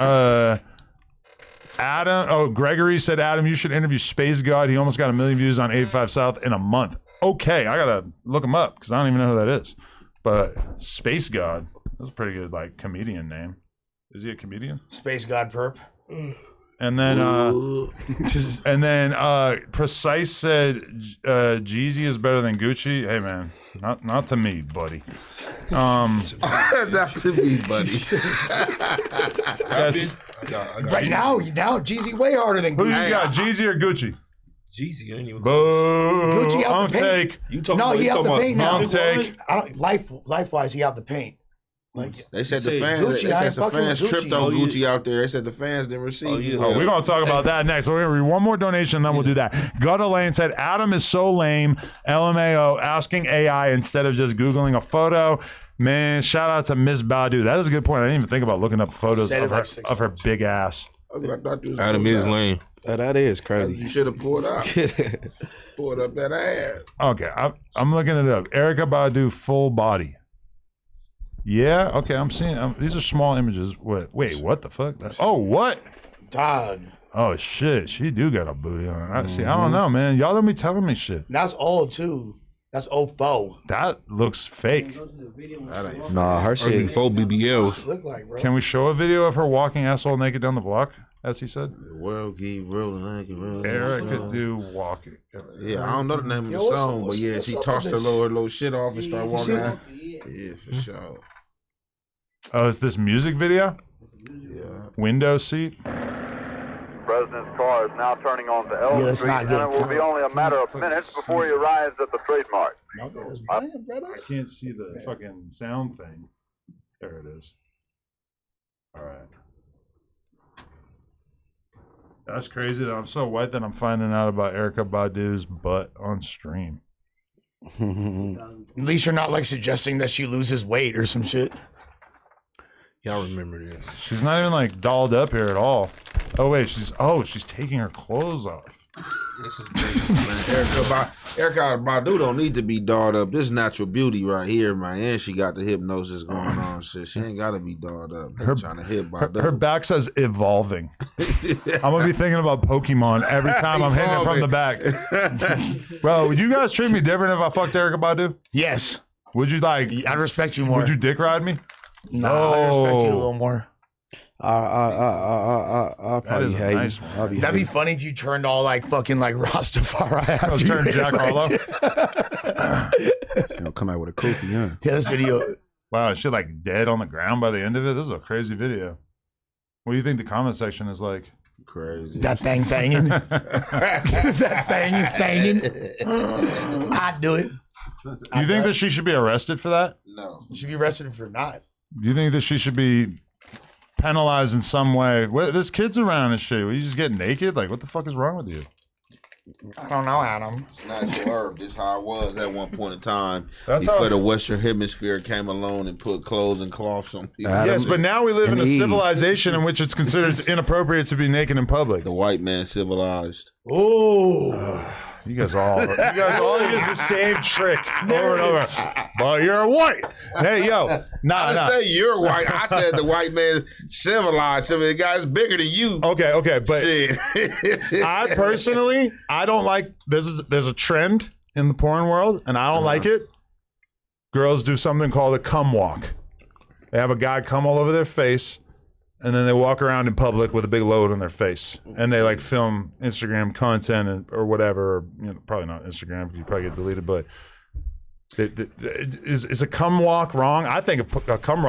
Gregory said, Adam, you should interview Space God. He almost got 1 million views on 85 South in a month. Okay, I gotta look him up because I don't even know who that is. But Space God, that's a pretty good like comedian name. Is he a comedian? Space God perp. And then Precise said Jeezy is better than Gucci. Hey man, not to me, buddy. Not to me, buddy. Right now, Jeezy way harder than Who Gucci. you got, Jeezy or Gucci? Jeezy, ain't even Gucci out the paint. You talking no, about, he out the paint now. Take. I don't life-wise, he out the paint. Like They said the fans. Gucci, They I said ain't the fucking fans with tripped Gucci. on Gucci out there. They said the fans didn't receive. Oh, we're gonna talk about that next. We're gonna read one more donation, then we'll do that. Gutter Lane said, Adam is so lame. LMAO, asking AI instead of just Googling a photo. Man, shout out to Miss Badu. That is a good point. I didn't even think about looking up photos of her big ass. Adam is lame. That is crazy. You should have pulled up. Pulled up that ass. Okay, I'm looking it up. Erica Badu, full body. Yeah, okay, I'm seeing. These are small images. Wait, what the fuck? What? Dog. Oh shit, she do got a booty on her. See, I don't know, man. Y'all don't be telling me shit. That's old too. That's 04. That looks fake. Nah, her shit. 4 BBLs. Look like, bro. Can we show a video of her walking asshole naked down the block, as he said? The world keep rolling like it rolls. Erica do walking. Yeah, I don't know the name of the song, but yeah, she tossed her little shit off and started walking out. Yeah, for sure. Oh, is this music video? Yeah. Window seat? President's car is now turning onto Elm Yeah, that's Street, not and good. it will be only a matter of minutes before he arrives at the trademark. I can't see the fucking sound thing. There it is. All right. That's crazy that I'm so white that I'm finding out about Erica Badu's butt on stream. At least you're not like suggesting that she loses weight or some shit. Y'all remember this. She's not even like dolled up here at all. Oh wait, she's taking her clothes off. This is man. Erica Badu don't need to be dolled up. This is natural beauty right here, man. And she got the hypnosis going on. Shit, she ain't got to be dolled up. Her trying to hit Badu. Her back says evolving. I'm gonna be thinking about Pokemon every time I'm hitting it from the back. Bro, would you guys treat me different if I fucked Erica Badu? Yes. Would you like? I'd respect you more. Would you dick ride me? No, I respect you a little more. I'll probably hate nice you. That'd be funny if you turned all like fucking like Rastafari after I'll you turn hit, Jack like- Harlow. She'll come out with a kofi, huh? Yeah, this video. Wow, is she like dead on the ground by the end of it? This is a crazy video. What do you think the comment section is like? Crazy. That thing thangin'. That thing is thangin'. I'd do it. Do you think that she should be arrested for that? No. You should be arrested for not. Do you think that she should be penalized in some way? There's kids around and shit. Will you just get naked? Like, what the fuck is wrong with you? I don't know, Adam. It's natural herb. This is how it was at one point in time. That's Before how- the Western Hemisphere came along and put clothes and cloths on people. Yes, but now we live in a Eve. civilization in which it's considered inappropriate to be naked in public. The white man civilized. Oh. You guys all use the same trick over and over. But you're white. Hey, yo. I Nah. didn't say you're white. I said the white man civilized. The guy's bigger than you. Okay, but Shit. I personally, I don't like, there's a trend in the porn world, and I don't like it. Girls do something called a cum walk. They have a guy come all over their face, and then they walk around in public with a big load on their face, and they like film Instagram content or whatever. Or, probably not Instagram. You probably get deleted, but is a cum walk wrong? I think a cum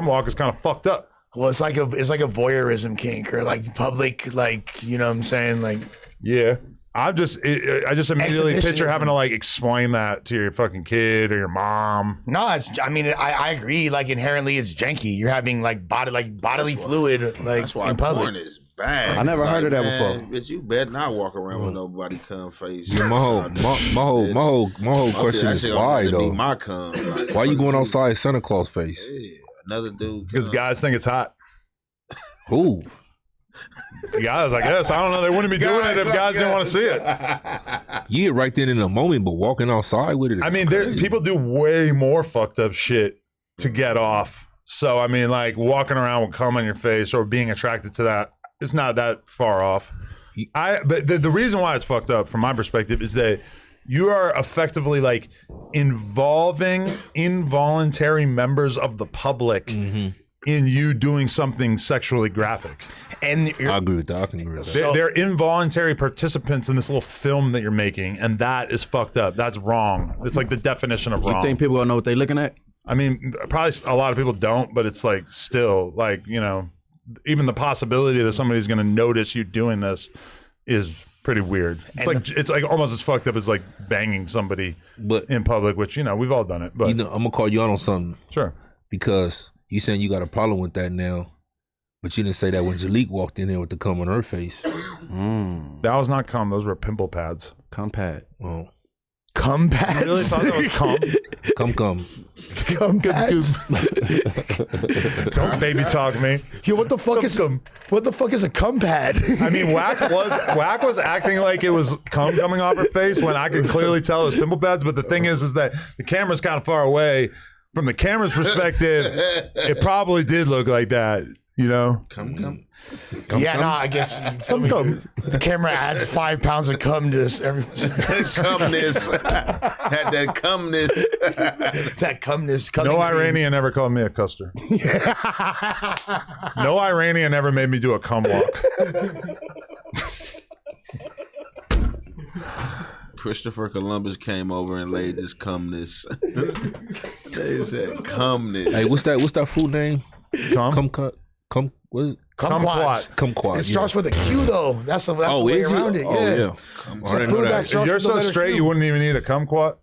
walk is kind of fucked up. Well, it's like a voyeurism kink or like public, like, you know what I'm saying, like. Yeah. I just immediately picture having to like explain that to your fucking kid or your mom. No, I agree. Like inherently, it's janky. You're having like bodily fluid like that's why in public. porn is bad. I never heard of that before. Bitch, you better not walk around with nobody cum face. Yeah, my whole question is why though? My cum. Like, why you going outside Santa Claus face? Yeah, another dude. Because guys think it's hot. Who? Guys, I guess. I don't know. They wouldn't be doing it if guys didn't want to see it. Yeah, right then in the moment, but walking outside with it. I mean, people do way more fucked up shit to get off. So, I mean, like walking around with cum on your face or being attracted to that, it's not that far off. But the reason why it's fucked up from my perspective is that you are effectively like involving involuntary members of the public in you doing something sexually graphic. And I agree with that. I can agree with that. They're involuntary participants in this little film that you're making, and that is fucked up. That's wrong. It's like the definition of wrong. You think people gonna know what they looking at? I mean, probably a lot of people don't, but it's like still like, even the possibility that somebody's going to notice you doing this is pretty weird. It's like almost as fucked up as like banging somebody in public, which, we've all done it. But I'm going to call you out on something. Sure. Because you saying you got a problem with that now, but you didn't say that when Jalik walked in there with the cum on her face. That was not cum. Those were pimple pads. Cum pad. Oh. Cum pads? You really thought that was cum? Cum. Cum pads? Don't baby talk me. Yo, what the fuck is a cum pad? I mean, Whack was acting like it was cum coming off her face when I could clearly tell it was pimple pads. But the thing is that the camera's kind of far away. From the camera's perspective, it probably did look like that. Cum. Yeah, no, I guess cum. The camera adds 5 pounds of cumness. Cumness. Had that cumness. That cumness. No Iranian ever called me a custer. No Iranian ever made me do a cum walk. Christopher Columbus came over and laid this cumness. They said cumness. Hey, what's that food name? Cum. What is it? Kumquats. Kumquats. It starts with a Q though. That's the way around it. Yeah. I didn't know that. If you're so straight, you wouldn't even eat a kumquat.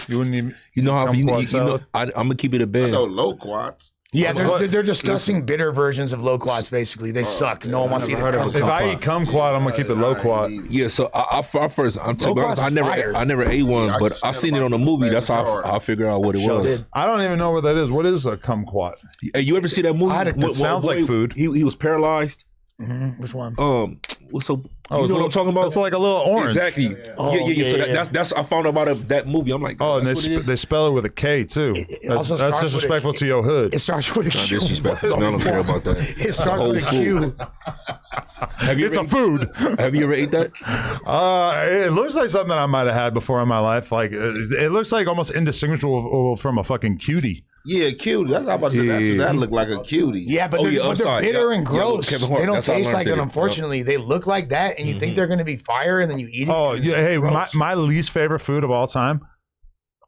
You wouldn't even. I'm gonna keep it a bed. I know loquats. Yeah, they're discussing bitter versions of loquats. Basically, they suck. No one wants to eat a kumquat. If I eat kumquat, I'm gonna keep it loquat. Yeah, so I never ate one, but I seen it on the movie. That's how I figured out what it was. I don't even know what that is. What is a kumquat? Hey, you ever see that movie? It sounds like food. He was paralyzed. Which one? You know what I'm talking about? It's like a little orange. Exactly. Yeah. So that's I found out about that movie. I'm like, and they spell it with a K too. That's disrespectful to your hood. It starts with a Q. Disrespectful. I don't care about that. It starts with a Q. It's a food. Have you ever ate that? It looks like something I might have had before in my life. Like it looks like almost indistinguishable from a fucking cutie. Yeah, cutie. That's how I'm about to say. That's what that look like, a cutie. Yeah, but they're bitter and gross. They don't taste like it, unfortunately. They look like that, and you think they're going to be fire, and then you eat it. Oh, yeah. Hey, my least favorite food of all time,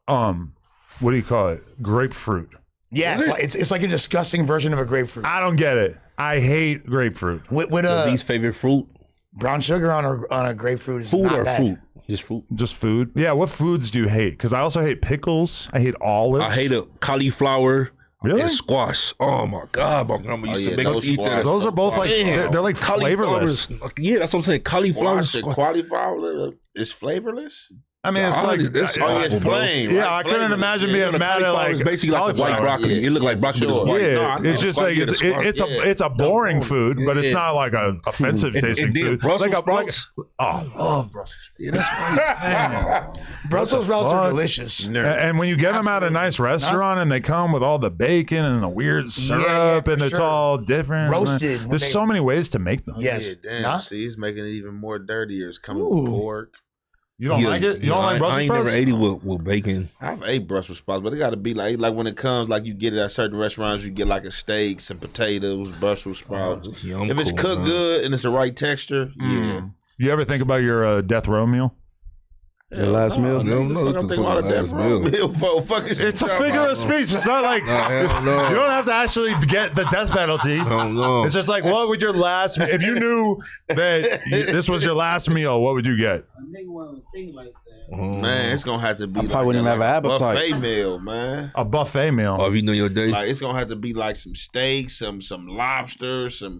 what do you call it? Grapefruit. Yeah, it's like a disgusting version of a grapefruit. I don't get it. I hate grapefruit. With least favorite fruit? Brown sugar on a grapefruit is food not or bad. fruit? Just fruit. Just food. Yeah. What foods do you hate? Because I also hate pickles. I hate olives. I hate cauliflower. Really? And squash. Oh my God, my grandma used to make us eat that. Those are both like they're like flavorless. Yeah, that's what I'm saying. Cauliflower. Cauliflower is flavorless. I mean, it's like it's plain. Yeah, I couldn't imagine being mad at like it's basically like white broccoli. It looked like broccoli, but it's white. Yeah, it's just like it's a boring food, but it's not like a offensive tasting food. Brussels sprouts. I love Brussels. Yeah, that's right. Brussels sprouts are delicious. And when you get them at a nice restaurant and they come with all the bacon and the weird syrup and it's all different. Roasted. There's so many ways to make them. Yes. Yeah, damn. See, he's making it even more dirtier. It's coming with pork. You don't like it? You don't like Brussels I ain't sprouts? never ate it with bacon. I've ate Brussels sprouts, but it got to be like when it comes, like you get it at certain restaurants, you get like a steak, some potatoes, Brussels sprouts. Yeah, I'm if it's cool, cooked man. good and it's the right texture, yeah. You ever think about your death row meal? The last meal? I'm thinking about a death row meal. It's a figure of speech. It's not like you don't have to actually get the death penalty. No. It's just like, what would your last? If you knew that this was your last meal, what would you get? Man, it's gonna have to be I probably wouldn't even have an appetite. buffet meal, man. A buffet meal. Oh, if you know your day. Like it's gonna have to be like some steak, some lobster, some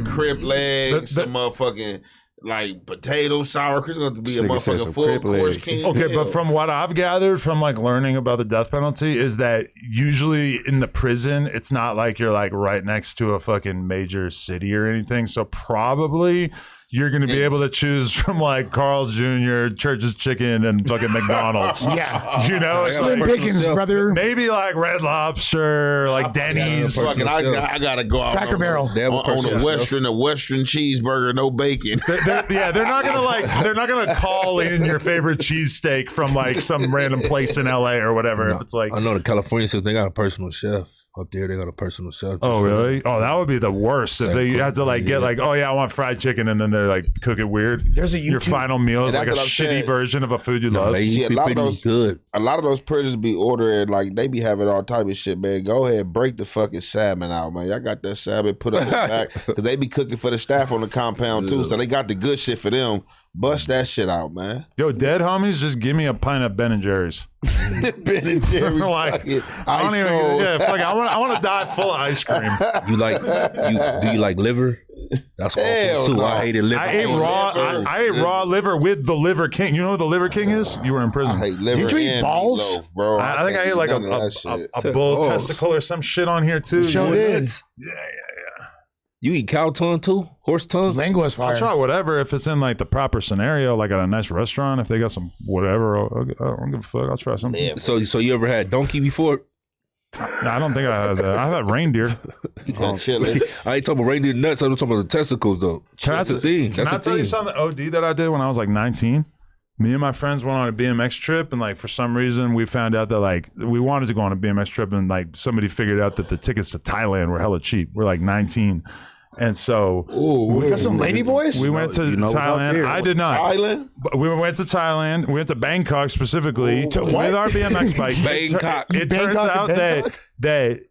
crib legs, some motherfucking like potato sour. It's gonna have to be a This nigga said motherfucking some full crib course legs. king. Okay, meal. but from what I've gathered from like learning about the death penalty is that usually in the prison, it's not like you're like right next to a fucking major city or anything. So probably you're going to be able to choose from like Carl's Jr., Church's Chicken, and fucking McDonald's. Yeah. You know, Slim Pickens, brother. maybe like Red Lobster, like Denny's. Fucking, I gotta go out Cracker Barrel. on a Western cheeseburger, no bacon. They're not gonna call in your favorite cheesesteak from like some random place in LA or whatever. If it's like, I know the California says they got a personal chef up there. They got a personal chef. oh really? Oh, that would be the worst if they had to like get like, oh yeah, I want fried chicken, and then they're like cook it weird. There's a Your YouTube. final meal is And like a that's what I'm shitty saying. version of a food you love. They See, a be lot of pretty those- good. A lot of those prisons be ordering, like, they be having all type of shit, man. Go ahead, break the fucking salmon out, man. Y'all got that salmon put up the back. Because they be cooking for the staff on the compound, too. So they got the good shit for them. Bust that shit out, man. Yo, dead homies, just give me a pint of Ben and Jerry's. Ben and Jerry's Like, fucking I don't ice even. cold. Yeah, fuck it. I want to die full of ice cream. You like do you like liver? That's Hell awful too. no. I hated liver. I ate raw. I ate raw liver with the Liver King. You know who the Liver King is? You were in prison. I hate liver Did you eat and balls? meatloaf, bro. I think I can't ate like none of that shit. a bull Oh. testicle or some shit on here too. Sure You did. would- Yeah. You eat cow tongue too? Horse tongue? Lingua's fire. I'll try whatever if it's in like the proper scenario, like at a nice restaurant. If they got some whatever, I don't give a fuck. I'll try something. So you ever had donkey before? No, I don't think I had that. I've had reindeer. That chili. I ain't talking about reindeer nuts. I'm talking about the testicles though. That's the thing. Can That's I the tell you thing. something OD that I did when I was like 19? Me and my friends went on a BMX trip, and like for some reason we found out that like we wanted to go on a BMX trip, and like somebody figured out that the tickets to Thailand were hella cheap. We're like 19, and so We got some lady boys. we went to you know what's up Thailand. there. I did not. Island? But we went to Thailand. We went to Bangkok specifically To with what? our BMX bikes. Bangkok. It turns Bangkok out and that Bangkok?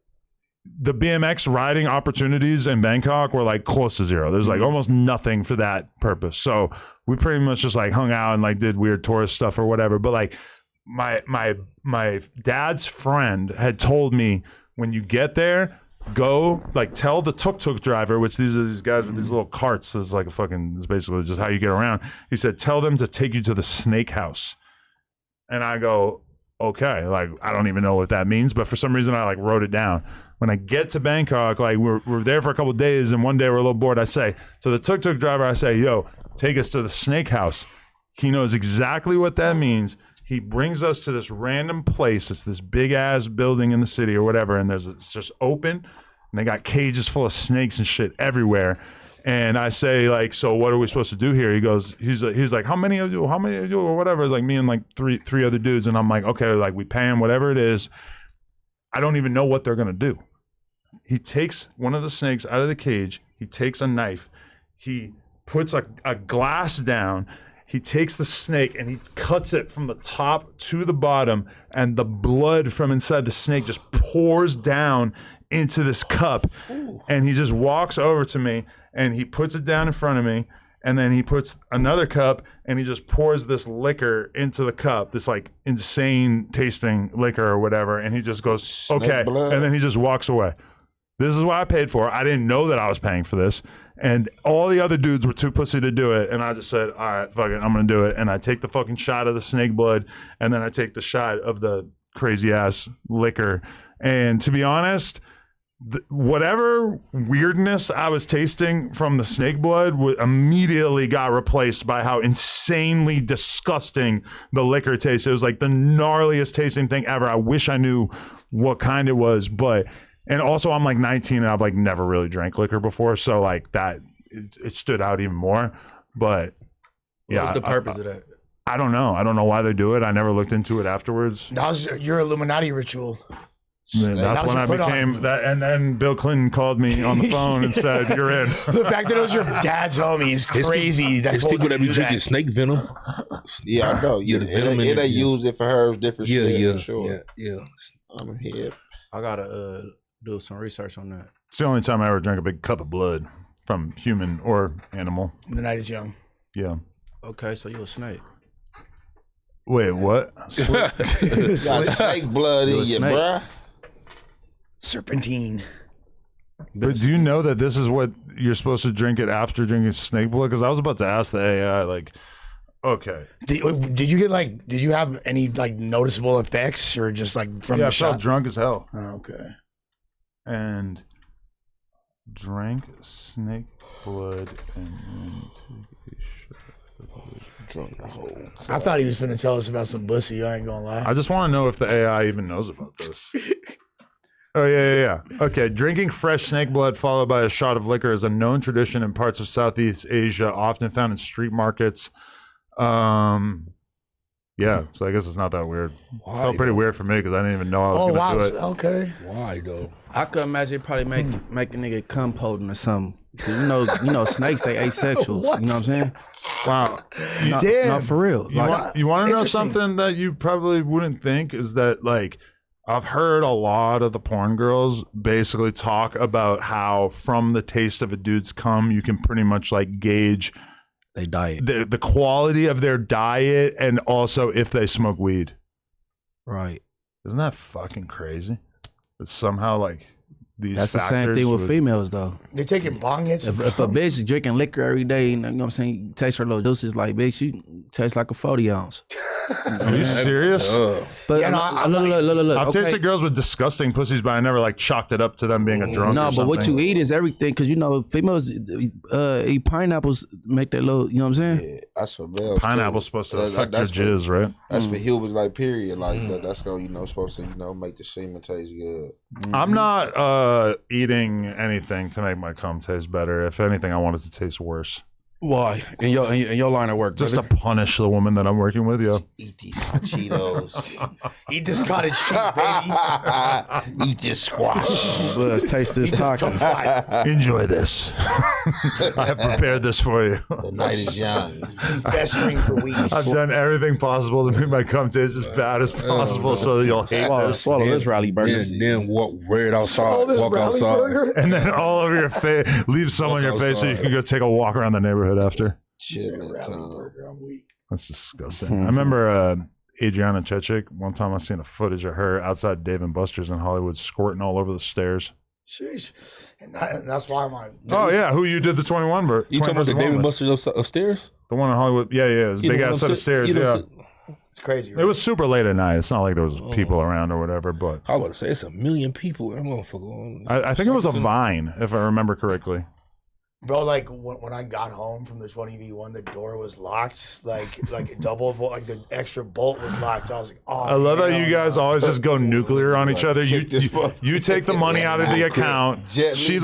the BMX riding opportunities in Bangkok were like close to zero. There's like almost nothing for that purpose. So we pretty much just like hung out and like did weird tourist stuff or whatever. But like my dad's friend had told me, when you get there, go like tell the tuk-tuk driver, which these are these guys with these little carts. This is like a fucking, this is basically just how you get around. He said, tell them to take you to the snake house. And I go, okay, like I don't even know what that means, but for some reason I like wrote it down. When I get to Bangkok, like we're there for a couple of days, and one day we're a little bored. I say to the tuk-tuk driver, I say, yo, take us to the snake house. He knows exactly what that means. He brings us to this random place. It's this big ass building in the city or whatever, and it's just open, and they got cages full of snakes and shit everywhere. And I say, like, so what are we supposed to do here? He goes, he's like, how many of you, or whatever. It's like me and like three other dudes. And I'm like, okay, like we pay him whatever it is. I don't even know what they're going to do. He takes one of the snakes out of the cage. He takes a knife. He puts a glass down. He takes the snake and he cuts it from the top to the bottom. And the blood from inside the snake just pours down into this cup. Ooh. And he just walks over to me and he puts it down in front of me. And then he puts another cup and he just pours this liquor into the cup, this like insane tasting liquor or whatever. And he just goes, okay. And then he just walks away. This is what I paid for. I didn't know that I was paying for this. And all the other dudes were too pussy to do it. And I just said, all right, fuck it, I'm going to do it. And I take the fucking shot of the snake blood. And then I take the shot of the crazy ass liquor. And to be honest, whatever weirdness I was tasting from the snake blood immediately got replaced by how insanely disgusting the liquor tasted. It was like the gnarliest tasting thing ever. I wish I knew what kind it was, but and also I'm like 19 and I've like never really drank liquor before, so like that it stood out even more. But yeah, what's the purpose of that? I don't know. I don't know why they do it. I never looked into it afterwards. That was your Illuminati ritual. Man, that's when I became that. And then Bill Clinton called me on the phone and said, "You're in." The fact that it was your dad's homie is crazy. It's people that be drinking snake venom. Yeah, I know. Yeah, the venom they in it, use it for herbs, different shit. Yeah, for sure. yeah. I'm here. I gotta do some research on that. It's the only time I ever drank a big cup of blood from human or animal. The night is young. Yeah. Okay, so you a snake. Wait, what? Got snake blood in you, bruh. Serpentine. But do you know that this is what you're supposed to drink it after drinking snake blood? Because I was about to ask the AI, like, okay. Did you get did you have any noticeable effects or just from the I shot? felt drunk as hell. Oh, okay. And drank snake blood and then took a shot. Drunk the whole cup. I thought he was finna tell us about some pussy. I ain't gonna lie. I just want to know if the AI even knows about this. Oh, yeah. Okay, drinking fresh snake blood followed by a shot of liquor is a known tradition in parts of Southeast Asia, often found in street markets. Yeah, so I guess it's not that weird. It felt pretty weird for me because I didn't even know I was going to do it. Okay. Why, though? I could imagine it probably make a nigga cum potent or something. 'Cause you know, snakes, they asexuals. What? You know what I'm saying? Wow. Damn. No, for real. You want to know interesting. something that you probably wouldn't think is that, I've heard a lot of the porn girls basically talk about how from the taste of a dude's cum, you can pretty much gauge they diet, the quality of their diet, and also if they smoke weed. Right. Isn't that fucking crazy? But somehow these That's the same thing with females though. They're taking bong hits. If a bitch drinking liquor every day, you know what I'm saying, you taste her little juices, bitch, she tastes like a 40 ounce. Are you serious? But Yeah, no, look. I've okay. tasted girls with disgusting pussies, but I never chalked it up to them being a drunk. No, or but what something. you eat is everything, because females eat pineapples, make that little, you know what I'm saying? Yeah, that's for males. Pineapple's supposed to affect your that's for- jizz, right? That's for humans, period. That's gonna, supposed to, make the semen taste good. I'm not eating anything to make my cum taste better. If anything, I want it to taste worse. Why? In your line of work, Just to punish the woman that I'm working with, yo. Eat these hot Cheetos. Eat this cottage cheese, baby. Eat this squash. Let's taste this tacos. Enjoy this. I have prepared this for you. The night is young. Best drink for weeks. I've done everything possible to make my cum taste as bad as possible so that you'll hate this. Swallow this rally burger. Then walk right outside. Walk outside. And then all over your face, leave some on your face so you can go take a walk around the neighborhood after. I'm weak. That's disgusting. I remember Adriana Chechik. One time I seen a footage of her outside Dave and Buster's in Hollywood squirting all over the stairs. Sheesh. And that's why my. Oh, yeah. Who you did the 21 ver- You talking about the 21 Dave and with? Buster's upstairs? The one in Hollywood. Yeah. It was a big ass set of stairs. Yeah. It's crazy. It was super late at night. It's not like there was people around or whatever, but I was about to say it's 1 million people. That motherfucker. I think it was a Vine, if I remember correctly. Bro, when I got home from the 20v1, the door was locked, double, the extra bolt was locked. I was like, oh. I love how you guys always just go nuclear on each other. You take the money out of the account. She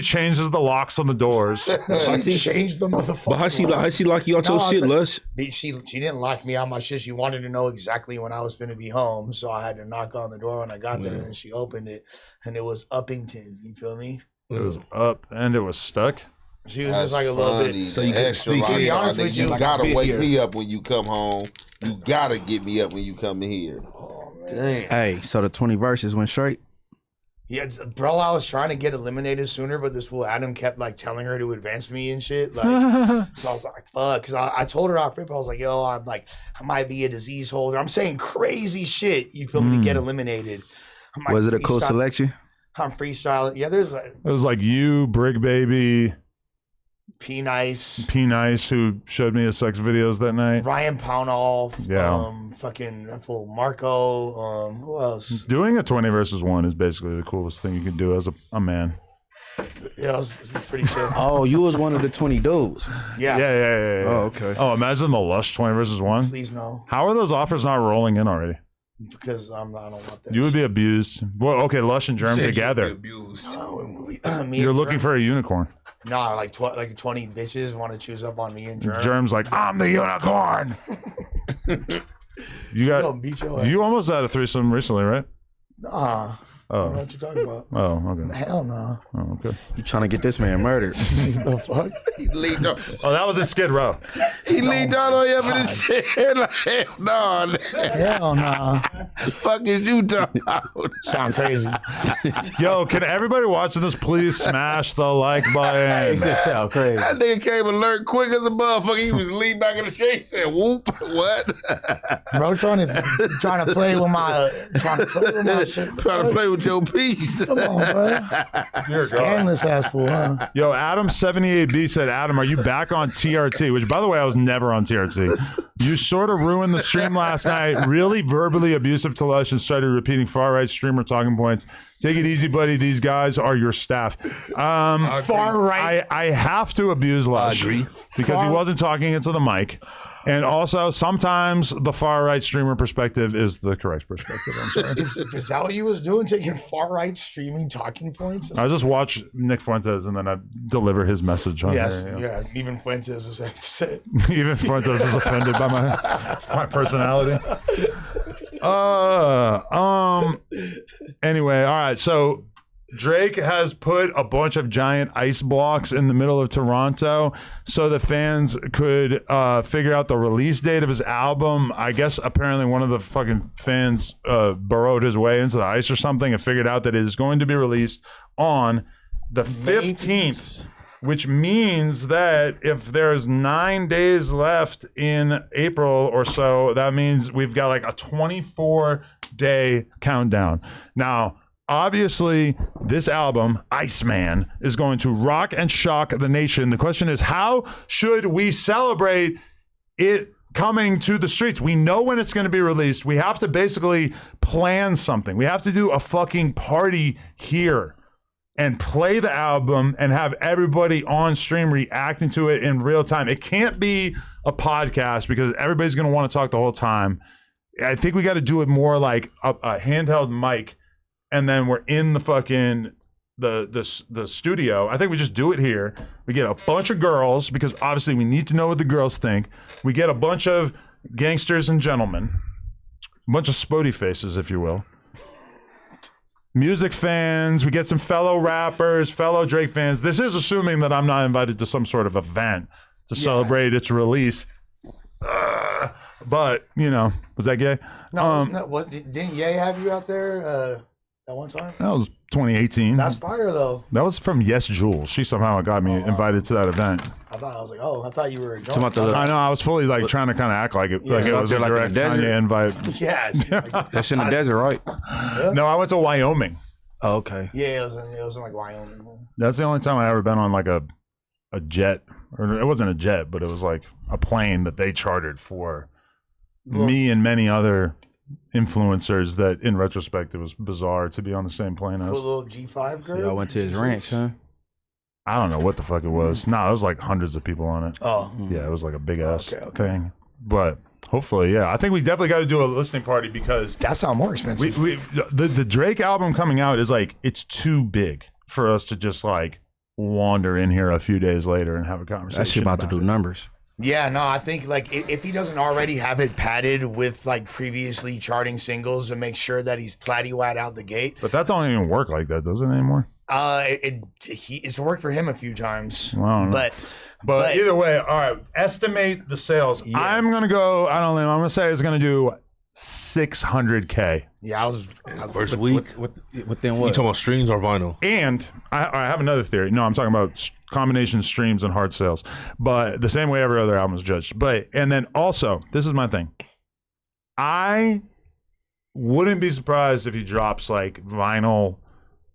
changes the locks on the doors. She changed the motherfucker. But how she lock you out your shit, Lush? She didn't lock me out my shit. She wanted to know exactly when I was going to be home, so I had to knock on the door when I got there, and then she opened it, and it was Uppington. You feel me? It was up and it was stuck. She was just a little bit. So you can sneak in. You gotta wake me up when you come home. You gotta get me up when you come in here. Oh, damn. Hey, so the 20 verses went straight? Yeah, bro, I was trying to get eliminated sooner, but this fool Adam kept telling her to advance me and shit. So I was like, fuck. Because I told her off rip, I was like, yo, I might be a disease holder. I'm saying crazy shit, you feel me, to get eliminated. Was it a cool selection? I'm freestyling. Yeah, there's It was you, Brick Baby, P Nice, who showed me his sex videos that night. Ryan Pownall, Yeah. fucking that fool Marco, who else? Doing a 20 versus 1 is basically the coolest thing you can do as a man. Yeah, it was pretty chill. Oh, you was one of the 20 dudes. Yeah. Yeah. Oh, okay. Oh, imagine the Lush 20 versus 1. Please no, How are those offers not rolling in already? because I don't want that. You would be abused. Well, okay, Lush and Germ together. Abused. You're looking for a unicorn. Nah, 20 bitches want to choose up on me and Germ. Germ's like, I'm the unicorn. You got. Gonna beat your ass. You almost had a threesome recently, right? Nah. I don't know what you're talking about. Oh, okay. Hell no. Oh, okay. You trying to get this man murdered? The fuck? He leaned on. Oh, that was a Skid Row. He leaned down on you up in his chair like, hell no. Hell no. The fuck is you talking about? Sound crazy. Yo, can everybody watching this please smash the like button? He said sound crazy. That nigga came alert quick as a motherfucker. He was leaned back in the chair. He said, "Whoop, what?" Bro, trying to play with my shit. Trying to play with your piece. Come on, bro. Scandalous ass fool, huh? Yo, Adam78B said, Adam, are you back on TRT? Which, by the way, I was never on TRT. You sort of ruined the stream last night. Really verbally abusive to Lush and started repeating far-right streamer talking points. Take it easy, buddy. These guys are your staff. Far right. I have to abuse Lush because he wasn't talking into the mic. And also, sometimes the far-right streamer perspective is the correct perspective. I'm sorry. Is that what you was doing? Taking far right streaming talking points? I just watch Nick Fuentes and then I deliver his message on Yes, there. yeah. Even Fuentes was upset. Even Fuentes is offended by my personality. Anyway, all right. So Drake has put a bunch of giant ice blocks in the middle of Toronto so the fans could figure out the release date of his album. I guess apparently one of the fucking fans burrowed his way into the ice or something and figured out that it is going to be released on the 15th. Which means that if there's 9 days left in April or so, that means we've got like a 24-day countdown. Now, obviously, this album, Iceman, is going to rock and shock the nation. The question is, how should we celebrate it coming to the streets? We know when it's going to be released. We have to basically plan something. We have to do a fucking party here and play the album and have everybody on stream reacting to it in real time. It can't be a podcast because everybody's going to want to talk the whole time. I think we got to do it more like a handheld mic, and then we're in the fucking the studio. I think we just do it here. We get a bunch of girls because obviously we need to know what the girls think. We get a bunch of gangsters and gentlemen, a bunch of spody faces, if you will. Music fans, we get some fellow rappers, fellow Drake fans. This is assuming that I'm not invited to some sort of event to celebrate its release. But, you know, was that gay? No, didn't Ye have you out there at one time? That was 2018. That's fire, though. That was from Yes Jules. She somehow got me invited to that event. I thought you were a drunk. I know, I was fully like trying to kind of act like it, like it was a direct Kanye invite. Yeah. That's in the desert, right? No, I went to Wyoming. Oh, okay. Yeah, it was in like Wyoming. That's the only time I ever been on like a jet, or it wasn't a jet, but it was like a plane that they chartered for me and many other influencers that in retrospect it was bizarre to be on the same plane as. A little G5 girl. So y'all went to his ranch, huh? I don't know what the fuck it was. No, it was like hundreds of people on it. Oh. Yeah, it was like a big ass thing. But hopefully, yeah. I think we definitely got to do a listening party because that sounds more expensive. The Drake album coming out is like, it's too big for us to just like wander in here a few days later and have a conversation. That shit about to do numbers. Yeah, no, I think like if he doesn't already have it padded with like previously charting singles to make sure that he's platty-wad out the gate. But that don't even work like that, does it anymore? It's worked for him a few times. Well, I don't know. But either way, all right, estimate the sales. Yeah. I'm gonna go. I don't know. I'm gonna say it's gonna do 600K. Yeah, first week. Within what? You talking about streams or vinyl? And I have another theory. No, I'm talking about combination streams and hard sales. But the same way every other album is judged. And then also, this is my thing. I wouldn't be surprised if he drops like vinyl,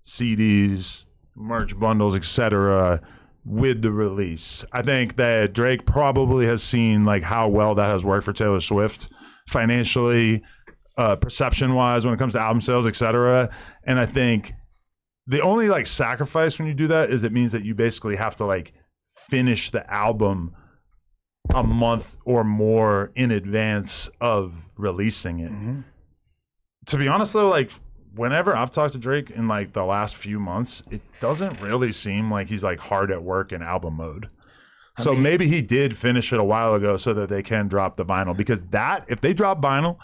CDs, merch bundles, etc. with the release. I think that Drake probably has seen like how well that has worked for Taylor Swift financially, perception wise when it comes to album sales, etc. And I think the only like sacrifice when you do that is it means that you basically have to like finish the album a month or more in advance of releasing it. Mm-hmm. To be honest though, like whenever I've talked to Drake in like the last few months, it doesn't really seem like he's like hard at work in album mode. So maybe he did finish it a while ago so that they can drop the vinyl. Because if they drop vinyl,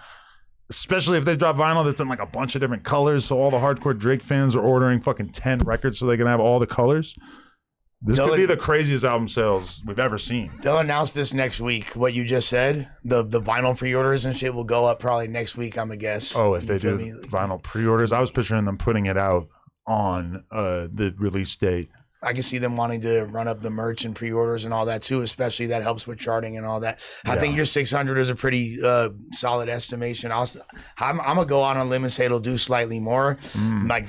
especially if they drop vinyl that's in like a bunch of different colors, so all the hardcore Drake fans are ordering fucking 10 records so they can have all the colors. This could be the craziest album sales we've ever seen. They'll announce this next week. What you just said, the vinyl pre-orders and shit will go up probably next week, I'm a guess. Oh, if they do vinyl pre-orders, I was picturing them putting it out on the release date. I can see them wanting to run up the merch and pre-orders and all that too, especially that helps with charting and all that. I think your 600 is a pretty solid estimation. I'm gonna go out on a limb and say it'll do slightly more, like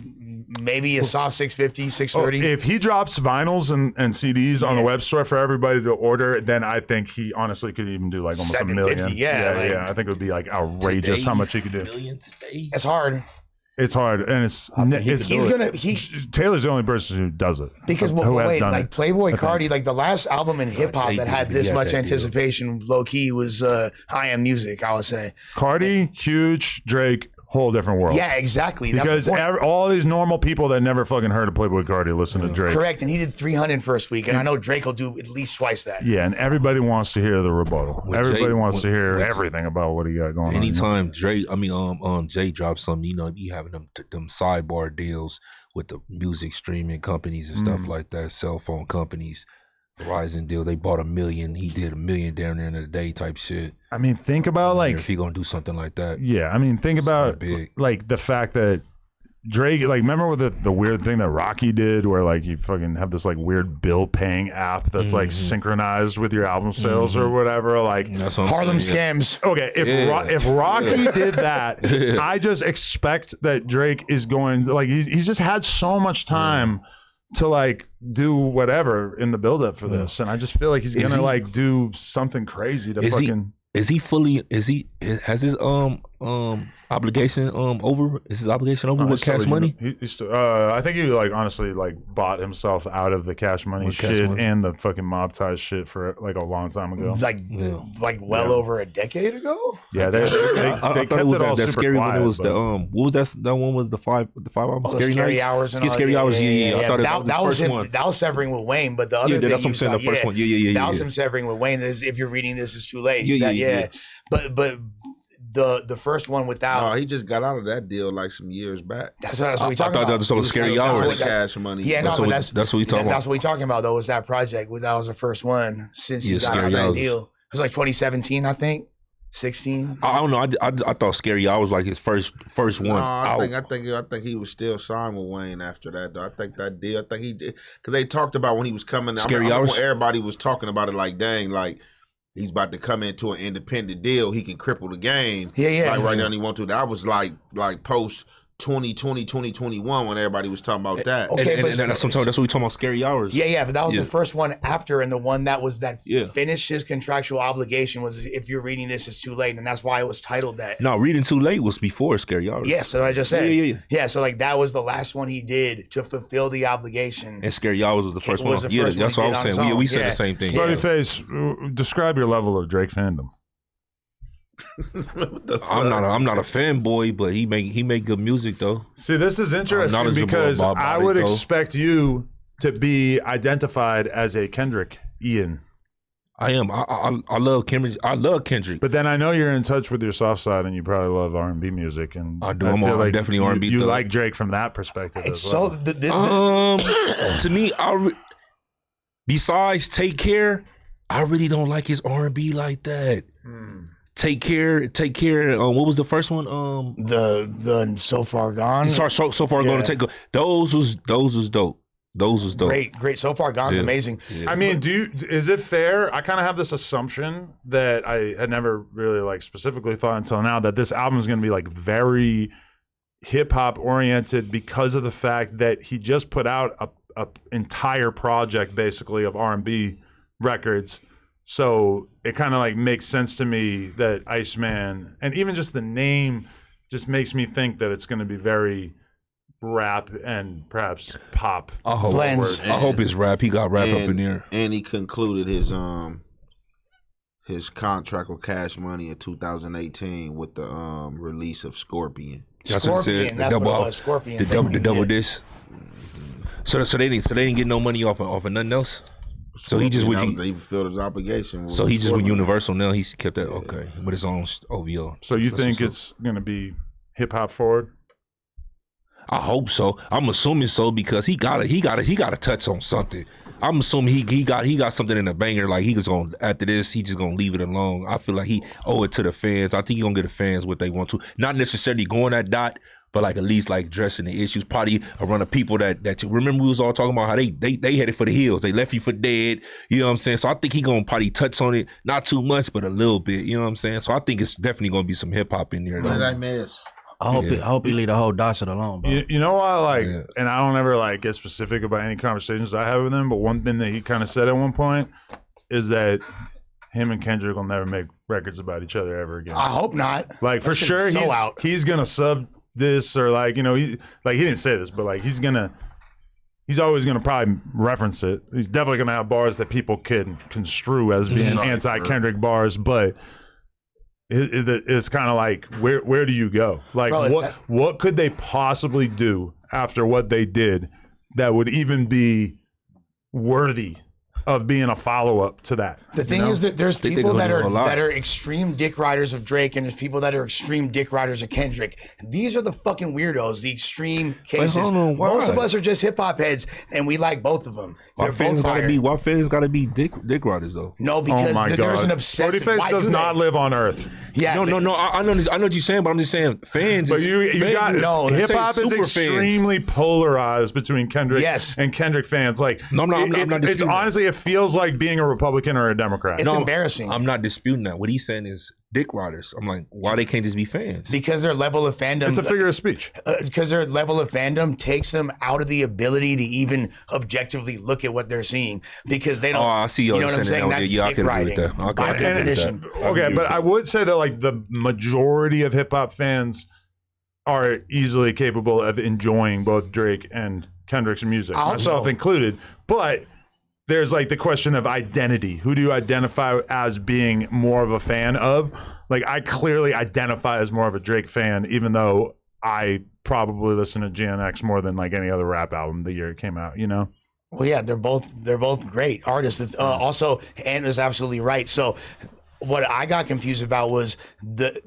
maybe a soft 650, 630. If he drops vinyls and CDs on the web store for everybody to order, then I think he honestly could even do like almost $1 million. Yeah, I think it would be like outrageous how much he could do. It's hard. It's hard, and Taylor's the only person who does it. Because like Playboy Cardi, like the last album in hip hop that had this much anticipation, low key was I Am Music. I would say Cardi, huge. Drake, whole different world. Yeah, exactly. Because all these normal people that never fucking heard of Playboy Cardi listen to Drake. Correct, and he did 300 first week, and I know Drake will do at least twice that. Yeah, and everybody wants to hear the rebuttal. Everybody wants to hear everything about what he got going on. Anytime Jay drops something, be having them sidebar deals with the music streaming companies and stuff like that, cell phone companies. Verizon deal, they bought $1 million. He did $1 million down there in a day type shit. I mean, think about like if he gonna do something like that. Yeah, I mean, think about like the fact that Drake, like, remember with the weird thing that Rocky did, where like you fucking have this like weird bill paying app that's like synchronized with your album sales or whatever, like Harlem scams. Okay, if Rocky did that, I just expect that Drake is going to, like he's just had so much time to like do whatever in the build up for this, and I just feel like he's gonna like do something crazy to fucking. Has his obligation over? Is his obligation over with Cash Money? I think he like honestly like bought himself out of the Cash Money shit and the fucking mob ties shit for like a long time ago. Like well over a decade ago. Yeah, they kept it all super scary quiet. When it was the what was that one was the five albums? Scary Hours and all Scary Hours. Yeah. I thought that was him. That was severing with Wayne, but the other thing that's what I'm saying. The first one. That was him severing with Wayne. If you're reading this, it's too late. But the first one without. No, he just got out of that deal like some years back. That's what we talking about. I thought that was so Scary Hours. Cash Money. Yeah, that's what we talking about. That's what we talking about though. Was that project? That was the first one since he got out of that deal. It was like 2017, I think. 16. I don't know. I thought Scary Hours was like his first one. No, I think he was still signed with Wayne after that though. I think that deal. I think he did because they talked about when he was coming. Scary Hours. Everybody was talking about it like, dang, like. He's about to come into an independent deal. He can cripple the game. Yeah. Like right now, he want to. That was like post 2020, 2021 when everybody was talking about that. Okay, and that's what we talking about. Scary Hours. Yeah, but that was the first one after, and the one that finished his contractual obligation was if you're reading this, it's too late, and that's why it was titled that. No, Reading Too Late was before Scary Hours. Yeah, so I just said. Yeah. So like that was the last one he did to fulfill the obligation. And Scary Hours was the first one. That's what I was saying. We said the same thing. Blueface, describe your level of Drake fandom. I'm not a fanboy, but he make good music though. See, this is interesting because I would expect you to be identified as a Kendrick Ian. I am. I love Kendrick. I love Kendrick. But then I know you're in touch with your soft side, and you probably love R&B music. And I do. I'm definitely R&B. You like Drake from that perspective as well. To me, besides Take Care, I really don't like his R&B like that. Take care. What was the first one? The So Far Gone. So Far Gone to Take. Those was dope. Those was dope. Great. So Far Gone's amazing. Yeah. I mean, is it fair? I kind of have this assumption that I had never really like specifically thought until now that this album is going to be like very hip hop oriented because of the fact that he just put out a entire project basically of R&B records. So it kind of like makes sense to me that Iceman, and even just the name just makes me think that it's going to be very rap and perhaps pop. I hope it's rap. He got rap up in there. And he concluded his contract with Cash Money in 2018 with the release of Scorpion. That's what it said. The double disc. So they didn't get no money off of nothing else. So he just would he fulfilled his obligation. So he just with Universal now. He's kept that okay with his own OVO. So you think it's gonna be hip hop forward? I hope so. I'm assuming so because he got to touch on something. I'm assuming he got something in the banger. Like he was gonna after this, he just gonna leave it alone. I feel like he owe it to the fans. I think he gonna get the fans what they want to. Not necessarily going at dot, but like at least like addressing the issues. Probably around the people that you remember we was all talking about how they headed for the hills. They left you for dead. You know what I'm saying? So I think he gonna probably touch on it, not too much, but a little bit. You know what I'm saying? So I think it's definitely gonna be some hip hop in there. What did I miss? I hope he leave the whole dot shit alone, bro. You know why, and I don't ever like get specific about any conversations I have with him, but one thing that he kind of said at one point is that him and Kendrick will never make records about each other ever again. I hope not. Like for sure, he's gonna sub this or like he didn't say this, but like he's always gonna probably reference it. He's definitely gonna have bars that people can construe as being anti-Kendrick bars, but. It's kind of like where do you go? Like what could they possibly do after what they did that would even be worthy of being a follow-up to that? The thing is that there's people that are extreme dick riders of Drake, and there's people that are extreme dick riders of Kendrick. These are the fucking weirdos, the extreme cases. Most of us are just hip hop heads, and we like both of them. Why fans gotta be dick riders though? No, because there's an obsessive. Blueface does not live on Earth. Yeah, no. I know what you're saying, but I'm just saying fans. But hip hop is extremely polarized between Kendrick and Kendrick fans. Like, I'm not. It's honestly, it feels like being a Republican or a Democrat. It's embarrassing. I'm not disputing that. What he's saying is dick riders. I'm like, why they can't just be fans? Because their level of fandom. It's a figure of speech. Because their level of fandom takes them out of the ability to even objectively look at what they're seeing. Because they don't. Oh, I see. You know what I'm saying? That's dick riding. By definition. Okay, but I would say that like the majority of hip hop fans are easily capable of enjoying both Drake and Kendrick's music, myself included. But there's like the question of identity. Who do you identify as being more of a fan of? Like I clearly identify as more of a Drake fan, even though I probably listen to GNX more than like any other rap album the year it came out, you know? Well, yeah, they're both great artists. Also, Ant is absolutely right. So what I got confused about was the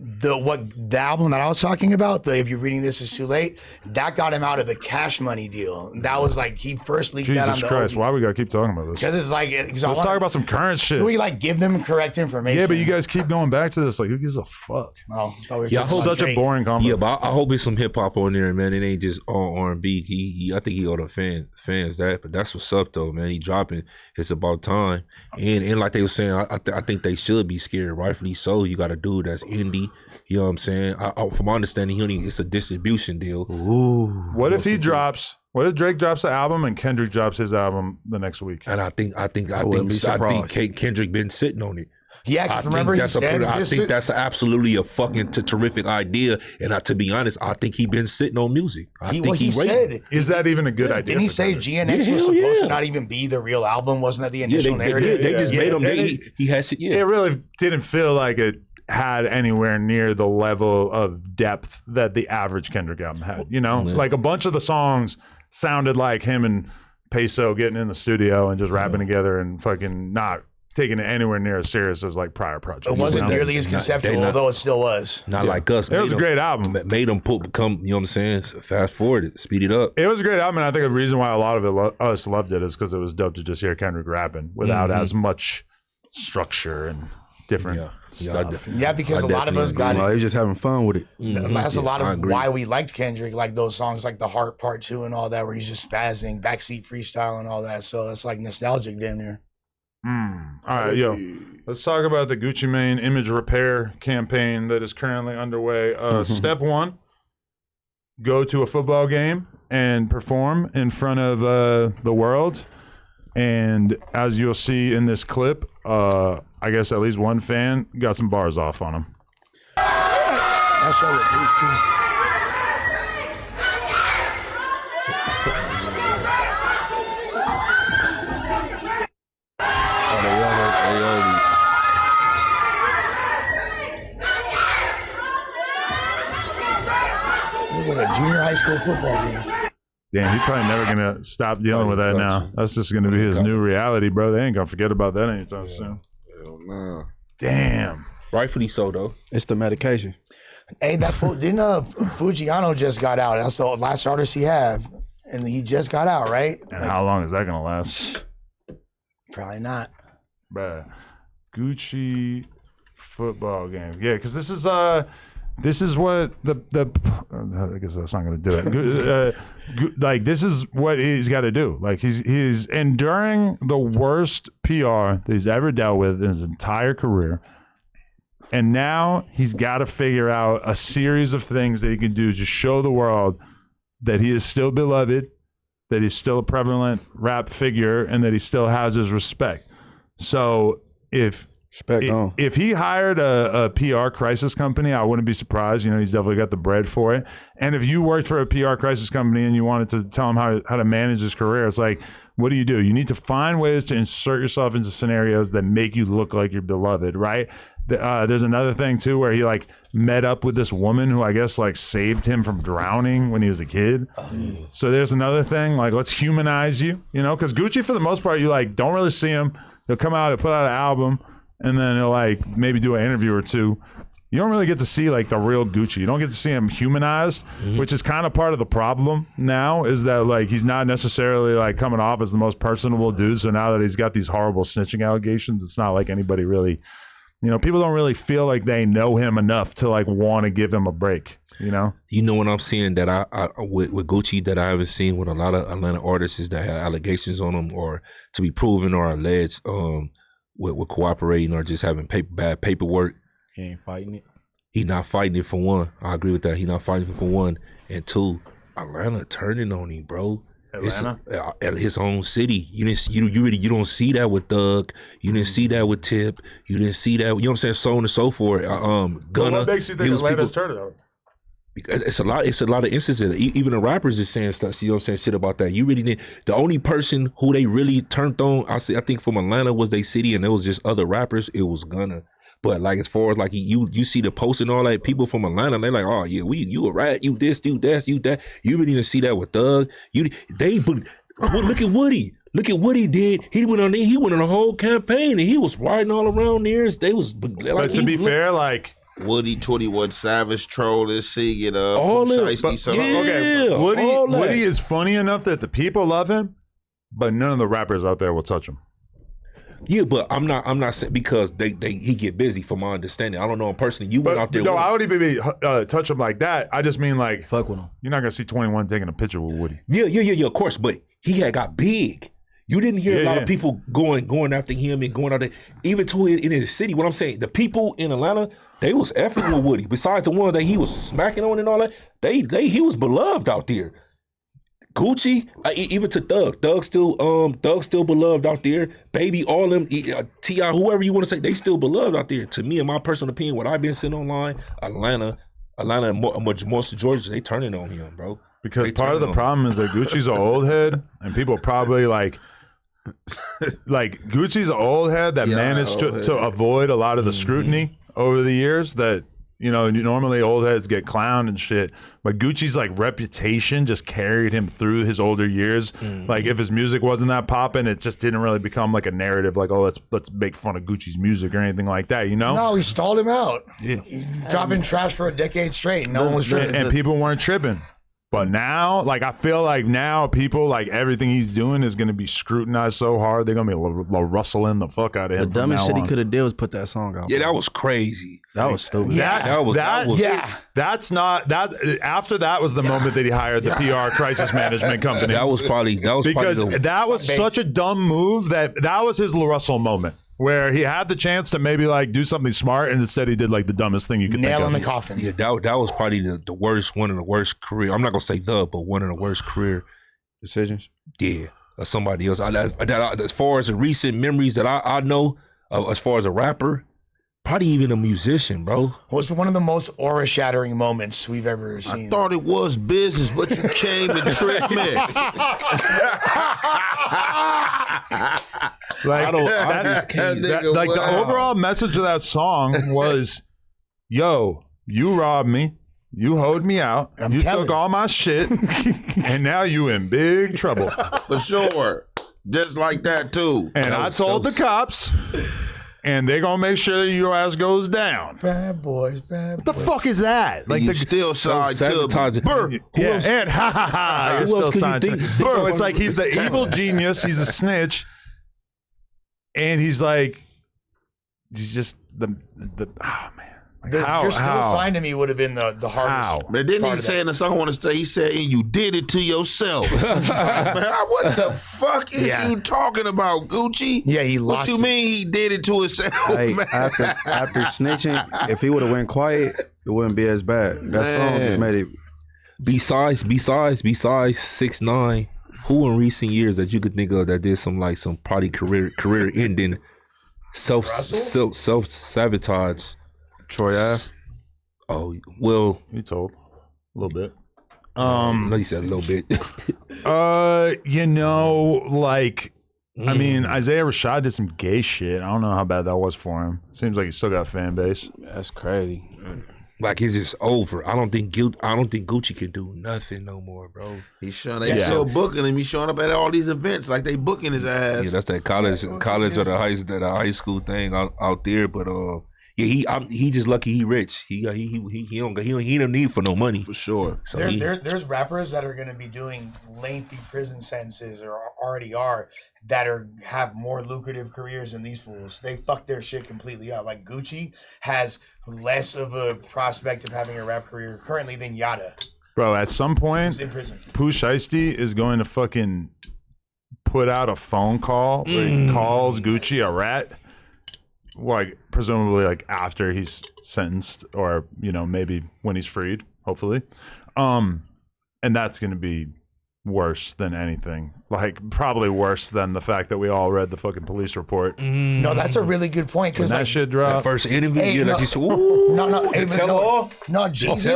album that I was talking about, If You're Reading This Is Too Late, that got him out of the Cash Money deal. That was like he first leaked that on the Jesus Christ, why we gotta keep talking about this? Because it's like let's talk about some current shit. We like give them correct information. Yeah, but you guys keep going back to this. Like, who gives a fuck? Oh, such a boring convo. Yeah, but I hope it's some hip hop on there, man. It ain't just all R&B. I think he owe the fans that, but that's what's up though, man. He dropping. It's about time. And like they were saying, I think they should be scared, rightfully so. You got a dude that's indie. You know what I'm saying? From my understanding, it's a distribution deal. Ooh. What if Drake drops the album and Kendrick drops his album the next week? And I think Kendrick been sitting on it. Yeah, remember he said. I think that's absolutely a fucking terrific idea. And to be honest, I think he been sitting on music. He said, is that even a good idea? Didn't he say GNX was supposed to not even be the real album? Wasn't that the initial narrative? They just made him. He had shit. Yeah, it really didn't feel like it had anywhere near the level of depth that the average Kendrick album had. You know, like a bunch of the songs sounded like him and Peso getting in the studio and just rapping together and fucking not taking it anywhere near as serious as like prior projects. It wasn't nearly as conceptual, although it still was. Not like us. It was a great album. Made them become, you know what I'm saying? Fast forward it, speed it up. It was a great album, and I think the reason why a lot of us loved it is because it was dope to just hear Kendrick rapping without as much structure and different stuff. Yeah, because a lot of us got it. You're just having fun with it. That's a lot of why we liked Kendrick, like those songs like The Heart Part 2 and all that, where he's just spazzing, backseat freestyle and all that. So it's like nostalgic damn near. All right, let's talk about the Gucci Mane image repair campaign that is currently underway. Step one, go to a football game and perform in front of the world. And as you'll see in this clip, I guess at least one fan got some bars off on him. I saw it too. Look at a junior high school football game. Damn, he's probably never gonna stop dealing with that now. That's just gonna be his new reality, bro. They ain't gonna forget about that anytime soon. Hell no. Damn. Rightfully so, though. It's the medication. Hey, that didn't Fujiano just got out? That's the last artist he have, and he just got out, right? And how long is that gonna last? Probably not. Bruh. Gucci football game. Yeah, because this is what I guess that's not going to do it. Like this is what he's got to do. Like he's enduring the worst PR that he's ever dealt with in his entire career, and now he's got to figure out a series of things that he can do to show the world that he is still beloved, that he's still a prevalent rap figure, and that he still has his respect. So if he hired a PR crisis company, I wouldn't be surprised. You know, he's definitely got the bread for it. And if you worked for a PR crisis company and you wanted to tell him how to manage his career, it's like, what do? You need to find ways to insert yourself into scenarios that make you look like you're beloved, right? There's another thing too where he like met up with this woman who I guess like saved him from drowning when he was a kid. So there's another thing, like let's humanize you, you know, because Gucci for the most part you like don't really see him. He'll come out and put out an album and then he'll like maybe do an interview or two. You don't really get to see like the real Gucci. You don't get to see him humanized, which is kind of part of the problem now is that like he's not necessarily like coming off as the most personable dude. So now that he's got these horrible snitching allegations, it's not like anybody really, you know, people don't really feel like they know him enough to like want to give him a break, you know? You know what I'm seeing that I with Gucci that I haven't seen with a lot of Atlanta artists is that have allegations on them or to be proven or alleged with cooperating or just having bad paperwork. He ain't fighting it. He not fighting it for one. I agree with that. He not fighting it for one. And two, Atlanta turning on him, bro. Atlanta? At his own city. You don't see that with Thug. You didn't see that with Tip. You didn't see that. You know what I'm saying? So on and so forth. Gunna. What makes you think Atlanta's turning on him? It's a lot of instances. Even the rappers is saying stuff. You know what I'm saying? Shit about that. You really didn't. The only person who they really turned on, I think from Atlanta was they city, and it was just other rappers. It was Gunna. But like as far as like you see the post and all that, people from Atlanta, they're like, oh yeah, you a rat, you this, you that, you that. You really didn't see that with Thug. Look at Woody. Look at what he did. He went on a whole campaign and he was riding all around there. They was like, but to be fair, like Woody 21 Savage troll this singing all Woody is funny enough that the people love him, but none of the rappers out there will touch him. Yeah, but I'm not saying because he get busy from my understanding. I don't know him personally. You went out there. No, I don't even touch him like that. I just mean like fuck with him. You're not gonna see 21 taking a picture with Woody. Yeah, of course. But he had got big. You didn't hear a lot of people going after him and going out there, even to in his city. What I'm saying, the people in Atlanta, they was effing with Woody. Besides the one that he was smacking on and all that, he was beloved out there. Gucci, even to Thug still beloved out there. Baby, all them T.I., whoever you want to say, they still beloved out there. To me, in my personal opinion, what I've been seeing online, Atlanta, most of Georgia, they turning on him, bro. Because part of the problem is that Gucci's an old head, and people probably like Gucci's an old head that managed to avoid a lot of the scrutiny over the years that. You know, normally old heads get clowned and shit, but Gucci's like reputation just carried him through his older years. Like if his music wasn't that popping, it just didn't really become like a narrative like, oh, let's make fun of Gucci's music or anything like that, you know? No, he stalled him out. Yeah. Dropping trash for a decade straight. No one was tripping. And people weren't tripping. But now, like, I feel like now people, like, everything he's doing is going to be scrutinized so hard, they're going to be rustling the fuck out of him. The dumbest shit he could have did was put that song out. Yeah, that was crazy. That was stupid. That's not, after that was the moment that he hired the PR crisis management company. That was such a dumb move that was his Russell moment. Where he had the chance to maybe like do something smart, and instead he did like the dumbest thing you could think of. Nail in the coffin. Yeah, that was probably the worst, one of the worst career. I'm not gonna say but one of the worst career decisions. Yeah, or somebody else. As far as the recent memories that I know, as far as a rapper, probably even a musician, bro. What's one of the most aura-shattering moments we've ever seen? I thought it was business, but you came and tricked me. Like, the overall message of that song was, yo, you robbed me. You hoed me out. I'm you telling took all my shit, and now you in big trouble. For sure. Just like that too. And I told the cops, and they gonna make sure that your ass goes down. Bad boys, bad boys. What the fuck is that? Like you still side to Burr. Yeah, and ha ha ha. You're still signed to Bro, it's like he's the evil genius. He's a snitch, and he's just the oh man. Like You're still signed to me would have been the hardest. But then he said in the song, I want to say, he said, and you did it to yourself. Man, what the fuck is you talking about, Gucci? Yeah, he lost. What you mean he did it to himself, Hey, man? after snitching, if he would have went quiet, it wouldn't be as bad. That song just made it. Besides 6ix9ine, who in recent years that you could think of that did some probably career ending self sabotage? Troy Ave. Oh well, you told a little bit. No, you said a little bit. I mean, Isaiah Rashad did some gay shit. I don't know how bad that was for him. Seems like he still got a fan base. That's crazy. Like it's just over. I don't think Gucci can do nothing no more, bro. He's showing they still booking him. He's showing up at all these events like they booking his ass. Yeah, that's that college or the high school thing out there. But he just lucky he rich. He don't need for no money for sure. So there's rappers that are going to be doing lengthy prison sentences or already are that have more lucrative careers than these fools. They fucked their shit completely up. Like Gucci has less of a prospect of having a rap career currently than Yada. Bro, at some point, in prison. Pooh Shiesty is going to fucking put out a phone call where he calls Gucci a rat. Like presumably like after he's sentenced or maybe when he's freed, hopefully. And that's going to be worse than anything. Like probably worse than the fact that we all read the fucking police report. No, that's a really good point. When that shit dropped. That first interview, Jeezy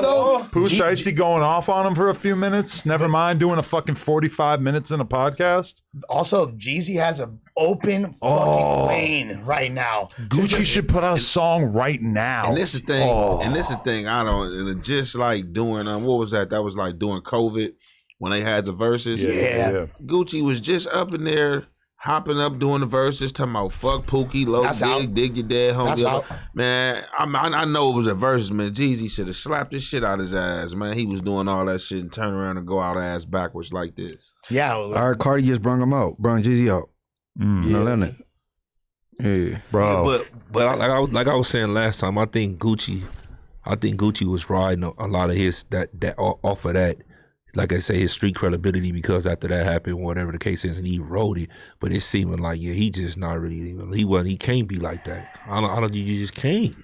though. Pooh Shiesty going off on him for a few minutes. Never mind doing a fucking 45 minutes in a podcast. Also, Jeezy has an open fucking lane right now. Gucci should put out a song right now. And this is the thing. And this is the thing. I don't. Just like doing what was that? That was like doing COVID when they had the verses. Yeah. Gucci was just up in there. Hopping up doing the verses, talking about fuck Pookie, low dig your dead homie. Man, I know it was a verses, man. Jeezy should have slapped the shit out his ass, man. He was doing all that shit and turn around and go out ass backwards like this. Yeah. Our Cardi just brung Jeezy out. Yeah, bro. Yeah, but like I was saying last time, I think Gucci was riding a lot of his that off of that. Like I say, his street credibility, because after that happened, whatever the case is, and he wrote it. But it's seeming like he just not really. He can't be like that. I don't. You just can't.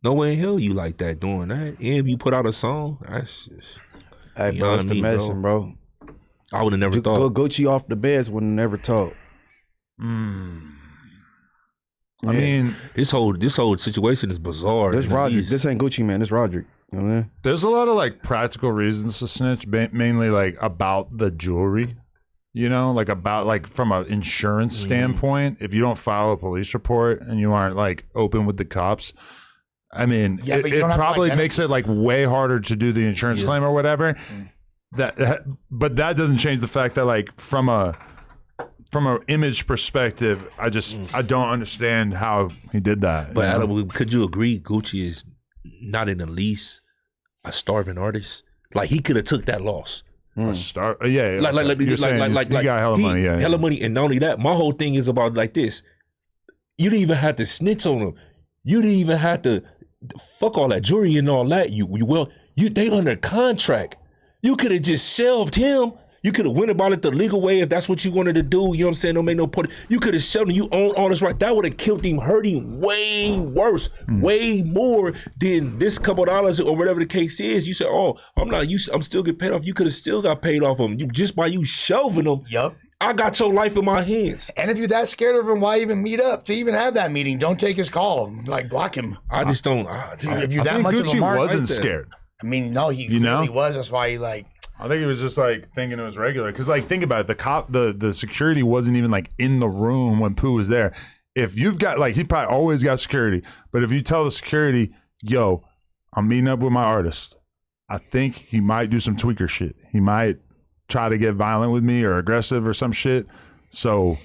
No way in hell you like that doing that. And if you put out a song, that's just. Hey, bro, it's the medicine, bro. I would have never thought. Gucci off the beds would have never told. I mean, this whole situation is bizarre. This Roderick. This ain't Gucci, man. This Roderick. You know what I mean? There's a lot of like practical reasons to snitch, mainly like about the jewelry, like about like from an insurance standpoint. If you don't file a police report and you aren't like open with the cops, I mean, it probably makes it like way harder to do the insurance claim or whatever. But that doesn't change the fact that like from an image perspective, I don't understand how he did that. But Adam, could you agree Gucci is not in the least a starving artist? Like he could have took that loss. Yeah. Like he got hella money. Yeah, hella money, and not only that, my whole thing is about like this. You didn't even have to snitch on him. You didn't even have to fuck all that jewelry and all that. They under contract. You could have just shelved him. You could have went about it the legal way if that's what you wanted to do. You know what I'm saying? Don't make no point. You could have shelved him. You own all this right. That would have killed him, hurt him way worse, way more than this couple of dollars or whatever the case is. You said, "Oh, I'm still getting paid off." You could have still got paid off him. Just by you shelving him. Yup. I got your life in my hands. And if you're that scared of him, why even meet up to even have that meeting? Don't take his call. Like block him. I just don't. If you're that much Gucci of a mark, wasn't scared. I mean, no, he really was. That's why he like. I think he was just like thinking it was regular. Because like think about it, the security wasn't even like in the room when Pooh was there. If you've got like, he probably always got security. But if you tell the security, yo, I'm meeting up with my artist, I think he might do some tweaker shit. He might try to get violent with me or aggressive or some shit. So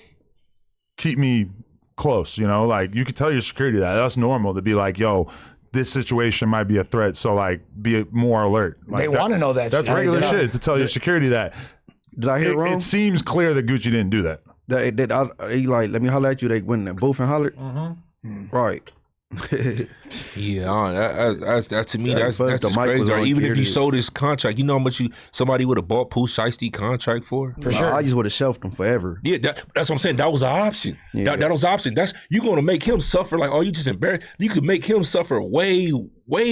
keep me close, you know? Like, you could tell your security that. That's normal to be like, yo, this situation might be a threat, so, like, be more alert. Like, they want to know that. That's shit. regular shit to tell your security that. Did I hear wrong? It seems clear that Gucci didn't do that. He like, let me holler at you. They went both and hollered. Right. Yeah, that to me, that's the just mic was crazy. on Even here if you to- sold this contract, you know how much somebody would have bought Pooh Shiesty contract for? For sure. I just would have shelved them forever. Yeah, that's what I'm saying. That was an option. Yeah. That was an option. That's you going to make him suffer. Like, oh, you just embarrassed. You could make him suffer way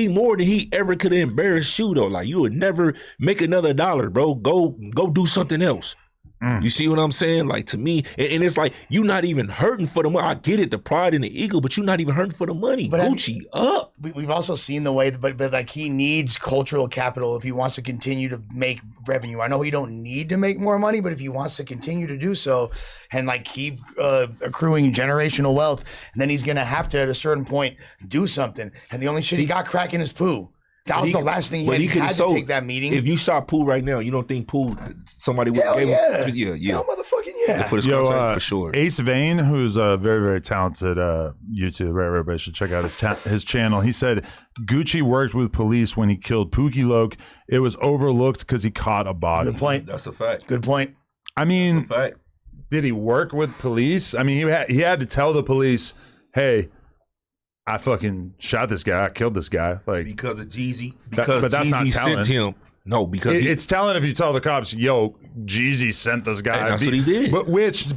more than he ever could have embarrassed you though. Like, you would never make another dollar, bro. Go do something else. You see what I'm saying? Like, to me, and it's like, you not even hurting for the money. I get it, the pride and the ego, but you're not even hurting for the money. But Gucci up. We've also seen the way, but like, he needs cultural capital if he wants to continue to make revenue. I know he don't need to make more money, but if he wants to continue to do so and like keep accruing generational wealth, and then he's gonna have to at a certain point do something. And the only shit he got cracking is Pooh. That was the last thing he had to take that meeting. If you shot Pooh right now, you don't think Pooh, somebody would give him? Yeah. Hell, motherfucking yeah. For this contract, for sure. Ace Vane, who's a very, very talented YouTuber, everybody should check out his channel. He said Gucci worked with police when he killed Pookie Loke. It was overlooked because he caught a body. Good point. That's a fact. Good point. I mean, That's a fact. did he work with police? I mean, he had to tell the police, hey, I fucking shot this guy. I killed this guy. Like, Because of Jeezy. But Because that's not Jeezy telling. sent him. No, because it's telling if you tell the cops, yo, Jeezy sent this guy. And that's what he did.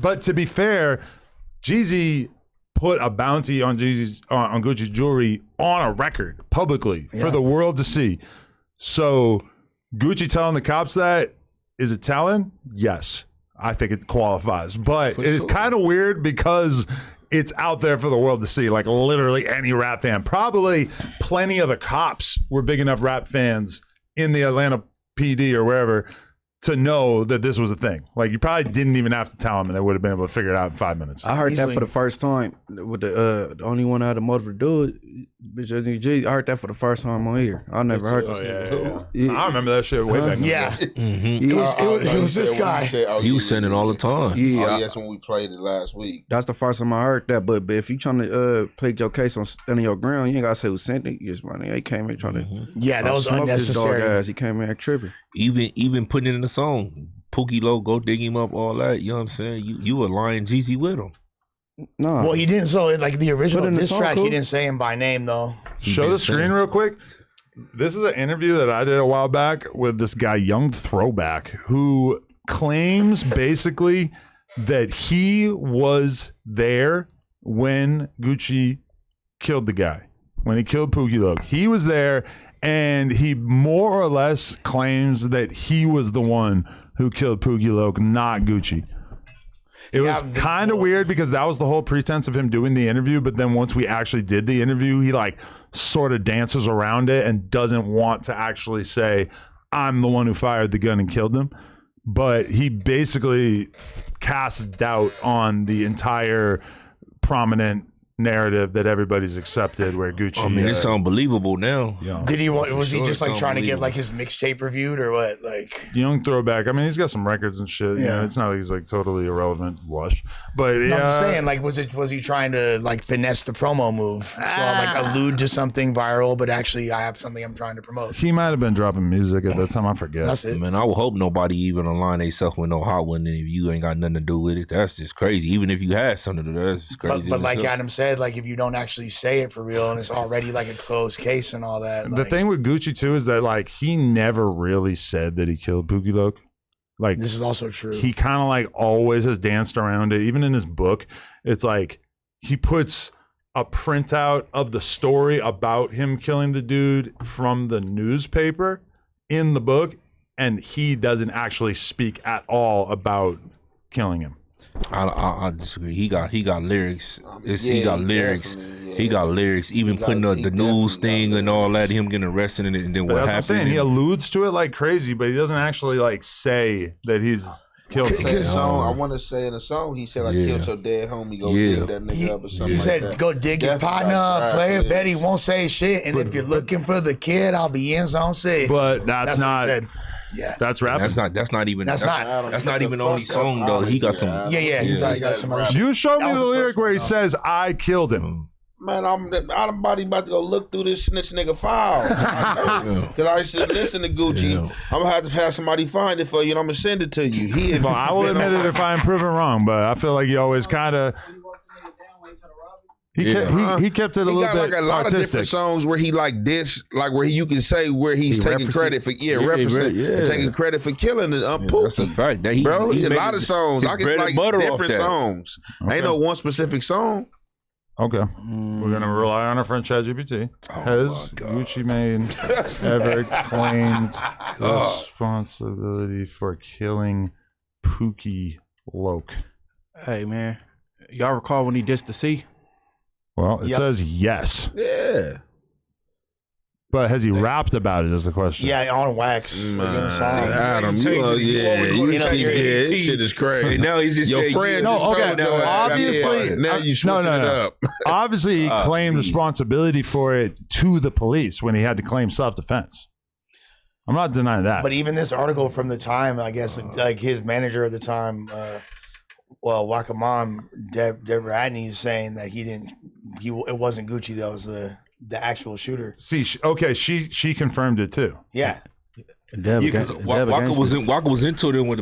But to be fair, Jeezy put a bounty on on Gucci's jewelry on a record publicly for the world to see. So Gucci telling the cops that, is it telling? Yes, I think it qualifies. But it's kind of weird because it's out there for the world to see. Like, literally any rap fan. Probably plenty of the cops were big enough rap fans in the Atlanta PD or wherever to know that this was a thing. Like, you probably didn't even have to tell them, and they would have been able to figure it out in 5 minutes. I heard that for the first time with the only one I had a motive to do it. Bitch, I heard that for the first time on here. I never heard that. Yeah. I remember that shit way back. Yeah. It was this guy. He was saying it all the time. Yeah, That's when we played it last week. that's the first time I heard that. But if you trying to play your case on standing your ground, you ain't gotta say who sent it. You just money. He came in trying to. Yeah, that was smoke this unnecessary. dog ass. He came in tripping. Even putting it in the song. Pookie Low, go dig him up, all that. You know what I'm saying? You were lying Jeezy with him. No. Well, he didn't. So, like, the original in the diss song, track, cool. he didn't say him by name, though. Show the screen real quick. This is an interview that I did a while back with this guy, Young Throwback, who claims basically that he was there when Gucci killed the guy, when he killed Pookie Loke. He was there, and he more or less claims that he was the one who killed Pookie Loke, not Gucci. It was kind of weird because that was the whole pretense of him doing the interview. But then once we actually did the interview, he like sort of dances around it and doesn't want to actually say, I'm the one who fired the gun and killed him. But he basically casts doubt on the entire prominent narrative that everybody's accepted where Gucci. I mean, it's unbelievable now. Did he? Was he sure, just like it's trying to get unbelievable. like his mixtape reviewed or what? Like, Young Throwback. I mean, he's got some records and shit. Yeah, Yeah. it's not like he's like totally irrelevant, lush. But no, yeah, I'm saying, like, was he trying to like finesse the promo move? So like allude to something viral, but actually I have something I'm trying to promote. he might have been dropping music at that time. I forget. That's it. Man, I would hope nobody even align themselves with no hot one if you ain't got nothing to do with it. That's just crazy. Even if you had something to do, that's just crazy. But like in itself. Adam said, like if you don't actually say it for real and it's already like a closed case and all that. The like, thing with Gucci too is that like he never really said that he killed Pookie Loke. Like this is also true. he kind of like always has danced around it. Even in his book, it's like he puts a printout of the story about him killing the dude from the newspaper in the book, and he doesn't actually speak at all about killing him. I disagree. He got lyrics. He got lyrics. definitely, yeah. He got lyrics. Even He putting got- the he news definitely thing got and all lyrics. that. Him getting arrested and then But what that's what I'm happened. saying. He alludes to it like crazy, but he doesn't actually like say that he's killed That song, I want to say in the song, he said, I killed your dead homie, go dig that nigga up or something He said, like that. go dig your partner up, player. Bet he won't say shit. And if you're looking for the kid, I'll be in zone 6. But that's not. Yeah, that's rapping. That's not even. That's not even the only song though. He got some. Yeah. He got some other shit. You showed me the lyric where he says, "I killed him." Man, I'm about to go look through this snitch nigga file. Because I used to listen to Gucci. I'm going to have somebody find it for you and I'm going to send it to you. Well, I will admit it if I'm proven wrong, but I feel like he always kind of... He kept it a little bit like a lot artistic. of different songs where he like this, like where you can say where he's taking credit for and taking credit for killing the Pookie. That's a fact. That Bro, a lot of songs. I can like different songs. Okay. Ain't no one specific song. Okay. We're going to rely on our friend ChatGPT. Has Gucci Mane ever claimed responsibility for killing Pookie Loke? Hey, man. Y'all recall when he dissed the C? Well, it says yes. Yeah. But has he rapped about it is the question. Yeah, on wax. Adam, this shit is crazy. Now he's just your friend. Obviously, now you switching it up. Obviously, he claimed responsibility for it to the police when he had to claim self-defense. I'm not denying that. But even this article from the time, I guess, like his manager at the time, Waka Mom, Deborah Adney, is saying that it wasn't Gucci that was the actual shooter. See, she confirmed it too. Yeah. Because Waka was into it with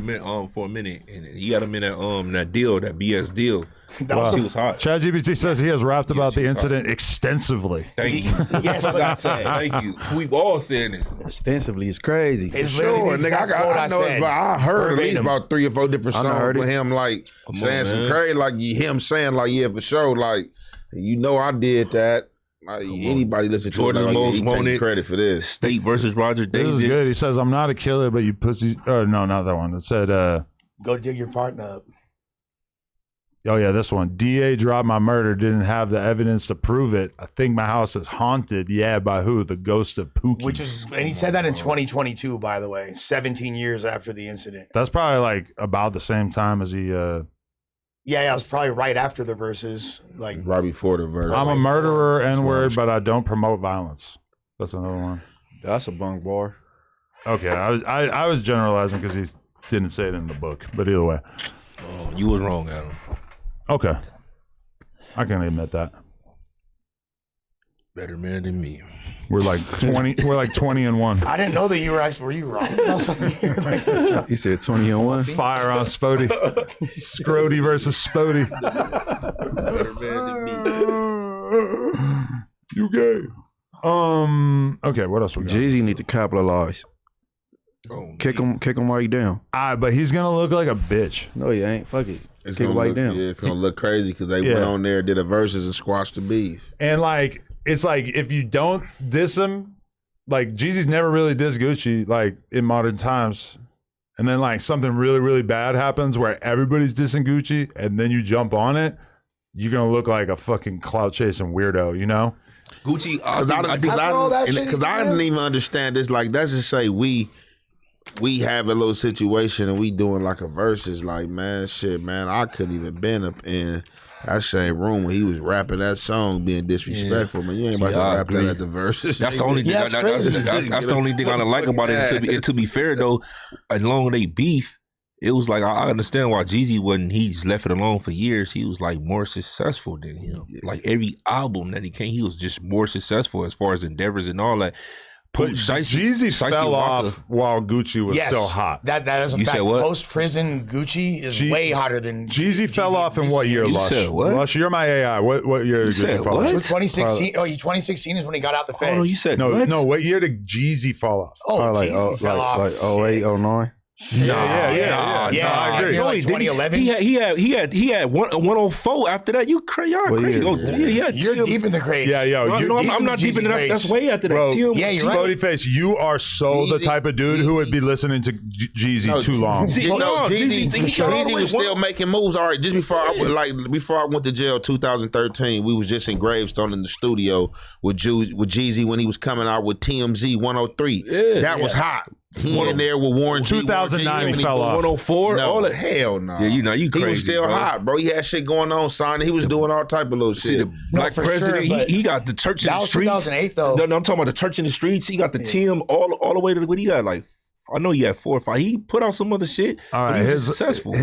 for a minute, and he got him in that deal, that BS deal. She was hot. ChatGPT says he has rapped about the incident extensively. Thank you. Yes, thank you. We've all said this. Extensively, it's crazy. It's sure, nigga. I heard at least about 3 or 4 different songs with him, like saying some crazy, like him saying, like, yeah, for sure, like, I did that. Like, anybody listen to Jordan's Most Wanted credit for this. State versus Roger Davis. This is good. He says, "I'm not a killer, but you pussies." Oh no, not that one. It said, "Go dig your partner up." Oh yeah, this one. DA dropped my murder. Didn't have the evidence to prove it. I think my house is haunted. Yeah, by who? The ghost of Pookie. And he said that in 2022, by the way, 17 years after the incident. That's probably like about the same time as he. Yeah, it was probably right after the verses, like right before the verse. I'm a murderer, N-word, but I don't promote violence. That's another one. That's a bunk bar. Okay, I was generalizing because he didn't say it in the book, but either way. Oh, you was wrong, Adam. Okay, I can admit that. Better man than me. We're like 20. We're like 20-1. I didn't know that you were actually. Were you wrong? He said 20-1. Fire on Spody. Scrody versus Spody. Better man than me. You gay. Okay, what else we got? Jeezy need to capitalize. Oh, kick him while you down. But he's gonna look like a bitch. No, he ain't. Fuck it. It's Kick him while you down. Yeah, it's gonna look crazy because they went on there, did a verses, and squashed the beef. And like, it's like if you don't diss him, like Jeezy's never really dissed Gucci like in modern times, and then like something really really bad happens where everybody's dissing Gucci, and then you jump on it, you're gonna look like a fucking clout chasing weirdo, you know? Gucci, because I didn't even understand this. Like, let's just say we have a little situation and we doing like a versus, like, man, shit, man, I couldn't even been up in that same room when he was rapping that song being disrespectful, man. You ain't about to rap that at the verses. That's the only thing. That's the only thing I don't like about it. And to be fair though, as long as they beef, it was like I understand why Jeezy wasn't. He's left it alone for years. He was like more successful than him. Like every album that he came, he was just more successful as far as endeavors and all that. But Jeezy fell off while Gucci was still hot. That is a fact. Said what? Post prison Gucci is way hotter than Jeezy fell off in what year, Lush? Said what? Lush, you're my AI. What year did Jeezy fall off? 2016. 2016 is when he got out the feds. Oh, you said no. What year did Jeezy fall off? Jeezy fell off. Like 08, 09. Yeah. I agree. Like 2011. He had 104 after that. You crazy? You're deep in the craze. Yeah, yo. I'm not deep in the craze. That's way after that. Bro, yeah, you're right. Blueface, you are so the type of dude who would be listening to Jeezy too long. Jeezy was still making moves. All right, just before I went to jail 2013, we was just in Gravestone in the studio with Jeezy when he was coming out with TMZ 103. That was hot. He in there with Warren G. 2009 he fell off. 104, No, all that. hell no. Yeah, you know, you crazy. He was still bro. hot, bro. He had shit going on, son. He was doing all type of little See, shit. the black for president, sure, but he got the church in that the was streets. 2008 though. No, I'm talking about the church in the streets. He got the Tim all the way to what he got, like, I know he had 4 or 5. He put out some other shit, All but right, he was successful.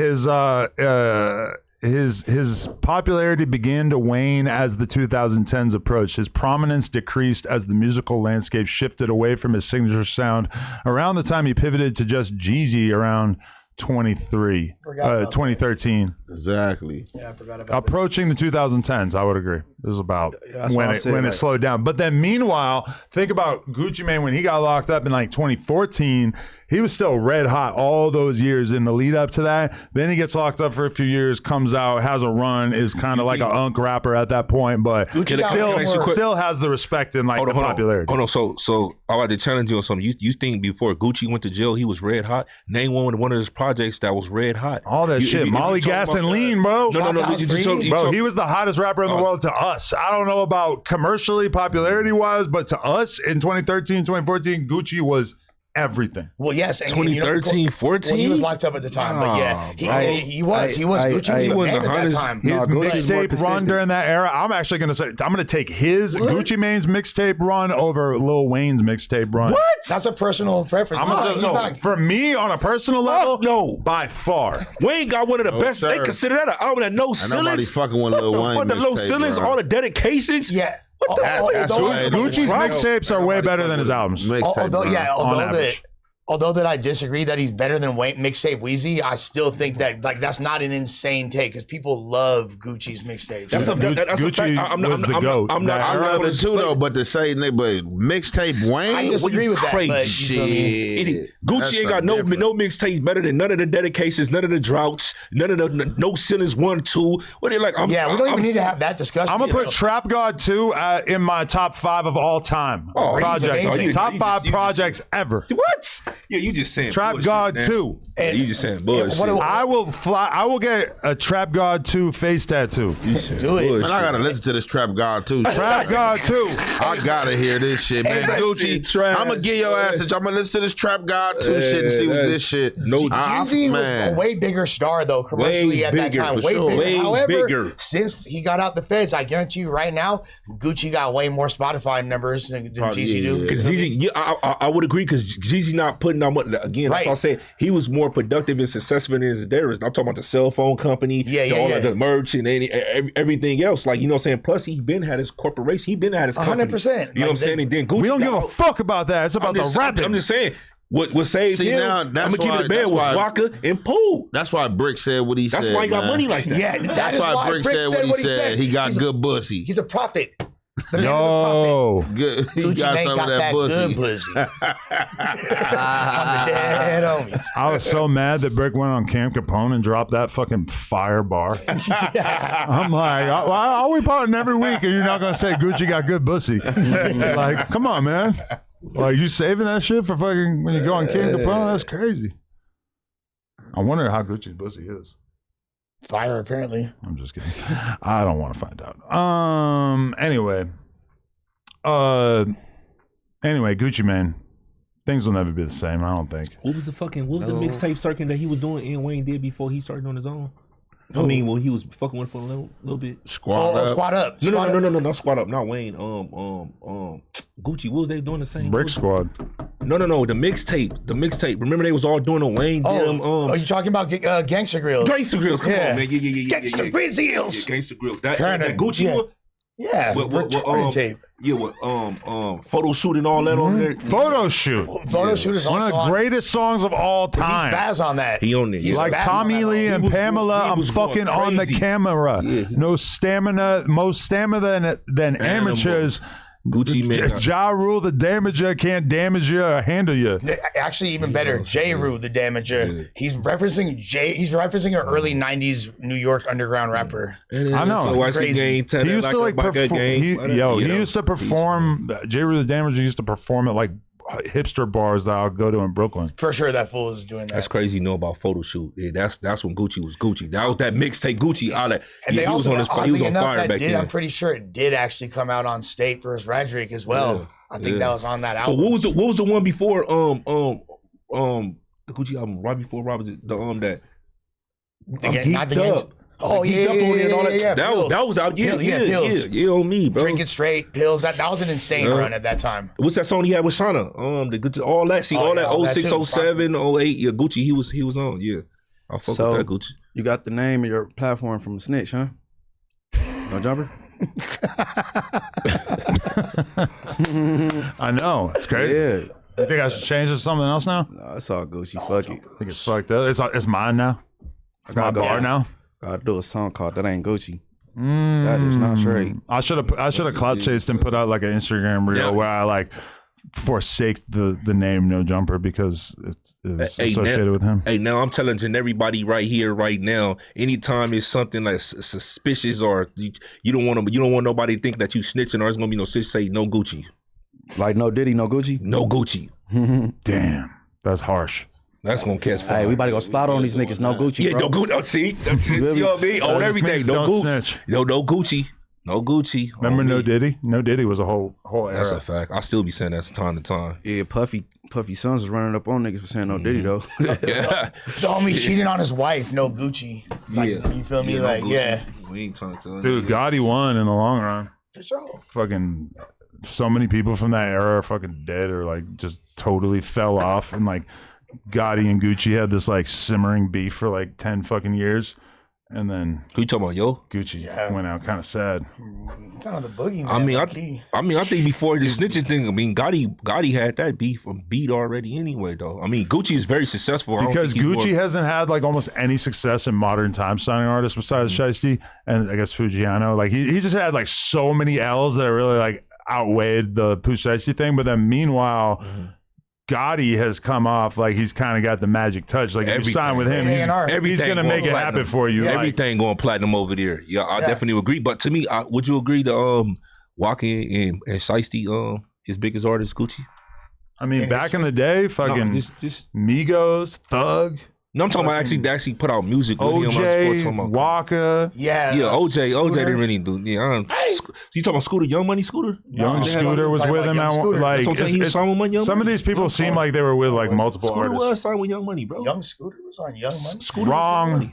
His popularity began to wane as the 2010s approached. His prominence decreased as the musical landscape shifted away from his signature sound. Around the time he pivoted to just Jeezy around 2013. Exactly. Yeah, I forgot about that. Approaching the 2010s, I would agree. This is about That's when why I it said, when it like- slowed down. But then meanwhile, think about Gucci Mane when he got locked up in like 2014. He was still red hot all those years in the lead up to that. Then he gets locked up for a few years, comes out, has a run, is kind of like an unk rapper at that point, but Gucci got still, way more- still has the respect and like the popularity. Hold on. So I like to challenge you on something. You think before Gucci went to jail, he was red hot? Name one of his projects that was red hot. All that shit, Molly, gas, and lean, bro. No. Bro, he was the hottest rapper in the world to us. I don't know about commercially, popularity wise, but to us in 2013, 2014, Gucci was everything. Well, yes, and 2013, 14? Well, he was locked up at the time, but yeah, he was. Gucci was he the wasn't man the at that hottest. time. His Gucci was more mixtape run consistent. during that era, I'm actually going to say, I'm going to take his Gucci Mane's mixtape run over Lil Wayne's mixtape run. What? That's a personal preference. I'm gonna He's no, not- for me on a personal level, no. by far. Wayne got one of the best. sir. They consider that an album that no Ain't nobody ceilings. fucking with Lil Wayne What the low mixtape, ceilings, bro. all the dedications. Yeah. What the That's although- why Gucci's Right. mixtapes are way better than his albums. Although average. although that I disagree that he's better than Wayne mixtape Wheezy, I still think that like that's not an insane take because people love Gucci's mixtapes. That's a fact. Gucci was the GOAT. I'm not. That I era love it was- too though, but to say but mixtape Wayne, I disagree with that, crazy but you feel me? Idiot. Gucci ain't got no mixtapes better than none of the dedications, none of the droughts, none of the no ceilings 1, 2. What they like? We don't even need to have that discussion. I'm gonna put Trap God 2 in my top 5 of all time projects. amazing. Top You 5 just- projects ever. What? Yeah, you just saying Trap bullshit, God man. 2. Yeah, you just saying bullshit. I will get a Trap God 2 face tattoo. You saying Do it. bullshit. Man, I gotta listen to this Trap God too. Trap God 2. I gotta hear this shit, man. that Gucci, shit trash, I'm gonna get your ass. I'm gonna listen to this Trap God 2 shit and see what that's- this shit. no- Jeezy was a way bigger star though commercially Way at that bigger, time. for Way sure. bigger. Way However, bigger. since he got out the feds, I guarantee you right now, Gucci got way more Spotify numbers than Jeezy do. Because Jeezy, I would agree because Jeezy not putting out much. Again, that's Right. what I said. He was more productive and successful than his there is. I'm talking about the cell phone company, all of the merch and everything else. Like, you know what I'm saying? Plus, he been had his corporation. He been had his company. 100%. You know what I'm saying? And then Gucci We don't got give a out. fuck about that. It's about the rapping. I'm just saying. What saved See, him? now, I'm that's gonna keep why- it a band that's was why- Waka and Pooh. That's why Brick said what he said. That's why he got man. money like that. Yeah, That's why Brick said what he said. He got good pussy. He's a prophet. The man is a Yo. Good. He Gucci got Mane some got of that pussy. good pussy. On the dead homies. I was so mad that Brick went on Camp Capone and dropped that fucking fire bar. I'm like, why are we parting every week and you're not gonna say Gucci got good pussy? Like, come on, man. Like, you saving that shit for fucking when you go on Camp Capone? That's crazy. I wonder how Gucci's pussy is. Fire, apparently. I'm just kidding. I don't want to find out. Anyway, Gucci Mane. Things will never be the same. I don't think. What was the mixtape circuit that he was doing and Wayne did before he started on his own? I mean, well, he was fucking with for a little bit. Squad up. Squad up. No, not Squad Up, not Wayne. Gucci. What was they doing the same? Brick Squad. No. The mixtape. Remember they was all doing a Wayne. you talking about Gangster Grills? Gangster Grills. Come Yeah. on, man. Yeah. Gangster Grills. Yeah, Gangster Grills. That Turner, Gucci yeah. one. Yeah, retarded tape. Yeah, with photo shoot and all that on there. Photo shoot. Photo shoot is One of the greatest songs of all time. He's Baz on that. He on there. He's Like Baz Tommy on that. Lee and was Pamela, going- he I'm was going fucking on the crazy. camera. Yeah. No stamina, most stamina than amateurs. Gucci man. Ja Rule the damager can't damage you or handle you. Actually, even better, J. Rue, the Damager. Yeah. He's referencing an early '90s New York underground rapper. I know. So I see Crazy. game He used to like perform. He used to perform. J. Rule the Damager used to perform at like hipster bars that I'll go to in Brooklyn. For sure, that fool is doing that. That's crazy. You know about photo shoot. Yeah, that's when Gucci was Gucci. That was that mixtape Gucci. All that. And Yeah, they he was also, on his. He oddly was on enough, fire that back did. then. I'm pretty sure it did actually come out on state for his Radrick as well. I think that was on that But album. what was the one before the Gucci album right before Robert the that Not the up. Oh Like, yeah, geeked up on it and all that. yeah, That was out. Pills, Yeah, on me, bro. Drinking straight pills. That was an insane run at that time. What's that song he had with Shauna? The Gucci, all that. See, all that 06, 07, 08. Yeah, Gucci. He was on. Yeah, I fuck with that Gucci. You got the name of your platform from a snitch, huh? No jumper. I know. It's crazy. Yeah. You think I should change it to something else now? No, it's all Gucci. Fuck it. I think it's fucked up. It's mine now. It's my bar now. Gotta do a song called "That Ain't Gucci." That is not straight. I should have clout chased and put out like an Instagram reel where I like forsake the name No Jumper because it's associated with him. Hey, now I'm telling everybody right here, right now. Anytime it's something like suspicious or you don't want nobody to think that you snitching or it's gonna be no snitch. Say no Gucci. Like no Diddy, no Gucci. No Gucci. Damn, that's harsh. That's gonna catch fire. Hey, we about to go slaughter on these niggas. No Gucci. Yeah, bro. no Gucci. Oh, see, you know what I mean? On everything. No Gucci. No Gucci. No Gucci. Remember No Diddy? No Diddy was a whole era. That's a fact. I still be saying that from time to time. Yeah, Puffy Sons was running up on niggas for saying no Diddy though. Yeah. The homie cheating on his wife. No Gucci. Like, you feel me? Like, We ain't trying to. Dude, Gotti won in the long run. For sure. Fucking so many people from that era are fucking dead or like just totally fell off, and like Gotti and Gucci had this like simmering beef for like 10 fucking years, and then who you talking about, yo? Gucci went out kind of sad. Kind of the boogeyman. I think before the snitching thing, Gotti had that beef beat already anyway, though. I mean, Gucci is very successful because Gucci hasn't had like almost any success in modern times signing artists besides Shiesty and I guess Fujiano. Like he just had like so many L's that really like outweighed the Pooh Shiesty thing. But then meanwhile, Gotti has come off like he's kind of got the magic touch. Like if you sign with him, he's going to make it happen for you. Everything going platinum over there. Yeah, I definitely agree. But to me, would you agree to Walking and Shiesty, his biggest artist, Gucci? I mean, back in the day, fucking just Migos, Thug. No, I'm talking about actually put out music with him. Waka. Yeah, OJ didn't really do. Yeah, you talking about Scooter, Young Money Scooter? Young Scooter was with him. Some of these people seem like they were with like multiple Scooter artists. was signed with Young Money, bro. Young Scooter was on Young Money. Scooter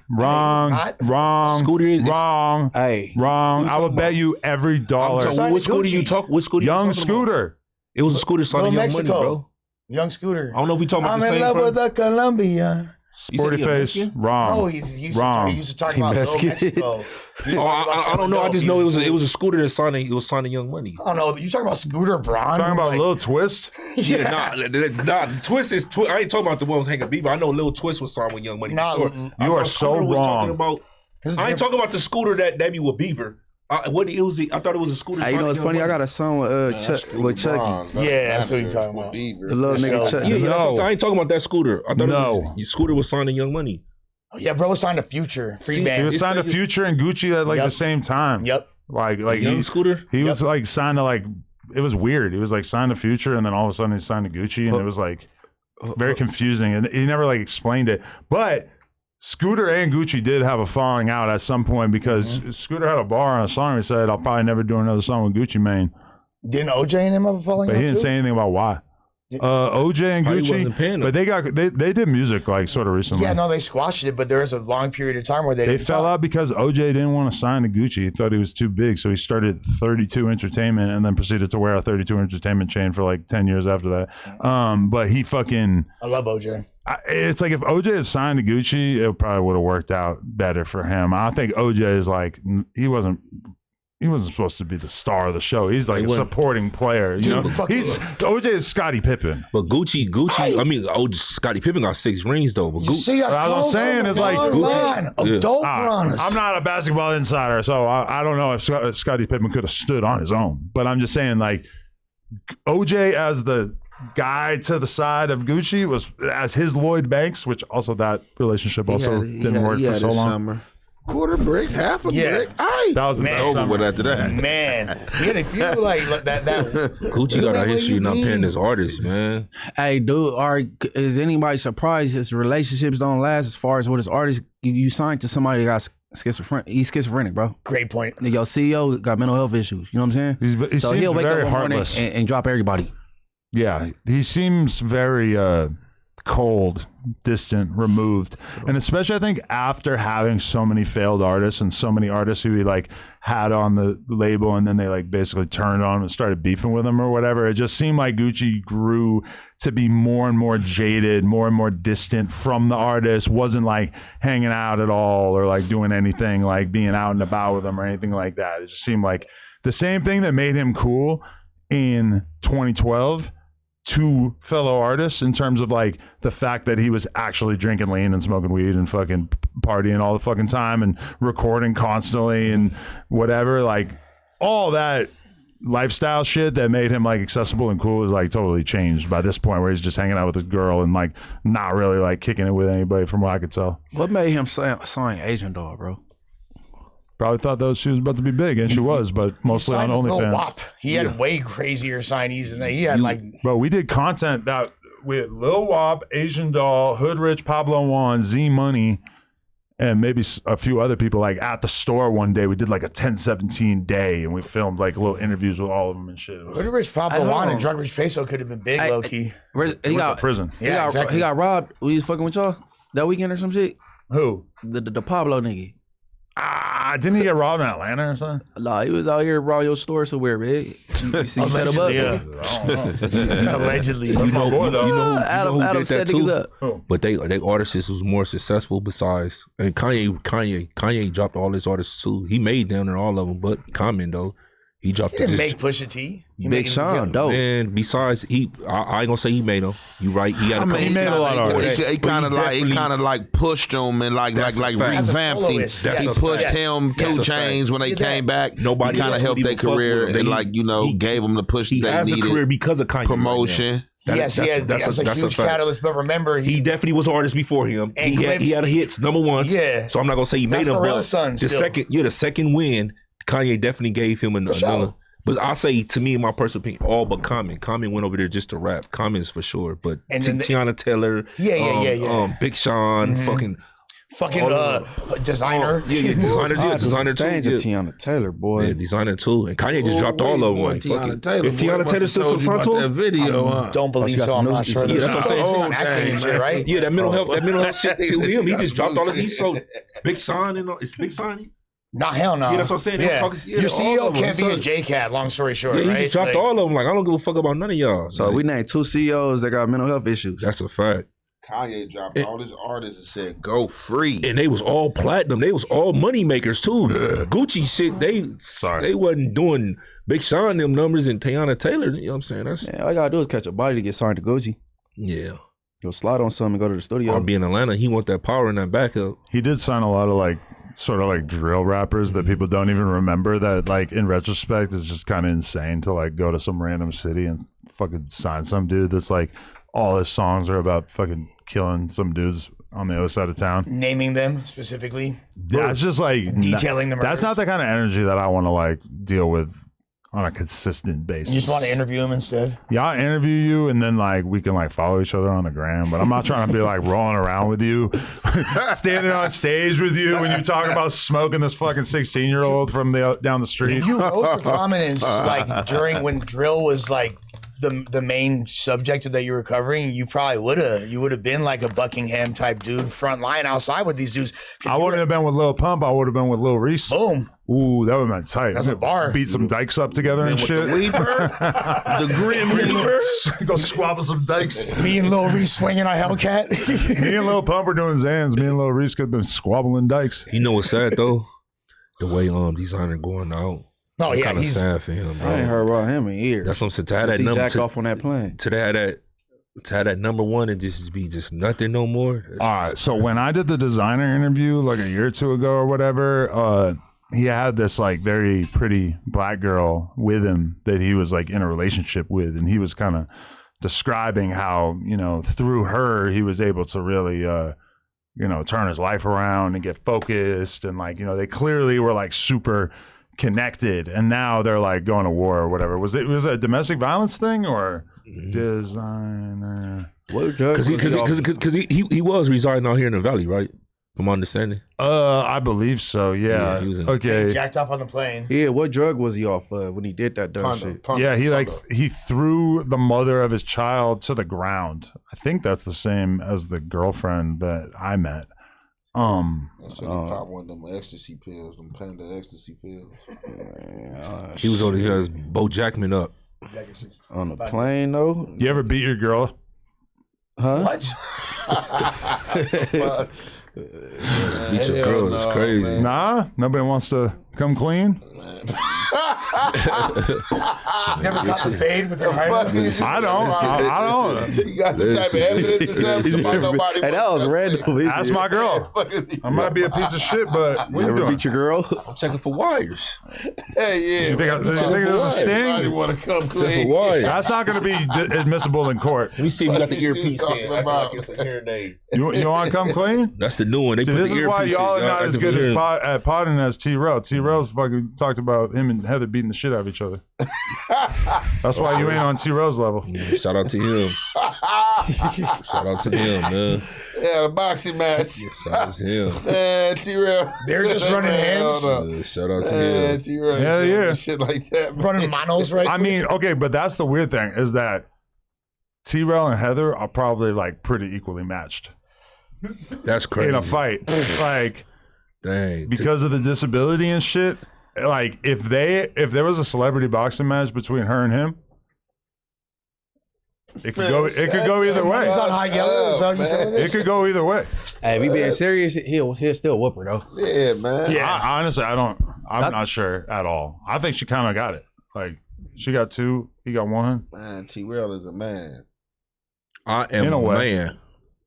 Wrong. Scooter is wrong. Hey, wrong. I would bet you every dollar. What Scooter you talk? What Scooter? Young Scooter. It was a Scooter signed with Young Money, bro. Young Scooter. I don't know if we talking about the same. I'm in love with a Colombian. Sporty face, wrong. No, he used to talk about Little Mexico. I don't know. I just know it was a Scooter that signed. It was signing Young Money. I don't know. You talking about Scooter Braun? Talking about Lil Twist? Yeah, nah. Twist is. I ain't talking about the one who's hanging beef. I know Lil Twist was signed with Young Money. Nah, you are so wrong. I ain't talking about the Scooter that be with Beaver. I thought it was a Scooter. Hey, you know it's funny? I got a song with Chucky. Yeah, that's what you talking about. The little nigga Chucky. Yeah, I ain't talking about that Scooter. I thought Scooter was signing Young Money. Oh, yeah, bro was signed to Future. Free band. He was signed to Future and Gucci at like the same time. Yep. Like Young Scooter. He was like signed to like. It was weird. He was like signed to Future and then all of a sudden he signed to Gucci and it was like very confusing and he never like explained it. But Scooter and Gucci did have a falling out at some point because Scooter had a bar on a song. He said, "I'll probably never do another song with Gucci Mane." Didn't OJ and him have a falling out? But he didn't say anything about why. OJ and Gucci, but they did music like sort of recently. Yeah, no, they squashed it, but there was a long period of time where they fell out because OJ didn't want to sign to Gucci. He thought he was too big, so he started 32 Entertainment and then proceeded to wear a 32 Entertainment chain for like 10 years after that. But he fucking. I love OJ. It's like if OJ had signed to Gucci, it probably would have worked out better for him. I think OJ is like he wasn't supposed to be the star of the show. He's like a supporting player. You know, OJ is Scottie Pippen. But Gucci. I mean, Scottie Pippen got 6 rings though. But Gucci, what I'm saying is like Gucci. I'm not a basketball insider, so I don't know if Scottie Pippen could have stood on his own. But I'm just saying, like OJ as the guy to the side of Gucci was as his Lloyd Banks, which also that relationship didn't work for so long. Summer. Quarter brick, half a brick. That was the best over with after that. Man, he had a few like that. Gucci got a history of not paying his artists, man. Hey, dude, is anybody surprised his relationships don't last as far as with his artists? You signed to somebody that got schizophrenic. He's schizophrenic, bro. Great point. Your CEO got mental health issues. You know what I'm saying? He'll wake very up one morning heartless and drop everybody. Yeah, he seems very cold, distant, removed. And especially I think after having so many failed artists and so many artists who he like had on the label and then they like basically turned on him and started beefing with him or whatever, it just seemed like Gucci grew to be more and more jaded, more and more distant from the artist, wasn't like hanging out at all or like doing anything like being out and about with them or anything like that. It just seemed like the same thing that made him cool in 2012 to fellow artists in terms of like the fact that he was actually drinking lean and smoking weed and fucking partying all the fucking time and recording constantly and whatever, like all that lifestyle shit that made him like accessible and cool is like totally changed by this point where he's just hanging out with his girl and like not really like kicking it with anybody from what I could tell. What made him sign Asian Doll, bro? Probably thought that she was about to be big, and she was, but mostly on OnlyFans. He had way crazier signees than that. He had like, bro, we did content that with Lil Wop, Asian Doll, Hood Rich, Pablo Juan, Z Money, and maybe a few other people. Like at the store one day, we did like a 10-17 day, and we filmed like little interviews with all of them and shit. Hood Rich, Pablo Juan, and Drug Rich Peso could have been big, low key. He got prison. Yeah, exactly. He got robbed. We was fucking with y'all that weekend or some shit. Who? The Pablo nigga. Didn't he get robbed in Atlanta or something? Nah, he was out here around your store somewhere, man. You set him up. Yeah. Allegedly. You know who Adam did set that niggas too? up. But they artists was more successful besides, and Kanye dropped all his artists too. He made down there all of them, but Common though, he dropped. He didn't make Pusha T. Big Sean, dope. And besides, I ain't gonna say he made them. You right? He had. He made a lot of artists. It kind of like pushed him and like revamped him. He pushed him 2 Chainz when they came back. Nobody kind of helped their career and like gave them the push he they has needed. A career because of Kanye promotion. Yes, that's a huge catalyst. But remember, he definitely was an artist before him. He had hits, number one. Yeah. So I'm not gonna say he made him. But the second win, Kanye definitely gave him another. But I say, to me, in my personal opinion, all but Common. Common went over there just to rap. Common's for sure. But Tiana Taylor, Big Sean, fucking designer. Designer too. Tiana Taylor, boy. Yeah, designer too. And Kanye just dropped all of them. Like, if Tiana Taylor still signed to him? Video, don't believe so. I'm not sure. Yeah, that's what I'm saying. Right? Yeah, that mental health shit to him. He just dropped all his. He's so Big Sean and it's Big Sean. Nah, hell no. Yeah, that's what I'm saying. Yeah. Your CEO can't be a J-Cat, long story short, he right? just dropped all of them. Like, I don't give a fuck about none of y'all. So we named 2 CEOs that got mental health issues. That's a fact. Kanye dropped all his artists and said, go free. And they was all platinum. They was all money makers, too. Gucci shit, they wasn't doing Big Sean them numbers and Tiana Taylor. You know what I'm saying? All you gotta do is catch a body to get signed to Gucci. Yeah. Go slide on something and go to the studio. Or be in Atlanta. He want that power and that backup. He did sign a lot of like sort of like drill rappers that people don't even remember, that like in retrospect is just kind of insane to like go to some random city and fucking sign some dude that's like all his songs are about fucking killing some dudes on the other side of town, naming them specifically. Yeah, it's just like detailing them. That's not the kind of energy that I want to like deal with on a consistent basis. You just want to interview him instead? Yeah, I'll interview you and then like we can like follow each other on the gram, but I'm not trying to be like rolling around with you, standing on stage with you when you talk about smoking this fucking 16-year-old from down the street. If you rose for prominence like during when drill was like the main subject that you were covering, you probably would have been like a Buckingham type dude, front line outside with these dudes. I wouldn't have been with Lil Pump. I would have been with Lil Reese. Boom. Ooh, that would have been tight. That's a bar. Beat some dykes up together and shit. The Weeper, the Grim Reaper. Go squabble some dykes. Me and Lil Reese swinging a Hellcat. Me and Lil Pump were doing Zans. Me and Lil Reese could have been squabbling dykes. You know what's sad though? The way Designer going out. Oh yeah, kind of sad for him, bro. I ain't heard about him in years. That's what I'm saying. To have that number, jacked off on that plane. To have that number one and just be just nothing no more. All right. So when I did the Designer interview like a year or two ago or whatever, he had this like very pretty black girl with him that he was like in a relationship with, and he was kind of describing how, you know, through her he was able to really you know, turn his life around and get focused, and like, you know, they clearly were like super connected, and now they're like going to war or whatever. Was it a domestic violence thing or Designer? Because he was residing out here in the valley, right? From my understanding. I believe so. Yeah. he was in- Okay. He jacked off on the plane. Yeah, what drug was he off of when he did that dumb shit? Yeah, he threw the mother of his child to the ground. I think that's the same as the girlfriend that I met. So he popped one of them ecstasy pills, them panda ecstasy pills. He was over here Bo Jackman up. On the plane though. You ever beat your girl? Huh? What? Beat your girl is crazy. Nah, nobody wants to come clean. Never got the fade with their I don't. You got some type of evidence to say about nobody. Hey, that was random. Ask my girl. I might be a piece of shit, but You ever beat your girl? I'm checking for wires. Hey, yeah. You think this is a sting? Want to come Checking clean? for wires. That's not going to be admissible in court. Let me see if you got the What you earpiece talking in. I about? think it's a hearing aid. You want to come clean? That's the new one. They See, put this the is why earpiece y'all in. are not I as can good hear as it. at potting as T-Rail. T-Rail's fucking talked about him and Heather beating the shit out of each other. That's why you ain't on T-Rail's level. Yeah, shout out to him. Shout out to him, man. Yeah, the boxing match. Shout out to him. Man, T-Rail. They're just running hands. Shout out to Man, him. T-Rail. Hell yeah. Shit like that. Man. Running manos right. I mean, okay, but that's the weird thing is that T-Rail and Heather are probably like pretty equally matched That's crazy. in a fight. Like, Dang. because of the disability and shit. Like, if there was a celebrity boxing match between her and him, it could go either way. He's on high yellow. Is that what you saying? It could go either way. Hey, if he being serious, he'll still whoop her though. Yeah, man. Yeah. Honestly, I'm not sure at all. I think she kind of got it. Like, she got 2, he got 1. Man, T-Rail is a man. I am In a a way. man.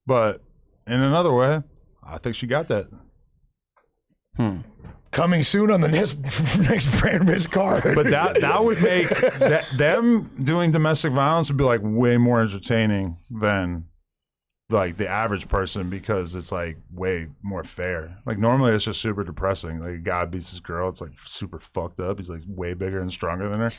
But in another way, I think she got that. Coming soon on the next brand risk card. But that would make them doing domestic violence would be like way more entertaining than like the average person because it's like way more fair. Like normally it's just super depressing. Like a guy beats his girl, it's like super fucked up. He's like way bigger and stronger than her.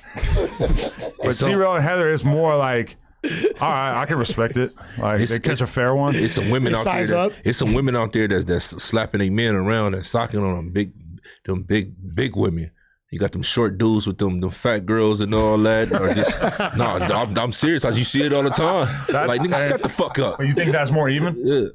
But T-Rail and Heather is more like, all right, I can respect it. Like they catch a fair one. It's some women They out there. size up. It's some women out there that's slapping their men around and socking on them big women. You got them short dudes with them fat girls and all that. Or just I'm serious. You see it all the time. Like niggas, shut the fuck up. You think that's more even? Yeah.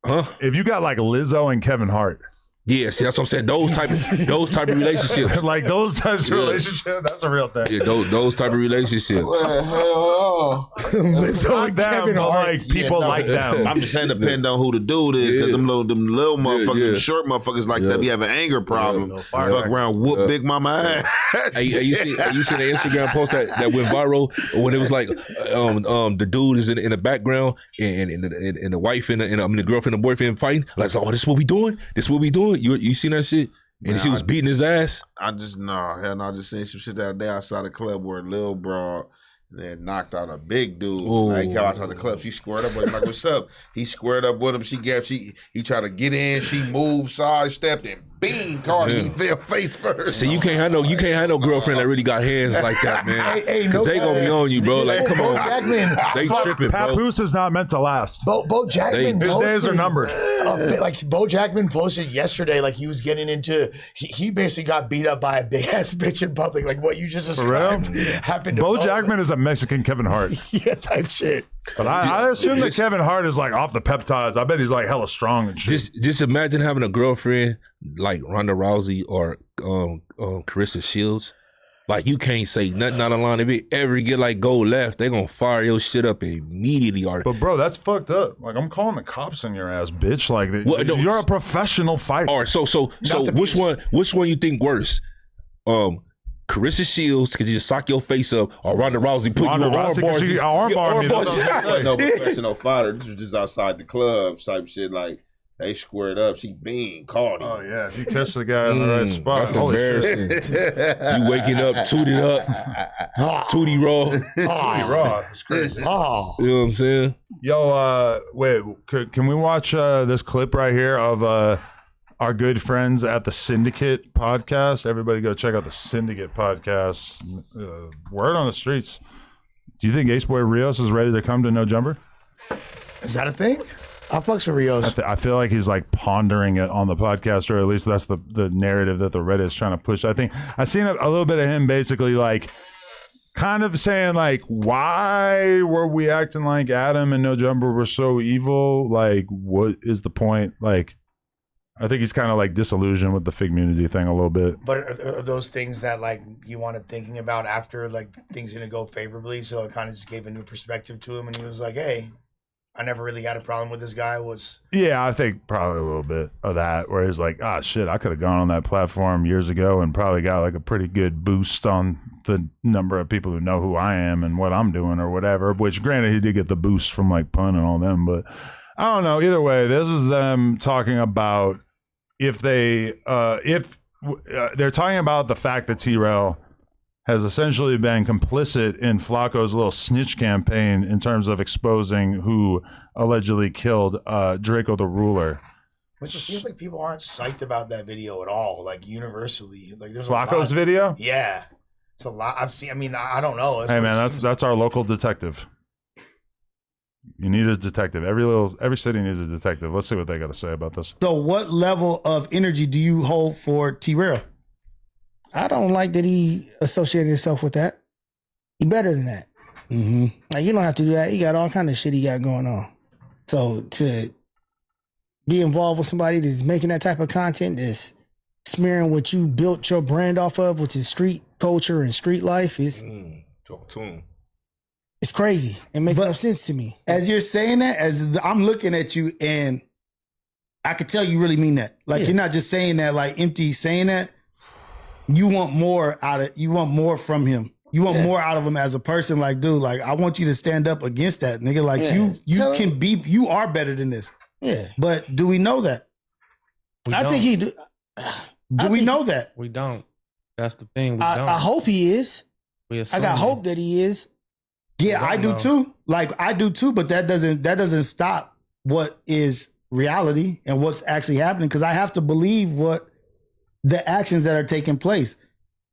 Huh? If you got like Lizzo and Kevin Hart. Yeah, see, that's what I'm saying. Those type of relationships. Like those types of relationships, that's a real thing. Yeah, those type of relationships. Well, hell, Lizzo and Them, Kevin but Hart. like people like them. I'm just saying depend on who the dude is, because them little motherfuckers, yeah. them short motherfuckers like that, you have an anger problem. Fuck around, whoop Big Mama ass. Hey, you see the Instagram post that went viral when it was like the dude is in the background and the wife and the girlfriend and boyfriend fighting. Like, oh, this is what we doing? This is what we doing? You seen that shit? And she was beating his ass. I just I just seen some shit the other day outside the club where a little broad then knocked out a big dude. Like, he came outside the club. She squared up with him. Like, what's up? He squared up with him. He tried to get in. She moved, sidestepped, and beam caught him. He fell face first. See, you can't have no girlfriend that really got hands like that, man. Hey, Cause they gonna be on you, bro. Like, come Bo on. Jackman. They tripping, bro. Papoose is not meant to last. Bo Jackman. His days are numbered. Like Bo Jackman posted yesterday, like he was getting into. He basically got beat up by a big ass bitch in public, like what you just described happened. To Bo Jackman is a Mexican Kevin Hart. Yeah, type shit. But I assume that Kevin Hart is like off the peptides. I bet he's like hella strong and shit. Just imagine having a girlfriend like Ronda Rousey or Carissa Shields. Like, you can't say nothing out of line. If it ever get like go left, they gonna fire your shit up immediately. But bro, that's fucked up. Like, I'm calling the cops on your ass, bitch. Like, Well, no, you're a professional fighter. All right, so which one you think worse? Carissa Shields could just sock your face up, or Ronda Rousey put Ronda you on Rousey, 'cause she armbar me. Like, no professional fighter. This was just outside the club type shit. Like, they squared up. She being caught him. Oh yeah, if you catch the guy in the right spot, That's holy embarrassing. shit. You waking up, tooted up, tootie raw. Tootie raw. It's crazy. Oh, You know what I'm saying? Yo, wait, can we watch this clip right here of our good friends at the Syndicate podcast? Everybody go check out the Syndicate podcast. Word on the streets. Do you think Ace Boy Rios is ready to come to No Jumper? is that a thing? I fucks with Rios. I feel like he's like pondering it on the podcast, or at least that's the narrative that the Reddit is trying to push. I think I've seen a little bit of him basically like kind of saying like, why were we acting like Adam and No Jumper were so evil? Like, what is the point? Like, I think he's kind of like disillusioned with the Figmunity thing a little bit. But are those things that like you wanted thinking about after like things didn't go favorably? So it kind of just gave a new perspective to him, and he was like, "Hey, I never really had a problem with this guy." Yeah, I think probably a little bit of that, where he's like, "Ah, shit, I could have gone on that platform years ago and probably got like a pretty good boost on the number of people who know who I am and what I'm doing or whatever." Which, granted, he did get the boost from like Pun and all them, but I don't know. Either way, this is them talking about. If they're talking about the fact that T-Rail has essentially been complicit in Flacco's little snitch campaign in terms of exposing who allegedly killed Draco the Ruler. Which it seems like people aren't psyched about that video at all, like universally. Like there's Flacco's video? Yeah. It's a lot. I've seen, I mean, I don't know. Hey man, that's our local detective. You need a detective. Every city needs a detective. Let's see what they got to say about this. So what level of energy do you hold for T-Rail? I don't like that he associated himself with that. He better than that. Mm-hmm. Like, you don't have to do that. He got all kind of shit he got going on. So to be involved with somebody that's making that type of content, that's smearing what you built your brand off of, which is street culture and street life, is talk to him. It's crazy. It makes no sense to me. As you're saying that, I'm looking at you, and I could tell you really mean that. Like, you're not just saying that like empty saying that. You want more you want more from him. You want more out of him as a person. Like, dude, like, I want you to stand up against that, nigga. Like, you are better than this. Yeah. But do we know that? I think he do. Do we know that? We don't. That's the thing. We don't. I hope he is. I got hope that he is. Yeah, I do too. Like, I do too, but that doesn't stop what is reality and what's actually happening, because I have to believe what the actions that are taking place.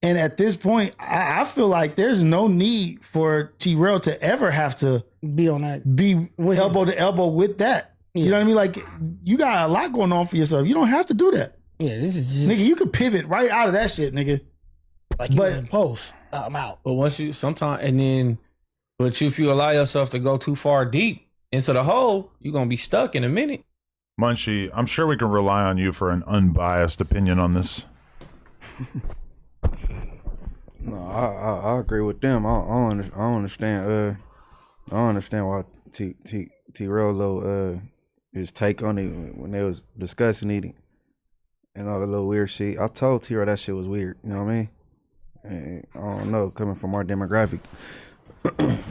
And at this point, I feel like there's no need for T-Rail to ever have to be on that, be elbow to elbow with that. Yeah. You know what I mean? Like, you got a lot going on for yourself. You don't have to do that. Yeah, this is just... Nigga, you could pivot right out of that shit, nigga. Like, you in post. I'm out. But once you, but if you allow yourself to go too far deep into the hole, you're going to be stuck in a minute. Munchie, I'm sure we can rely on you for an unbiased opinion on this. No, I agree with them. I don't understand. I don't understand why T-Rail his take on it when they was discussing it and all the little weird shit. I told T-Rail that shit was weird. You know what I mean? And I don't know, coming from our demographic.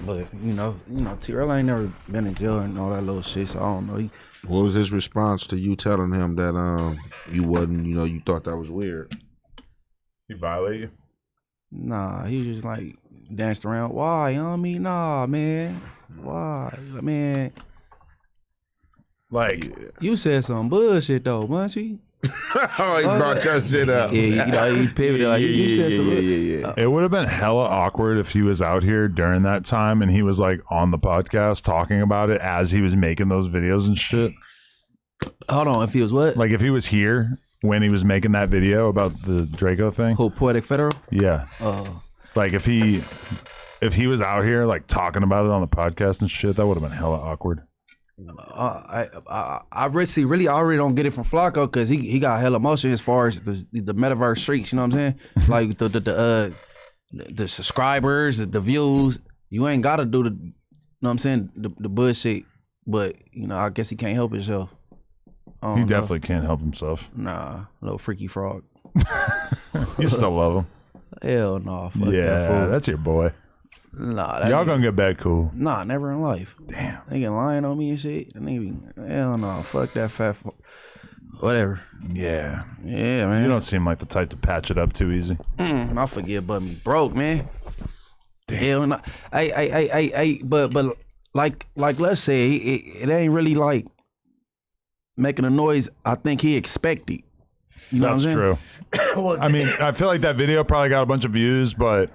But you know, T-Rail ain't never been in jail and all that little shit, so I don't know. What was his response to you telling him that you wasn't, you thought that was weird? He violated you? Nah, he was just like danced around. Why? You know what I mean? Nah, man. Why? Man. Like, you said some bullshit though, Munchie. Oh, he brought that shit up. Yeah, he pivoted. Like, you said some It would have been hella awkward if he was out here during that time and he was like on the podcast talking about it as he was making those videos and shit. Hold on, if he was what? Like if he was here when he was making that video about the Draco thing. Who, Poetic Federal? Yeah. Oh. Like if he was out here like talking about it on the podcast and shit, that would have been hella awkward. I really already don't get it from Flacco because he got hella emotion as far as the metaverse streaks. You know what I'm saying? Like the subscribers, the views. You ain't got to do the, you know what I'm saying, the bullshit. But I guess he can't help himself. He definitely can't help himself. Nah, little freaky frog. You still love him? Hell no. Fuck yeah, that fool. That's your boy. Nah, y'all gonna get back cool. Nah, never in life. Damn. Nigga lying on me and shit. Hell no. Fuck that fat whatever. Yeah. Yeah, man. You don't seem like the type to patch it up too easy. I forget, but me broke, man. Hell no. But like let's say it ain't really like making a noise I think he expected. You know That's true. Well, I mean, I feel like that video probably got a bunch of views, but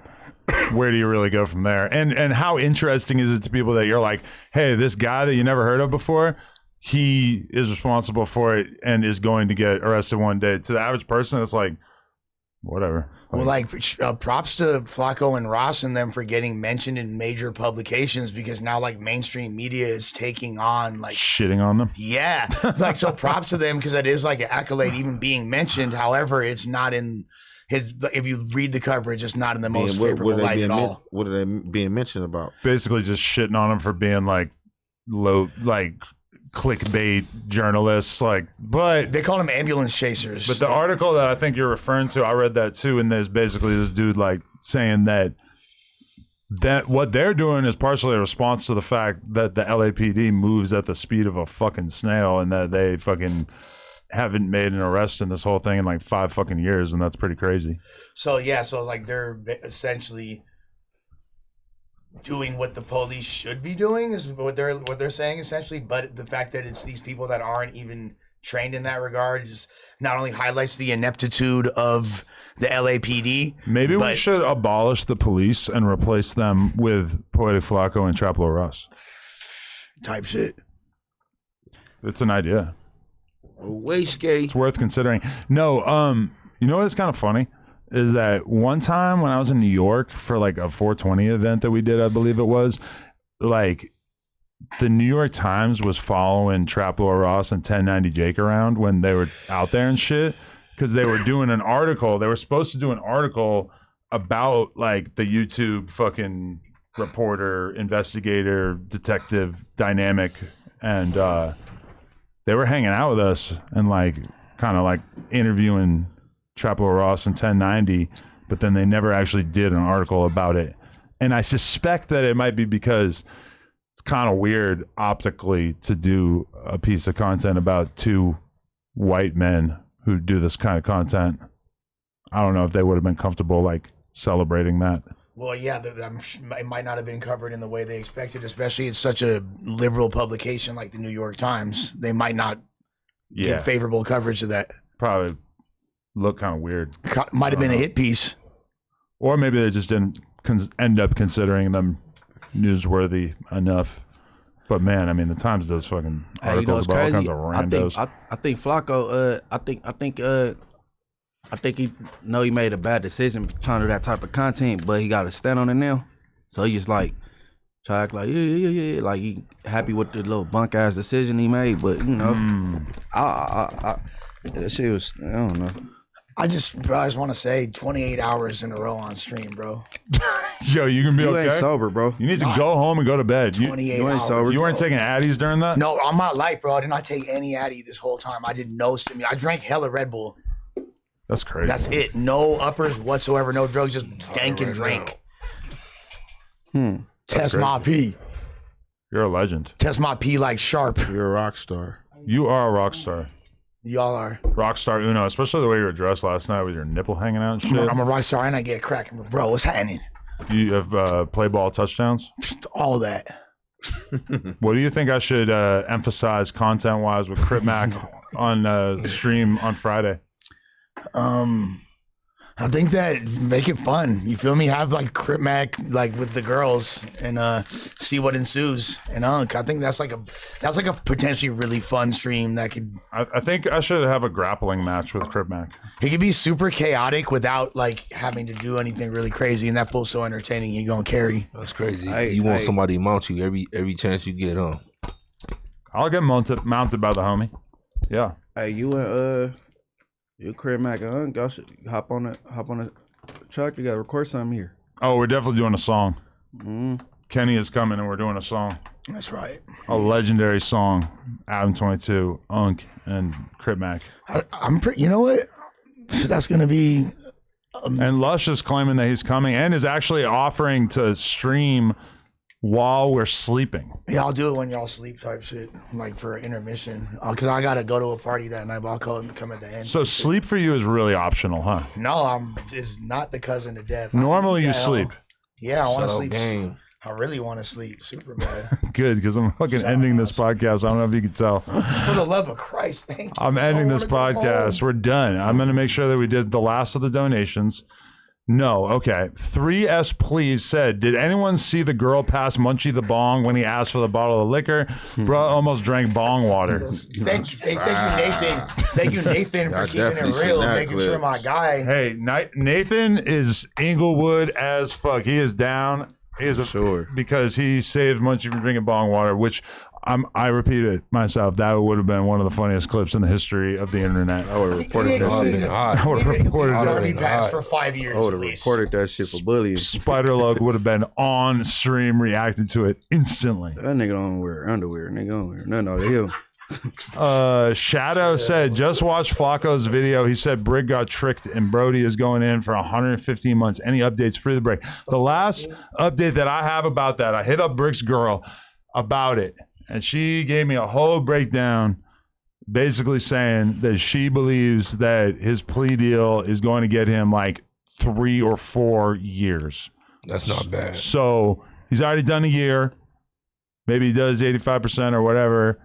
where do you really go from there? And how interesting is it to people that you're like, hey, this guy that you never heard of before, he is responsible for it and is going to get arrested one day. To the average person, it's like, whatever. Well, like props to Flacco and Ross and them for getting mentioned in major publications, because now like mainstream media is taking on like shitting on them. Yeah, like so props to them, because it is like an accolade even being mentioned. However, it's not in his. If you read the coverage, it's not in the most favorable light at all. What are they being mentioned about? Basically, just shitting on him for being like low, like clickbait journalists, like, but they call them ambulance chasers. But the article that I think you're referring to, I read that too, and there's basically this dude like saying that what they're doing is partially a response to the fact that the LAPD moves at the speed of a fucking snail, and that they fucking haven't made an arrest in this whole thing in like 5 fucking years, and that's pretty crazy. So yeah, so like they're essentially doing what the police should be doing is what they're saying essentially, but the fact that it's these people that aren't even trained in that regard just not only highlights the ineptitude of the LAPD. Maybe we should abolish the police and replace them with Poetic Flacco and Traplo Ross type shit. It's an idea. Wastegate. It's worth considering. No, you know what's kind of funny is that one time when I was in New York for like a 420 event that we did, I believe it was, like the New York Times was following Traplo Ross and 1090 Jake around when they were out there and shit, because they were doing an article. They were supposed to do an article about like the YouTube fucking reporter, investigator, detective dynamic, and they were hanging out with us and like kind of like interviewing Traplo Ross and 1090, but then they never actually did an article about it. And I suspect that it might be because it's kind of weird optically to do a piece of content about 2 white men who do this kind of content. I don't know if they would have been comfortable like celebrating that. Well, yeah, it might not have been covered in the way they expected, especially it's such a liberal publication like the New York Times. They might not get favorable coverage of that. Probably look kind of weird. Might have been a hit piece. Or maybe they just didn't end up considering them newsworthy enough. But man, I mean, the Times does fucking articles about all kinds of randos. I think Flacco, I think he know he made a bad decision trying to do that type of content, but he got to stand on it now. So he just like try to act like yeah, like he happy with the little bunk ass decision he made. But you know, that shit was, I don't know. I just want to say 28 hours in a row on stream, bro. Yo, you can be okay. You ain't sober, bro. You need to go home and go to bed. 28 you ain't hours, sober. You weren't taking Addies during that? No, on my life, bro. I did not take any Addy this whole time. I did no stimulus. I drank hella Red Bull. That's crazy. That's it. No uppers whatsoever. No drugs. Just dank and drink. Test my pee. You're a legend. Test my pee like sharp. You're a rock star. You are a rock star. Y'all are. Rockstar Uno, especially the way you were dressed last night with your nipple hanging out and shit. I'm a rock star and I get cracking. Bro, what's happening? You have play ball touchdowns? All that. What do you think I should emphasize content-wise with Crip Mac on stream on Friday? I think that make it fun. You feel me? Have like Crip Mac like with the girls and see what ensues. And I think that's like a potentially really fun stream that could. I think I should have a grappling match with Crip Mac. It could be super chaotic without like having to do anything really crazy, and that feels so entertaining. You're gonna carry. That's crazy. You want somebody to mount you every chance you get on. I'll get mounted by the homie. Yeah. Hey, you Crip Mac, y'all should hop on the track. You gotta record something here. Oh, we're definitely doing a song. Kenny is coming and we're doing a song. That's right. A legendary song. Adam 22, Unk, and Crip Mac. I'm pretty. You know what? That's gonna be. And Lush is claiming that he's coming and is actually offering to stream while we're sleeping. Yeah, I'll do it when y'all sleep type shit, like for an intermission. Because I got to go to a party that night, but I'll come at the end. So sleep for you is really optional, huh? No, it's not the cousin to death. Normally you sleep. Yeah, I want to sleep. I really want to sleep super bad. Good, because I'm fucking ending this podcast. I don't know if you can tell. For the love of Christ, thank you. I'm ending this podcast. We're done. I'm going to make sure that we did the last of the donations. No, okay. 3S Please said, did anyone see the girl pass Munchie the bong when he asked for the bottle of liquor? Bro almost drank bong water. Thank you, Nathan. Thank you, Nathan, for keeping it real and making sure my guy. Hey, Nathan is Inglewood as fuck. He is down. He is because he saved Munchie from drinking bong water, which I repeat it myself. That would have been one of the funniest clips in the history of the internet. I would have reported that shit. I would have reported that for 5 years. I would have reported that shit for bullying. Spider-Lug would have been on stream reacting to it instantly. That nigga don't wear underwear. Nigga don't wear nothing out of him. Shadow said, just watch Flacco's video. He said Brig got tricked and Brody is going in for 115 months. Any updates for the break? The last update that I have about that, I hit up Brig's girl about it, and she gave me a whole breakdown basically saying that she believes that his plea deal is going to get him like 3 or 4 years. That's not bad. So he's already done a year. Maybe he does 85% or whatever.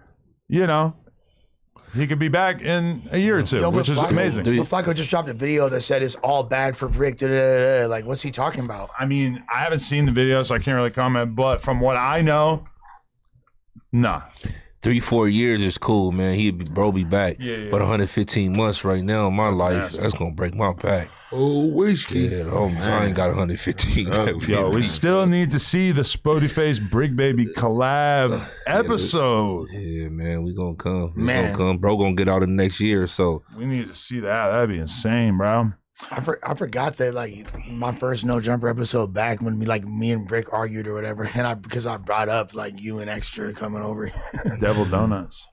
You know, he could be back in a year or two, which is amazing. But Flacco just dropped a video that said it's all bad for Brick. Like, what's he talking about? I mean, I haven't seen the video, so I can't really comment. But from what I know, nah. 3-4 years is cool, man. Bro be back. Yeah. But 115 months right now in my life, that's gonna break my back. Oh, whiskey. Yeah, I ain't got 115. Yo, we still need to see the Spotify Brig Baby collab episode. Yeah, man, we gonna come. Gonna come. Bro gonna get out in the next year or so. We need to see that. That'd be insane, bro. I forgot that, like, my first No Jumper episode back when me and Brick argued or whatever, and because I brought up like you and Extra coming over. Devil Donuts.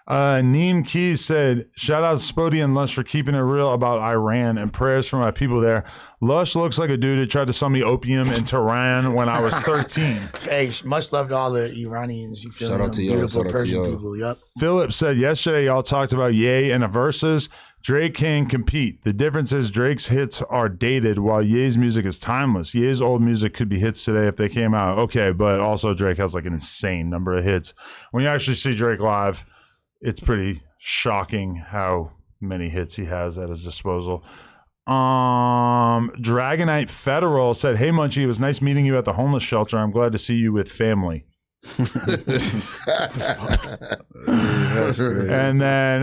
Neem Keys said, shout out to Spody and Lush for keeping it real about Iran and prayers for my people there. Lush looks like a dude who tried to sell me opium in Tehran when I was 13. Hey, much love to all the Iranians. You feel Shout me? out to y'all. Beautiful Shout out to Persian y'all. people. Yep. Philip said, yesterday y'all talked about Ye and a versus. Drake can compete. The difference is Drake's hits are dated while Ye's music is timeless. Ye's old music could be hits today if they came out. Okay, but also Drake has like an insane number of hits. When you actually see Drake live, it's pretty shocking how many hits he has at his disposal. Dragonite Federal said, hey Munchie, it was nice meeting you at the homeless shelter. I'm glad to see you with family. And then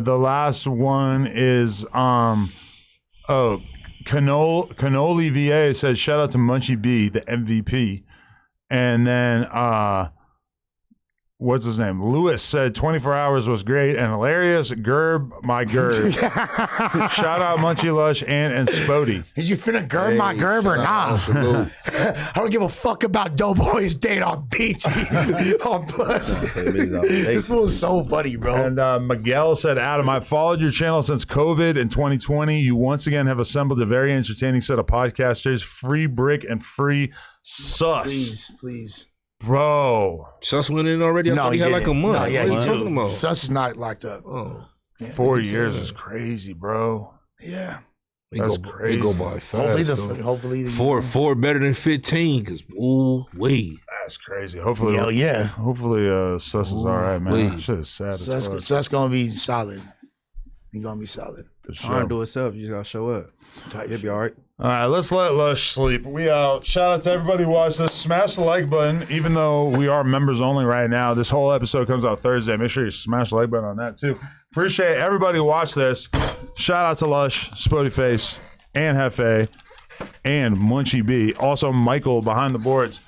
the last one is Cannoli VA says, shout out to Munchie B, the MVP. And then what's his name? Lewis said 24 hours was great and hilarious. Gerb my Gerb. Shout out Munchie Lush and Spody. Is you finna Gerb my Gerb or not? I don't give a fuck about Doughboy's date on BT. On Plus. This was so funny, bro. And Miguel said, Adam, I've followed your channel since COVID in 2020. You once again have assembled a very entertaining set of podcasters. Free Brick and free Sus. Please. Bro. Sus went in already? I thought he had like a month. No, yeah, what are you talking about? Sus is not locked up. Oh. Yeah, 4 years is crazy, bro. Yeah. That's crazy. They go by fast. Hopefully four better than 15, because wait. That's crazy. Hopefully, Hopefully, Sus is all right, man. That shit is sad. Sus gonna be solid. He's gonna be solid. The time do itself. You just gotta show up. You'll be all right. All right, let's let Lush sleep. We out. Shout out to everybody who watched this. Smash the like button. Even though we are members only right now, this whole episode comes out Thursday. Make sure you smash the like button on that too. Appreciate everybody who watched this. Shout out to Lush, Spotify, and Jefe, and Munchie B. Also, Michael behind the boards.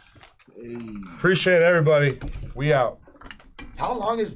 Appreciate everybody. We out. How long is